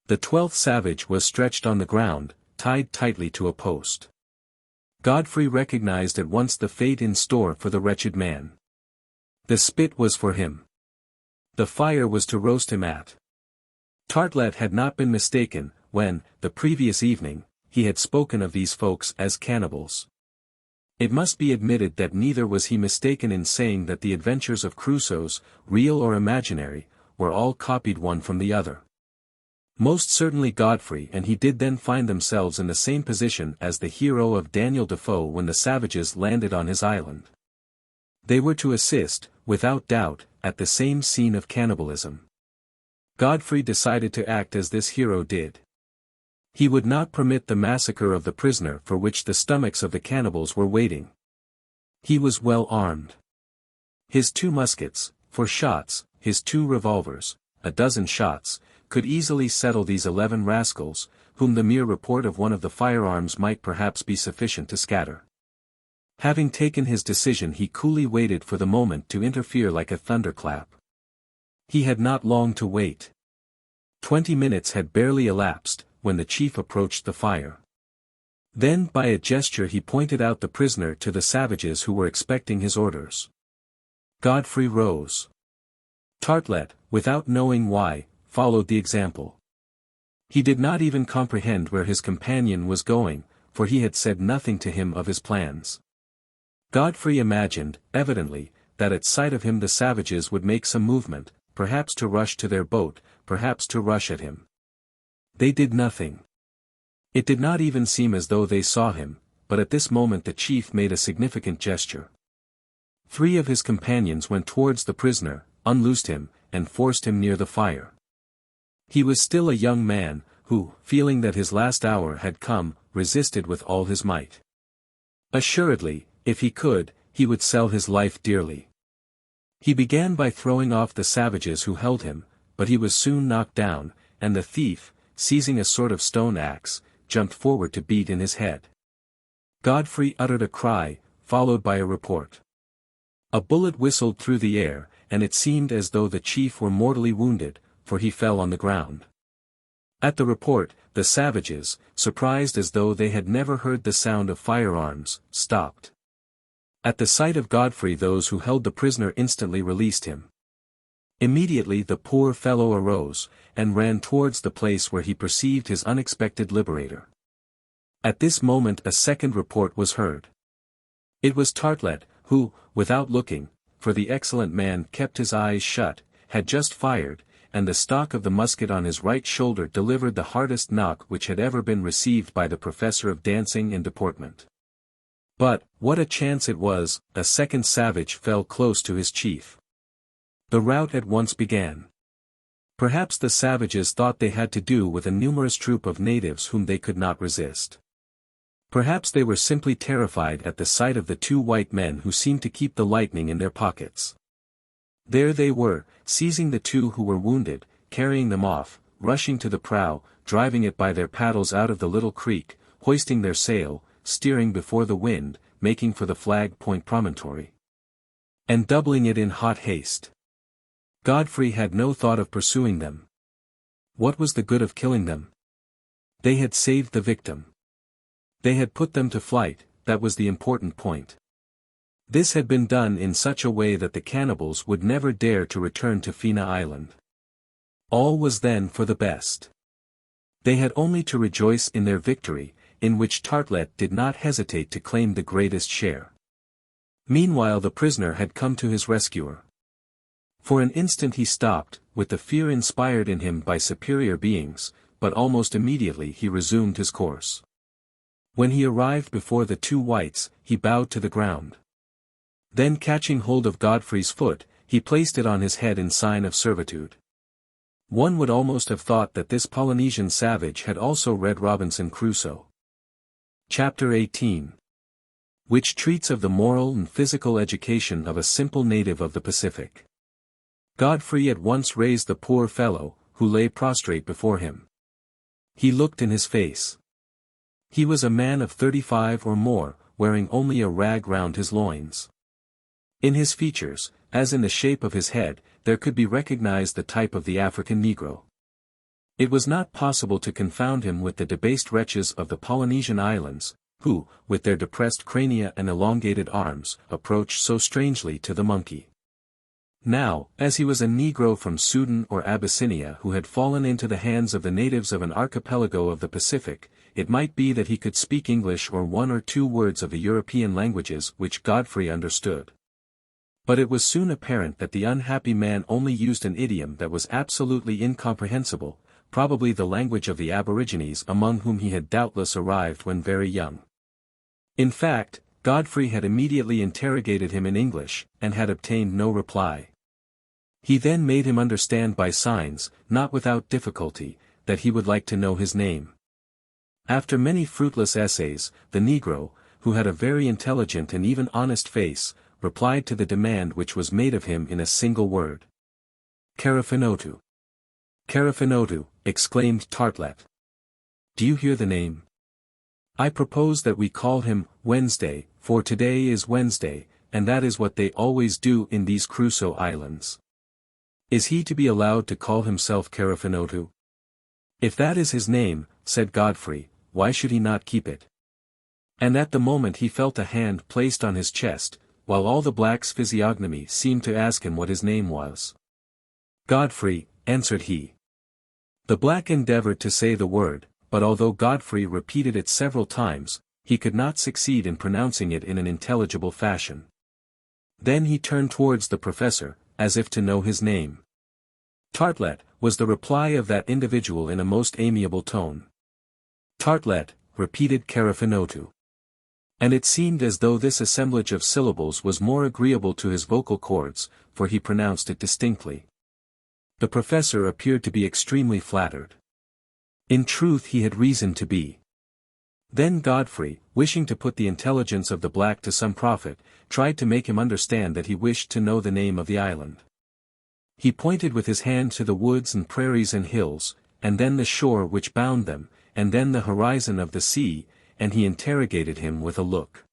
The 12th savage was stretched on the ground, tied tightly to a post. Godfrey recognized at once the fate in store for the wretched man. The spit was for him. The fire was to roast him at. Artelett had not been mistaken, when, the previous evening, he had spoken of these folks as cannibals. It must be admitted that neither was he mistaken in saying that the adventures of Crusoe's, real or imaginary, were all copied one from the other. Most certainly Godfrey and he did then find themselves in the same position as the hero of Daniel Defoe when the savages landed on his island. They were to assist, without doubt, at the same scene of cannibalism. Godfrey decided to act as this hero did. He would not permit the massacre of the prisoner for which the stomachs of the cannibals were waiting. He was well armed. His 2 muskets, for shots, his 2 revolvers, a dozen shots, could easily settle these 11 rascals, whom the mere report of one of the firearms might perhaps be sufficient to scatter. Having taken his decision, he coolly waited for the moment to interfere like a thunderclap. He had not long to wait. 20 minutes had barely elapsed, when the chief approached the fire. Then by a gesture he pointed out the prisoner to the savages who were expecting his orders. Godfrey rose. Artelett, without knowing why, followed the example. He did not even comprehend where his companion was going, for he had said nothing to him of his plans. Godfrey imagined, evidently, that at sight of him the savages would make some movement, perhaps to rush to their boat, perhaps to rush at him. They did nothing. It did not even seem as though they saw him, but at this moment the chief made a significant gesture. 3 of his companions went towards the prisoner, unloosed him, and forced him near the fire. He was still a young man, who, feeling that his last hour had come, resisted with all his might. Assuredly, if he could, he would sell his life dearly. He began by throwing off the savages who held him, but he was soon knocked down, and the thief, seizing a sort of stone axe, jumped forward to beat in his head. Godfrey uttered a cry, followed by a report. A bullet whistled through the air, and it seemed as though the chief were mortally wounded, for he fell on the ground. At the report, the savages, surprised as though they had never heard the sound of firearms, stopped. At the sight of Godfrey those who held the prisoner instantly released him. Immediately the poor fellow arose, and ran towards the place where he perceived his unexpected liberator. At this moment a second report was heard. It was Artelett, who, without looking, for the excellent man kept his eyes shut, had just fired, and the stock of the musket on his right shoulder delivered the hardest knock which had ever been received by the professor of dancing and deportment. But, what a chance it was, a second savage fell close to his chief. The rout at once began. Perhaps the savages thought they had to do with a numerous troop of natives whom they could not resist. Perhaps they were simply terrified at the sight of the 2 white men who seemed to keep the lightning in their pockets. There they were, seizing the 2 who were wounded, carrying them off, rushing to the prow, driving it by their paddles out of the little creek, hoisting their sail, steering before the wind, making for the Flag Point promontory. And doubling it in hot haste. Godfrey had no thought of pursuing them. What was the good of killing them? They had saved the victim. They had put them to flight, that was the important point. This had been done in such a way that the cannibals would never dare to return to Fina Island. All was then for the best. They had only to rejoice in their victory, in which Artelett did not hesitate to claim the greatest share. Meanwhile the prisoner had come to his rescuer. For an instant he stopped, with the fear inspired in him by superior beings, but almost immediately he resumed his course. When he arrived before the 2 whites, he bowed to the ground. Then catching hold of Godfrey's foot, he placed it on his head in sign of servitude. One would almost have thought that this Polynesian savage had also read Robinson Crusoe. Chapter 18. Which treats of the moral and physical education of a simple native of the Pacific. Godfrey at once raised the poor fellow, who lay prostrate before him. He looked in his face. He was a man of 35 or more, wearing only a rag round his loins. In his features, as in the shape of his head, there could be recognized the type of the African Negro. It was not possible to confound him with the debased wretches of the Polynesian islands, who, with their depressed crania and elongated arms, approached so strangely to the monkey. Now, as he was a Negro from Sudan or Abyssinia who had fallen into the hands of the natives of an archipelago of the Pacific, it might be that he could speak English or 1 or 2 words of the European languages which Godfrey understood. But it was soon apparent that the unhappy man only used an idiom that was absolutely incomprehensible, probably the language of the aborigines among whom he had doubtless arrived when very young. In fact, Godfrey had immediately interrogated him in English, and had obtained no reply. He then made him understand by signs, not without difficulty, that he would like to know his name. After many fruitless essays, the Negro, who had a very intelligent and even honest face, replied to the demand which was made of him in a single word. Carefinotu. Carefinotu, exclaimed Artelett. Do you hear the name? I propose that we call him Wednesday, for today is Wednesday, and that is what they always do in these Crusoe Islands. Is he to be allowed to call himself Carefinotu? If that is his name, said Godfrey, why should he not keep it? And at the moment he felt a hand placed on his chest, while all the black's physiognomy seemed to ask him what his name was. Godfrey, answered he. The black endeavored to say the word, but although Godfrey repeated it several times, he could not succeed in pronouncing it in an intelligible fashion. Then he turned towards the professor, as if to know his name. Artelett, was the reply of that individual in a most amiable tone. Artelett, repeated Carefinotu. And it seemed as though this assemblage of syllables was more agreeable to his vocal cords, for he pronounced it distinctly. The professor appeared to be extremely flattered. In truth he had reason to be. Then Godfrey, wishing to put the intelligence of the black to some profit, tried to make him understand that he wished to know the name of the island. He pointed with his hand to the woods and prairies and hills, and then the shore which bound them, and then the horizon of the sea, and he interrogated him with a look.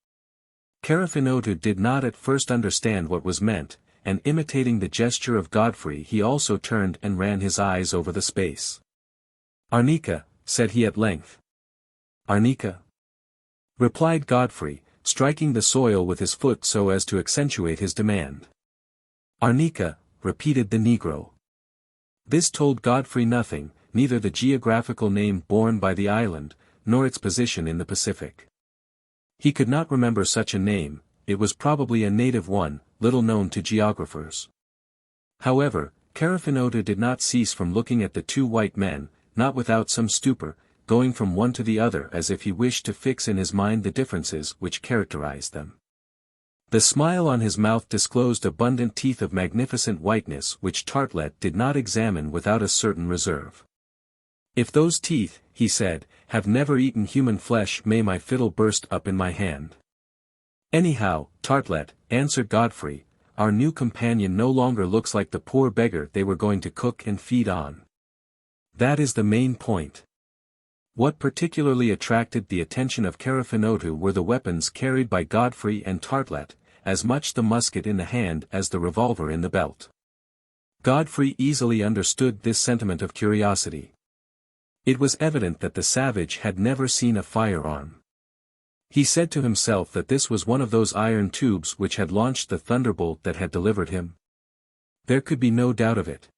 Carefinotu did not at first understand what was meant, and imitating the gesture of Godfrey he also turned and ran his eyes over the space. Arnica, said he at length. Arnica? Replied Godfrey, striking the soil with his foot so as to accentuate his demand. Arnica, repeated the Negro. This told Godfrey nothing, neither the geographical name borne by the island, nor its position in the Pacific. He could not remember such a name, it was probably a native one, little known to geographers. However, Carefinotu did not cease from looking at the two white men, not without some stupor, going from one to the other as if he wished to fix in his mind the differences which characterized them. The smile on his mouth disclosed abundant teeth of magnificent whiteness which Artelett did not examine without a certain reserve. If those teeth, he said, have never eaten human flesh, may my fiddle burst up in my hand. Anyhow, Artelett, answered Godfrey, our new companion no longer looks like the poor beggar they were going to cook and feed on. That is the main point. What particularly attracted the attention of Carefinotu were the weapons carried by Godfrey and Artelett, as much the musket in the hand as the revolver in the belt. Godfrey easily understood this sentiment of curiosity. It was evident that the savage had never seen a firearm. He said to himself that this was one of those iron tubes which had launched the thunderbolt that had delivered him. There could be no doubt of it.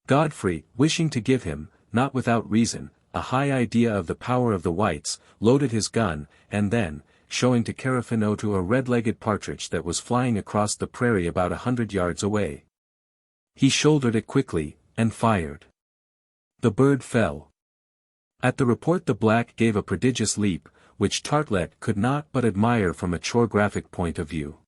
Godfrey, wishing to give him, not without reason, a high idea of the power of the whites, loaded his gun, and then, showing to Carefinotu a red-legged partridge that was flying across the prairie about 100 yards away. He shouldered it quickly, and fired. The bird fell. At the report the black gave a prodigious leap, which Artelett could not but admire from a chorographic point of view.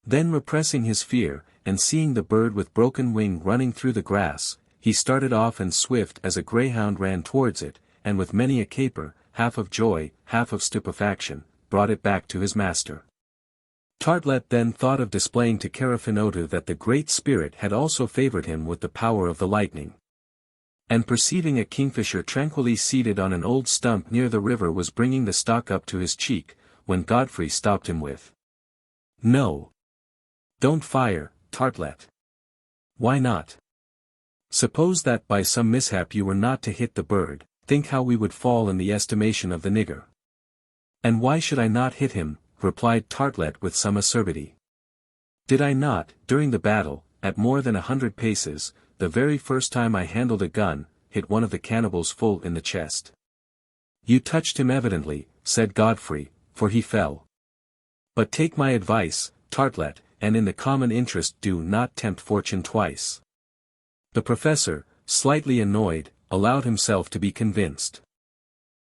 Then repressing his fear, and seeing the bird with broken wing running through the grass, he started off and swift as a greyhound ran towards it, and with many a caper, half of joy, half of stupefaction, brought it back to his master. Artelett then thought of displaying to Carefinotu that the Great Spirit had also favored him with the power of the lightning. And perceiving a kingfisher tranquilly seated on an old stump near the river was bringing the stock up to his cheek, when Godfrey stopped him with, "No. Don't fire, Artelett." "Why not? Suppose that by some mishap you were not to hit the bird, think how we would fall in the estimation of the nigger." "And why should I not hit him?" replied Artelett with some acerbity. "Did I not, during the battle, at more than 100 paces, the very first time I handled a gun, hit one of the cannibals full in the chest?" "You touched him evidently," said Godfrey, "for he fell. But take my advice, Artelett, and in the common interest do not tempt fortune twice." The professor, slightly annoyed, allowed himself to be convinced.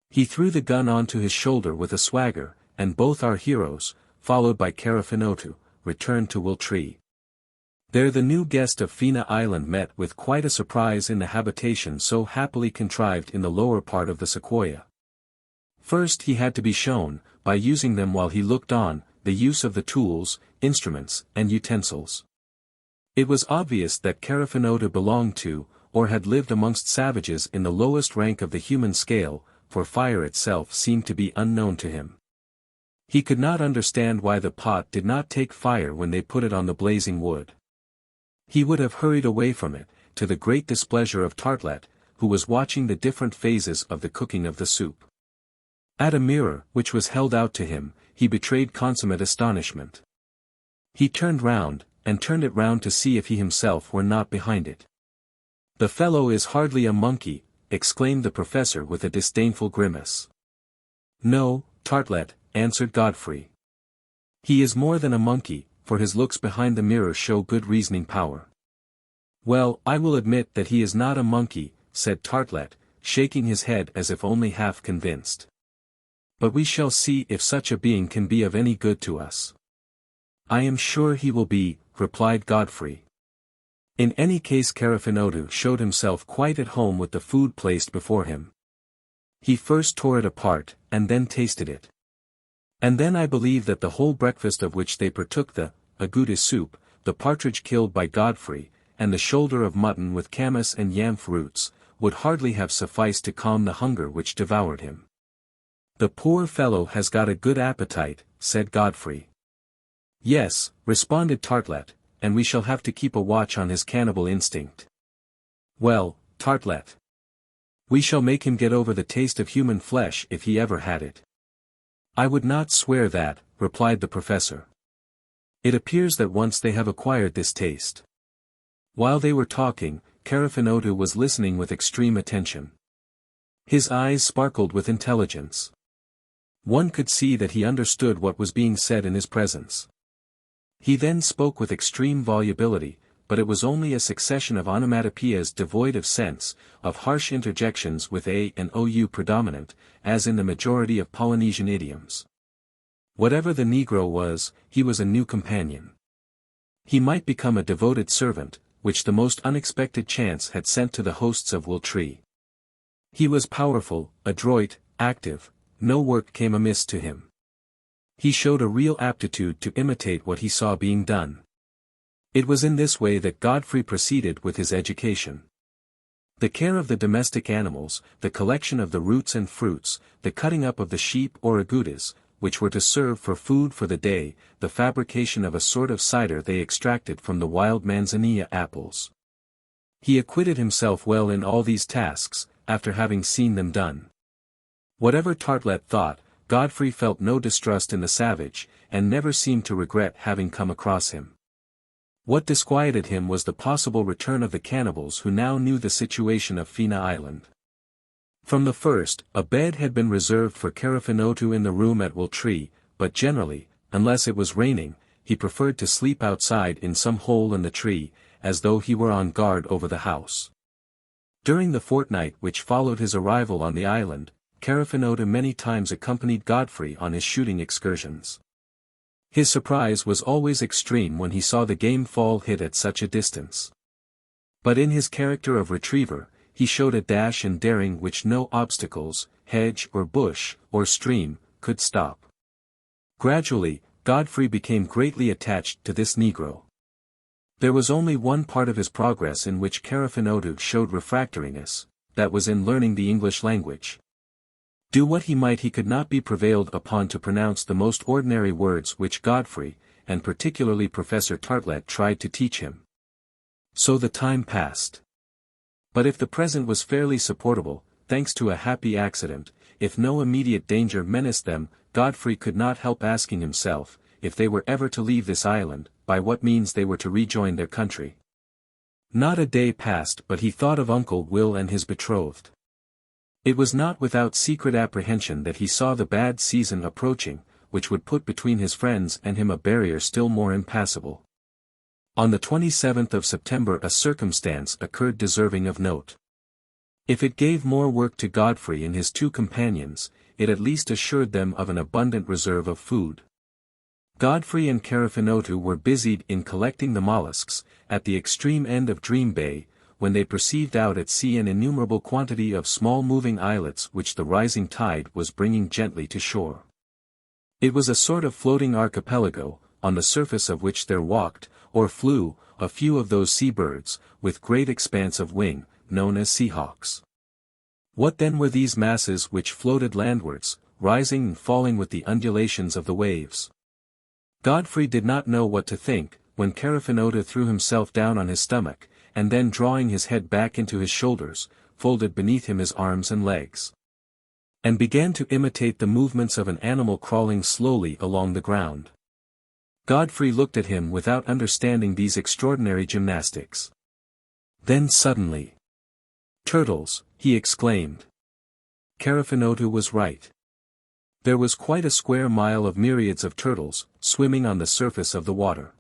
He threw the gun onto his shoulder with a swagger, and both our heroes, followed by Carefinotu, returned to Will Tree. There the new guest of Fina Island met with quite a surprise in the habitation so happily contrived in the lower part of the sequoia. First he had to be shown, by using them while he looked on, the use of the tools, instruments, and utensils. It was obvious that Carefinotu belonged to, or had lived amongst savages in the lowest rank of the human scale, for fire itself seemed to be unknown to him. He could not understand why the pot did not take fire when they put it on the blazing wood. He would have hurried away from it, to the great displeasure of Artelett, who was watching the different phases of the cooking of the soup. At a mirror, which was held out to him, he betrayed consummate astonishment. He turned round, and turned it round to see if he himself were not behind it. "The fellow is hardly a monkey," exclaimed the professor with a disdainful grimace. "No, Artelett," answered Godfrey. "He is more than a monkey, for his looks behind the mirror show good reasoning power." "Well, I will admit that he is not a monkey," said Artelett, shaking his head as if only half convinced. "But we shall see if such a being can be of any good to us." "I am sure he will be," replied Godfrey. In any case Carefinotu showed himself quite at home with the food placed before him. He first tore it apart, and then tasted it. And then I believe that the whole breakfast of which they partook, the agouti soup, the partridge killed by Godfrey, and the shoulder of mutton with camas and yamf roots, would hardly have sufficed to calm the hunger which devoured him. "The poor fellow has got a good appetite," said Godfrey. "Yes," responded Artelett, "and we shall have to keep a watch on his cannibal instinct." "Well, Artelett, we shall make him get over the taste of human flesh if he ever had it." "I would not swear that," replied the professor. "It appears that once they have acquired this taste." While they were talking, Carefinotu was listening with extreme attention. His eyes sparkled with intelligence. One could see that he understood what was being said in his presence. He then spoke with extreme volubility, but it was only a succession of onomatopoeias devoid of sense, of harsh interjections with a and ou predominant, as in the majority of Polynesian idioms. Whatever the Negro was, he was a new companion. He might become a devoted servant, which the most unexpected chance had sent to the hosts of Wiltree. He was powerful, adroit, active, no work came amiss to him. He showed a real aptitude to imitate what he saw being done. It was in this way that Godfrey proceeded with his education. The care of the domestic animals, the collection of the roots and fruits, the cutting up of the sheep or agoutis, which were to serve for food for the day, the fabrication of a sort of cider they extracted from the wild manzanilla apples. He acquitted himself well in all these tasks, after having seen them done. Whatever Artelett thought, Godfrey felt no distrust in the savage, and never seemed to regret having come across him. What disquieted him was the possible return of the cannibals who now knew the situation of Fina Island. From the first, a bed had been reserved for Carefinotu in the room at Wiltree, but generally, unless it was raining, he preferred to sleep outside in some hole in the tree, as though he were on guard over the house. During the fortnight which followed his arrival on the island, Carefinotu many times accompanied Godfrey on his shooting excursions. His surprise was always extreme when he saw the game fall hit at such a distance. But in his character of retriever, he showed a dash and daring which no obstacles, hedge or bush, or stream, could stop. Gradually, Godfrey became greatly attached to this Negro. There was only one part of his progress in which Carefinotu showed refractoriness, that was in learning the English language. Do what he might, he could not be prevailed upon to pronounce the most ordinary words which Godfrey, and particularly Professor Artelett, tried to teach him. So the time passed. But if the present was fairly supportable, thanks to a happy accident, if no immediate danger menaced them, Godfrey could not help asking himself, if they were ever to leave this island, by what means they were to rejoin their country. Not a day passed but he thought of Uncle Will and his betrothed. It was not without secret apprehension that he saw the bad season approaching, which would put between his friends and him a barrier still more impassable. On the 27th of September a circumstance occurred deserving of note. If it gave more work to Godfrey and his two companions, it at least assured them of an abundant reserve of food. Godfrey and Carefinotu were busied in collecting the mollusks, at the extreme end of Dream Bay, when they perceived out at sea an innumerable quantity of small moving islets which the rising tide was bringing gently to shore. It was a sort of floating archipelago, on the surface of which there walked, or flew, a few of those sea-birds, with great expanse of wing, known as sea-hawks. What then were these masses which floated landwards, rising and falling with the undulations of the waves? Godfrey did not know what to think, when Carefinotu threw himself down on his stomach, and then drawing his head back into his shoulders, folded beneath him his arms and legs, and began to imitate the movements of an animal crawling slowly along the ground. Godfrey looked at him without understanding these extraordinary gymnastics. Then suddenly, "Turtles," he exclaimed. Carefinotu was right. There was quite a square mile of myriads of turtles, swimming on the surface of the water.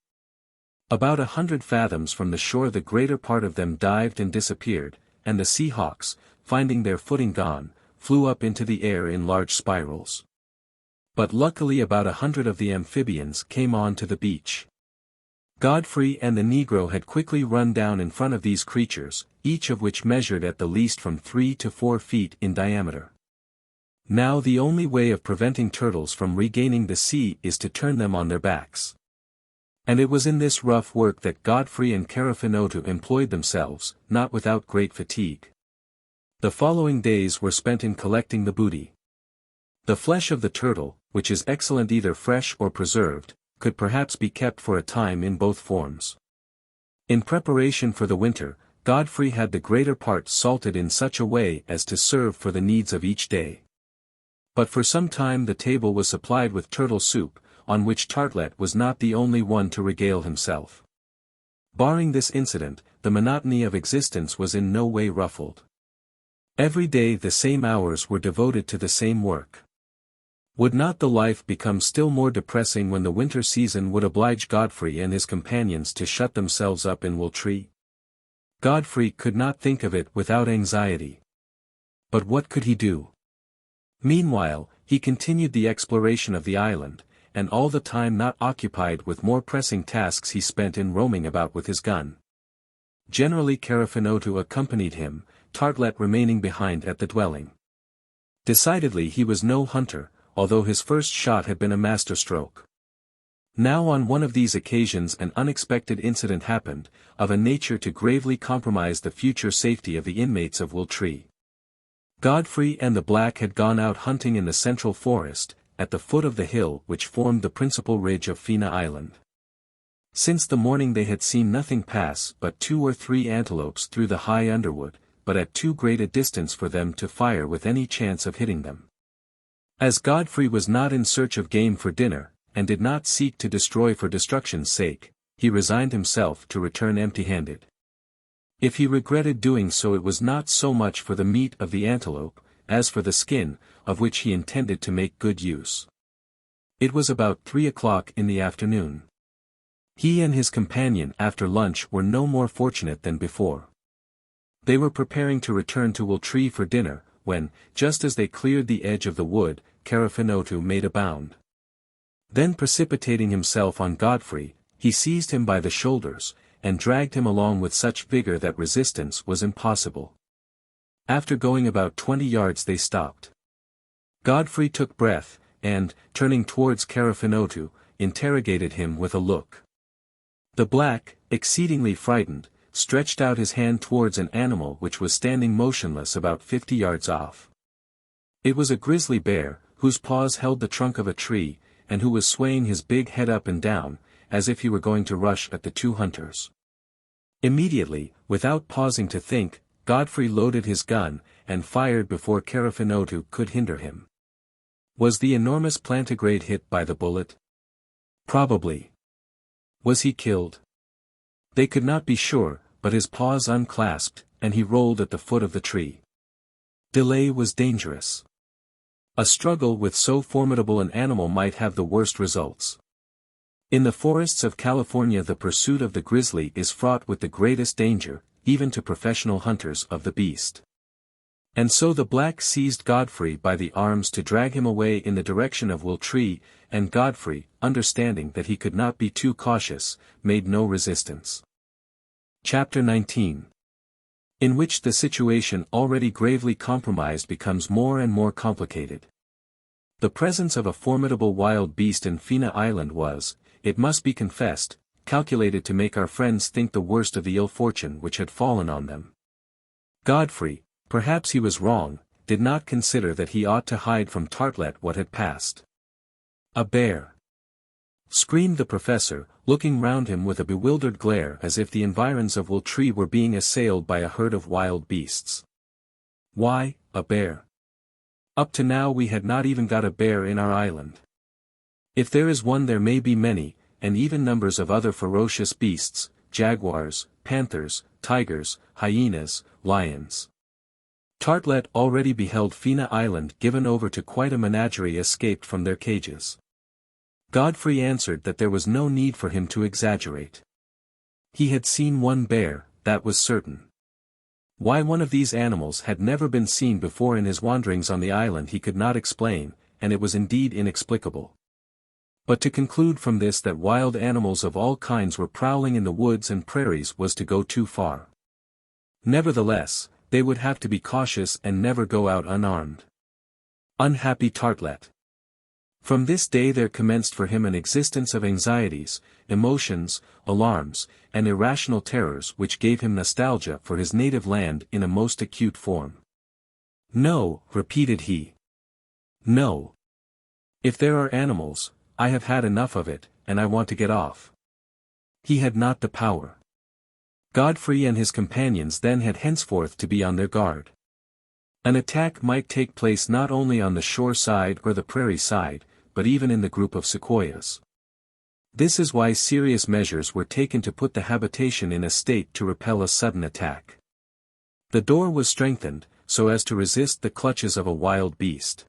About 100 fathoms from the shore the greater part of them dived and disappeared, and the sea-hawks, finding their footing gone, flew up into the air in large spirals. But luckily about 100 of the amphibians came on to the beach. Godfrey and the Negro had quickly run down in front of these creatures, each of which measured at the least from 3 to 4 feet in diameter. Now the only way of preventing turtles from regaining the sea is to turn them on their backs. And it was in this rough work that Godfrey and Carefinotu employed themselves, not without great fatigue. The following days were spent in collecting the booty. The flesh of the turtle, which is excellent either fresh or preserved, could perhaps be kept for a time in both forms. In preparation for the winter, Godfrey had the greater part salted in such a way as to serve for the needs of each day. But for some time the table was supplied with turtle soup, on which Artelett was not the only one to regale himself. Barring this incident, the monotony of existence was in no way ruffled. Every day the same hours were devoted to the same work. Would not the life become still more depressing when the winter season would oblige Godfrey and his companions to shut themselves up in Wooltree? Godfrey could not think of it without anxiety. But what could he do? Meanwhile, he continued the exploration of the island, and all the time not occupied with more pressing tasks he spent in roaming about with his gun. Generally Carefinotu accompanied him, Artelett remaining behind at the dwelling. Decidedly he was no hunter, although his first shot had been a masterstroke. Now on one of these occasions an unexpected incident happened, of a nature to gravely compromise the future safety of the inmates of Wooltree. Godfrey and the black had gone out hunting in the central forest, at the foot of the hill which formed the principal ridge of Fina Island. Since the morning they had seen nothing pass but 2 or 3 antelopes through the high underwood, but at too great a distance for them to fire with any chance of hitting them. As Godfrey was not in search of game for dinner, and did not seek to destroy for destruction's sake, he resigned himself to return empty-handed. If he regretted doing so it was not so much for the meat of the antelope, as for the skin, of which he intended to make good use. It was about 3 o'clock in the afternoon. He and his companion after lunch were no more fortunate than before. They were preparing to return to Wooltree for dinner, when, just as they cleared the edge of the wood, Carefinotu made a bound. Then precipitating himself on Godfrey, he seized him by the shoulders, and dragged him along with such vigor that resistance was impossible. After going about 20 yards they stopped. Godfrey took breath, and, turning towards Carefinotu, interrogated him with a look. The black, exceedingly frightened, stretched out his hand towards an animal which was standing motionless about 50 yards off. It was a grizzly bear, whose paws held the trunk of a tree, and who was swaying his big head up and down, as if he were going to rush at the 2 hunters. Immediately, without pausing to think, Godfrey loaded his gun, and fired before Carefinotu could hinder him. Was the enormous plantigrade hit by the bullet? Probably. Was he killed? They could not be sure, but his paws unclasped, and he rolled at the foot of the tree. Delay was dangerous. A struggle with so formidable an animal might have the worst results. In the forests of California the pursuit of the grizzly is fraught with the greatest danger, even to professional hunters of the beast. And so the black seized Godfrey by the arms to drag him away in the direction of Will-Tree, and Godfrey, understanding that he could not be too cautious, made no resistance. Chapter 19. In which the situation already gravely compromised becomes more and more complicated. The presence of a formidable wild beast in Fina Island was, it must be confessed, calculated to make our friends think the worst of the ill fortune which had fallen on them. Godfrey, perhaps he was wrong, did not consider that he ought to hide from Artelett what had passed. "A bear!" screamed the professor, looking round him with a bewildered glare as if the environs of Will-Tree were being assailed by a herd of wild beasts. "Why, a bear? Up to now we had not even got a bear in our island. If there is one there may be many, and even numbers of other ferocious beasts, jaguars, panthers, tigers, hyenas, lions." Artelett already beheld Fina Island given over to quite a menagerie escaped from their cages. Godfrey answered that there was no need for him to exaggerate. He had seen one bear, that was certain. Why one of these animals had never been seen before in his wanderings on the island he could not explain, and it was indeed inexplicable. But to conclude from this that wild animals of all kinds were prowling in the woods and prairies was to go too far. Nevertheless, they would have to be cautious and never go out unarmed. Unhappy Artelett! From this day there commenced for him an existence of anxieties, emotions, alarms, and irrational terrors which gave him nostalgia for his native land in a most acute form. "No," repeated he. "No. If there are animals, I have had enough of it, and I want to get off." He had not the power. Godfrey and his companions then had henceforth to be on their guard. An attack might take place not only on the shore side or the prairie side, but even in the group of sequoias. This is why serious measures were taken to put the habitation in a state to repel a sudden attack. The door was strengthened, so as to resist the clutches of a wild beast.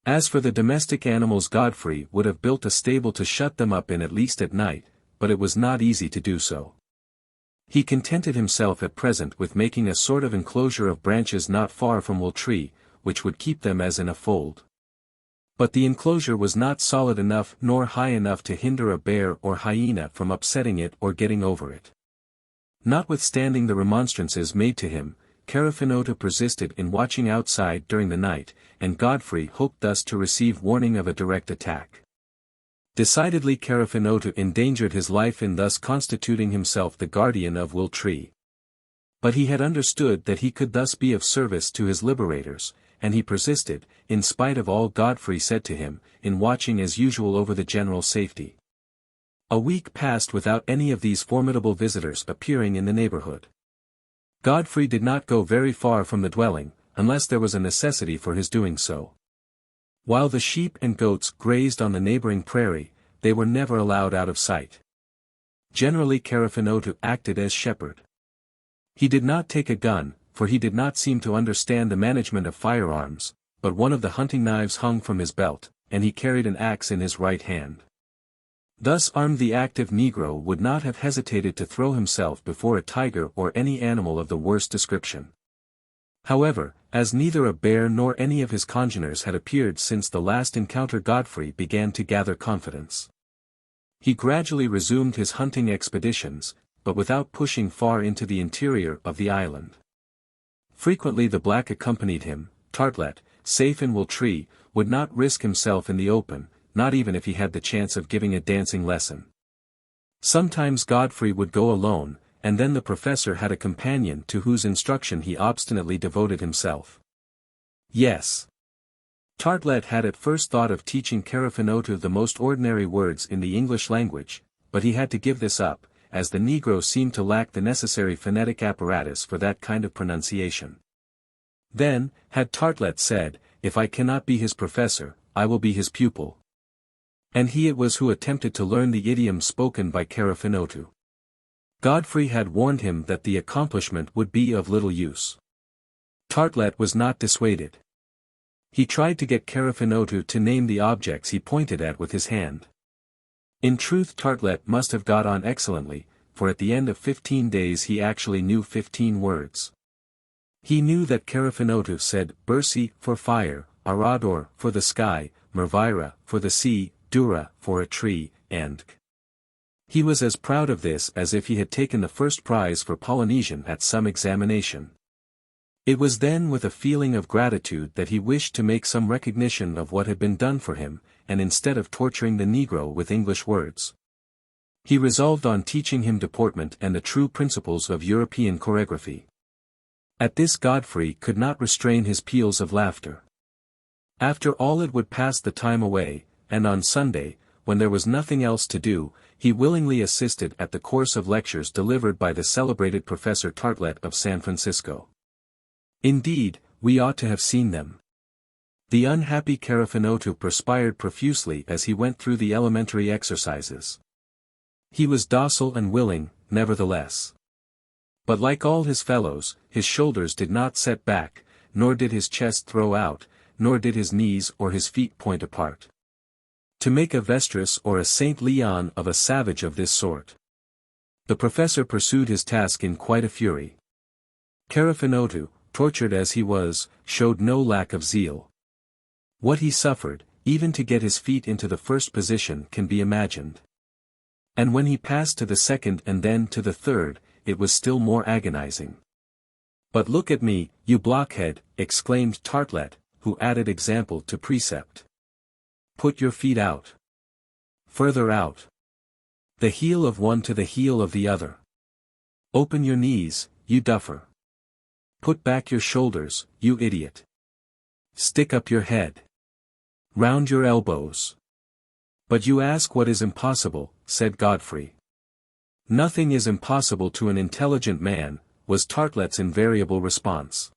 As for the domestic animals, Godfrey would have built a stable to shut them up in at least at night, but it was not easy to do so. He contented himself at present with making a sort of enclosure of branches not far from Will-Tree, which would keep them as in a fold. But the enclosure was not solid enough nor high enough to hinder a bear or hyena from upsetting it or getting over it. Notwithstanding the remonstrances made to him, Carefinotu persisted in watching outside during the night, and Godfrey hoped thus to receive warning of a direct attack. Decidedly Carefinotu endangered his life in thus constituting himself the guardian of Will-Tree. But he had understood that he could thus be of service to his liberators, and he persisted, in spite of all Godfrey said to him, in watching as usual over the general safety. A week passed without any of these formidable visitors appearing in the neighborhood. Godfrey did not go very far from the dwelling, unless there was a necessity for his doing so. While the sheep and goats grazed on the neighboring prairie, they were never allowed out of sight. Generally Carefinotu acted as shepherd. He did not take a gun, for he did not seem to understand the management of firearms, but one of the hunting knives hung from his belt, and he carried an axe in his right hand. Thus armed the active Negro would not have hesitated to throw himself before a tiger or any animal of the worst description. However, as neither a bear nor any of his congeners had appeared since the last encounter, Godfrey began to gather confidence. He gradually resumed his hunting expeditions, but without pushing far into the interior of the island. Frequently the black accompanied him. Artelett, safe in Will-Tree, would not risk himself in the open, not even if he had the chance of giving a dancing lesson. Sometimes Godfrey would go alone, and then the professor had a companion to whose instruction he obstinately devoted himself. Yes. Artelett had at first thought of teaching Carefinotu the most ordinary words in the English language, but he had to give this up, as the Negro seemed to lack the necessary phonetic apparatus for that kind of pronunciation. Then, had Artelett said, "If I cannot be his professor, I will be his pupil." And he it was who attempted to learn the idiom spoken by Carefinotu. Godfrey had warned him that the accomplishment would be of little use. Artelett was not dissuaded. He tried to get Carefinotu to name the objects he pointed at with his hand. In truth Artelett must have got on excellently, for at the end of 15 days he actually knew 15 words. He knew that Carefinotu said Bursi for fire, Arador for the sky, Mervira for the sea, Dura for a tree, and K. He was as proud of this as if he had taken the first prize for Polynesian at some examination. It was then with a feeling of gratitude that he wished to make some recognition of what had been done for him, and instead of torturing the Negro with English words, he resolved on teaching him deportment and the true principles of European choreography. At this Godfrey could not restrain his peals of laughter. After all, it would pass the time away, and on Sunday, when there was nothing else to do, he willingly assisted at the course of lectures delivered by the celebrated Professor Artelett of San Francisco. Indeed, we ought to have seen them. The unhappy Carefinotu perspired profusely as he went through the elementary exercises. He was docile and willing, nevertheless. But like all his fellows, his shoulders did not set back, nor did his chest throw out, nor did his knees or his feet point apart. To make a Vestris or a Saint Leon of a savage of this sort. The professor pursued his task in quite a fury. Carefinotu, tortured as he was, showed no lack of zeal. What he suffered, even to get his feet into the first position, can be imagined. And when he passed to the second and then to the third, it was still more agonizing. "But look at me, you blockhead," exclaimed Artelett, who added example to precept. "Put your feet out. Further out. The heel of one to the heel of the other. Open your knees, you duffer. Put back your shoulders, you idiot. Stick up your head. Round your elbows." "But you ask what is impossible," said Godfrey. "Nothing is impossible to an intelligent man," was Artelett's invariable response.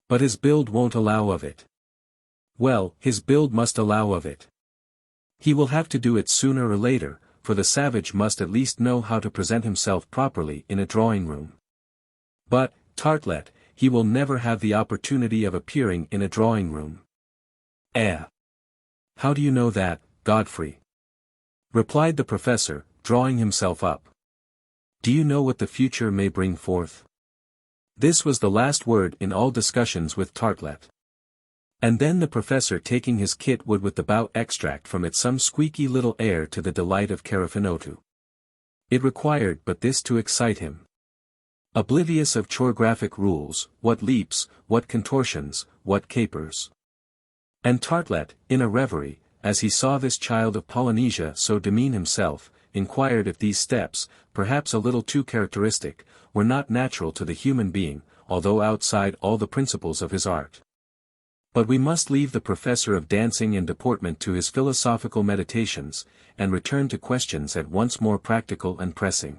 "But his build won't allow of it." "Well, his build must allow of it. He will have to do it sooner or later, for the savage must at least know how to present himself properly in a drawing-room." "But, Artelett, he will never have the opportunity of appearing in a drawing-room." "Eh? How do you know that, Godfrey?" replied the professor, drawing himself up. "Do you know what the future may bring forth?" This was the last word in all discussions with Artelett. And then the professor, taking his kit, would with the bout extract from it some squeaky little air to the delight of Carefinotu. It required but this to excite him. Oblivious of choregraphic rules, what leaps, what contortions, what capers. And Artelett, in a reverie, as he saw this child of Polynesia so demean himself, inquired if these steps, perhaps a little too characteristic, were not natural to the human being, although outside all the principles of his art. But we must leave the professor of dancing and deportment to his philosophical meditations, and return to questions at once more practical and pressing.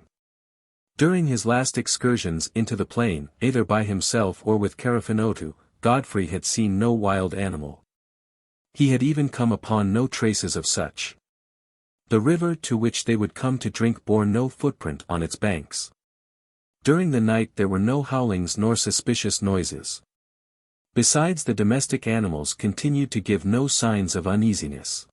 During his last excursions into the plain, either by himself or with Carefinotu, Godfrey had seen no wild animal. He had even come upon no traces of such. The river to which they would come to drink bore no footprint on its banks. During the night there were no howlings nor suspicious noises. Besides, the domestic animals continued to give no signs of uneasiness.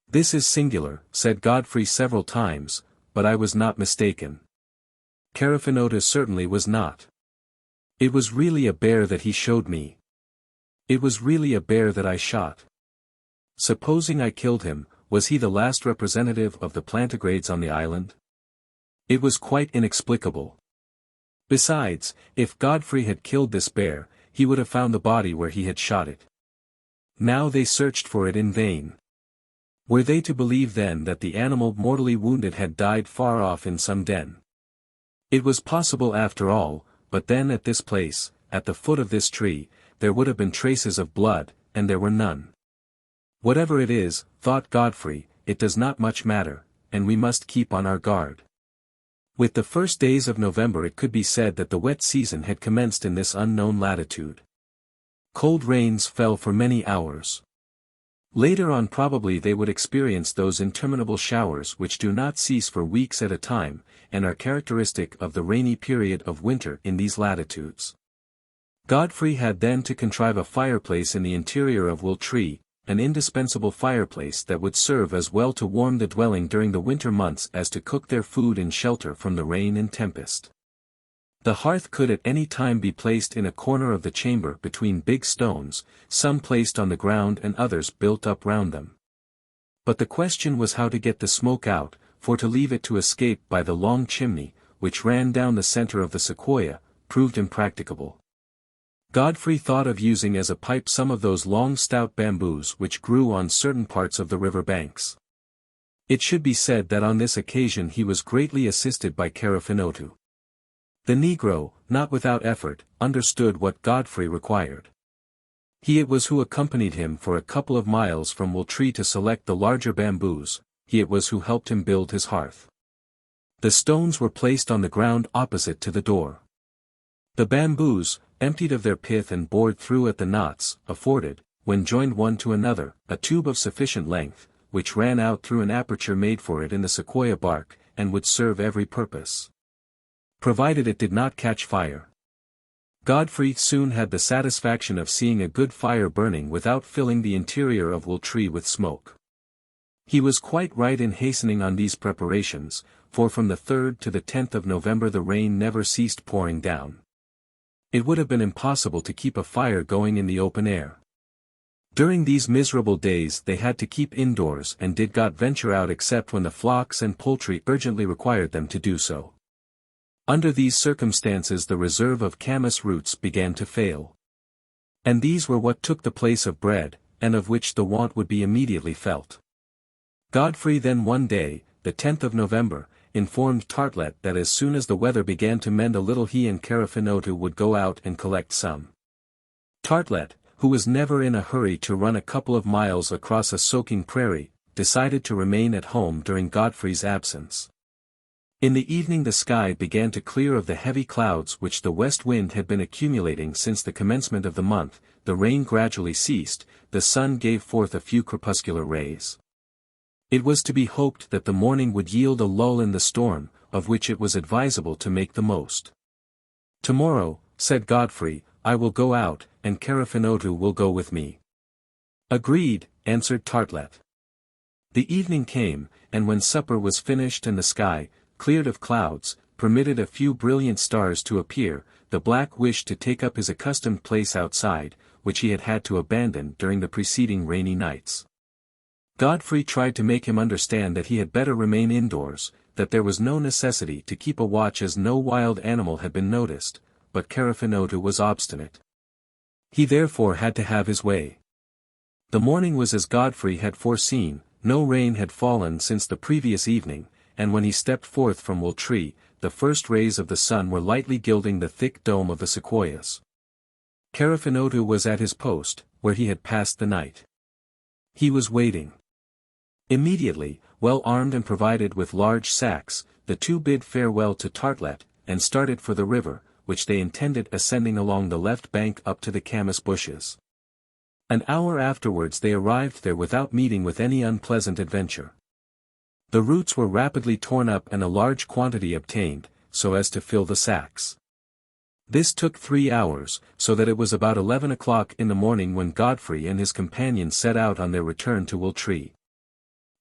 "This is singular," said Godfrey several times, "but I was not mistaken. Carefinotu certainly was not. It was really a bear that he showed me. It was really a bear that I shot. Supposing I killed him, was he the last representative of the plantigrades on the island? It was quite inexplicable. Besides, if Godfrey had killed this bear, he would have found the body where he had shot it. Now they searched for it in vain. Were they to believe then that the animal mortally wounded had died far off in some den? It was possible after all, but then at this place, at the foot of this tree, there would have been traces of blood, and there were none. Whatever it is, thought Godfrey, it does not much matter, and we must keep on our guard. With the first days of November it could be said that the wet season had commenced in this unknown latitude. Cold rains fell for many hours. Later on probably they would experience those interminable showers which do not cease for weeks at a time, and are characteristic of the rainy period of winter in these latitudes. Godfrey had then to contrive a fireplace in the interior of Will Tree, an indispensable fireplace that would serve as well to warm the dwelling during the winter months as to cook their food in shelter from the rain and tempest. The hearth could at any time be placed in a corner of the chamber between big stones, some placed on the ground and others built up round them. But the question was how to get the smoke out, for to leave it to escape by the long chimney, which ran down the center of the sequoia, proved impracticable. Godfrey thought of using as a pipe some of those long stout bamboos which grew on certain parts of the river banks. It should be said that on this occasion he was greatly assisted by Carefinotu. The Negro, not without effort, understood what Godfrey required. He it was who accompanied him for a couple of miles from Wooltree to select the larger bamboos, he it was who helped him build his hearth. The stones were placed on the ground opposite to the door. The bamboos, emptied of their pith and bored through at the knots, afforded, when joined one to another, a tube of sufficient length, which ran out through an aperture made for it in the sequoia bark, and would serve every purpose, provided it did not catch fire. Godfrey soon had the satisfaction of seeing a good fire burning without filling the interior of Wooltree with smoke. He was quite right in hastening on these preparations, for from the 3rd to the 10th of November the rain never ceased pouring down. It would have been impossible to keep a fire going in the open air. During these miserable days they had to keep indoors and did not venture out except when the flocks and poultry urgently required them to do so. Under these circumstances the reserve of camas roots began to fail. And these were what took the place of bread, and of which the want would be immediately felt. Godfrey then one day, the 10th of November, informed Artelett that as soon as the weather began to mend a little he and Carefinotu would go out and collect some. Artelett, who was never in a hurry to run a couple of miles across a soaking prairie, decided to remain at home during Godfrey's absence. In the evening the sky began to clear of the heavy clouds which the west wind had been accumulating since the commencement of the month, the rain gradually ceased, the sun gave forth a few crepuscular rays. It was to be hoped that the morning would yield a lull in the storm, of which it was advisable to make the most. "Tomorrow," said Godfrey, "I will go out, and Carefinotu will go with me." "Agreed," answered Artelett. The evening came, and when supper was finished and the sky, cleared of clouds, permitted a few brilliant stars to appear, the black wished to take up his accustomed place outside, which he had had to abandon during the preceding rainy nights. Godfrey tried to make him understand that he had better remain indoors, that there was no necessity to keep a watch as no wild animal had been noticed, but Carefinotu was obstinate. He therefore had to have his way. The morning was as Godfrey had foreseen, no rain had fallen since the previous evening, and when he stepped forth from Wooltree, the first rays of the sun were lightly gilding the thick dome of the sequoias. Carefinotu was at his post, where he had passed the night. He was waiting. Immediately, well armed and provided with large sacks, the two bid farewell to Artelett, and started for the river, which they intended ascending along the left bank up to the camas bushes. An hour afterwards they arrived there without meeting with any unpleasant adventure. The roots were rapidly torn up and a large quantity obtained, so as to fill the sacks. This took 3 hours, so that it was about 11 o'clock in the morning when Godfrey and his companion set out on their return to Wooltree.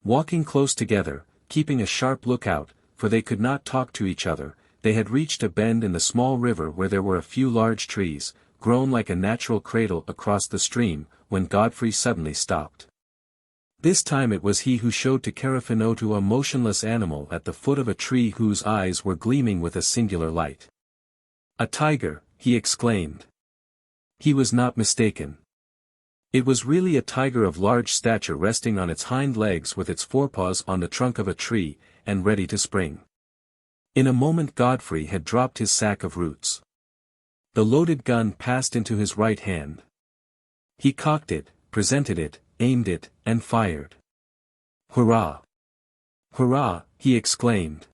Walking close together, keeping a sharp lookout, for they could not talk to each other, they had reached a bend in the small river where there were a few large trees, grown like a natural cradle across the stream, when Godfrey suddenly stopped. This time it was he who showed to Carefinotu a motionless animal at the foot of a tree whose eyes were gleaming with a singular light. "A tiger," he exclaimed. He was not mistaken. It was really a tiger of large stature resting on its hind legs with its forepaws on the trunk of a tree, and ready to spring. In a moment Godfrey had dropped his sack of roots. The loaded gun passed into his right hand. He cocked it, presented it, aimed it, and fired. "Hurrah! Hurrah!" he exclaimed.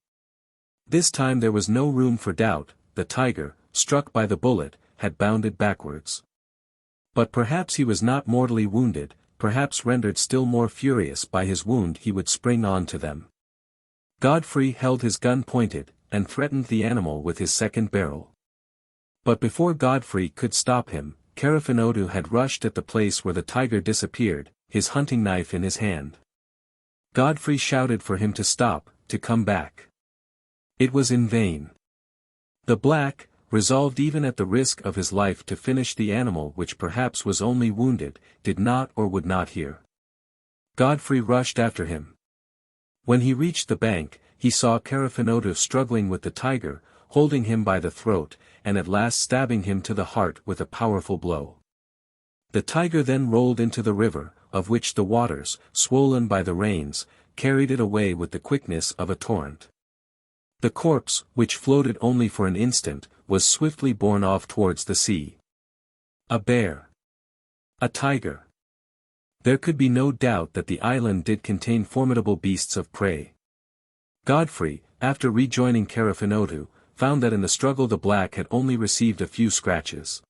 This time there was no room for doubt, the tiger, struck by the bullet, had bounded backwards. But perhaps he was not mortally wounded, perhaps rendered still more furious by his wound he would spring on to them. Godfrey held his gun pointed, and threatened the animal with his second barrel. But before Godfrey could stop him, Carefinotu had rushed at the place where the tiger disappeared, his hunting knife in his hand. Godfrey shouted for him to stop, to come back. It was in vain. The black, resolved even at the risk of his life to finish the animal which perhaps was only wounded, did not or would not hear. Godfrey rushed after him. When he reached the bank, he saw Carefinotu struggling with the tiger, holding him by the throat, and at last stabbing him to the heart with a powerful blow. The tiger then rolled into the river, of which the waters, swollen by the rains, carried it away with the quickness of a torrent. The corpse, which floated only for an instant, was swiftly borne off towards the sea. A bear. A tiger. There could be no doubt that the island did contain formidable beasts of prey. Godfrey, after rejoining Carefinotu, found that in the struggle the black had only received a few scratches.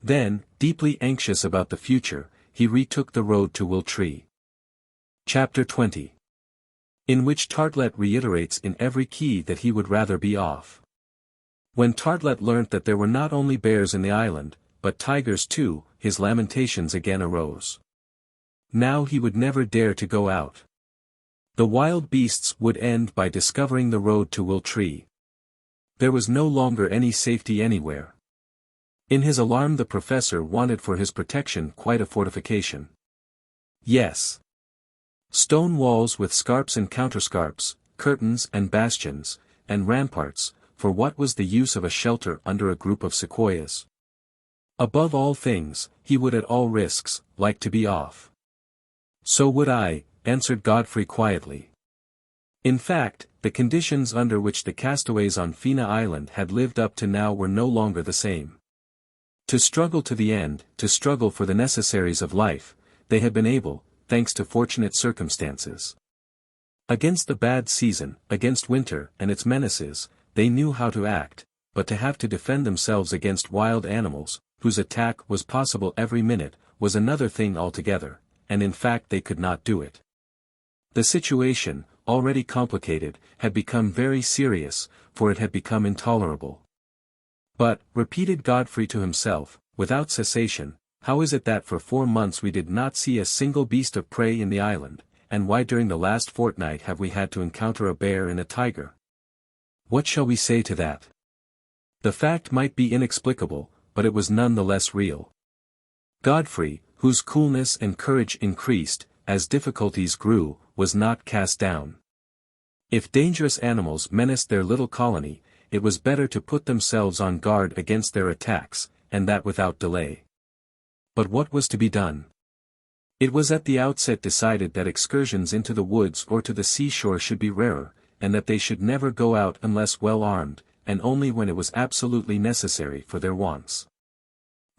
Then, deeply anxious about the future, he retook the road to Wiltree. Chapter 20. In which Artelett reiterates in every key that he would rather be off. When Artelett learnt that there were not only bears in the island, but tigers too, his lamentations again arose. Now he would never dare to go out. The wild beasts would end by discovering the road to Wiltree. There was no longer any safety anywhere. In his alarm the professor wanted for his protection quite a fortification. Yes. Stone walls with scarps and counterscarps, curtains and bastions, and ramparts, for what was the use of a shelter under a group of sequoias? Above all things, he would at all risks, like to be off. So would I, answered Godfrey quietly. In fact, the conditions under which the castaways on Fina Island had lived up to now were no longer the same. To struggle to the end, to struggle for the necessaries of life, they had been able, thanks to fortunate circumstances. Against the bad season, against winter and its menaces, they knew how to act, but to have to defend themselves against wild animals, whose attack was possible every minute, was another thing altogether, and in fact they could not do it. The situation, already complicated, had become very serious, for it had become intolerable. But, repeated Godfrey to himself, without cessation, how is it that for 4 months we did not see a single beast of prey in the island, and why during the last fortnight have we had to encounter a bear and a tiger? What shall we say to that? The fact might be inexplicable, but it was none the less real. Godfrey, whose coolness and courage increased, as difficulties grew, was not cast down. If dangerous animals menaced their little colony, it was better to put themselves on guard against their attacks, and that without delay. But what was to be done? It was at the outset decided that excursions into the woods or to the seashore should be rarer, and that they should never go out unless well armed, and only when it was absolutely necessary for their wants.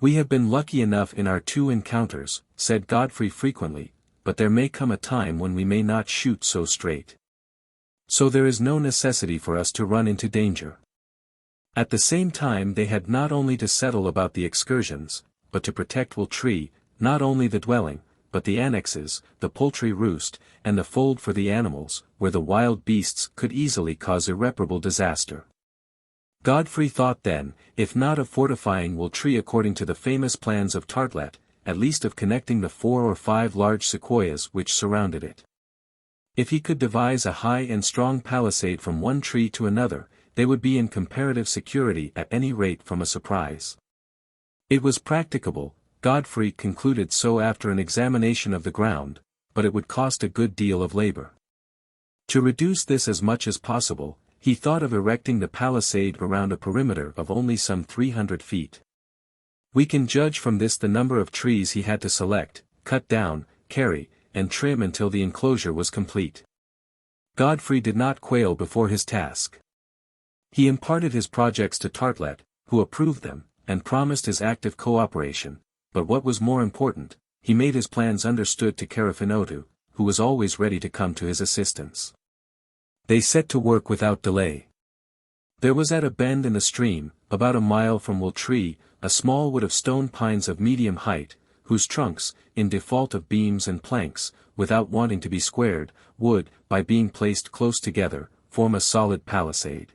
We have been lucky enough in our 2 encounters, said Godfrey frequently, but there may come a time when we may not shoot so straight. So there is no necessity for us to run into danger. At the same time they had not only to settle about the excursions, but to protect Wiltree, not only the dwelling, but the annexes, the poultry roost, and the fold for the animals, where the wild beasts could easily cause irreparable disaster. Godfrey thought then, if not of fortifying Wiltree according to the famous plans of Artelett, at least of connecting the 4 or 5 large sequoias which surrounded it. If he could devise a high and strong palisade from one tree to another, they would be in comparative security at any rate from a surprise. It was practicable, Godfrey concluded so after an examination of the ground, but it would cost a good deal of labor. To reduce this as much as possible, he thought of erecting the palisade around a perimeter of only some 300 feet. We can judge from this the number of trees he had to select, cut down, carry, and trim until the enclosure was complete. Godfrey did not quail before his task. He imparted his projects to Artelett, who approved them, and promised his active cooperation, but what was more important, he made his plans understood to Carefinotu, who was always ready to come to his assistance. They set to work without delay. There was at a bend in the stream, about a mile from Wiltree, a small wood of stone pines of medium height, whose trunks, in default of beams and planks, without wanting to be squared, would, by being placed close together, form a solid palisade.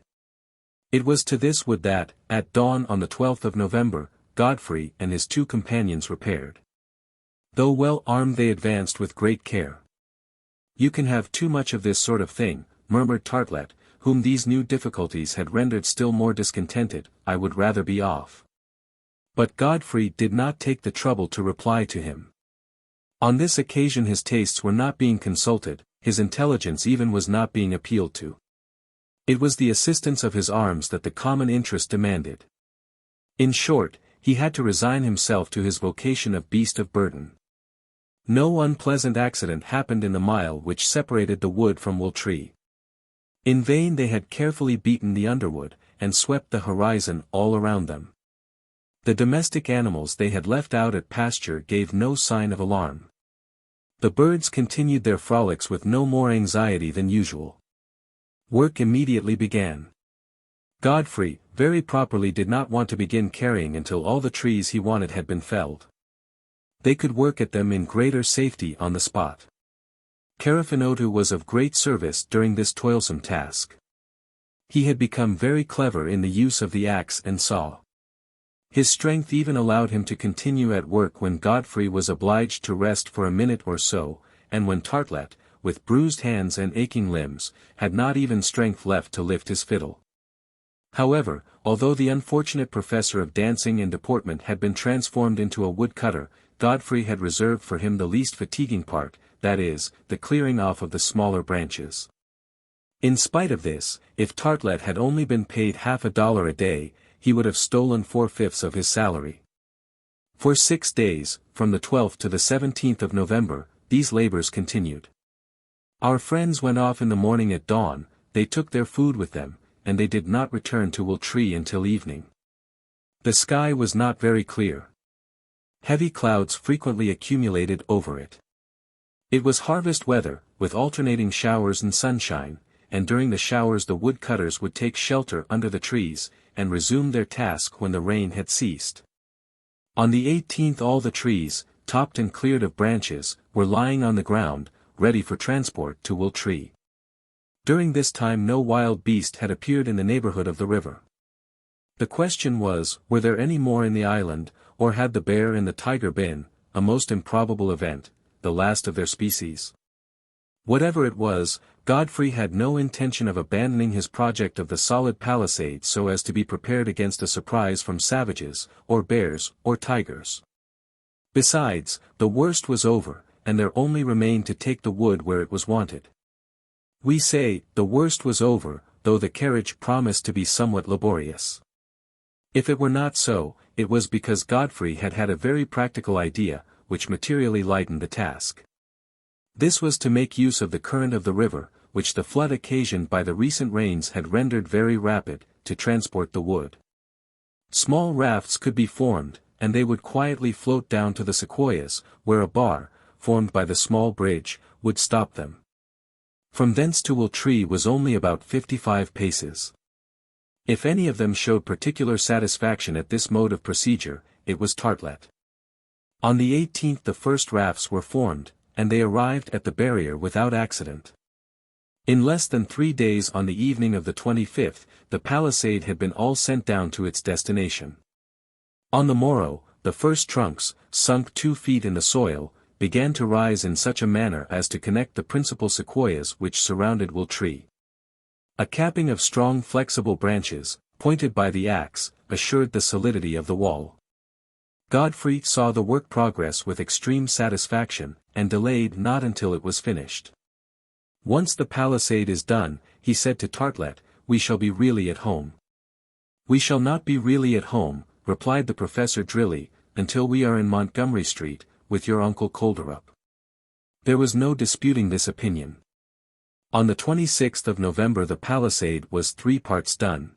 It was to this wood that, at dawn on the 12th of November, Godfrey and his 2 companions repaired. Though well armed they advanced with great care. You can have too much of this sort of thing, murmured Artelett, whom these new difficulties had rendered still more discontented, I would rather be off. But Godfrey did not take the trouble to reply to him. On this occasion his tastes were not being consulted, his intelligence even was not being appealed to. It was the assistance of his arms that the common interest demanded. In short, he had to resign himself to his vocation of beast of burden. No unpleasant accident happened in the mile which separated the wood from Wooltree. In vain they had carefully beaten the underwood, and swept the horizon all around them. The domestic animals they had left out at pasture gave no sign of alarm. The birds continued their frolics with no more anxiety than usual. Work immediately began. Godfrey, very properly, did not want to begin carrying until all the trees he wanted had been felled. They could work at them in greater safety on the spot. Carefinotu was of great service during this toilsome task. He had become very clever in the use of the axe and saw. His strength even allowed him to continue at work when Godfrey was obliged to rest for a minute or so, and when Artelett, with bruised hands and aching limbs, had not even strength left to lift his fiddle. However, although the unfortunate professor of dancing and deportment had been transformed into a woodcutter, Godfrey had reserved for him the least fatiguing part, that is, the clearing off of the smaller branches. In spite of this, if Artelett had only been paid $50 a day, he would have stolen 4/5 of his salary. For 6 days, from the 12th to the 17th of November, these labors continued. Our friends went off in the morning at dawn, they took their food with them, and they did not return to Wooltree until evening. The sky was not very clear. Heavy clouds frequently accumulated over it. It was harvest weather, with alternating showers and sunshine, and during the showers the woodcutters would take shelter under the trees, and resume their task when the rain had ceased. On the 18th all the trees, topped and cleared of branches, were lying on the ground, ready for transport to Wooltree. During this time no wild beast had appeared in the neighborhood of the river. The question was, were there any more in the island, or had the bear and the tiger been, a most improbable event, the last of their species? Whatever it was, Godfrey had no intention of abandoning his project of the solid palisade so as to be prepared against a surprise from savages, or bears, or tigers. Besides, the worst was over, and there only remained to take the wood where it was wanted. We say, the worst was over, though the carriage promised to be somewhat laborious. If it were not so, it was because Godfrey had had a very practical idea, which materially lightened the task. This was to make use of the current of the river, which the flood occasioned by the recent rains had rendered very rapid, to transport the wood. Small rafts could be formed, and they would quietly float down to the sequoias, where a bar, formed by the small bridge, would stop them. From thence to Wooltree was only about 55 paces. If any of them showed particular satisfaction at this mode of procedure, it was Artelett. On the 18th the first rafts were formed, and they arrived at the barrier without accident. In less than 3 days on the evening of the 25th, the palisade had been all sent down to its destination. On the morrow, the first trunks, sunk 2 feet in the soil, began to rise in such a manner as to connect the principal sequoias which surrounded Wooltree. A capping of strong flexible branches, pointed by the axe, assured the solidity of the wall. Godfrey saw the work progress with extreme satisfaction, and delayed not until it was finished. Once the palisade is done, he said to Artelett, we shall be really at home. We shall not be really at home, replied the professor drily, until we are in Montgomery Street, with your uncle Kolderup. There was no disputing this opinion. On the 26th of November the palisade was 3 parts done.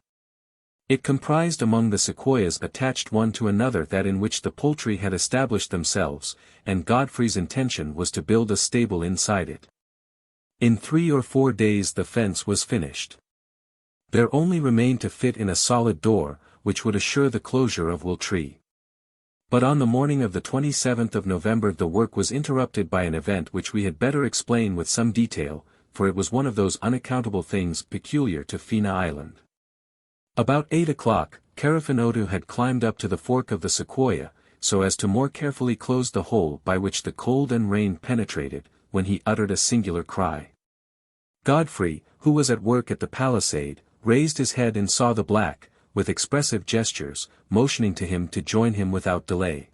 It comprised among the sequoias attached one to another that in which the poultry had established themselves, and Godfrey's intention was to build a stable inside it. In 3 or 4 days the fence was finished. There only remained to fit in a solid door, which would assure the closure of Wooltree. But on the morning of the 27th of November the work was interrupted by an event which we had better explain with some detail, for it was one of those unaccountable things peculiar to Fina Island. About 8 o'clock, Carefinotu had climbed up to the fork of the sequoia, so as to more carefully close the hole by which the cold and rain penetrated, when he uttered a singular cry. Godfrey, who was at work at the palisade, raised his head and saw the black, with expressive gestures, motioning to him to join him without delay.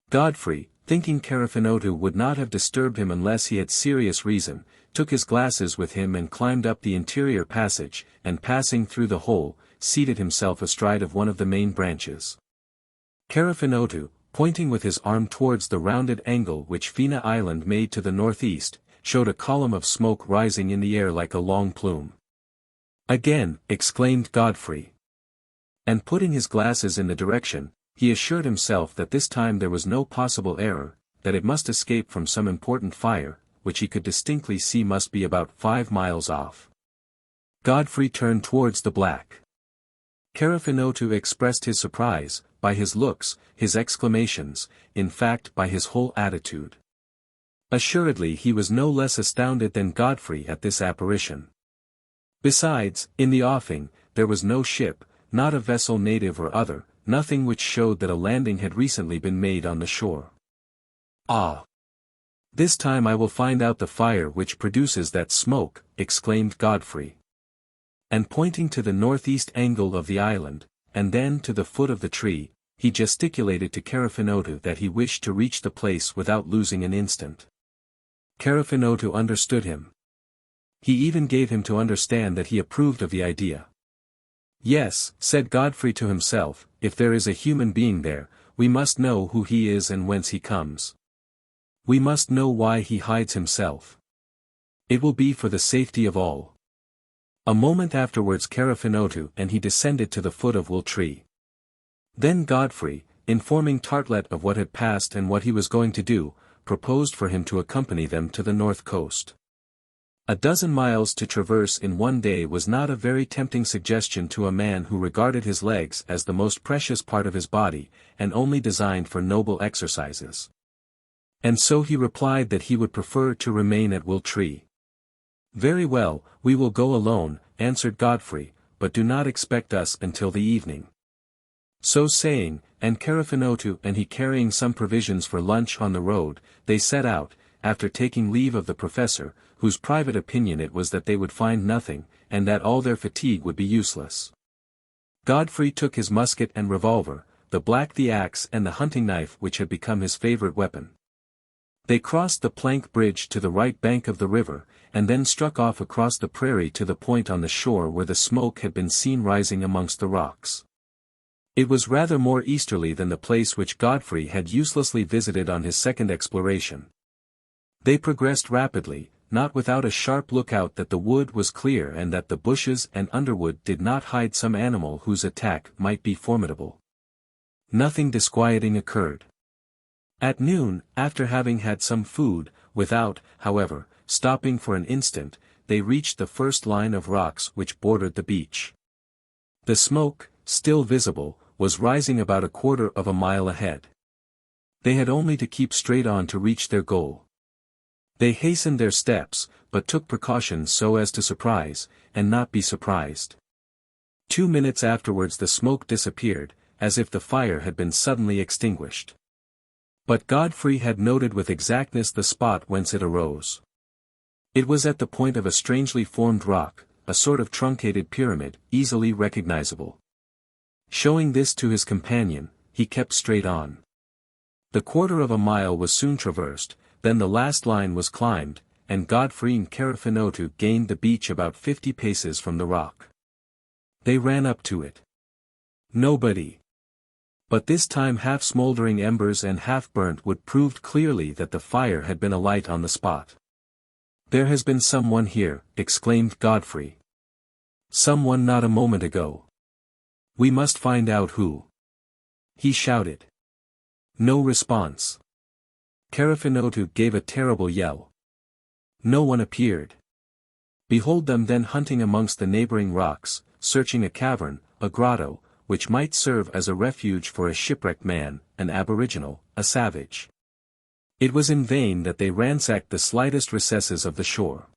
Godfrey, thinking Carefinotu would not have disturbed him unless he had serious reason, took his glasses with him and climbed up the interior passage, and passing through the hole, seated himself astride of one of the main branches. Carefinotu, pointing with his arm towards the rounded angle which Fina Island made to the northeast, showed a column of smoke rising in the air like a long plume. "Again," exclaimed Godfrey. And putting his glasses in the direction, he assured himself that this time there was no possible error, that it must escape from some important fire, which he could distinctly see must be about 5 miles off. Godfrey turned towards the black. Carefinotu expressed his surprise, by his looks, his exclamations, in fact by his whole attitude. Assuredly he was no less astounded than Godfrey at this apparition. Besides, in the offing, there was no ship, not a vessel native or other, nothing which showed that a landing had recently been made on the shore. "Ah! This time I will find out the fire which produces that smoke," exclaimed Godfrey. And pointing to the northeast angle of the island, and then to the foot of the tree, he gesticulated to Carefinotu that he wished to reach the place without losing an instant. Carefinotu understood him. He even gave him to understand that he approved of the idea. "Yes," said Godfrey to himself, "if there is a human being there, we must know who he is and whence he comes. We must know why he hides himself. It will be for the safety of all." A moment afterwards Carefinotu and he descended to the foot of Will Tree. Then Godfrey, informing Artelett of what had passed and what he was going to do, proposed for him to accompany them to the north coast. 12 miles to traverse in one day was not a very tempting suggestion to a man who regarded his legs as the most precious part of his body, and only designed for noble exercises. And so he replied that he would prefer to remain at Will Tree. "Very well, we will go alone," answered Godfrey, "but do not expect us until the evening." So saying, and Carefinotu and he carrying some provisions for lunch on the road, they set out, after taking leave of the professor, whose private opinion it was that they would find nothing, and that all their fatigue would be useless. Godfrey took his musket and revolver, the black the axe and the hunting knife which had become his favorite weapon. They crossed the plank bridge to the right bank of the river, and then struck off across the prairie to the point on the shore where the smoke had been seen rising amongst the rocks. It was rather more easterly than the place which Godfrey had uselessly visited on his second exploration. They progressed rapidly, not without a sharp lookout that the wood was clear and that the bushes and underwood did not hide some animal whose attack might be formidable. Nothing disquieting occurred. At noon, after having had some food, without, however, stopping for an instant, they reached the first line of rocks which bordered the beach. The smoke, still visible, was rising about 1/4 of a mile ahead. They had only to keep straight on to reach their goal. They hastened their steps, but took precautions so as to surprise, and not be surprised. 2 minutes afterwards the smoke disappeared, as if the fire had been suddenly extinguished. But Godfrey had noted with exactness the spot whence it arose. It was at the point of a strangely formed rock, a sort of truncated pyramid, easily recognizable. Showing this to his companion, he kept straight on. The 1/4 of a mile was soon traversed, then the last line was climbed, and Godfrey and Carefinotu gained the beach about 50 paces from the rock. They ran up to it. Nobody. But this time half-smoldering embers and half-burnt wood proved clearly that the fire had been alight on the spot. "There has been someone here," exclaimed Godfrey. "Someone not a moment ago. We must find out who." He shouted. No response. Carefinotu gave a terrible yell. No one appeared. Behold them then hunting amongst the neighboring rocks, searching a cavern, a grotto, which might serve as a refuge for a shipwrecked man, an aboriginal, a savage. It was in vain that they ransacked the slightest recesses of the shore.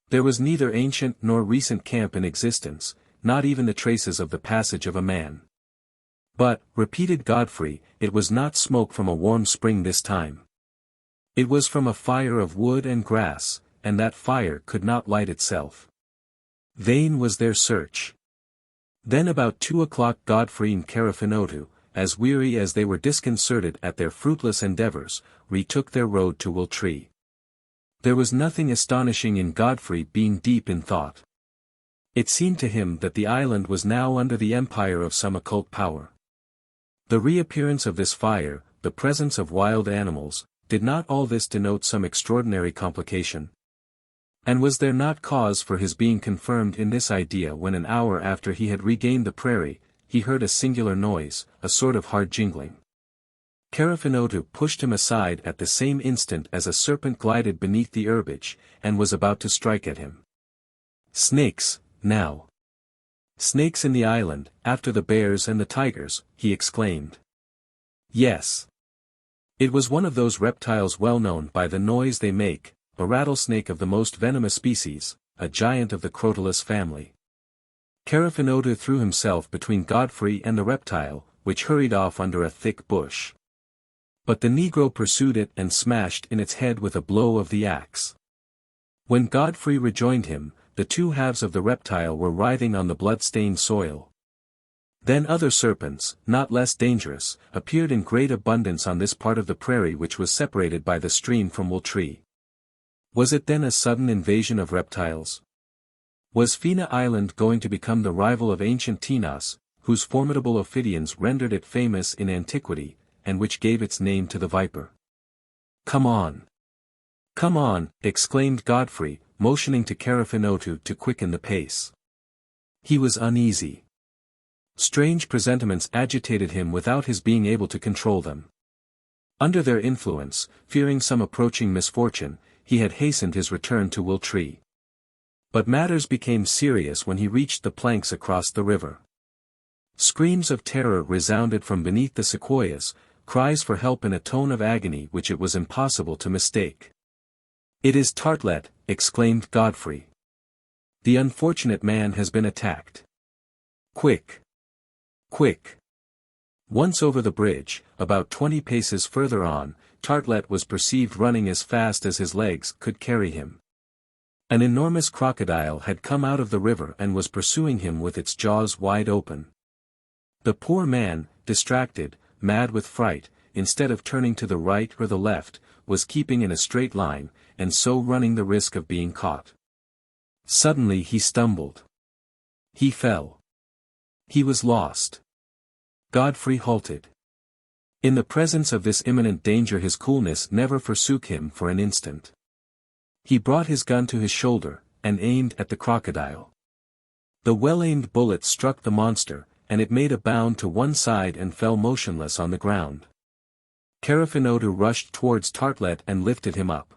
There was neither ancient nor recent camp in existence, not even the traces of the passage of a man. But, repeated Godfrey, it was not smoke from a warm spring this time. It was from a fire of wood and grass, and that fire could not light itself. Vain was their search. Then about 2 o'clock Godfrey and Carefinotu, as weary as they were disconcerted at their fruitless endeavors, retook their road to Wiltree. There was nothing astonishing in Godfrey being deep in thought. It seemed to him that the island was now under the empire of some occult power. The reappearance of this fire, the presence of wild animals, did not all this denote some extraordinary complication? And was there not cause for his being confirmed in this idea when an hour after he had regained the prairie, he heard a singular noise, a sort of hard jingling. Carefinotu pushed him aside at the same instant as a serpent glided beneath the herbage, and was about to strike at him. Snakes, now. Snakes in the island, after the bears and the tigers, he exclaimed. Yes. It was one of those reptiles well known by the noise they make, a rattlesnake of the most venomous species, a giant of the Crotalus family. Carefinotu threw himself between Godfrey and the reptile, which hurried off under a thick bush. But the negro pursued it and smashed in its head with a blow of the axe. When Godfrey rejoined him, the two halves of the reptile were writhing on the blood-stained soil. Then other serpents, not less dangerous, appeared in great abundance on this part of the prairie which was separated by the stream from Wiltree. Was it then a sudden invasion of reptiles? Was Fina Island going to become the rival of ancient Tinas, whose formidable ophidians rendered it famous in antiquity, and which gave its name to the viper? Come on! Come on! Exclaimed Godfrey, motioning to Carefinotu to quicken the pace. He was uneasy. Strange presentiments agitated him without his being able to control them. Under their influence, fearing some approaching misfortune, he had hastened his return to Wiltree. But matters became serious when he reached the planks across the river. Screams of terror resounded from beneath the sequoias, cries for help in a tone of agony which it was impossible to mistake. "It is Artelett," exclaimed Godfrey. "The unfortunate man has been attacked. Quick! Quick!" Once over the bridge, about 20 paces further on, Artelett was perceived running as fast as his legs could carry him. An enormous crocodile had come out of the river and was pursuing him with its jaws wide open. The poor man, distracted, mad with fright, instead of turning to the right or the left, was keeping in a straight line, and so running the risk of being caught. Suddenly he stumbled. He fell. He was lost. Godfrey halted. In the presence of this imminent danger his coolness never forsook him for an instant. He brought his gun to his shoulder, and aimed at the crocodile. The well-aimed bullet struck the monster, and it made a bound to one side and fell motionless on the ground. Carefinotu rushed towards Artelett and lifted him up.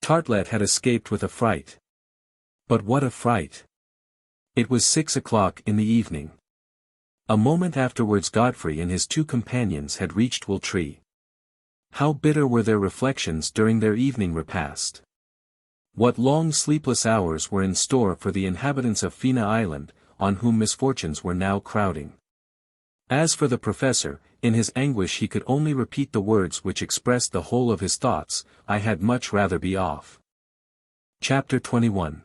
Artelett had escaped with a fright. But what a fright! It was 6 o'clock in the evening. A moment afterwards Godfrey and his two companions had reached Wiltree. How bitter were their reflections during their evening repast! What long sleepless hours were in store for the inhabitants of Fina Island, on whom misfortunes were now crowding. As for the professor, in his anguish he could only repeat the words which expressed the whole of his thoughts: "I had much rather be off." Chapter 21.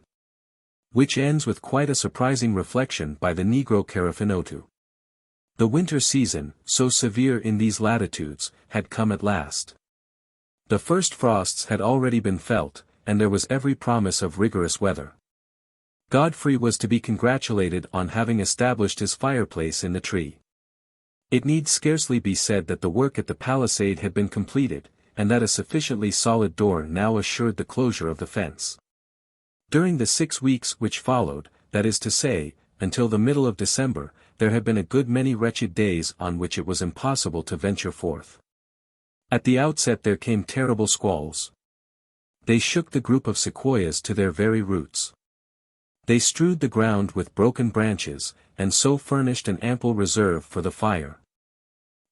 Which ends with quite a surprising reflection by the Negro Carefinotu. The winter season, so severe in these latitudes, had come at last. The first frosts had already been felt, and there was every promise of rigorous weather. Godfrey was to be congratulated on having established his fireplace in the tree. It need scarcely be said that the work at the palisade had been completed, and that a sufficiently solid door now assured the closure of the fence. During the 6 weeks which followed, that is to say, until the middle of December, there had been a good many wretched days on which it was impossible to venture forth. At the outset there came terrible squalls. They shook the group of sequoias to their very roots. They strewed the ground with broken branches, and so furnished an ample reserve for the fire.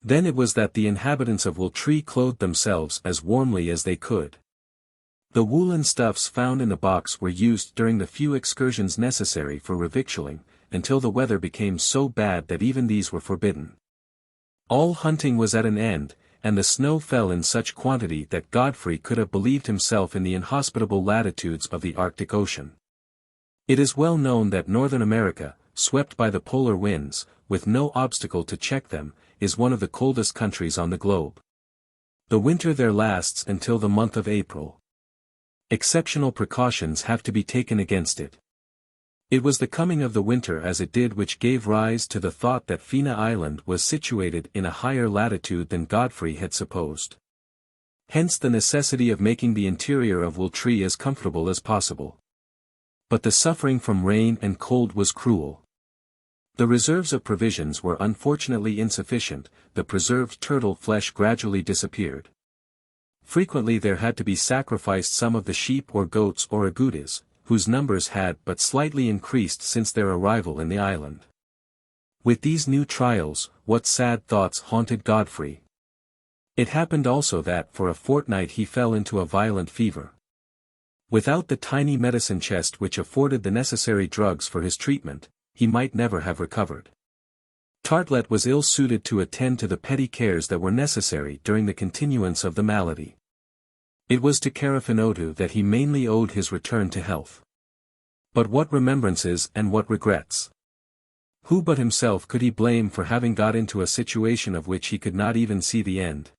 Then it was that the inhabitants of Wiltree clothed themselves as warmly as they could. The woolen stuffs found in the box were used during the few excursions necessary for revictualling, until the weather became so bad that even these were forbidden. All hunting was at an end, and the snow fell in such quantity that Godfrey could have believed himself in the inhospitable latitudes of the Arctic Ocean. It is well known that Northern America, swept by the polar winds, with no obstacle to check them, is one of the coldest countries on the globe. The winter there lasts until the month of April. Exceptional precautions have to be taken against it. It was the coming of the winter as it did which gave rise to the thought that Fina Island was situated in a higher latitude than Godfrey had supposed. Hence the necessity of making the interior of Wooltree as comfortable as possible. But the suffering from rain and cold was cruel. The reserves of provisions were unfortunately insufficient, the preserved turtle flesh gradually disappeared. Frequently there had to be sacrificed some of the sheep or goats or agoutis, whose numbers had but slightly increased since their arrival in the island. With these new trials, what sad thoughts haunted Godfrey. It happened also that for a fortnight he fell into a violent fever. Without the tiny medicine chest which afforded the necessary drugs for his treatment, he might never have recovered. Artelett was ill-suited to attend to the petty cares that were necessary during the continuance of the malady. It was to Carefinotu that he mainly owed his return to health. But what remembrances and what regrets! Who but himself could he blame for having got into a situation of which he could not even see the end?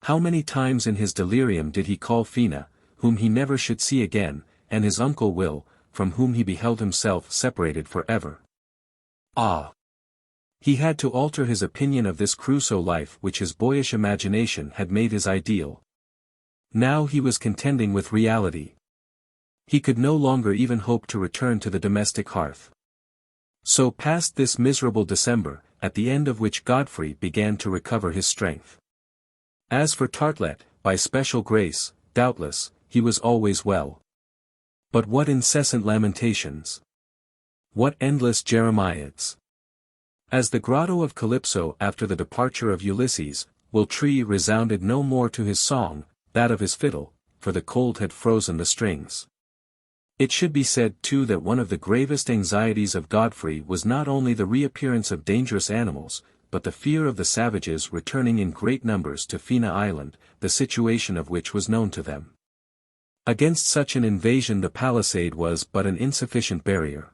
How many times in his delirium did he call Fina, whom he never should see again, and his uncle Will, from whom he beheld himself separated forever? Ah! He had to alter his opinion of this Crusoe life which his boyish imagination had made his ideal. Now he was contending with reality. He could no longer even hope to return to the domestic hearth. So passed this miserable December, at the end of which Godfrey began to recover his strength. As for Artelett, by special grace, doubtless, he was always well. But what incessant lamentations! What endless jeremiads! As the grotto of Calypso after the departure of Ulysses, Wooltree resounded no more to his song, that of his fiddle, for the cold had frozen the strings. It should be said too that one of the gravest anxieties of Godfrey was not only the reappearance of dangerous animals, but the fear of the savages returning in great numbers to Fina Island, the situation of which was known to them. Against such an invasion the palisade was but an insufficient barrier.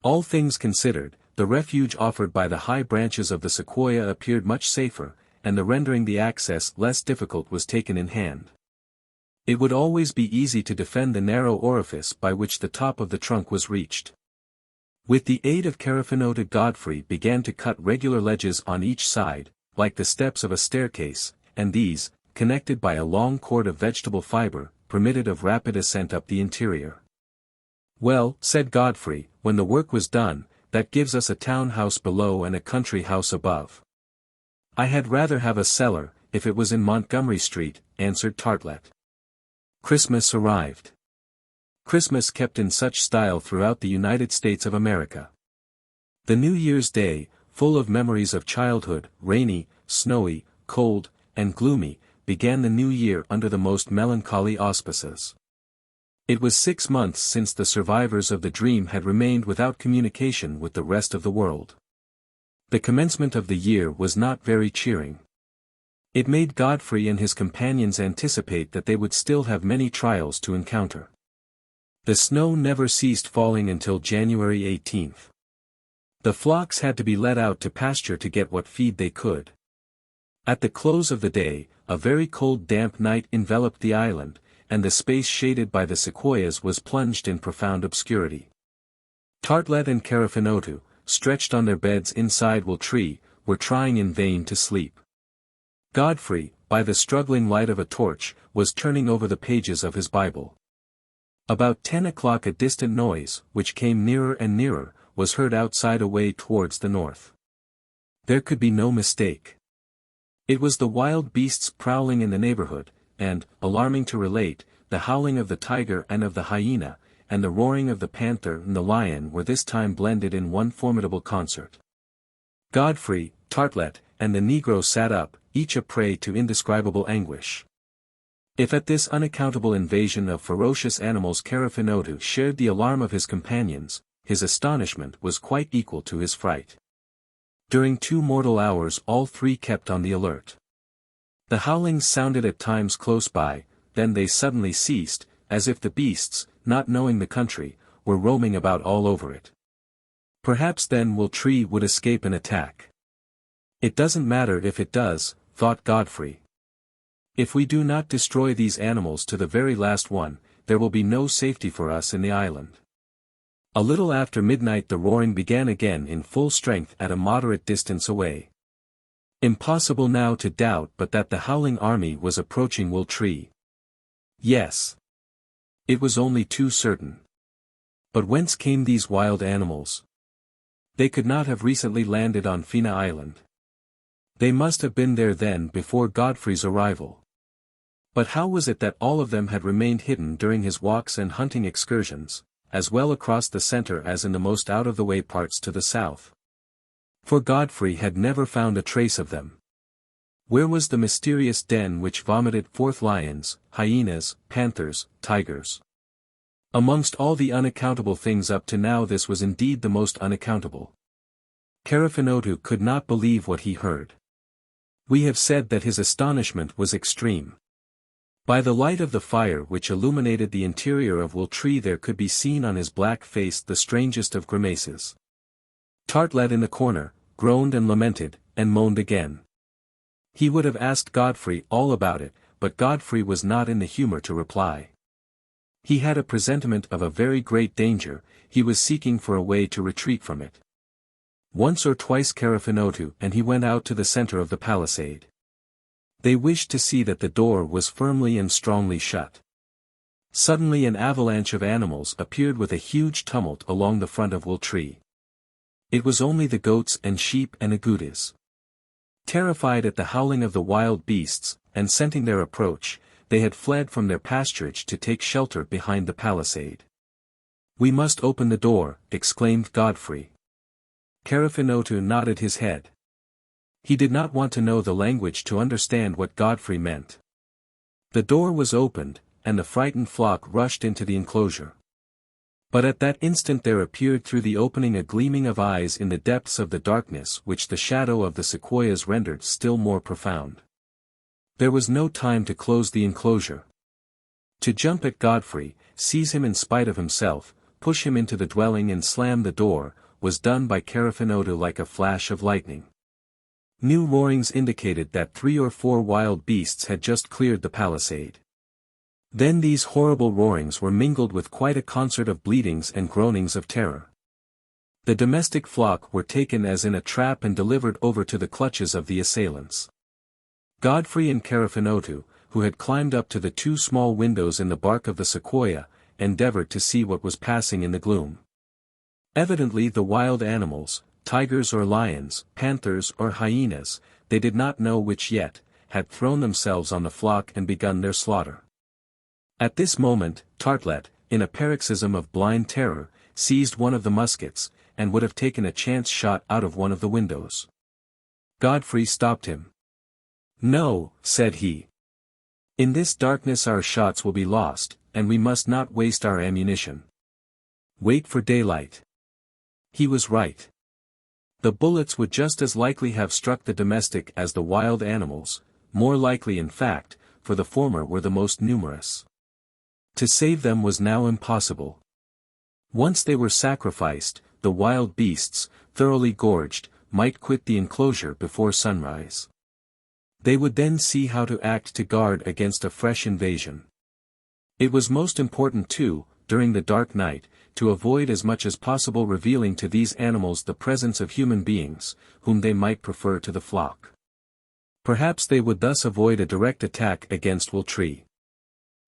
All things considered, the refuge offered by the high branches of the sequoia appeared much safer, and the rendering the access less difficult was taken in hand. It would always be easy to defend the narrow orifice by which the top of the trunk was reached. With the aid of Carefinotu Godfrey began to cut regular ledges on each side, like the steps of a staircase, and these, connected by a long cord of vegetable fiber, permitted of rapid ascent up the interior. "Well," said Godfrey, when the work was done, "that gives us a town house below and a country house above." "I had rather have a cellar, if it was in Montgomery Street," answered Artelett. Christmas arrived. Christmas kept in such style throughout the United States of America. The New Year's Day, full of memories of childhood, rainy, snowy, cold, and gloomy, began the new year under the most melancholy auspices. It was 6 months since the survivors of the dream had remained without communication with the rest of the world. The commencement of the year was not very cheering. It made Godfrey and his companions anticipate that they would still have many trials to encounter. The snow never ceased falling until January 18th. The flocks had to be let out to pasture to get what feed they could. At the close of the day, a very cold damp night enveloped the island, and the space shaded by the sequoias was plunged in profound obscurity. Artelett and Carefinotu, stretched on their beds inside Wooltree, were trying in vain to sleep. Godfrey, by the struggling light of a torch, was turning over the pages of his Bible. About 10 o'clock a distant noise, which came nearer and nearer, was heard outside away towards the north. There could be no mistake. It was the wild beasts prowling in the neighborhood, and, alarming to relate, the howling of the tiger and of the hyena, and the roaring of the panther and the lion were this time blended in one formidable concert. Godfrey, Artelett, and the negro sat up, each a prey to indescribable anguish. If at this unaccountable invasion of ferocious animals Carefinotu shared the alarm of his companions, his astonishment was quite equal to his fright. During 2 mortal hours all three kept on the alert. The howlings sounded at times close by, then they suddenly ceased, as if the beasts, not knowing the country, were roaming about all over it. Perhaps then Will-Tree would escape an attack. It doesn't matter if it does, thought Godfrey. If we do not destroy these animals to the very last one, there will be no safety for us in the island. A little after midnight the roaring began again in full strength at a moderate distance away. Impossible now to doubt but that the howling army was approaching Will-Tree. Yes. It was only too certain. But whence came these wild animals? They could not have recently landed on Fina Island. They must have been there then before Godfrey's arrival. But how was it that all of them had remained hidden during his walks and hunting excursions, as well across the center as in the most out-of-the-way parts to the south? For Godfrey had never found a trace of them. Where was the mysterious den which vomited forth lions, hyenas, panthers, tigers? Amongst all the unaccountable things up to now this was indeed the most unaccountable. Carefinotu could not believe what he heard. We have said that his astonishment was extreme. By the light of the fire which illuminated the interior of Will-Tree there could be seen on his black face the strangest of grimaces. Artelett in the corner, groaned and lamented, and moaned again. He would have asked Godfrey all about it, but Godfrey was not in the humor to reply. He had a presentiment of a very great danger, he was seeking for a way to retreat from it. Once or twice Carefinotu and he went out to the center of the palisade. They wished to see that the door was firmly and strongly shut. Suddenly an avalanche of animals appeared with a huge tumult along the front of Will-Tree. It was only the goats and sheep and agoutis. Terrified at the howling of the wild beasts, and scenting their approach, they had fled from their pasturage to take shelter behind the palisade. "We must open the door," exclaimed Godfrey. Carefinotu nodded his head. He did not want to know the language to understand what Godfrey meant. The door was opened, and the frightened flock rushed into the enclosure. But at that instant there appeared through the opening a gleaming of eyes in the depths of the darkness which the shadow of the sequoias rendered still more profound. There was no time to close the enclosure. To jump at Godfrey, seize him in spite of himself, push him into the dwelling and slam the door, was done by Carefinotu like a flash of lightning. New roarings indicated that 3 or 4 wild beasts had just cleared the palisade. Then these horrible roarings were mingled with quite a concert of bleatings and groanings of terror. The domestic flock were taken as in a trap and delivered over to the clutches of the assailants. Godfrey and Carefinotu, who had climbed up to the 2 small windows in the bark of the sequoia, endeavored to see what was passing in the gloom. Evidently the wild animals, tigers or lions, panthers or hyenas, they did not know which yet, had thrown themselves on the flock and begun their slaughter. At this moment, Artelett, in a paroxysm of blind terror, seized one of the muskets, and would have taken a chance shot out of one of the windows. Godfrey stopped him. "No," said he. "In this darkness our shots will be lost, and we must not waste our ammunition. Wait for daylight." He was right. The bullets would just as likely have struck the domestic as the wild animals, more likely in fact, for the former were the most numerous. To save them was now impossible. Once they were sacrificed, the wild beasts, thoroughly gorged, might quit the enclosure before sunrise. They would then see how to act to guard against a fresh invasion. It was most important too, during the dark night, to avoid as much as possible revealing to these animals the presence of human beings, whom they might prefer to the flock. Perhaps they would thus avoid a direct attack against Will-Tree.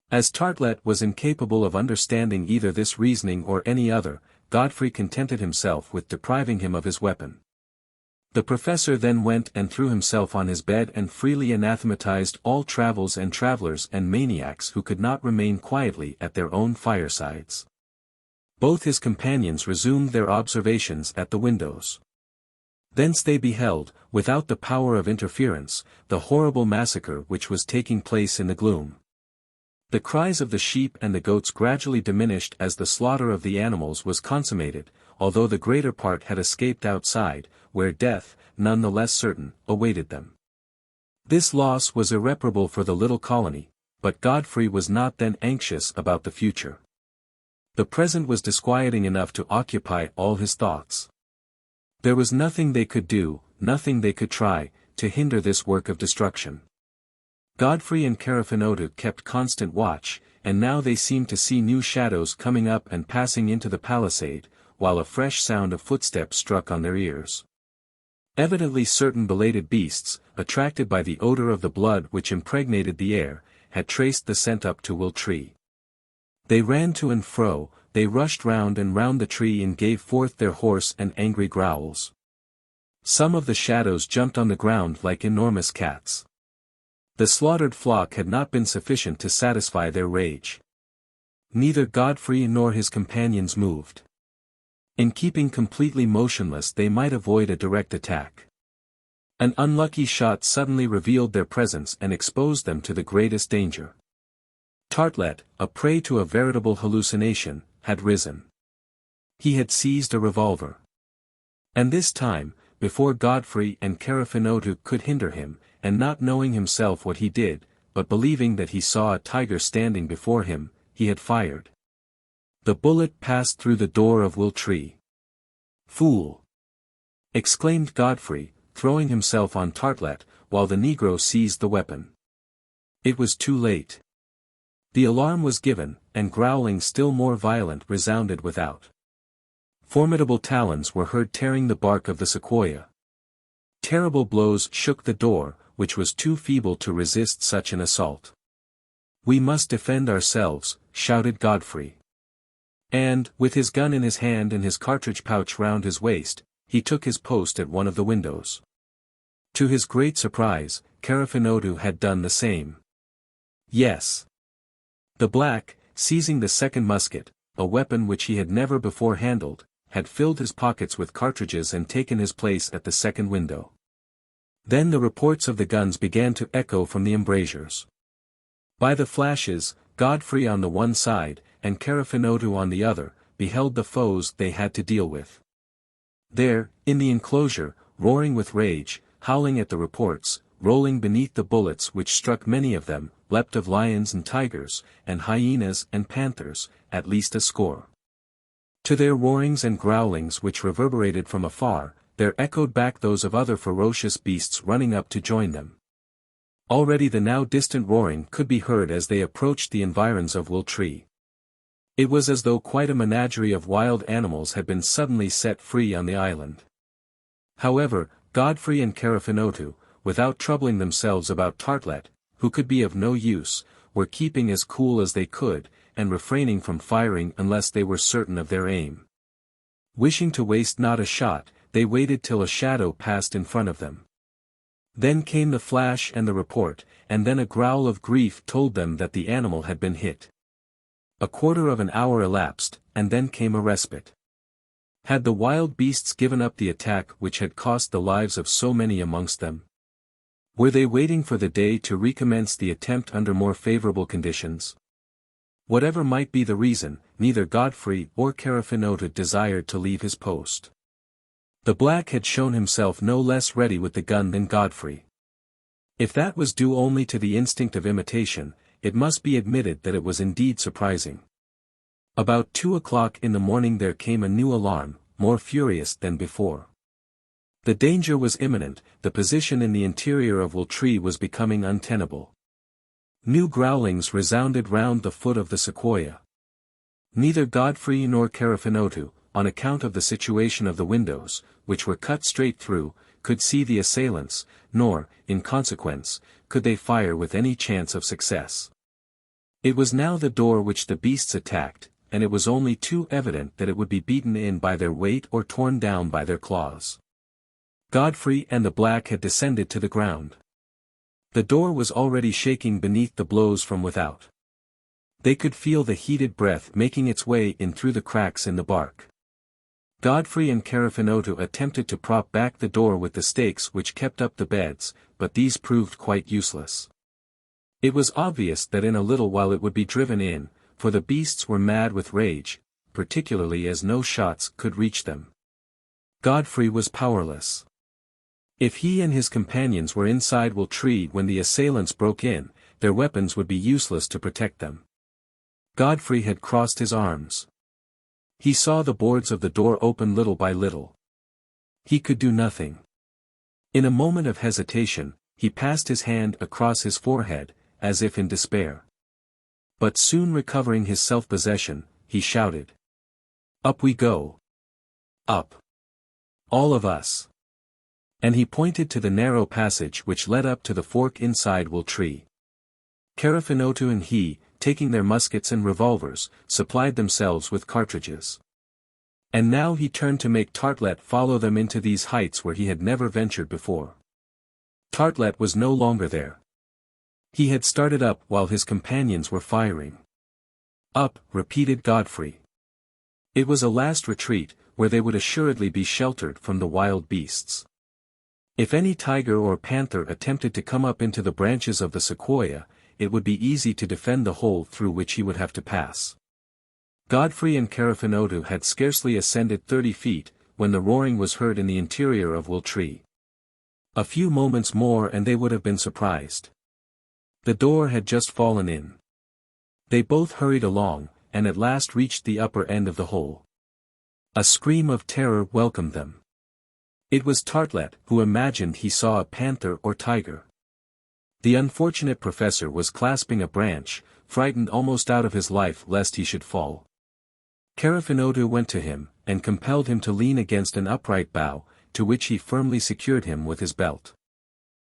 As Artelett was incapable of understanding either this reasoning or any other, Godfrey contented himself with depriving him of his weapon. The professor then went and threw himself on his bed and freely anathematized all travels and travelers and maniacs who could not remain quietly at their own firesides. Both his companions resumed their observations at the windows. Thence they beheld, without the power of interference, the horrible massacre which was taking place in the gloom. The cries of the sheep and the goats gradually diminished as the slaughter of the animals was consummated, although the greater part had escaped outside, where death, none the less certain, awaited them. This loss was irreparable for the little colony, but Godfrey was not then anxious about the future. The present was disquieting enough to occupy all his thoughts. There was nothing they could do, nothing they could try, to hinder this work of destruction. Godfrey and Carefinotu kept constant watch, and now they seemed to see new shadows coming up and passing into the palisade, while a fresh sound of footsteps struck on their ears. Evidently certain belated beasts, attracted by the odor of the blood which impregnated the air, had traced the scent up to Will Tree. They ran to and fro, they rushed round and round the tree and gave forth their hoarse and angry growls. Some of the shadows jumped on the ground like enormous cats. The slaughtered flock had not been sufficient to satisfy their rage. Neither Godfrey nor his companions moved. In keeping completely motionless they might avoid a direct attack. An unlucky shot suddenly revealed their presence and exposed them to the greatest danger. Artelett, a prey to a veritable hallucination, had risen. He had seized a revolver. And this time, before Godfrey and Carefinotu could hinder him, and not knowing himself what he did, but believing that he saw a tiger standing before him, he had fired. The bullet passed through the door of Will Tree. "Fool!" exclaimed Godfrey, throwing himself on Artelett, while the negro seized the weapon. It was too late. The alarm was given, and growling still more violent resounded without. Formidable talons were heard tearing the bark of the sequoia. Terrible blows shook the door, which was too feeble to resist such an assault. "We must defend ourselves," shouted Godfrey. And, with his gun in his hand and his cartridge pouch round his waist, he took his post at one of the windows. To his great surprise, Carefinotu had done the same. Yes. The black, seizing the second musket, a weapon which he had never before handled, had filled his pockets with cartridges and taken his place at the second window. Then the reports of the guns began to echo from the embrasures. By the flashes, Godfrey on the one side, and Carefinotu on the other, beheld the foes they had to deal with. There, in the enclosure, roaring with rage, howling at the reports, rolling beneath the bullets which struck many of them, leapt of lions and tigers, and hyenas and panthers, at least a score. To their roarings and growlings which reverberated from afar, there echoed back those of other ferocious beasts running up to join them. Already the now distant roaring could be heard as they approached the environs of Will Tree. It was as though quite a menagerie of wild animals had been suddenly set free on the island. However, Godfrey and Carefinotu, without troubling themselves about Artelett, who could be of no use, were keeping as cool as they could, and refraining from firing unless they were certain of their aim. Wishing to waste not a shot, they waited till a shadow passed in front of them. Then came the flash and the report, and then a growl of grief told them that the animal had been hit. A quarter of an hour elapsed, and then came a respite. Had the wild beasts given up the attack which had cost the lives of so many amongst them? Were they waiting for the day to recommence the attempt under more favorable conditions? Whatever might be the reason, neither Godfrey or Carefinotu desired to leave his post. The black had shown himself no less ready with the gun than Godfrey. If that was due only to the instinct of imitation, it must be admitted that it was indeed surprising. About 2 o'clock in the morning there came a new alarm, more furious than before. The danger was imminent, the position in the interior of Will Tree was becoming untenable. New growlings resounded round the foot of the sequoia. Neither Godfrey nor Carefinotu, on account of the situation of the windows, which were cut straight through, could see the assailants, nor, in consequence, could they fire with any chance of success. It was now the door which the beasts attacked, and it was only too evident that it would be beaten in by their weight or torn down by their claws. Godfrey and the black had descended to the ground. The door was already shaking beneath the blows from without. They could feel the heated breath making its way in through the cracks in the bark. Godfrey and Carefinotu attempted to prop back the door with the stakes which kept up the beds, but these proved quite useless. It was obvious that in a little while it would be driven in, for the beasts were mad with rage, particularly as no shots could reach them. Godfrey was powerless. If he and his companions were inside Will Tree when the assailants broke in, their weapons would be useless to protect them. Godfrey had crossed his arms. He saw the boards of the door open little by little. He could do nothing. In a moment of hesitation, he passed his hand across his forehead, as if in despair. But soon recovering his self-possession, he shouted. "Up we go! Up! All of us!" And he pointed to the narrow passage which led up to the fork inside Will Tree. Carefinotu and he, taking their muskets and revolvers, supplied themselves with cartridges. And now he turned to make Artelett follow them into these heights where he had never ventured before. Artelett was no longer there. He had started up while his companions were firing. "Up," repeated Godfrey. It was a last retreat, where they would assuredly be sheltered from the wild beasts. If any tiger or panther attempted to come up into the branches of the sequoia, it would be easy to defend the hole through which he would have to pass. Godfrey and Carefinotu had scarcely ascended 30 feet, when the roaring was heard in the interior of Will Tree. A few moments more and they would have been surprised. The door had just fallen in. They both hurried along, and at last reached the upper end of the hole. A scream of terror welcomed them. It was Artelett who imagined he saw a panther or tiger. The unfortunate professor was clasping a branch, frightened almost out of his life lest he should fall. Carefinotu went to him, and compelled him to lean against an upright bough, to which he firmly secured him with his belt.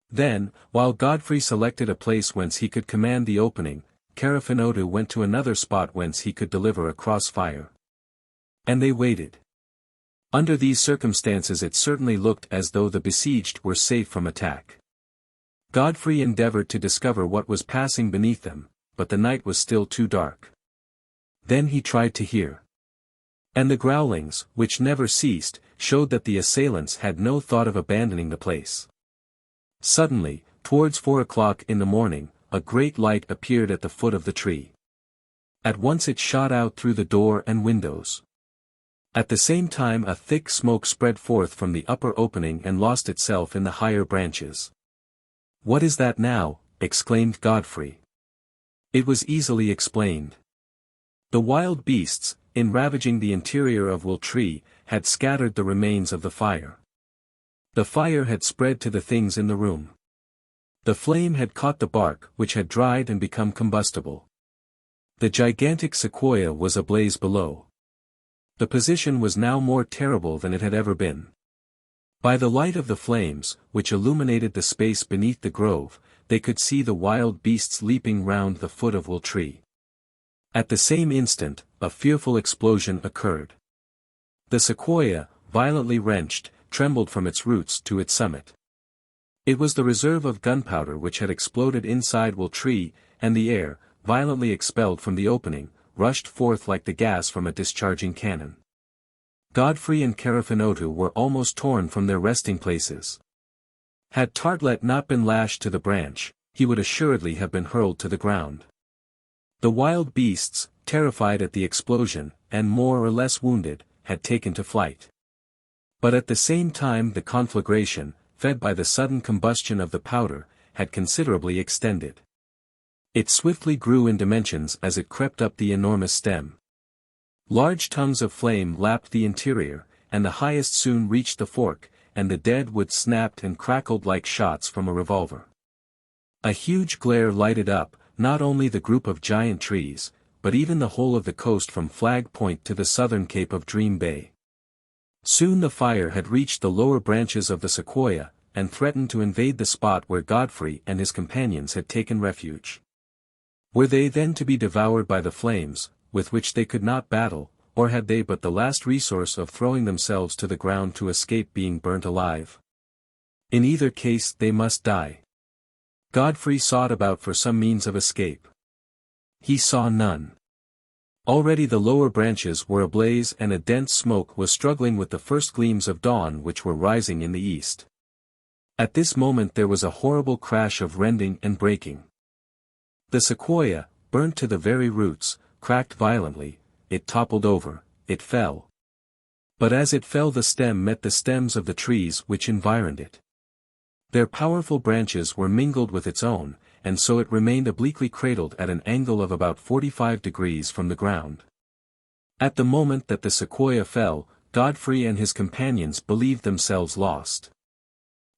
Then, while Godfrey selected a place whence he could command the opening, Carefinotu went to another spot whence he could deliver a cross-fire. And they waited. Under these circumstances it certainly looked as though the besieged were safe from attack. Godfrey endeavored to discover what was passing beneath them, but the night was still too dark. Then he tried to hear. And the growlings, which never ceased, showed that the assailants had no thought of abandoning the place. Suddenly, towards 4 o'clock in the morning, a great light appeared at the foot of the tree. At once it shot out through the door and windows. At the same time a thick smoke spread forth from the upper opening and lost itself in the higher branches. "What is that now?" exclaimed Godfrey. It was easily explained. The wild beasts, in ravaging the interior of Will Tree, had scattered the remains of the fire. The fire had spread to the things in the room. The flame had caught the bark which had dried and become combustible. The gigantic sequoia was ablaze below. The position was now more terrible than it had ever been. By the light of the flames, which illuminated the space beneath the grove, they could see the wild beasts leaping round the foot of Will Tree. At the same instant, a fearful explosion occurred. The sequoia, violently wrenched, trembled from its roots to its summit. It was the reserve of gunpowder which had exploded inside Will Tree, and the air, violently expelled from the opening, rushed forth like the gas from a discharging cannon. Godfrey and Carefinotu were almost torn from their resting places. Had Artelett not been lashed to the branch, he would assuredly have been hurled to the ground. The wild beasts, terrified at the explosion, and more or less wounded, had taken to flight. But at the same time the conflagration, fed by the sudden combustion of the powder, had considerably extended. It swiftly grew in dimensions as it crept up the enormous stem. Large tongues of flame lapped the interior, and the highest soon reached the fork, and the dead wood snapped and crackled like shots from a revolver. A huge glare lighted up, not only the group of giant trees, but even the whole of the coast from Flag Point to the southern cape of Dream Bay. Soon the fire had reached the lower branches of the sequoia, and threatened to invade the spot where Godfrey and his companions had taken refuge. Were they then to be devoured by the flames, with which they could not battle, or had they but the last resource of throwing themselves to the ground to escape being burnt alive? In either case they must die. Godfrey sought about for some means of escape. He saw none. Already the lower branches were ablaze and a dense smoke was struggling with the first gleams of dawn which were rising in the east. At this moment there was a horrible crash of rending and breaking. The sequoia, burnt to the very roots, cracked violently, it toppled over, it fell. But as it fell the stem met the stems of the trees which environed it. Their powerful branches were mingled with its own, and so it remained obliquely cradled at an angle of about 45 degrees from the ground. At the moment that the sequoia fell, Godfrey and his companions believed themselves lost.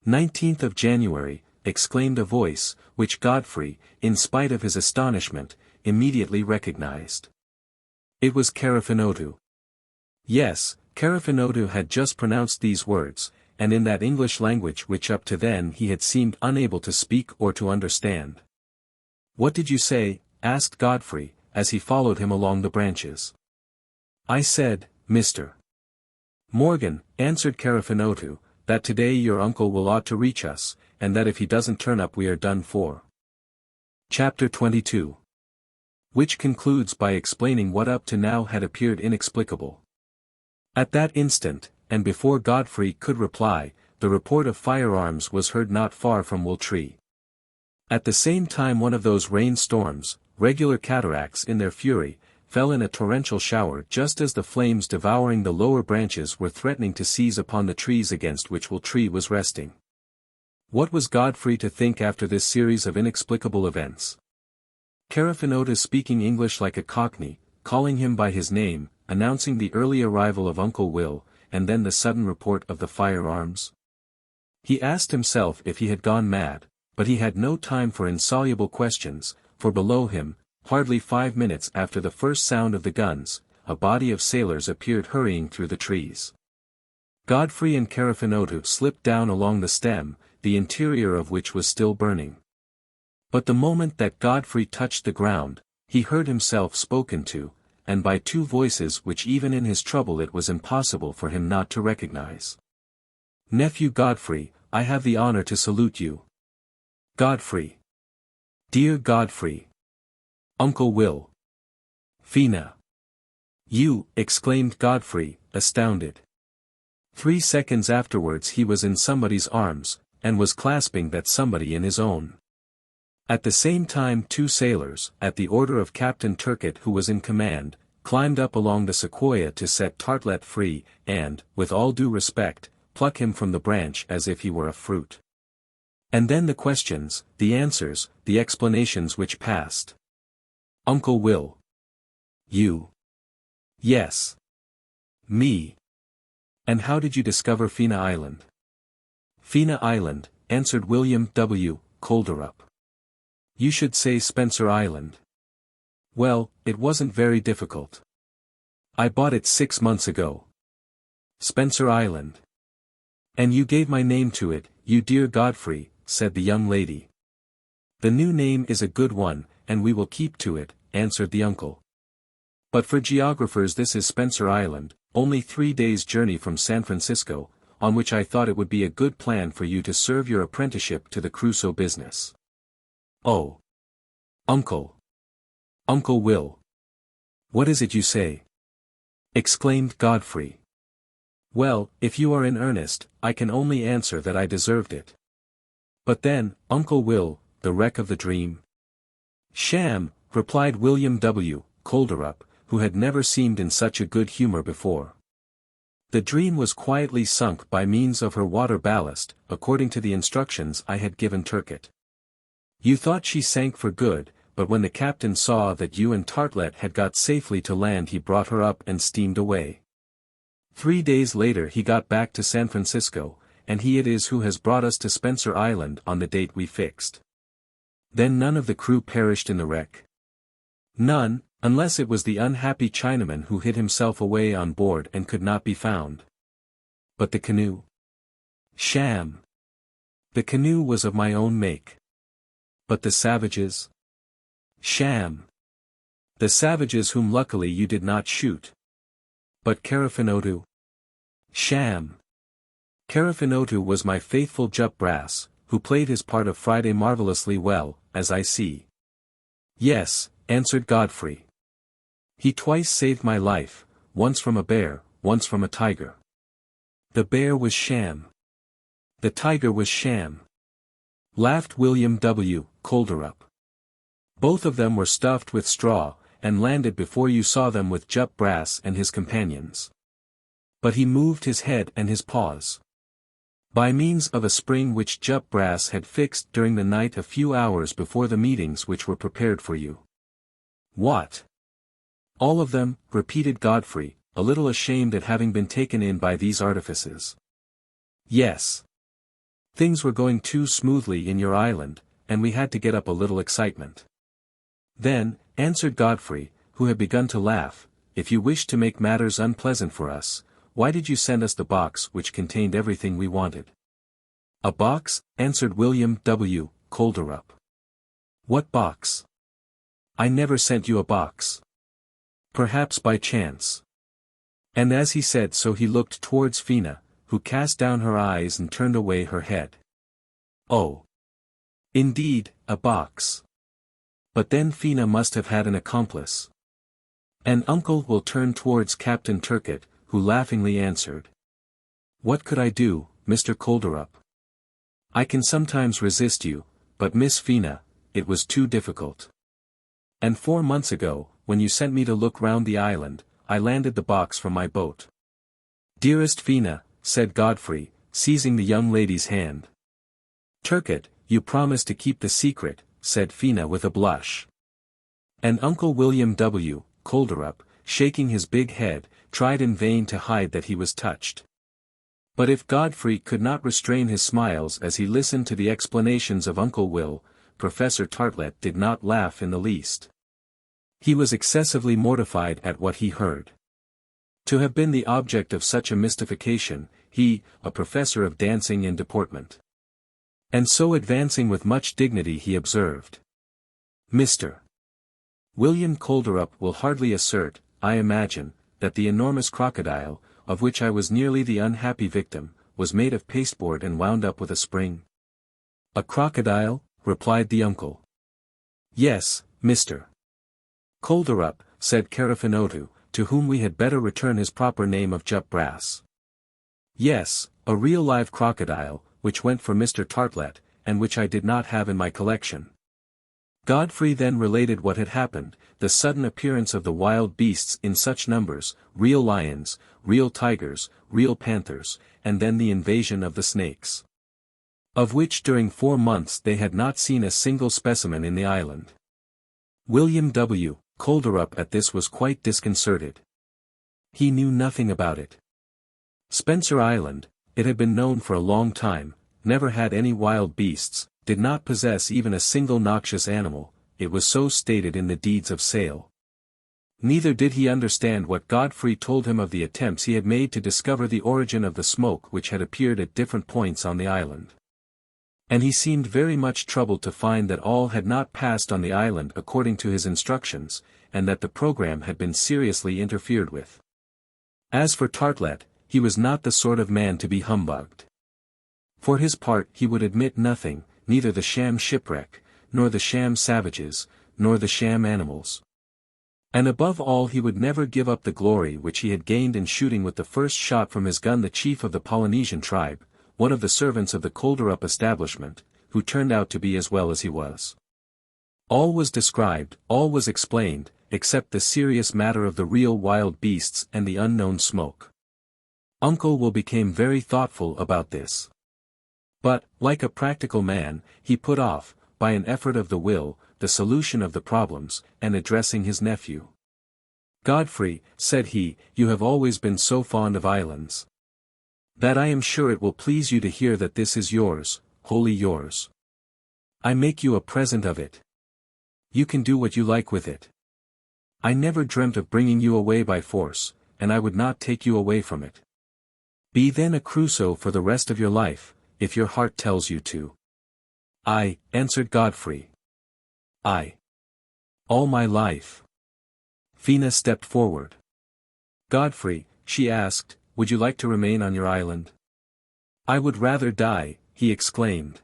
19th of January, exclaimed a voice, which Godfrey, in spite of his astonishment, immediately recognized. It was Carefinotu. Yes, Carefinotu had just pronounced these words, and in that English language which up to then he had seemed unable to speak or to understand. "What did you say?" asked Godfrey, as he followed him along the branches. "I said, Mr. Morgan," answered Carefinotu, "that today your uncle will ought to reach us, and that if he doesn't turn up we are done for." Chapter 22. Which concludes by explaining what up to now had appeared inexplicable. At that instant, and before Godfrey could reply, the report of firearms was heard not far from Wooltree. At the same time one of those rain storms, regular cataracts in their fury, fell in a torrential shower just as the flames devouring the lower branches were threatening to seize upon the trees against which Wooltree was resting. What was Godfrey to think after this series of inexplicable events? Carefinotu speaking English like a Cockney, calling him by his name, announcing the early arrival of Uncle Will, and then the sudden report of the firearms? He asked himself if he had gone mad, but he had no time for insoluble questions, for below him, hardly 5 minutes after the first sound of the guns, a body of sailors appeared hurrying through the trees. Godfrey and Carefinotu slipped down along the stem, the interior of which was still burning. But the moment that Godfrey touched the ground, he heard himself spoken to, and by two voices which even in his trouble it was impossible for him not to recognize. "Nephew Godfrey, I have the honor to salute you." "Godfrey. Dear Godfrey." "Uncle Will." "Fina." "You," exclaimed Godfrey, astounded. 3 seconds afterwards he was in somebody's arms, and was clasping that somebody in his own. At the same time 2 sailors, at the order of Captain Turcotte who was in command, climbed up along the sequoia to set Artelett free, and, with all due respect, pluck him from the branch as if he were a fruit. And then the questions, the answers, the explanations which passed. "Uncle Will." "You." "Yes." "Me." "And how did you discover Fina Island?" "Fina Island," answered William W. Kolderup. "You should say Spencer Island." "Well, it wasn't very difficult. I bought it 6 months ago." "Spencer Island." "And you gave my name to it, you dear Godfrey," said the young lady. "The new name is a good one, and we will keep to it," answered the uncle. "But for geographers this is Spencer Island, only 3 days' journey from San Francisco, on which I thought it would be a good plan for you to serve your apprenticeship to the Crusoe business." "Oh! Uncle! Uncle Will! What is it you say?" exclaimed Godfrey. "Well, if you are in earnest, I can only answer that I deserved it." "But then, Uncle Will, the wreck of the dream?" "Sham," replied William W. Kolderup, who had never seemed in such a good humor before. "The dream was quietly sunk by means of her water ballast, according to the instructions I had given Turcotte. You thought she sank for good, but when the captain saw that you and Artelett had got safely to land he brought her up and steamed away. 3 days later he got back to San Francisco, and he it is who has brought us to Spencer Island on the date we fixed." "Then none of the crew perished in the wreck?" "None, unless it was the unhappy Chinaman who hid himself away on board and could not be found." "But the canoe?" "Sham. The canoe was of my own make." "But the savages?" "Sham. The savages whom luckily you did not shoot." "But Carefinotu?" "Sham. Carefinotu was my faithful Jup Brass, who played his part of Friday marvelously well, as I see." "Yes," answered Godfrey. "He twice saved my life, once from a bear, once from a tiger." "The bear was sham." "The tiger was sham," laughed William W. Kolderup. "Both of them were stuffed with straw, and landed before you saw them with Jup Brass and his companions." "But he moved his head and his paws." By means of a spring which Jup Brass had fixed during the night a few hours before the meetings which were prepared for you. What? All of them, repeated Godfrey, a little ashamed at having been taken in by these artifices. Yes. Things were going too smoothly in your island, and we had to get up a little excitement. Then, answered Godfrey, who had begun to laugh, if you wished to make matters unpleasant for us, why did you send us the box which contained everything we wanted? A box, answered William W. Kolderup. What box? I never sent you a box. Perhaps by chance. And as he said so he looked towards Fina, who cast down her eyes and turned away her head. Oh. Indeed, a box. But then Fina must have had an accomplice. And uncle will turn towards Captain Turcotte, who laughingly answered. What could I do, Mr. Kolderup? I can sometimes resist you, but Miss Fina, it was too difficult. And 4 months ago, when you sent me to look round the island, I landed the box from my boat. Dearest Fina, said Godfrey, seizing the young lady's hand. Turcotte, you promised to keep the secret, said Fina with a blush. And Uncle William W. Kolderup, shaking his big head, tried in vain to hide that he was touched. But if Godfrey could not restrain his smiles as he listened to the explanations of Uncle Will, Professor Tartlett did not laugh in the least. He was excessively mortified at what he heard. To have been the object of such a mystification, he, a professor of dancing and deportment. And so advancing with much dignity he observed. Mr. William Kolderup will hardly assert, I imagine, that the enormous crocodile, of which I was nearly the unhappy victim, was made of pasteboard and wound up with a spring. A crocodile, replied the uncle. Yes, Mr. Kolderup, said Carefinotu, to whom we had better return his proper name of Jup Brass. Yes, a real live crocodile, which went for Mr. Tartlett, and which I did not have in my collection. Godfrey then related what had happened, the sudden appearance of the wild beasts in such numbers, real lions, real tigers, real panthers, and then the invasion of the snakes. Of which during 4 months they had not seen a single specimen in the island. William W. Kolderup at this was quite disconcerted. He knew nothing about it. Spencer Island, it had been known for a long time, never had any wild beasts, did not possess even a single noxious animal, it was so stated in the deeds of sale. Neither did he understand what Godfrey told him of the attempts he had made to discover the origin of the smoke which had appeared at different points on the island. And he seemed very much troubled to find that all had not passed on the island according to his instructions, and that the program had been seriously interfered with. As for Tartlett, he was not the sort of man to be humbugged. For his part he would admit nothing, neither the sham shipwreck, nor the sham savages, nor the sham animals. And above all he would never give up the glory which he had gained in shooting with the first shot from his gun the chief of the Polynesian tribe, one of the servants of the Kolderup establishment, who turned out to be as well as he was. All was described, all was explained, except the serious matter of the real wild beasts and the unknown smoke. Uncle Will became very thoughtful about this. But, like a practical man, he put off, by an effort of the will, the solution of the problems, and addressing his nephew. Godfrey, said he, you have always been so fond of islands, that I am sure it will please you to hear that this is yours, wholly yours. I make you a present of it. You can do what you like with it. I never dreamt of bringing you away by force, and I would not take you away from it. Be then a Crusoe for the rest of your life, if your heart tells you to. I, answered Godfrey. I. All my life. Fina stepped forward. Godfrey, she asked, would you like to remain on your island? I would rather die, he exclaimed.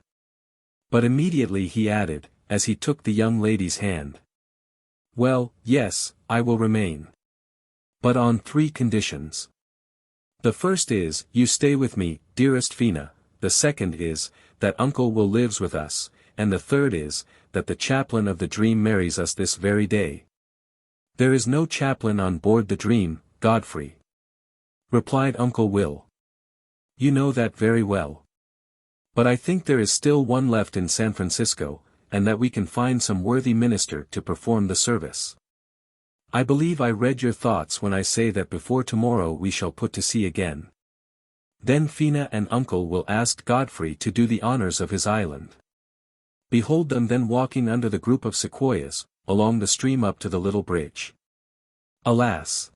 But immediately he added, as he took the young lady's hand. Well, yes, I will remain. But on 3 conditions. The first is, you stay with me, dearest Fina, the second is, that Uncle Will lives with us, and the third is, that the chaplain of the Dream marries us this very day. There is no chaplain on board the Dream, Godfrey, replied Uncle Will. You know that very well. But I think there is still one left in San Francisco, and that we can find some worthy minister to perform the service. I believe I read your thoughts when I say that before tomorrow we shall put to sea again. Then Fina and Uncle will ask Godfrey to do the honors of his island. Behold them then walking under the group of sequoias, along the stream up to the little bridge. Alas!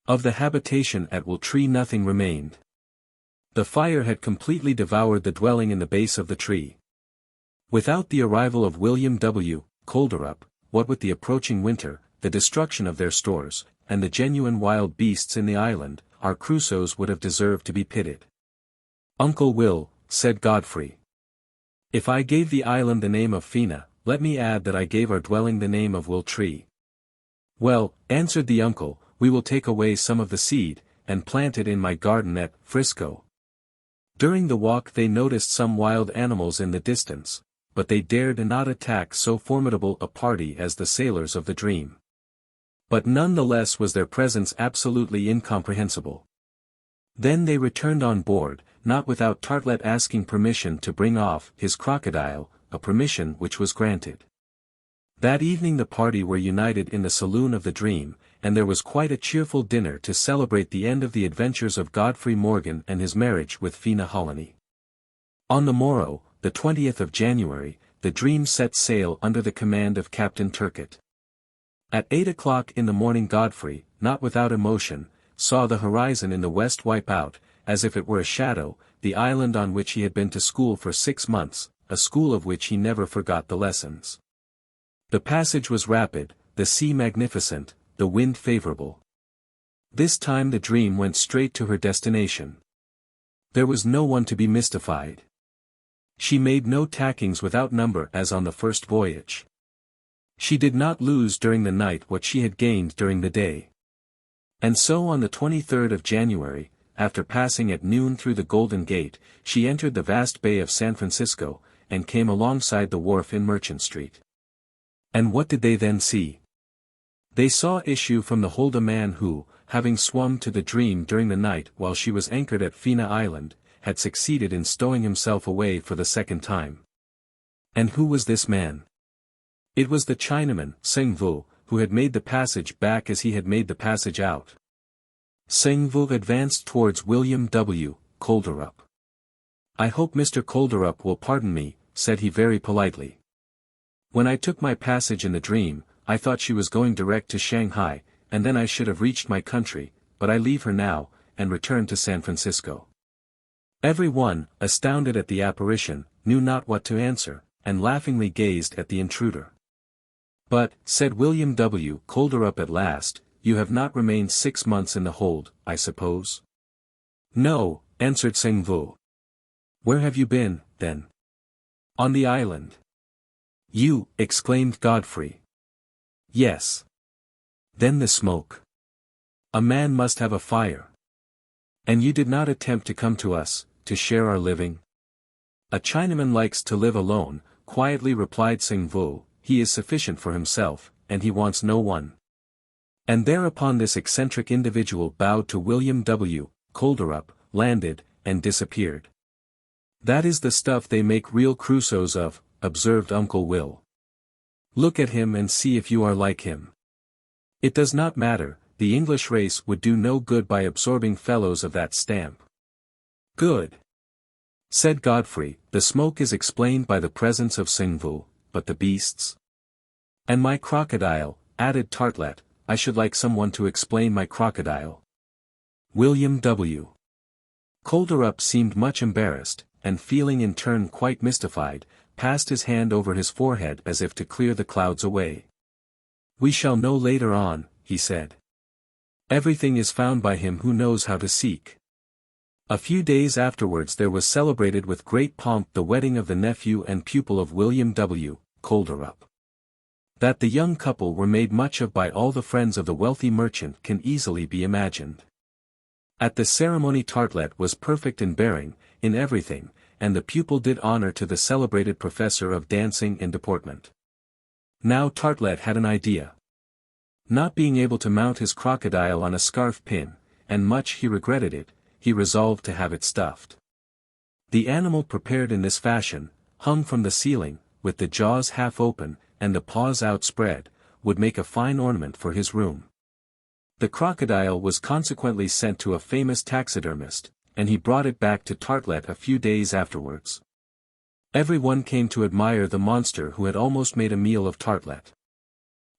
Of the habitation at Will Tree nothing remained. The fire had completely devoured the dwelling in the base of the tree. Without the arrival of William W. Kolderup, what with the approaching winter, the destruction of their stores, and the genuine wild beasts in the island, our Crusoes would have deserved to be pitied. Uncle Will, said Godfrey. If I gave the island the name of Fina, let me add that I gave our dwelling the name of Will Tree. Well, answered the uncle, we will take away some of the seed, and plant it in my garden at Frisco. During the walk they noticed some wild animals in the distance, but they dared not attack so formidable a party as the sailors of the Dream. But none the less was their presence absolutely incomprehensible. Then they returned on board, not without Artelett asking permission to bring off his crocodile, a permission which was granted. That evening the party were united in the saloon of the Dream, and there was quite a cheerful dinner to celebrate the end of the adventures of Godfrey Morgan and his marriage with Fina Hollaney. On the morrow, the 20th of January, the Dream set sail under the command of Captain Turcotte. At 8 o'clock in the morning Godfrey, not without emotion, saw the horizon in the west wipe out, as if it were a shadow, the island on which he had been to school for 6 months, a school of which he never forgot the lessons. The passage was rapid, the sea magnificent, the wind favorable. This time the Dream went straight to her destination. There was no one to be mystified. She made no tackings without number as on the first voyage. She did not lose during the night what she had gained during the day. And so on the 23rd of January, after passing at noon through the Golden Gate, she entered the vast bay of San Francisco, and came alongside the wharf in Merchant Street. And what did they then see? They saw issue from the hold a man who, having swum to the Dream during the night while she was anchored at Fina Island, had succeeded in stowing himself away for the second time. And who was this man? It was the Chinaman, Seng Vu, who had made the passage back as he had made the passage out. Seng Vu advanced towards William W. Kolderup. I hope Mr. Kolderup will pardon me, said he very politely. When I took my passage in the Dream, I thought she was going direct to Shanghai, and then I should have reached my country, but I leave her now, and return to San Francisco. Every one, astounded at the apparition, knew not what to answer, and laughingly gazed at the intruder. But, said William W. Kolderup at last, you have not remained 6 months in the hold, I suppose? No, answered Seng Vu. Where have you been, then? On the island. You, exclaimed Godfrey. Yes. Then the smoke. A man must have a fire. And you did not attempt to come to us, to share our living? A Chinaman likes to live alone, quietly replied Seng Vu, he is sufficient for himself, and he wants no one. And thereupon this eccentric individual bowed to William W. Kolderup, landed, and disappeared. That is the stuff they make real Crusoes of, observed Uncle Will. Look at him and see if you are like him. It does not matter, the English race would do no good by absorbing fellows of that stamp. Good. Said Godfrey, the smoke is explained by the presence of Seng Vu, but the beasts? And my crocodile, added Artelett, I should like someone to explain my crocodile. William W. Kolderup seemed much embarrassed, and feeling in turn quite mystified, passed his hand over his forehead as if to clear the clouds away. We shall know later on, he said. Everything is found by him who knows how to seek. A few days afterwards there was celebrated with great pomp the wedding of the nephew and pupil of William W. Kolderup. That the young couple were made much of by all the friends of the wealthy merchant can easily be imagined. At the ceremony Artelett was perfect in bearing, in everything, and the pupil did honor to the celebrated professor of dancing and deportment. Now Artelett had an idea. Not being able to mount his crocodile on a scarf pin, and much he regretted it, he resolved to have it stuffed. The animal prepared in this fashion, hung from the ceiling, with the jaws half open, and the paws outspread, would make a fine ornament for his room. The crocodile was consequently sent to a famous taxidermist, and he brought it back to Artelett a few days afterwards. Every one came to admire the monster who had almost made a meal of Artelett.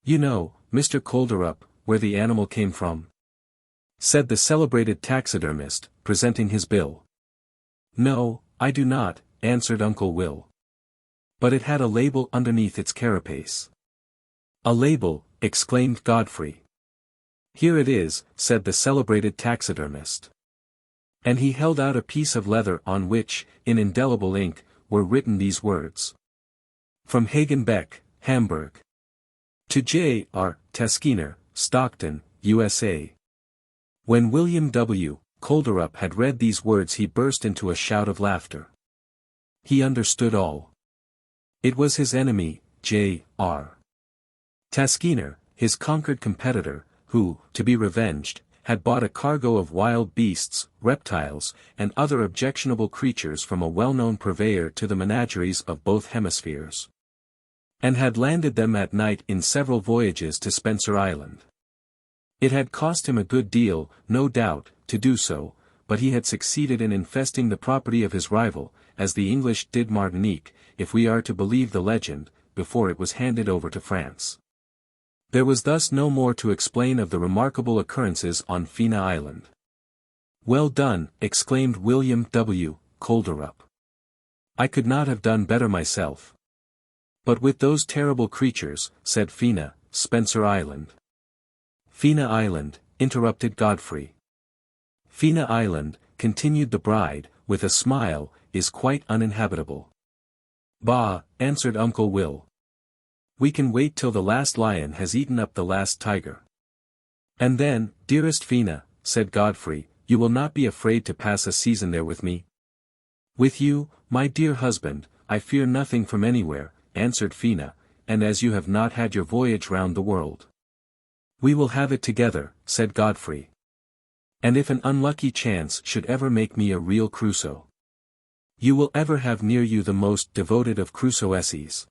"You know, Mr. Kolderup, where the animal came from?" said the celebrated taxidermist, presenting his bill. "No, I do not," answered Uncle Will. "But it had a label underneath its carapace." "A label," exclaimed Godfrey. "Here it is," said the celebrated taxidermist. And he held out a piece of leather on which, in indelible ink, were written these words. From Hagenbeck, Hamburg. To J.R. Taskinar, Stockton, USA. When William W. Kolderup had read these words he burst into a shout of laughter. He understood all. It was his enemy, J.R. Taskinar, his conquered competitor, who, to be revenged, had bought a cargo of wild beasts, reptiles, and other objectionable creatures from a well-known purveyor to the menageries of both hemispheres. And had landed them at night in several voyages to Spencer Island. It had cost him a good deal, no doubt, to do so, but he had succeeded in infesting the property of his rival, as the English did Martinique, if we are to believe the legend, before it was handed over to France. There was thus no more to explain of the remarkable occurrences on Fina Island. "Well done," exclaimed William W. Kolderup. "I could not have done better myself." "But with those terrible creatures," said Fina, "Spencer Island." "Fina Island," interrupted Godfrey. "Fina Island," continued the bride, with a smile, "is quite uninhabitable." "Bah," answered Uncle Will. "We can wait till the last lion has eaten up the last tiger." "And then, dearest Fina," said Godfrey, "you will not be afraid to pass a season there with me?" "With you, my dear husband, I fear nothing from anywhere," answered Fina, "and as you have not had your voyage round the world." "We will have it together," said Godfrey. "And if an unlucky chance should ever make me a real Crusoe, you will ever have near you the most devoted of Crusoesses."